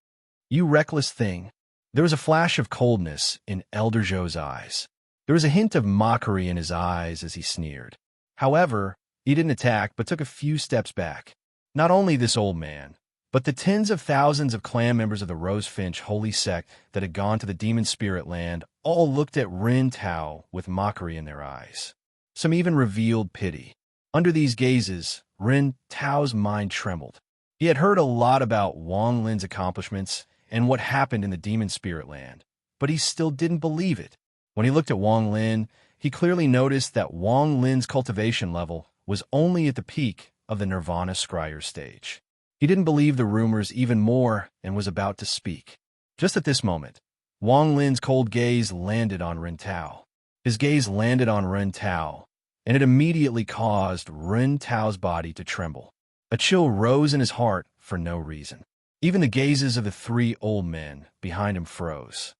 Speaker 1: "You reckless thing." There was a flash of coldness in Elder Zhou's eyes. There was a hint of mockery in his eyes as he sneered. However, he didn't attack but took a few steps back. Not only this old man, but the tens of thousands of clan members of the Rosefinch Holy Sect that had gone to the Demon Spirit Land all looked at Ren Tao with mockery in their eyes. Some even revealed pity. Under these gazes, Ren Tao's mind trembled. He had heard a lot about Wang Lin's accomplishments and what happened in the Demon Spirit Land, but he still didn't believe it. When he looked at Wang Lin, he clearly noticed that Wang Lin's cultivation level was only at the peak of the Nirvana Scryer stage. He didn't believe the rumors even more and was about to speak. Just at this moment, Wang Lin's cold gaze landed on Ren Tao. His gaze landed on Ren Tao, and it immediately caused Ren Tao's body to tremble. A chill rose in his heart for no reason. Even the gazes of the three old men behind him froze.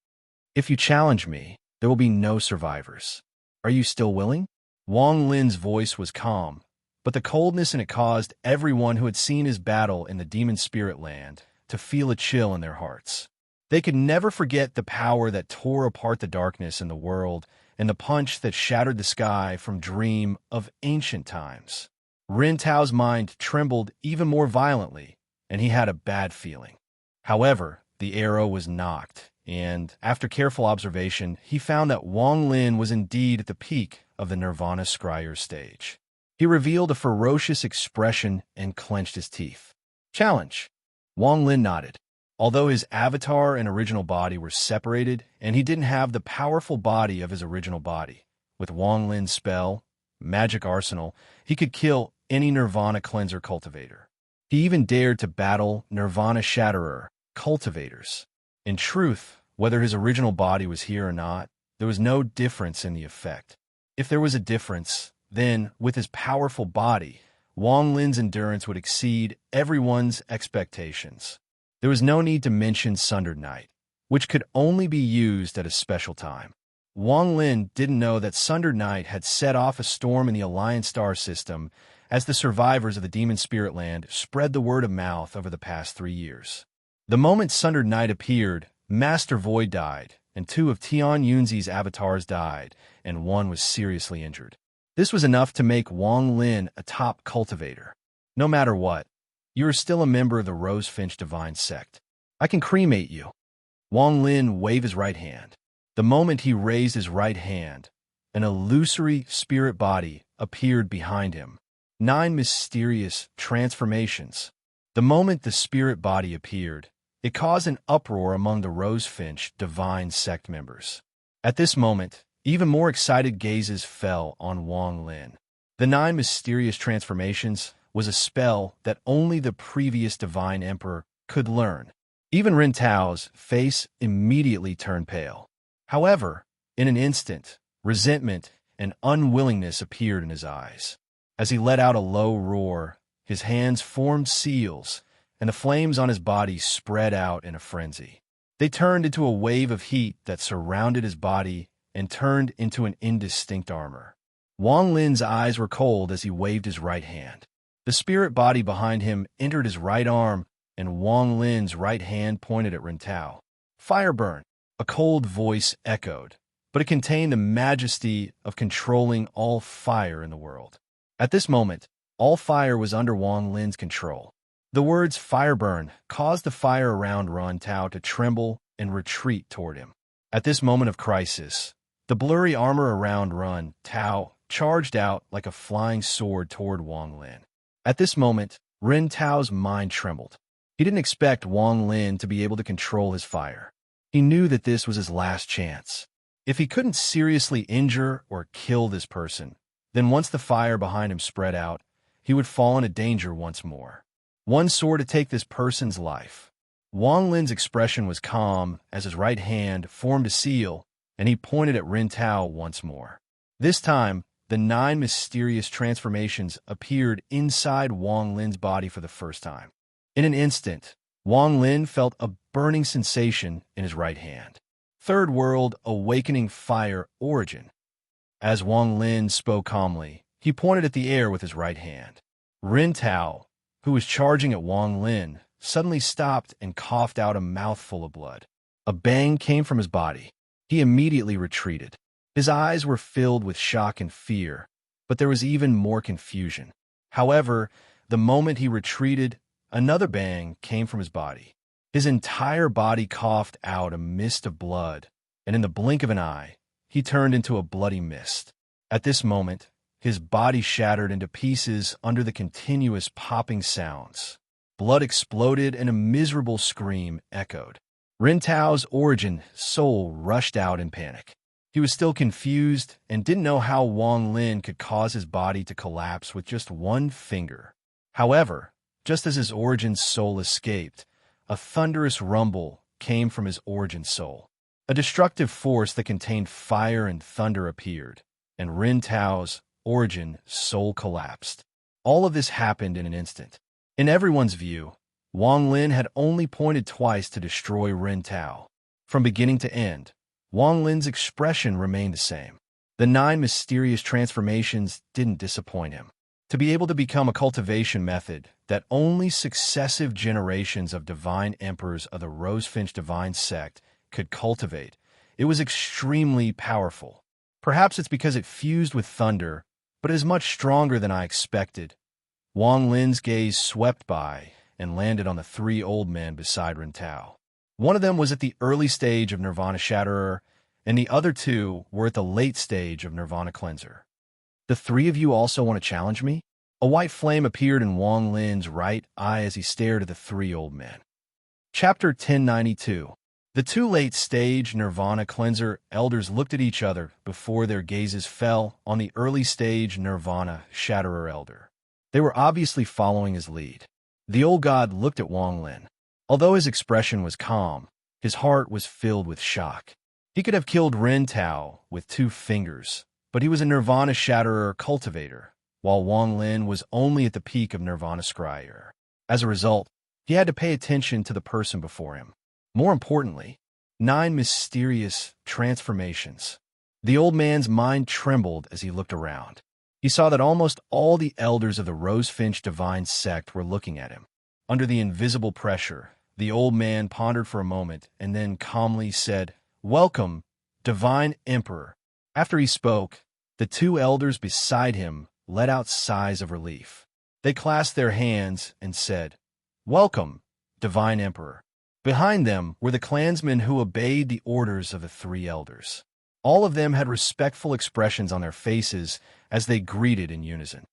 Speaker 1: "If you challenge me, There will be no survivors. Are you still willing? Wang Lin's voice was calm, but the coldness in it caused everyone who had seen his battle in the demon spirit land to feel a chill in their hearts. They could never forget the power that tore apart the darkness in the world and the punch that shattered the sky from dream of ancient times. Rin Tao's mind trembled even more violently, and he had a bad feeling. However, the arrow was knocked, and after careful observation, he found that Wang Lin was indeed at the peak of the Nirvana Scryer stage. He revealed a ferocious expression and clenched his teeth. Challenge. Wang Lin nodded. Although his avatar and original body were separated, and he didn't have the powerful body of his original body, with Wang Lin's spell, magic arsenal, he could kill any Nirvana Cleanser cultivator. He even dared to battle Nirvana Shatterer cultivators. In truth, whether his original body was here or not, there was no difference in the effect. If there was a difference, then, with his powerful body, Wang Lin's endurance would exceed everyone's expectations. There was no need to mention Sundered Night, which could only be used at a special time. Wang Lin didn't know that Sundered Night had set off a storm in the Alliance star system as the survivors of the Demon Spirit Land spread the word of mouth over the past 3 years. The moment Sundered Night appeared, Master Void died, and 2 of Tian Yunzi's avatars died, and 1 was seriously injured. This was enough to make Wang Lin a top cultivator. No matter what, you are still a member of the Rosefinch Divine Sect. I can cremate you. Wang Lin waved his right hand. The moment he raised his right hand, an illusory spirit body appeared behind him. 9 mysterious transformations. The moment the spirit body appeared, it caused an uproar among the Rosefinch Divine Sect members. At this moment, even more excited gazes fell on Wang Lin. The 9 mysterious transformations was a spell that only the previous Divine Emperor could learn. Even Rin Tao's face immediately turned pale. However, in an instant, resentment and unwillingness appeared in his eyes. As he let out a low roar, his hands formed seals, and the flames on his body spread out in a frenzy. They turned into a wave of heat that surrounded his body and turned into an indistinct armor. Wang Lin's eyes were cold as he waved his right hand. The spirit body behind him entered his right arm, and Wang Lin's right hand pointed at Rin Tao. Fire burn, a cold voice echoed, but it contained the majesty of controlling all fire in the world. At this moment, all fire was under Wang Lin's control. The words fire burn caused the fire around Rin Tao to tremble and retreat toward him. At this moment of crisis, the blurry armor around Rin Tao charged out like a flying sword toward Wang Lin. At this moment, Rin Tao's mind trembled. He didn't expect Wang Lin to be able to control his fire. He knew that this was his last chance. If he couldn't seriously injure or kill this person, then once the fire behind him spread out, he would fall into danger once more. One sword to take this person's life. Wang Lin's expression was calm as his right hand formed a seal, and he pointed at Rin Tao once more. This time, the 9 mysterious transformations appeared inside Wang Lin's body for the first time. In an instant, Wang Lin felt a burning sensation in his right hand. Third World Awakening Fire Origin. As Wang Lin spoke calmly, he pointed at the air with his right hand. Rin Tao, who was charging at Wang Lin, suddenly stopped and coughed out a mouthful of blood. A bang came from his body. He immediately retreated. His eyes were filled with shock and fear, but there was even more confusion. However, the moment he retreated, another bang came from his body. His entire body coughed out a mist of blood, and in the blink of an eye, he turned into a bloody mist. At this moment, his body shattered into pieces under the continuous popping sounds. Blood exploded and a miserable scream echoed. Rin Tao's origin soul rushed out in panic. He was still confused and didn't know how Wang Lin could cause his body to collapse with just one finger. However, just as his origin soul escaped, a thunderous rumble came from his origin soul. A destructive force that contained fire and thunder appeared, and Rin Tao's origin soul collapsed. All of this happened in an instant. In everyone's view, Wang Lin had only pointed twice to destroy Rin Tao. From beginning to end, Wang Lin's expression remained the same. The 9 mysterious transformations didn't disappoint him. To be able to become a cultivation method that only successive generations of divine emperors of the Rosefinch divine sect could cultivate, it was extremely powerful. Perhaps it's because it fused with thunder, but is much stronger than I expected. Wang Lin's gaze swept by and landed on the 3 old men beside Rintao. One of them was at the early stage of Nirvana Shatterer, and the other 2 were at the late stage of Nirvana Cleanser. The 3 of you also want to challenge me? A white flame appeared in Wang Lin's right eye as he stared at the 3 old men. Chapter 1092. The 2 late-stage Nirvana Cleanser elders looked at each other before their gazes fell on the early-stage Nirvana Shatterer elder. They were obviously following his lead. The old god looked at Wang Lin. Although his expression was calm, his heart was filled with shock. He could have killed Ren Tao with 2 fingers, but he was a Nirvana Shatterer cultivator, while Wang Lin was only at the peak of Nirvana Scryer. As a result, he had to pay attention to the person before him. More importantly, 9 mysterious transformations. The old man's mind trembled as he looked around. He saw that almost all the elders of the Rosefinch divine sect were looking at him. Under the invisible pressure, the old man pondered for a moment and then calmly said, "Welcome, Divine Emperor." After he spoke, the 2 elders beside him let out sighs of relief. They clasped their hands and said, "Welcome, Divine Emperor." Behind them were the clansmen who obeyed the orders of the 3 elders. All of them had respectful expressions on their faces as they greeted in unison.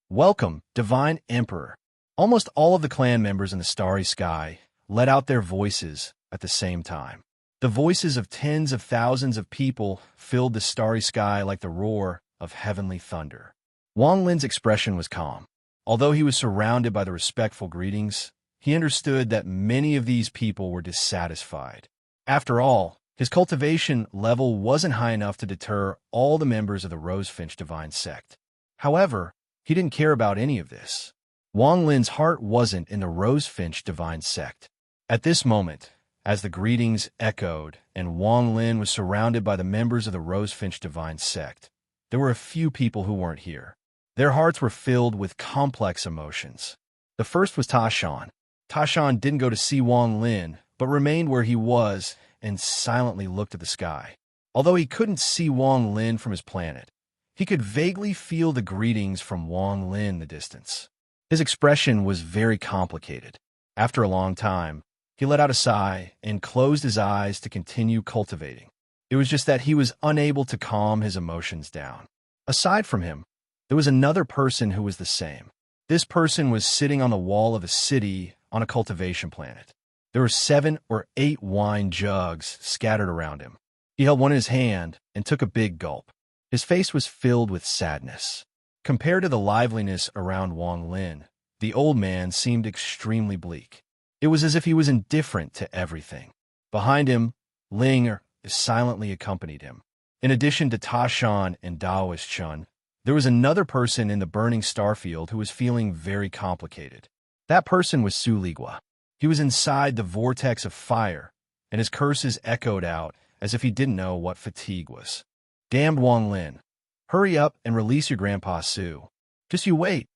Speaker 1: "Welcome, Divine Emperor." Almost all of the clan members in the starry sky let out their voices at the same time. The voices of tens of thousands of people filled the starry sky like the roar of heavenly thunder. Wang Lin's expression was calm. Although he was surrounded by the respectful greetings, he understood that many of these people were dissatisfied. After all, his cultivation level wasn't high enough to deter all the members of the Rosefinch divine sect. However, he didn't care about any of this. Wang Lin's heart wasn't in the Rosefinch divine sect. At this moment, as the greetings echoed and Wang Lin was surrounded by the members of the Rosefinch divine sect, there were a few people who weren't here. Their hearts were filled with complex emotions. The first was Tashan. Tashan didn't go to see Wang Lin, but remained where he was and silently looked at the sky. Although he couldn't see Wang Lin from his planet, he could vaguely feel the greetings from Wang Lin in the distance. His expression was very complicated. After a long time, he let out a sigh and closed his eyes to continue cultivating. It was just that he was unable to calm his emotions down. Aside from him, there was another person who was the same. This person was sitting on the wall of a city on a cultivation planet. There were 7 or 8 wine jugs scattered around him. He held one in his hand and took a big gulp. His face was filled with sadness. Compared to the liveliness around Wang Lin, the old man seemed extremely bleak. It was as if he was indifferent to everything. Behind him, Ling silently accompanied him. In addition to Tashan and Daoist Chun, there was another person in the burning starfield who was feeling very complicated. That person was Su Ligua. He was inside the vortex of fire, and his curses echoed out as if he didn't know what fatigue was. "Damned Wang Lin, hurry up and release your Grandpa Su. Just you wait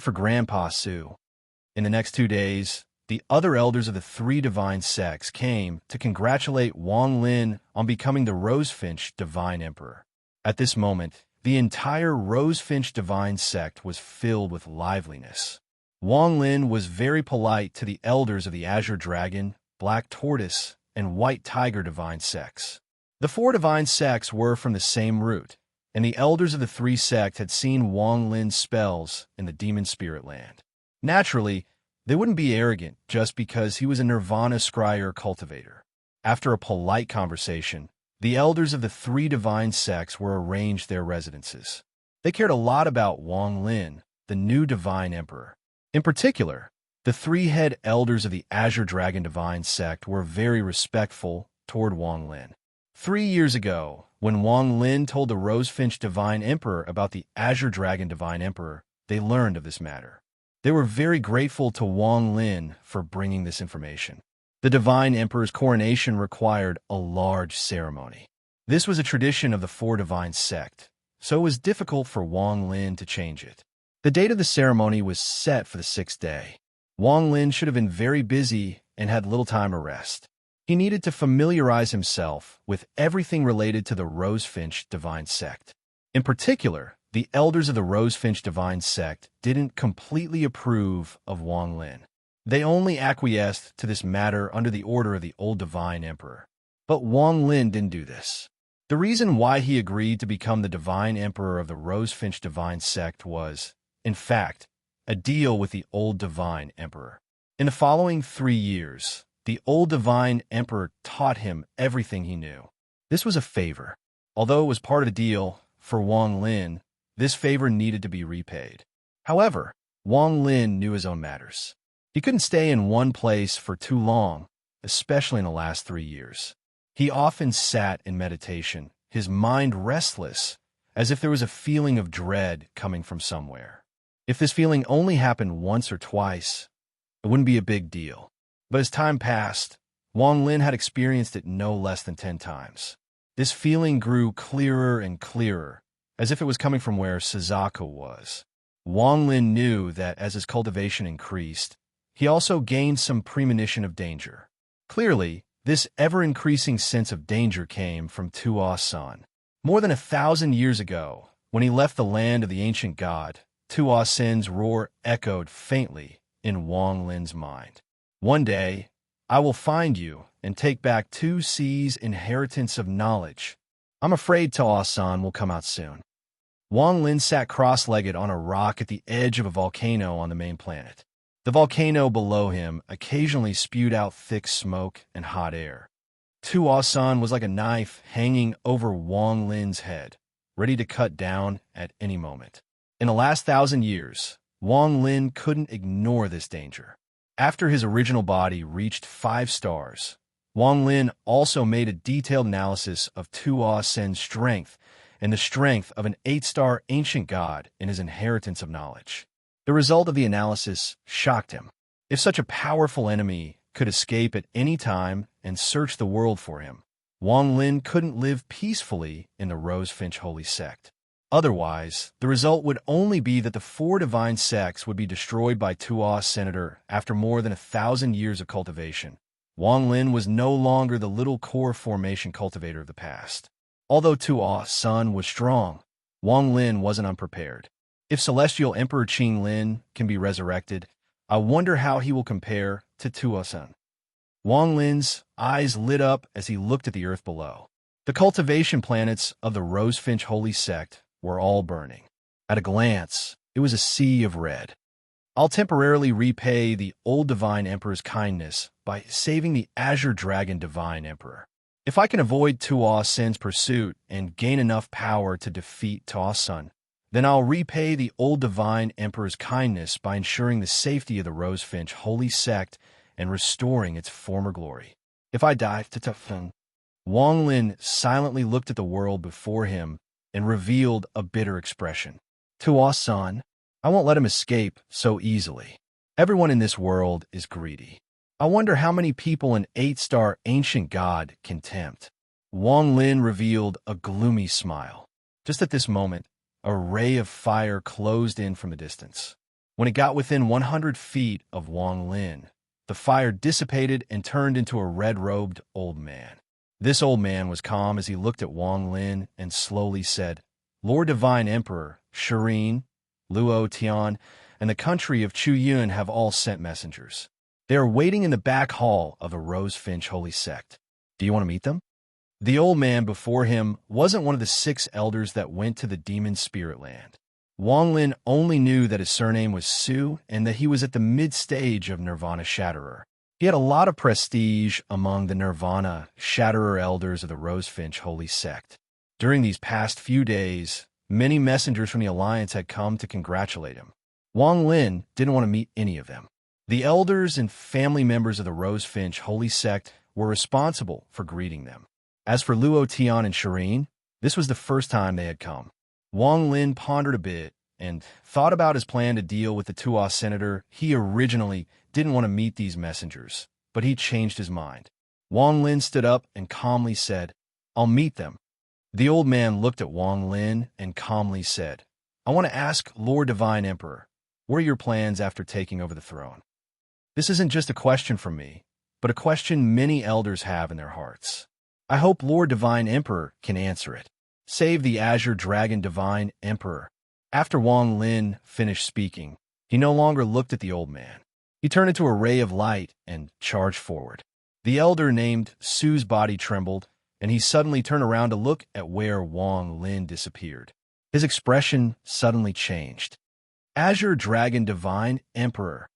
Speaker 1: for Grandpa Su." In the next 2 days, the other elders of the 3 divine sects came to congratulate Wang Lin on becoming the Rosefinch divine emperor. At this moment, the entire Rosefinch divine sect was filled with liveliness. Wang Lin was very polite to the elders of the Azure Dragon, Black Tortoise, and White Tiger divine sects. The 4 divine sects were from the same root, and the elders of the 3 sects had seen Wang Lin's spells in the Demon Spirit Land. Naturally, they wouldn't be arrogant just because he was a Nirvana Scryer cultivator. After a polite conversation, the elders of the 3 divine sects were arranged their residences. They cared a lot about Wang Lin, the new divine emperor. In particular, the 3 head elders of the Azure Dragon divine sect were very respectful toward Wang Lin. 3 years ago, when Wang Lin told the Rosefinch divine emperor about the Azure Dragon divine emperor, they learned of this matter. They were very grateful to Wang Lin for bringing this information. The divine emperor's coronation required a large ceremony. This was a tradition of the Four Divine sect, so it was difficult for Wang Lin to change it. The date of the ceremony was set for the 6th day. Wang Lin should have been very busy and had little time to rest. He needed to familiarize himself with everything related to the Rosefinch Divine Sect. In particular, the elders of the Rosefinch Divine Sect didn't completely approve of Wang Lin. They only acquiesced to this matter under the order of the old Divine Emperor. But Wang Lin didn't do this. The reason why he agreed to become the Divine Emperor of the Rosefinch Divine Sect was, in fact, a deal with the old Divine Emperor. In the following 3 years, the old Divine Emperor taught him everything he knew. This was a favor. Although it was part of the deal, for Wang Lin, this favor needed to be repaid. However, Wang Lin knew his own matters. He couldn't stay in one place for too long, especially in the last 3 years. He often sat in meditation, his mind restless, as if there was a feeling of dread coming from somewhere. If this feeling only happened once or twice, it wouldn't be a big deal. But as time passed, Wang Lin had experienced it no less than 10 times. This feeling grew clearer and clearer, as if it was coming from where Suzaku was. Wang Lin knew that as his cultivation increased, he also gained some premonition of danger. Clearly, this ever-increasing sense of danger came from Tuo-san. More than 1,000 years ago, when he left the land of the ancient god, Tuo-san's roar echoed faintly in Wang Lin's mind. One day, I will find you and take back 2C's inheritance of knowledge. I'm afraid Tuo-san will come out soon. Wang Lin sat cross-legged on a rock at the edge of a volcano on the main planet. The volcano below him occasionally spewed out thick smoke and hot air. Tuo-san was like a knife hanging over Wang Lin's head, ready to cut down at any moment. In the last 1,000 years, Wang Lin couldn't ignore this danger. After his original body reached 5 stars, Wang Lin also made a detailed analysis of Tuo-san's strength and the strength of an 8-star ancient god in his inheritance of knowledge. The result of the analysis shocked him. If such a powerful enemy could escape at any time and search the world for him, Wang Lin couldn't live peacefully in the Rosefinch Holy Sect. Otherwise, the result would only be that the 4 divine sects would be destroyed by Tuo's senator after more than 1,000 years of cultivation. Wang Lin was no longer the little core formation cultivator of the past. Although Tuo's son was strong, Wang Lin wasn't unprepared. If Celestial Emperor Qing Lin can be resurrected, I wonder how he will compare to Tuo-san. Wang Lin's eyes lit up as he looked at the earth below. The cultivation planets of the Rosefinch Holy Sect were all burning. At a glance, it was a sea of red. I'll temporarily repay the old Divine Emperor's kindness by saving the Azure Dragon Divine Emperor. If I can avoid Tuo-san's pursuit and gain enough power to defeat Tuo-san, then I'll repay the old Divine Emperor's kindness by ensuring the safety of the Rosefinch Holy Sect and restoring its former glory. If I die, Wang Lin silently looked at the world before him and revealed a bitter expression. Tuo-san, I won't let him escape so easily. Everyone in this world is greedy. I wonder how many people an 8-star ancient god can tempt. Wang Lin revealed a gloomy smile. Just at this moment, a ray of fire closed in from a distance. When it got within 100 feet of Wang Lin, the fire dissipated and turned into a red-robed old man. This old man was calm as he looked at Wang Lin and slowly said, Lord Divine Emperor, Serene, Luo Tian, and the country of Chu Yun have all sent messengers. They are waiting in the back hall of the Rosefinch Holy Sect. Do you want to meet them? The old man before him wasn't one of the 6 elders that went to the demon spirit land. Wang Lin only knew that his surname was Su and that he was at the mid-stage of Nirvana Shatterer. He had a lot of prestige among the Nirvana Shatterer elders of the Rosefinch Holy Sect. During these past few days, many messengers from the Alliance had come to congratulate him. Wang Lin didn't want to meet any of them. The elders and family members of the Rosefinch Holy Sect were responsible for greeting them. As for Luo Tian and Serene, this was the first time they had come. Wang Lin pondered a bit and thought about his plan to deal with the Tuo senator. He originally didn't want to meet these messengers, but he changed his mind. Wang Lin stood up and calmly said, "I'll meet them." The old man looked at Wang Lin and calmly said, "I want to ask Lord Divine Emperor, what are your plans after taking over the throne?" This isn't just a question from me, but a question many elders have in their hearts. I hope Lord Divine Emperor can answer it. Save the Azure Dragon Divine Emperor. After Wang Lin finished speaking, he no longer looked at the old man. He turned into a ray of light and charged forward. The elder named Su's body trembled, and he suddenly turned around to look at where Wang Lin disappeared. His expression suddenly changed. Azure Dragon Divine Emperor.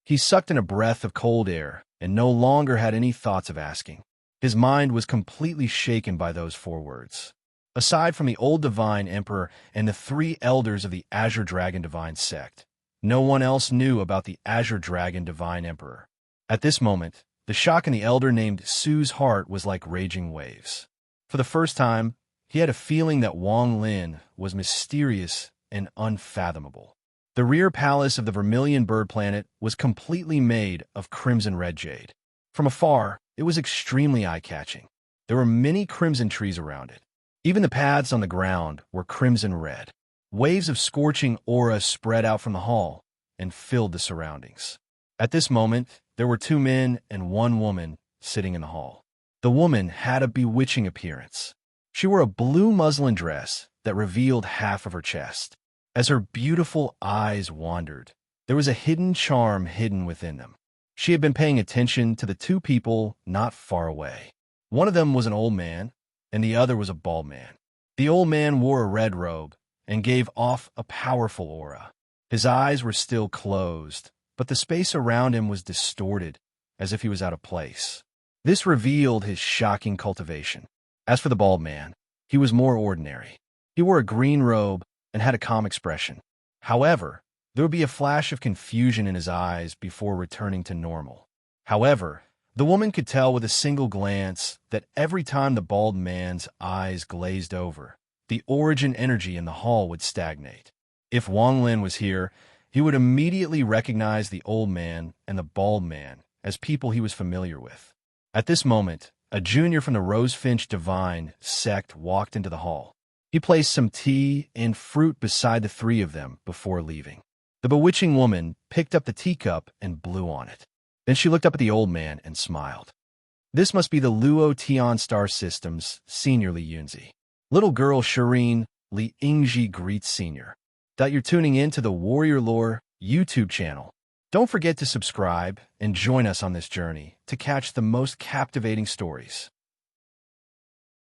Speaker 1: He sucked in a breath of cold air and no longer had any thoughts of asking. His mind was completely shaken by those 4 words. Aside from the old Divine Emperor and the 3 elders of the Azure Dragon Divine sect, no one else knew about the Azure Dragon Divine Emperor. At this moment, the shock in the elder named Su's heart was like raging waves. For the first time, he had a feeling that Wang Lin was mysterious and unfathomable. The rear palace of the Vermilion Bird Planet was completely made of crimson red jade. From afar, it was extremely eye-catching. There were many crimson trees around it. Even the paths on the ground were crimson red. Waves of scorching aura spread out from the hall and filled the surroundings. At this moment, there were 2 men and 1 woman sitting in the hall. The woman had a bewitching appearance. She wore a blue muslin dress that revealed half of her chest. As her beautiful eyes wandered, there was a hidden charm hidden within them. She had been paying attention to the 2 people not far away. One of them was an old man, and the other was a bald man. The old man wore a red robe and gave off a powerful aura. His eyes were still closed, but the space around him was distorted, as if he was out of place. This revealed his shocking cultivation. As for the bald man, he was more ordinary. He wore a green robe and had a calm expression. However, there would be a flash of confusion in his eyes before returning to normal. However, the woman could tell with a single glance that every time the bald man's eyes glazed over, the origin energy in the hall would stagnate. If Wang Lin was here, he would immediately recognize the old man and the bald man as people he was familiar with. At this moment, a junior from the Rosefinch Divine sect walked into the hall. He placed some tea and fruit beside the 3 of them before leaving. The bewitching woman picked up the teacup and blew on it. Then she looked up at the old man and smiled. This must be the Luo Tian Star System's Senior Li Yunzi. Little girl Serene Li Yingji greets Senior. You're tuning in to the Warrior Lore YouTube channel. Don't forget to subscribe and join us on this journey to catch the most captivating stories.